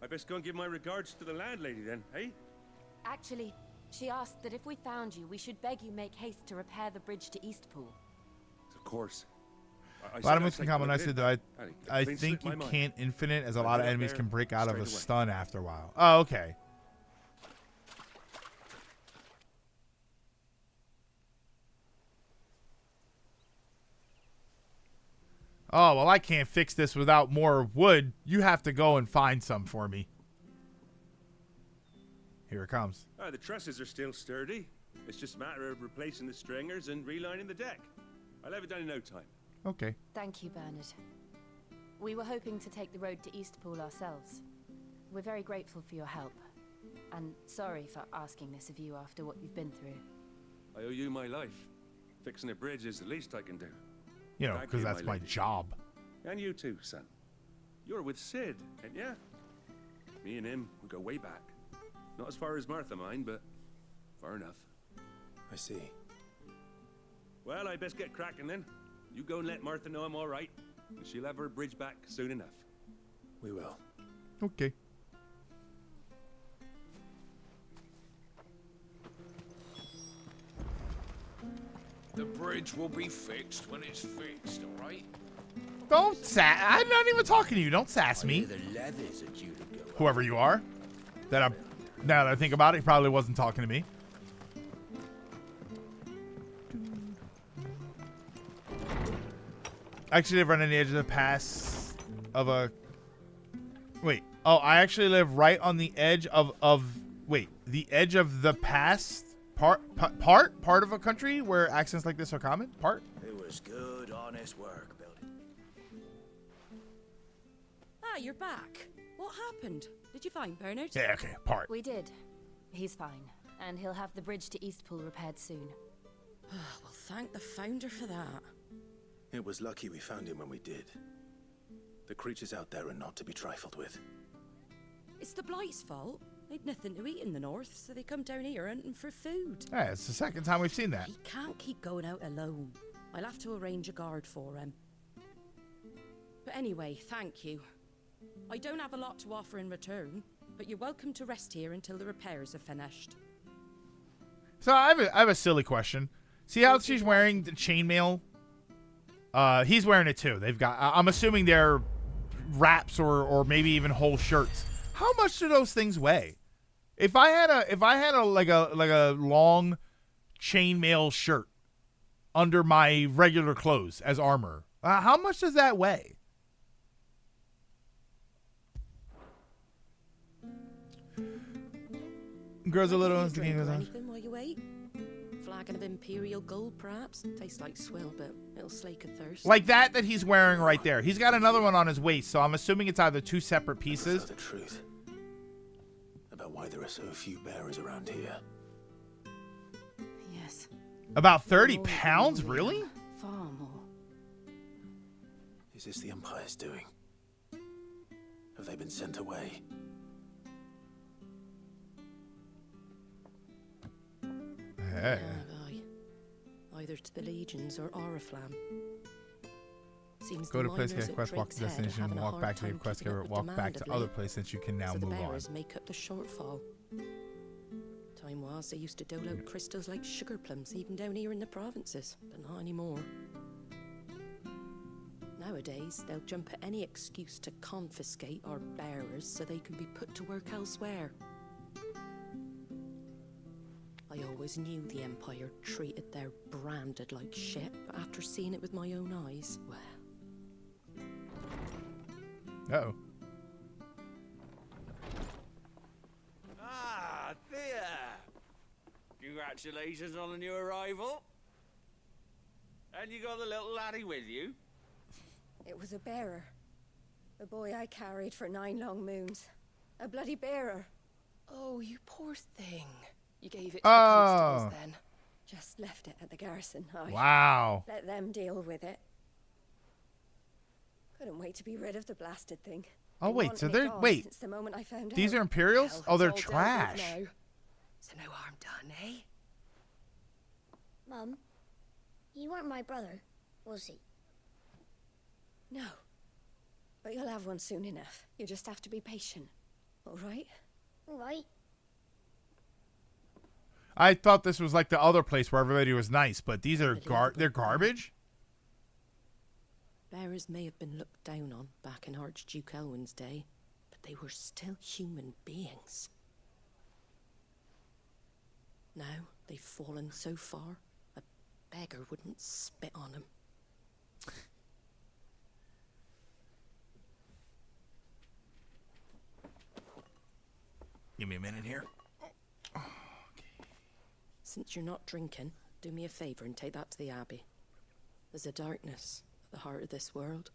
I best go and give my regards to the landlady then, eh? Actually, she asked that if we found you, we should beg you make haste to repair the bridge to Eastpool. Of course. A lot of moves can come nicely, though. I think you can't infinite, as a lot of enemies can break out of a stun after a while. Oh, okay. Oh, well, I can't fix this without more wood. You have to go and find some for me. Here it comes. The trusses are still sturdy. It's just a matter of replacing the stringers and relining the deck. I'll have it done in no time. Okay. Thank you, Bernard. We were hoping to take the road to Eastpool ourselves. We're very grateful for your help. And sorry for asking this of you after what you've been through. I owe you my life. Fixing a bridge is the least I can do. You know, Thank because you, that's my lady. job. And you too, son. You're with Sid, ain't ya? Me and him, we go way back. Not as far as Martha, mind, but far enough. I see. Well, I best get cracking then. You go and let Martha know I'm all right, and she'll have her bridge back soon enough. We will. Okay. The bridge will be fixed when it's fixed, all right? Don't sass. I'm not even talking to you. Don't sass me. The leathers are due to go. Whoever you are. Now that I think about it, he probably wasn't talking to me. I actually live right on the edge of the pass of a... Wait. Oh, I actually live right on the edge of wait, the edge of the pass part of a country where accents like this are common? Part? It was good, honest work, building. Ah, you're back. What happened? Did you find Bernard? Yeah, okay, part. We did. He's fine. And he'll have the bridge to Eastpool repaired soon. Well, thank the founder for that. It was lucky we found him when we did. The creatures out there are not to be trifled with. It's the Blight's fault. They'd nothing to eat in the north, so they come down here hunting for food. Yeah, it's the second time we've seen that. He can't keep going out alone. I'll have to arrange a guard for him. But anyway, thank you. I don't have a lot to offer in return, but you're welcome to rest here until the repairs are finished. So I have a silly question. See how she's wearing the chainmail? He's wearing it too. They've got. I'm assuming they're wraps or maybe even whole shirts. How much do those things weigh? If I had a like a long chainmail shirt under my regular clothes as armor, how much does that weigh? Grows a Might little give you as the a game drink goes or on. anything while you wait. Flagon of Imperial Gold, perhaps. Tastes like swill, but it'll slake a thirst. Like that he's wearing right there. He's got another one on his waist, so I'm assuming it's either two separate I pieces. prefer the truth about why there are so few bearers around here. Yes. About 30 pounds? Really? Far more. Is this the Empire's doing? Have they been sent away? Hey. Aye. Either to the Legions or Oriflamme. Seems Go the to place, miners get a at quest, walk Drake's to Head are destination, having a walk hard back to the time quest, keeping get up with walk back demand to of other late. place since you can now So the move on. bearers make up the shortfall. Time was they used to dole out crystals like sugar plums even down here in the provinces, but not anymore. Nowadays, they'll jump at any excuse to confiscate our bearers so they can be put to work elsewhere. I always knew the Empire treated their branded like shit, but after seeing it with my own eyes, well... Uh-oh. Ah, Thea! Congratulations on the new arrival. And you got the little laddie with you? It was a bearer. The boy I carried for 9 long moons. A bloody bearer. Oh, you poor thing. You gave it to the Oh. constables then? Just left it at the garrison. I Wow. let them deal with it. Couldn't wait to be rid of the blasted thing. Oh, They wait, want so me they're- gone wait. Since the moment I found These out. are Imperials? Well, Oh, they're it's all dealt with trash. now. So no harm done, eh? Mum, he weren't my brother, was he? No. But you'll have one soon enough. You just have to be patient. All right? All right. I thought this was like the other place where everybody was nice, but these are they're garbage? Bearers may have been looked down on back in Archduke Elwin's day, but they were still human beings. Now they've fallen so far, a beggar wouldn't spit on them. Give me a minute here. Since you're not drinking, do me a favour and take that to the Abbey. There's a darkness at the heart of this world,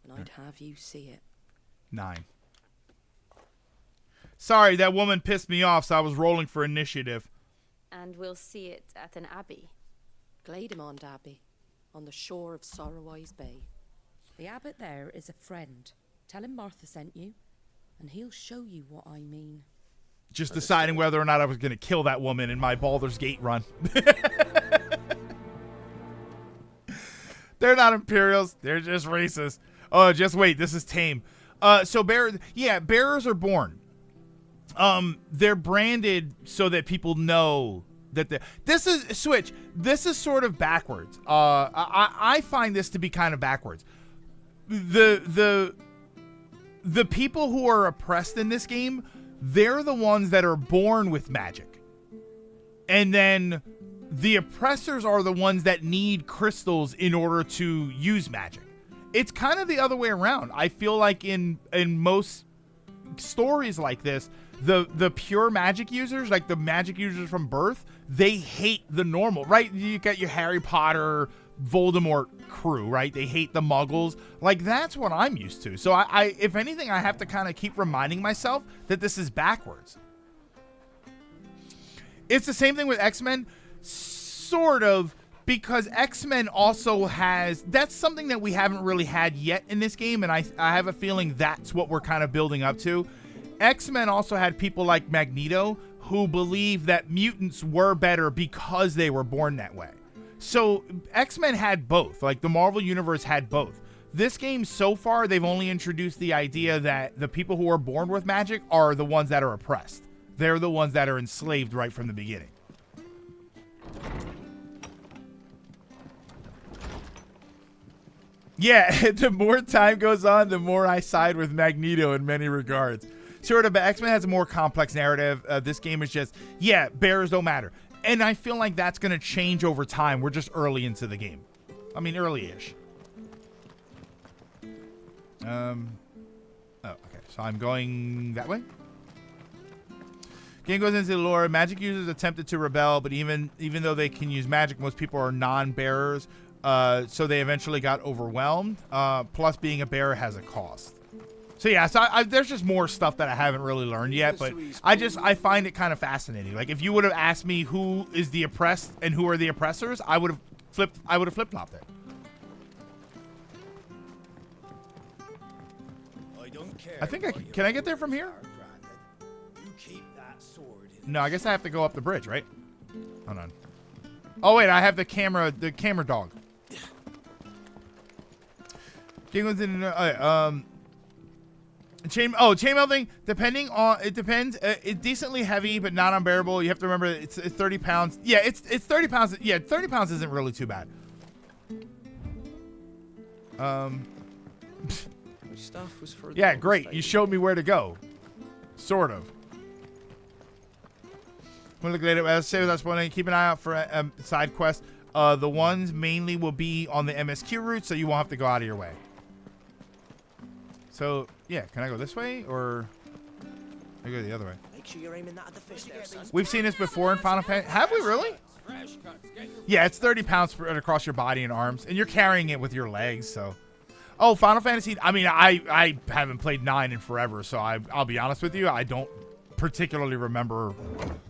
and I'd have you see it. 9. Sorry, that woman pissed me off, so I was rolling for initiative. And we'll see it at an abbey. Glademond Abbey, on the shore of Sorrowwise Bay. The abbot there is a friend. Tell him Martha sent you, and he'll show you what I mean. Just deciding whether or not I was going to kill that woman in my Baldur's Gate run. They're not Imperials. They're just racist. Oh, just wait. This is tame. So bearers are born. They're branded so that people know that this is Switch. This is sort of backwards. I find this to be kind of backwards. The people who are oppressed in this game, they're the ones that are born with magic. And then the oppressors are the ones that need crystals in order to use magic. It's kind of the other way around. I feel like in most stories like this, the pure magic users, like the magic users from birth, they hate the normal, right? You got your Harry Potter, Voldemort crew, right? They hate the muggles. Like, that's what I'm used to. So I if anything, I have to kind of keep reminding myself that this is backwards. It's the same thing with X-Men, sort of, because X-Men also has, that's something that we haven't really had yet in this game, and I have a feeling that's what we're kind of building up to. X-Men also had people like Magneto who believe that mutants were better because they were born that way. So X-Men had both. Like, the Marvel Universe had both. This game, so far, they've only introduced the idea that the people who are born with magic are the ones that are oppressed. They're the ones that are enslaved right from the beginning. Yeah, the more time goes on, the more I side with Magneto in many regards. Sort of, but X-Men has a more complex narrative. This game is just, yeah, bearers don't matter. And I feel like that's going to change over time. We're just early into the game. I mean, early-ish. Oh, okay. So I'm going that way. Game goes into the lore. Magic users attempted to rebel, but even though they can use magic, most people are non-bearers, so they eventually got overwhelmed. Plus, being a bearer has a cost. So yeah, so there's just more stuff that I haven't really learned yet, but I find it kind of fascinating. Like if you would have asked me who is the oppressed and who are the oppressors, I would have flip-flopped it. I think can I get there from here? No, I guess I have to go up the bridge, right? Hold on. Oh wait, I have the camera dog. Chainmail thing. Depending on it depends. It's decently heavy, but not unbearable. You have to remember it's 30 pounds. Yeah, it's 30 pounds. Yeah, 30 pounds isn't really too bad. Which stuff was for? Yeah, great. You showed me where to go. Sort of. We'll look later. As I say without spoiling, keep an eye out for side quests. The ones mainly will be on the MSQ route, so you won't have to go out of your way. So, yeah, can I go this way, or I go the other way? Make sure you're aiming that at the fish there, son. We've seen this before in Final Fantasy. Have we really? Yeah, it's 30 pounds spread across your body and arms, and you're carrying it with your legs, so. Oh, Final Fantasy. I mean, I haven't played 9 in forever, so I'll be honest with you. I don't particularly remember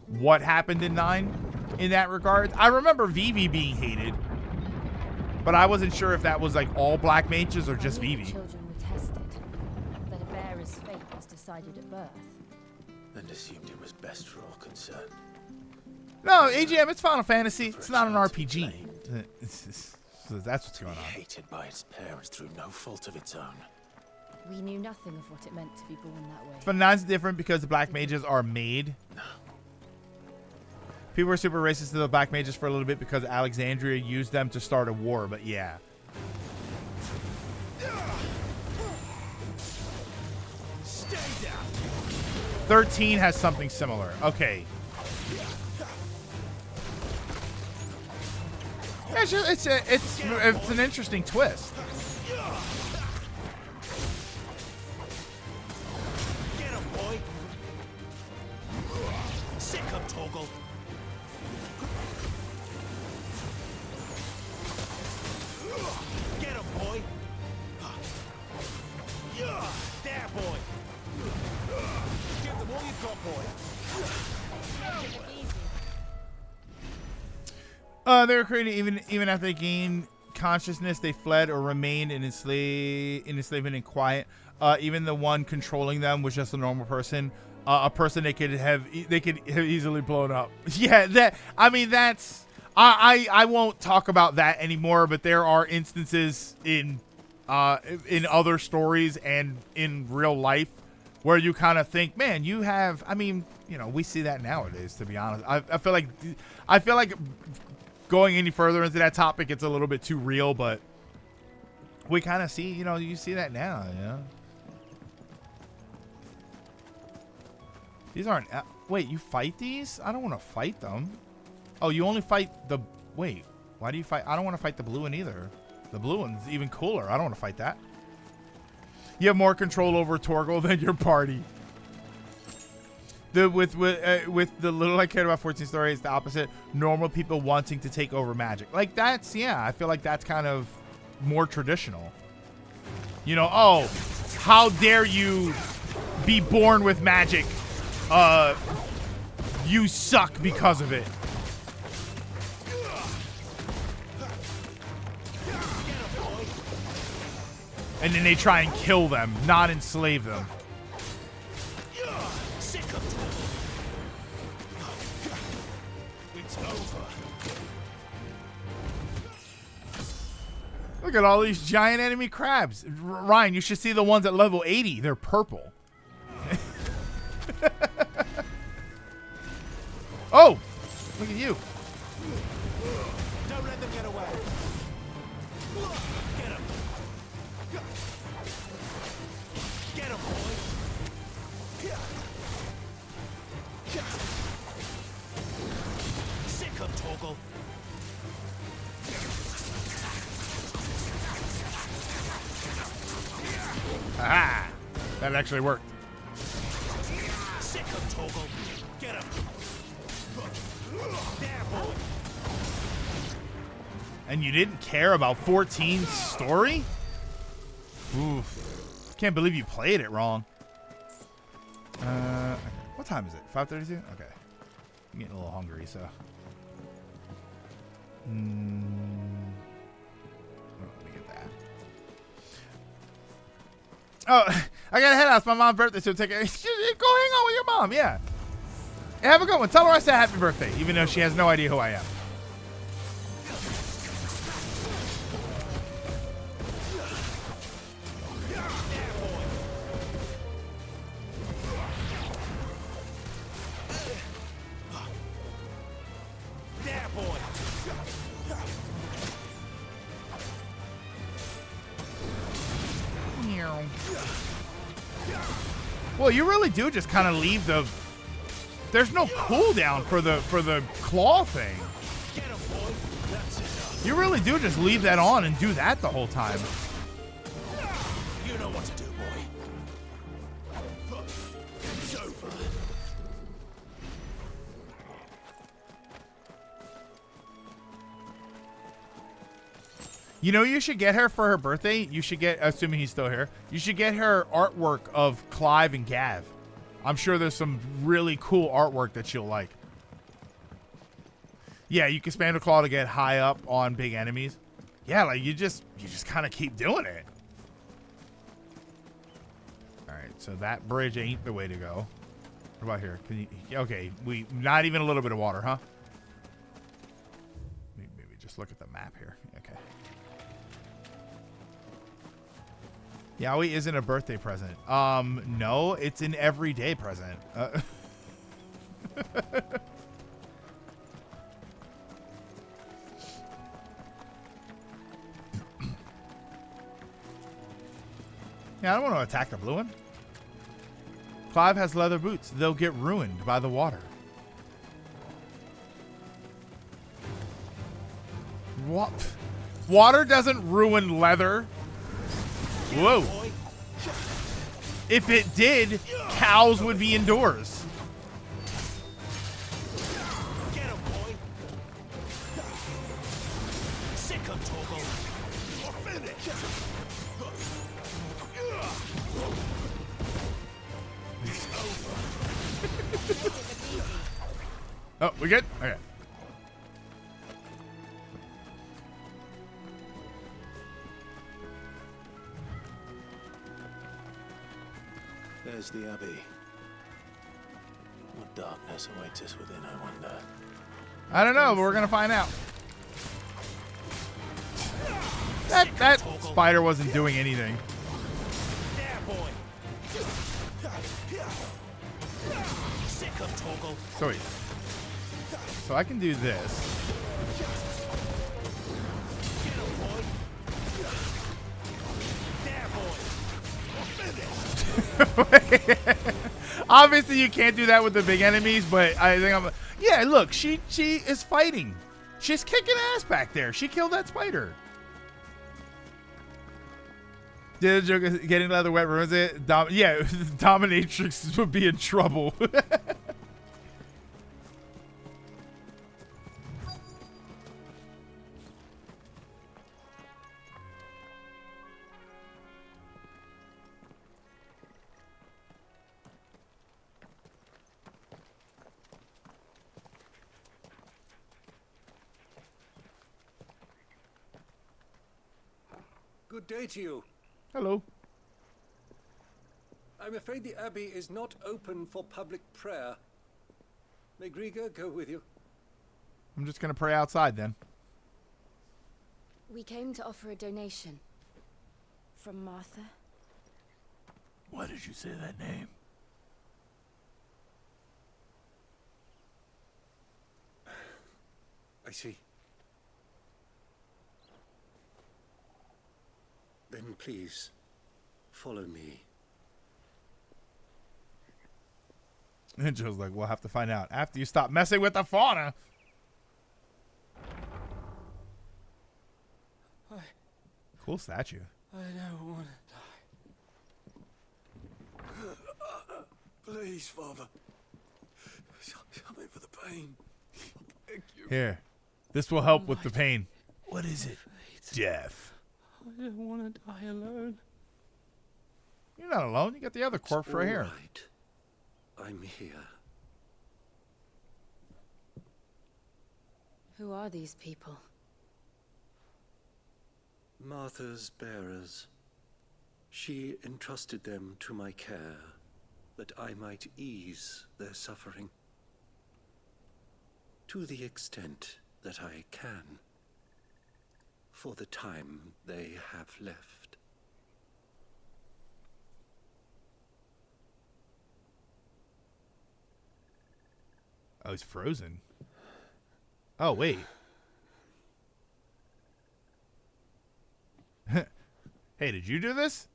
what happened in 9 in that regard. I remember Vivi being hated, but I wasn't sure if that was like all black mages or just Vivi. Children were tested. That a bearer's fate was decided at birth. And assumed it was best for all concerned. No, AGM, it's Final Fantasy. It's not an RPG. So that's what's going on. Hated by its parents through no fault of its own. We knew nothing of what it meant to be born that way. But 9's different because the black mages are made. No. People were super racist to the black mages for a little bit because Alexandria used them to start a war, but yeah. Stay down. 13 has something similar. Okay. It's an interesting twist. Get him, boy. Sick him, Toggle. Get him, boy. There, boy. Give them all you've got, boy. They were created even after they gained consciousness. They fled or remained in enslavement and quiet. Even the one controlling them was just a normal person, a person they could have easily blown up. Yeah, that's. I won't talk about that anymore. But there are instances in other stories and in real life where you kind of think, man, you have. I mean, you know, we see that nowadays. To be honest, I feel like. Going any further into that topic, it's a little bit too real, but we kind of see, you see that now, These aren't, wait, you fight these? I don't want to fight them. Oh, you only fight wait, why do you fight? I don't want to fight the blue one either. The blue one's even cooler. I don't want to fight that. You have more control over Torgal than your party. With the little I cared about 14 story, it's the opposite. Normal people wanting to take over magic. Like that's, I feel like that's kind of more traditional. Oh, how dare you be born with magic? You suck because of it. And then they try and kill them, not enslave them. Look at all these giant enemy crabs. Ryan, you should see the ones at level 80. They're purple. Oh, look at you. Don't let them get away. Get him. Get him, boy. Sick him, Toggle. Aha! That actually worked. Sick him, Toggle. Get him. There, boy. And you didn't care about 14's story? Oof. Can't believe you played it wrong. What time is it? 5:32? Okay. I'm getting a little hungry, so. Let me get that. Oh, I gotta head out. It's my mom's birthday, so take it. Go hang out with your mom, yeah. Hey, have a good one. Tell her I said happy birthday, even though she has no idea who I am. There, boy. Well, you really do just kind of leave the. There's no cooldown for the claw thing. You really do just leave that on and do that the whole time. You know what to do, boy. It's over. You know, you should get her for her birthday. You should get, assuming he's still here, you should get her artwork of Clive and Gav. I'm sure there's some really cool artwork that she'll like. Yeah, you can spam the claw to get high up on big enemies. Yeah, like you just kind of keep doing it. All right, so that bridge ain't the way to go. What about here? Can you? Okay, we not even a little bit of water, huh? Maybe just look at the map here. Okay. Yowie isn't a birthday present. No, it's an everyday present. Yeah, I don't want to attack the blue one. Clive has leather boots. They'll get ruined by the water. What? Water doesn't ruin leather. Whoa. If it did, cows would be indoors. Get him, boy. Sick him, Torgal. Or finish. It's over. Oh, we good? Okay. There's the Abbey. What darkness awaits us within, I wonder. I don't know, but we're gonna find out. That spider wasn't doing anything. There, boy. Sick him, Torgal. Sweet. So I can do this. Get him, boy. There, boy. Or finish. Obviously, you can't do that with the big enemies, but I think I'm. Yeah, look, she is fighting. She's kicking ass back there. She killed that spider. Did the joke of getting leather wet ruins it? Yeah, Dominatrix would be in trouble. Good day to you. Hello. I'm afraid the Abbey is not open for public prayer. May Grieger go with you? I'm just gonna pray outside then. We came to offer a donation. From Martha. Why did you say that name? I see. Then please, follow me. And Joe's like, we'll have to find out after you stop messing with the fauna. Cool statue. I don't want to die. Please, Father. Something for the pain. Here. This will help with the pain. What is it? Death. I don't want to die alone. You're not alone. You got the other corpse right here. Right. I'm here. Who are these people? Martha's bearers. She entrusted them to my care, that I might ease their suffering. To the extent that I can, for the time they have left. Oh, he's frozen. Oh, wait. Hey, did you do this?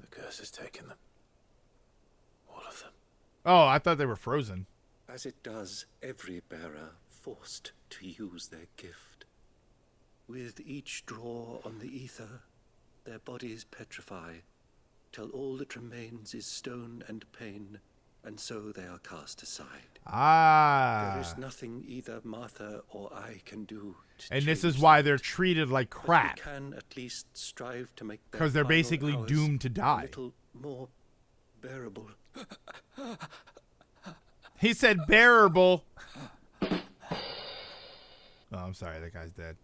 The curse has taken them. All of them. Oh, I thought they were frozen. As it does every bearer forced to use their gift. With each draw on the ether, their bodies petrify, till all that remains is stone and pain, and so they are cast aside. Ah. There is nothing either Martha or I can do to And this change is why that. they're treated like But crap. we can at least strive to make their Because they're final basically hours doomed to die. a little more bearable. He said bearable. Oh, I'm sorry. That guy's dead.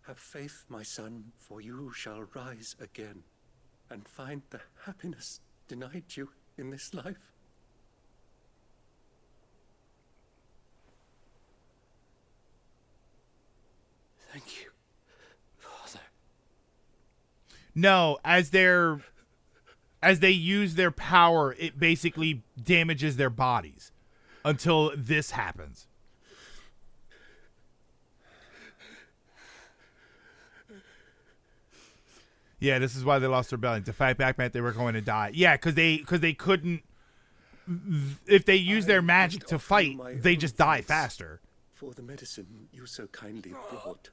Have faith, my son, for you shall rise again and find the happiness denied you in this life. Thank you, Father. No, as they use their power, it basically damages their bodies until this happens. Yeah, this is why they lost their belly. To fight back meant they were going to die. Yeah, because they couldn't. If they use their magic to fight, they just die faster. For the medicine you so kindly brought.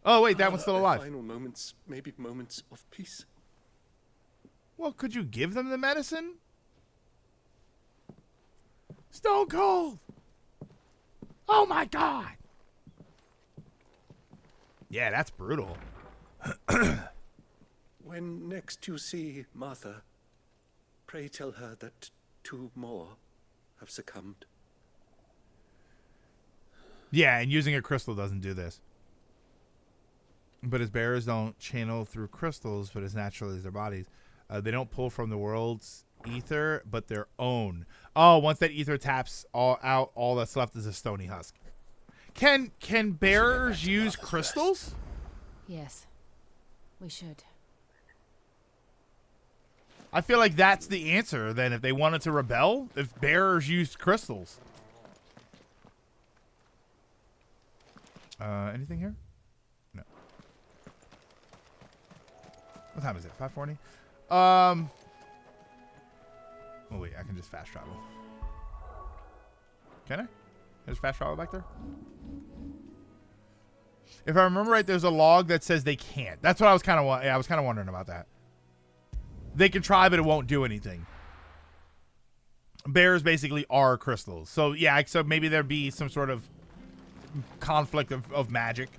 Oh wait, that one's still Their alive. final moments may be moments of peace. Well, could you give them the medicine? Stone Cold. Oh my God. Yeah, that's brutal. When next you see Martha, pray tell her that 2 more have succumbed. Yeah, and using a crystal doesn't do this. But his bearers don't channel through crystals, but as naturally as their bodies. They don't pull from the world's ether, but their own. Oh, once that ether taps all that's left is a stony husk. Can bearers use crystals? Yes. We should. I feel like that's the answer then if they wanted to rebel, if bearers used crystals. Anything here? No. What time is it? 5:40? Oh wait, I can just fast travel. Can I? There's fast travel back there? If I remember right, there's a log that says they can't. That's what I was kind of wondering about that. They can try, but it won't do anything. Bears basically are crystals. So yeah, so maybe there'd be some sort of conflict of magic.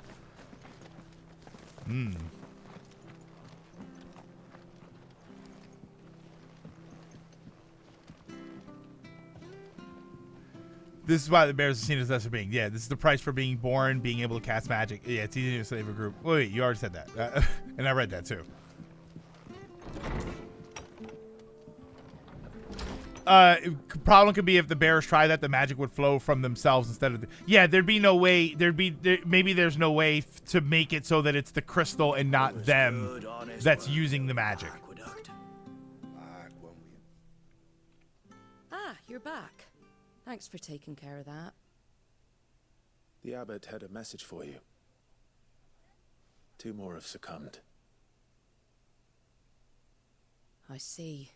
This is why the bears are seen as lesser beings. Yeah, this is the price for being born, being able to cast magic. Yeah, it's easy to save a group. Wait, you already said that. And I read that too. Problem could be if the bears try that, the magic would flow from themselves instead of yeah, there'd be no way. Maybe there's no way to make it so that it's the crystal and not them that's using the magic. Ah, you're back. Thanks for taking care of that. The abbot had a message for you. 2 more have succumbed. I see.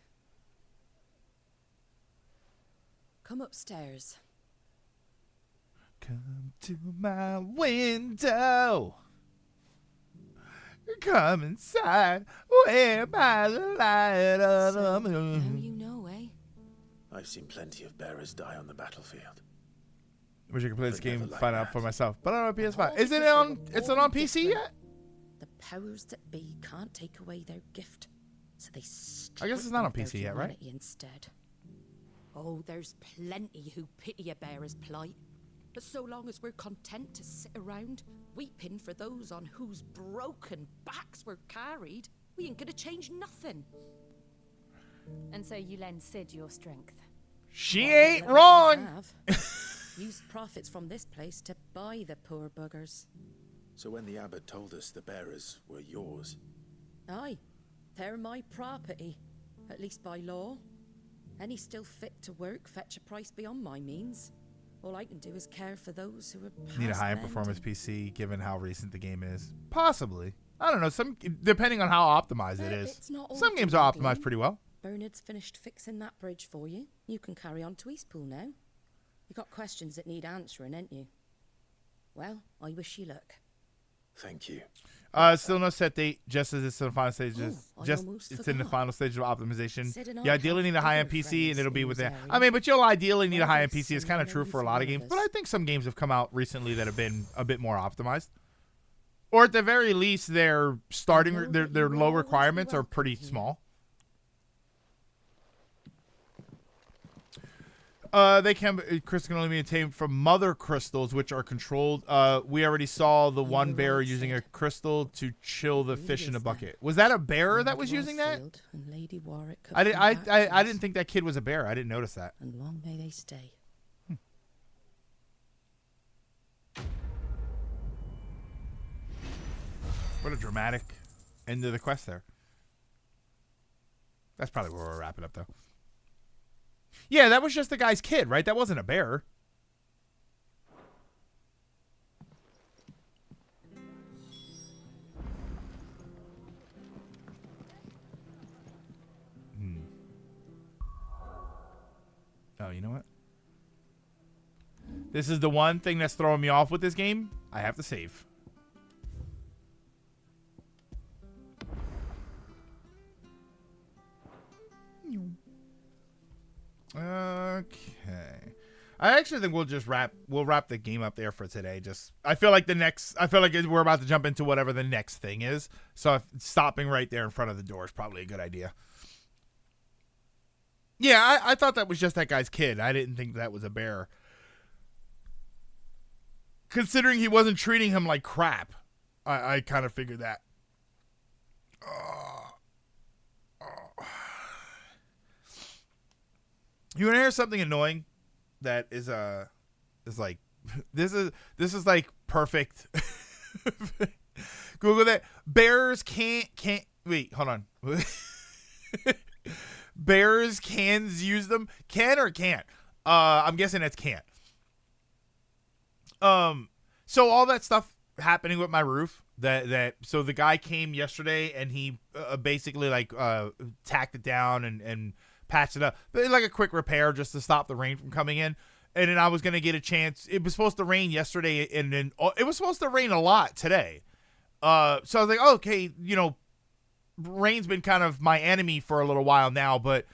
Come upstairs. Come to my window. Come inside, where by the light of the moon. Now you know, eh? I've seen plenty of bearers die on the battlefield. Wish I could play this But game never and like find out that. for myself. But on PS5. All Is it because on? they were It's not born on PC different. yet? The powers that be can't take away their gift, so they I guess it's not on strip them PC their yet, right? humanity instead. Oh, there's plenty who pity a bearer's plight. But so long as we're content to sit around, weeping for those on whose broken backs we're carried, we ain't gonna change nothing. And so you lend Sid your strength. She What ain't little wrong. we have, used profits from this place to buy the poor buggers. So when the abbot told us the bearers were yours, Aye, they're my property, at least by law. Any still fit to work fetch a price beyond my means. All I can do is care for those who are past Need a high mending. performance PC given how recent the game is. Possibly. I don't know. Some depending on how optimized it is. It's not all Some games are dwindling. optimized pretty well. Bernard's finished fixing that bridge for you. You can carry on to Eastpool now. You got questions that need answering, ain't you? Well, I wish you luck. thank you. Still no set date, just as it's in the final stages. Oh, I Just almost it's in the forgot. final stage of optimization. Sid and I You ideally have need a high-end other PC, and friends it'll be in within. this I mean, but you'll ideally need a Whether high-end PC. It's kind of similar true for a lot of as games, but others. I think some games have come out recently that have been a bit more optimized, or at the very least, their starting know their that their you will low always be requirements are welcome pretty here. small. They can. Crystals can only be obtained from mother crystals, which are controlled. We already saw the one were bearer right, using a Sid. crystal to chill the Really fish in a is bucket. that. Was that a bearer that Lord was using that? Wellfield and Lady Warwick have I didn't. come back to I us, didn't think that kid was a bear. I didn't notice that. And long may they stay. What a dramatic end to the quest there. That's probably where we'll wrap it up, though. Yeah, that was just the guy's kid, right? That wasn't a bear. Oh, you know what? This is the one thing that's throwing me off with this game. I have to save. Okay. I actually think we'll wrap the game up there for today. I feel like we're about to jump into whatever the next thing is. So stopping right there in front of the door is probably a good idea. Yeah, I thought that was just that guy's kid. I didn't think that was a bear. Considering he wasn't treating him like crap, I kind of figured that. You want to hear something annoying? That is like this is like perfect. Google that. Bears can't wait. Hold on. Bears cans use them. Can or can't? I'm guessing it's can't. So all that stuff happening with my roof. So the guy came yesterday and he basically tacked it down and patched it up, but like a quick repair just to stop the rain from coming in. And then I was gonna get a chance. It was supposed to rain yesterday, and then it was supposed to rain a lot today. So I was like, okay, rain's been kind of my enemy for a little while now, but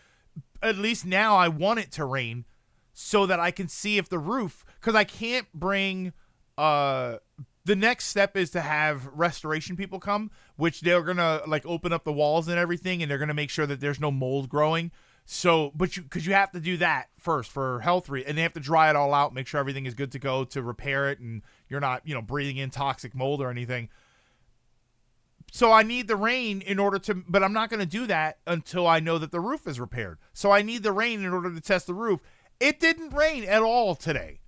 at least now I want it to rain so that I can see if the roof, because I can't bring. The next step is to have restoration people come, which they're gonna open up the walls and everything, and they're gonna make sure that there's no mold growing. So, because you have to do that first for health and they have to dry it all out, make sure everything is good to go to repair it, and you're not, breathing in toxic mold or anything. So I need the rain in order to, but I'm not going to do that until I know that the roof is repaired. So I need the rain in order to test the roof. It didn't rain at all today.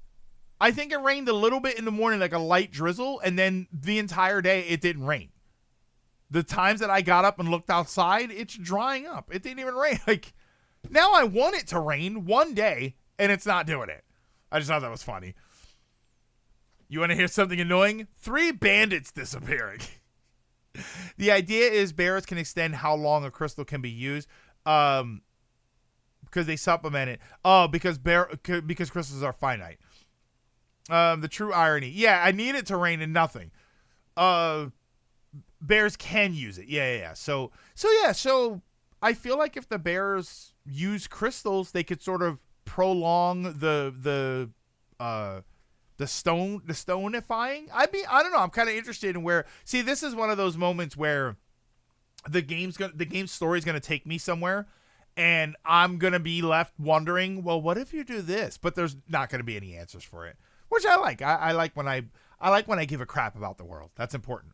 I think it rained a little bit in the morning, like a light drizzle, and then the entire day it didn't rain. The times that I got up and looked outside, it's drying up. It didn't even rain. Now I want it to rain one day, and it's not doing it. I just thought that was funny. You want to hear something annoying? 3 bandits disappearing. The idea is bears can extend how long a crystal can be used because they supplement it. Oh, because crystals are finite. The true irony. Yeah, I need it to rain and nothing. bears can use it. Yeah. So I feel like if the bears use crystals, they could sort of prolong the stoneifying. I don't know. I'm kind of interested in where. See, this is one of those moments where the game's story is gonna take me somewhere, and I'm gonna be left wondering, well, what if you do this? But there's not gonna be any answers for it, which I like. I like when I give a crap about the world. That's important.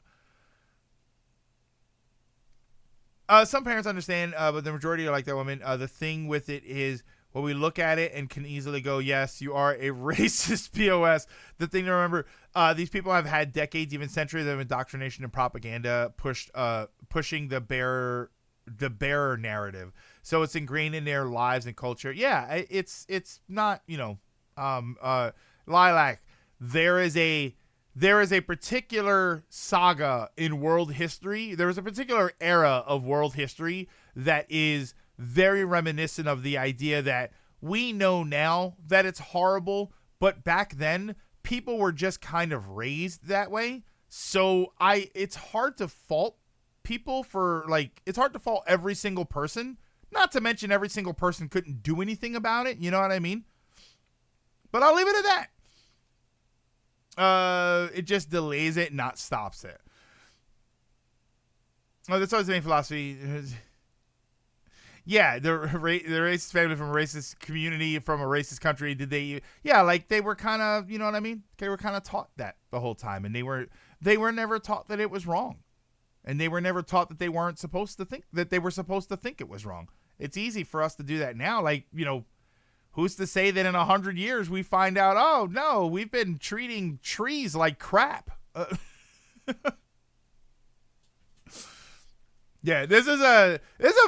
Some parents understand, but the majority are like that woman. The thing with it is, well, we look at it and can easily go, yes, you are a racist POS. The thing to remember, these people have had decades, even centuries of indoctrination and propaganda pushing the bearer narrative. So it's ingrained in their lives and culture. Yeah, it's not, Lilac. There is a particular saga in world history. There is a particular era of world history that is very reminiscent of the idea that we know now that it's horrible, but back then people were just kind of raised that way. So it's hard to fault people for, like, it's hard to fault every single person, not to mention every single person couldn't do anything about it. You know what I mean? But I'll leave it at that. It just delays it, not stops it. Oh, that's always the main philosophy. Yeah, the racist family from a racist community from a racist country. Did they? Yeah, like they were kind of, you know what I mean? They were kind of taught that the whole time, and they were never taught that it was wrong, and they were never taught that they weren't supposed to think that they were supposed to think it was wrong. It's easy for us to do that now. Like, who's to say that in 100 years we find out? Oh no, we've been treating trees like crap. Yeah, this is a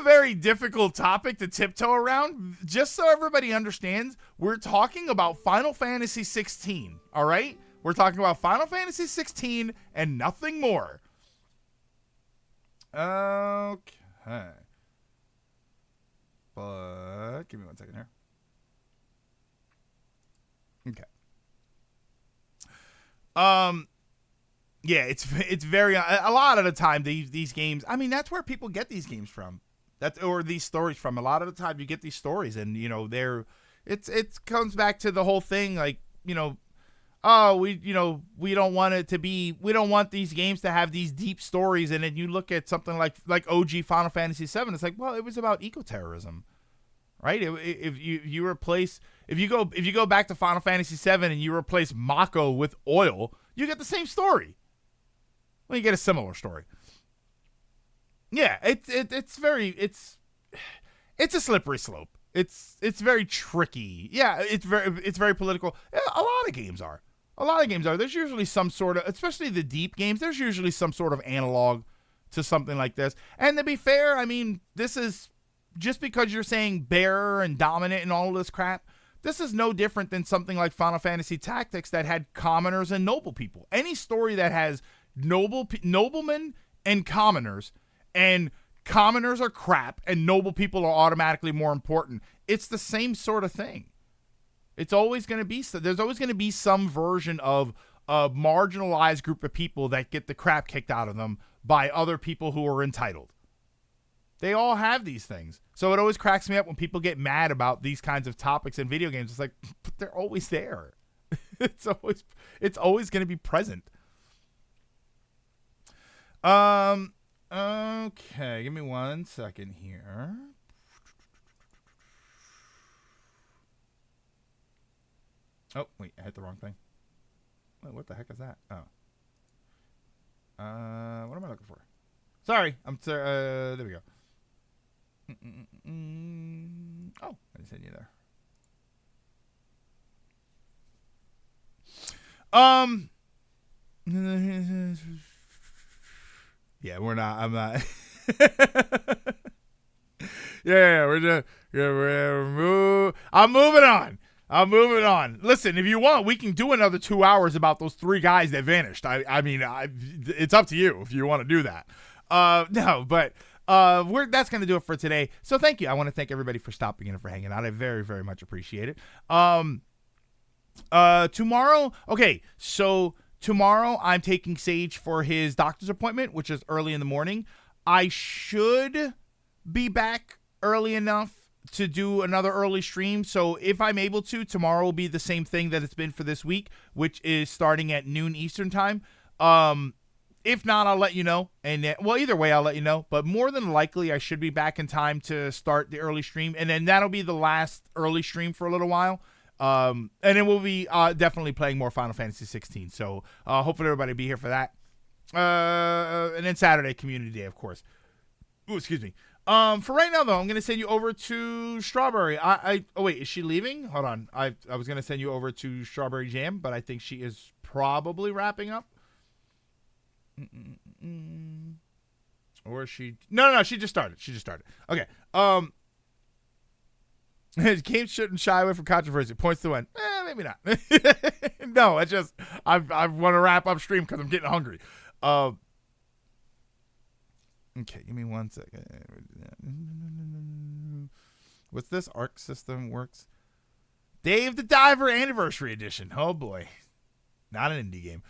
very difficult topic to tiptoe around. Just so everybody understands, we're talking about Final Fantasy 16, all right? We're talking about Final Fantasy 16 and nothing more. Okay. But give me 1 second here. Okay. Yeah, it's very, a lot of the time these games, I mean, that's where people get these games from. Or these stories from. A lot of the time you get these stories and, it comes back to the whole thing, like, we don't want it to be, we don't want these games to have these deep stories. And then you look at something like OG Final Fantasy 7, it's like, well, it was about eco-terrorism, right? If you go back to Final Fantasy 7 and you replace Mako with oil, you get the same story. Well, you get a similar story. Yeah, it's a slippery slope. It's very tricky. Yeah, it's very political. A lot of games are. There's usually some sort of, especially the deep games, there's usually some sort of analog to something like this. And to be fair, I mean, this is just because you're saying bearer and dominant and all of this crap, this is no different than something like Final Fantasy Tactics that had commoners and noble people. Any story that has noblemen and commoners are crap and noble people are automatically more important. It's the same sort of thing. It's always going to be, there's always going to be some version of a marginalized group of people that get the crap kicked out of them by other people who are entitled. They all have these things. So it always cracks me up when people get mad about these kinds of topics in video games. It's like, but they're always there. It's always going to be present. Okay, give me 1 second here. Oh, wait, I hit the wrong thing. Wait, what the heck is that? Oh. What am I looking for? Sorry, there we go. Oh, I just hit you there. Yeah, we're not. I'm not. We're just. I'm moving on. Listen, if you want, we can do another 2 hours about those 3 guys that vanished. I mean, it's up to you if you want to do that. No, but that's going to do it for today. So thank you. I want to thank everybody for stopping in and for hanging out. I very, very much appreciate it. Tomorrow. Okay. So Tomorrow, I'm taking Sage for his doctor's appointment, which is early in the morning. I should be back early enough to do another early stream. So if I'm able to, tomorrow will be the same thing that it's been for this week, which is starting at noon Eastern time. If not, I'll let you know. And well, either way, I'll let you know. But more than likely, I should be back in time to start the early stream. And then that'll be the last early stream for a little while. And then we'll be definitely playing more Final Fantasy 16. So hopefully everybody will be here for that. And then Saturday, Community Day, of course. Ooh, excuse me. For right now, though, I'm going to send you over to Strawberry. Oh, wait, is she leaving? Hold on. I was going to send you over to Strawberry Jam, but I think she is probably wrapping up. Or is she? No, she just started. Okay. Games shouldn't shy away from controversy. Points to win. Maybe not. No, it's just I want to wrap up stream because I'm getting hungry. Okay, give me 1 second. What's this? Arc System Works. Dave the Diver Anniversary Edition. Oh boy, not an indie game.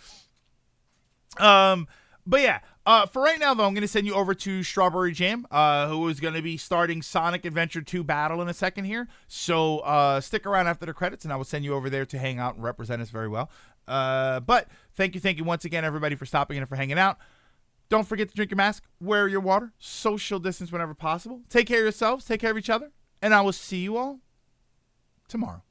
But yeah, for right now, though, I'm going to send you over to Strawberry Jam, who is going to be starting Sonic Adventure 2 Battle in a second here. So stick around after the credits, and I will send you over there to hang out and represent us very well. But thank you once again, everybody, for stopping in and for hanging out. Don't forget to drink your mask, wear your water, social distance whenever possible. Take care of yourselves, take care of each other, and I will see you all tomorrow.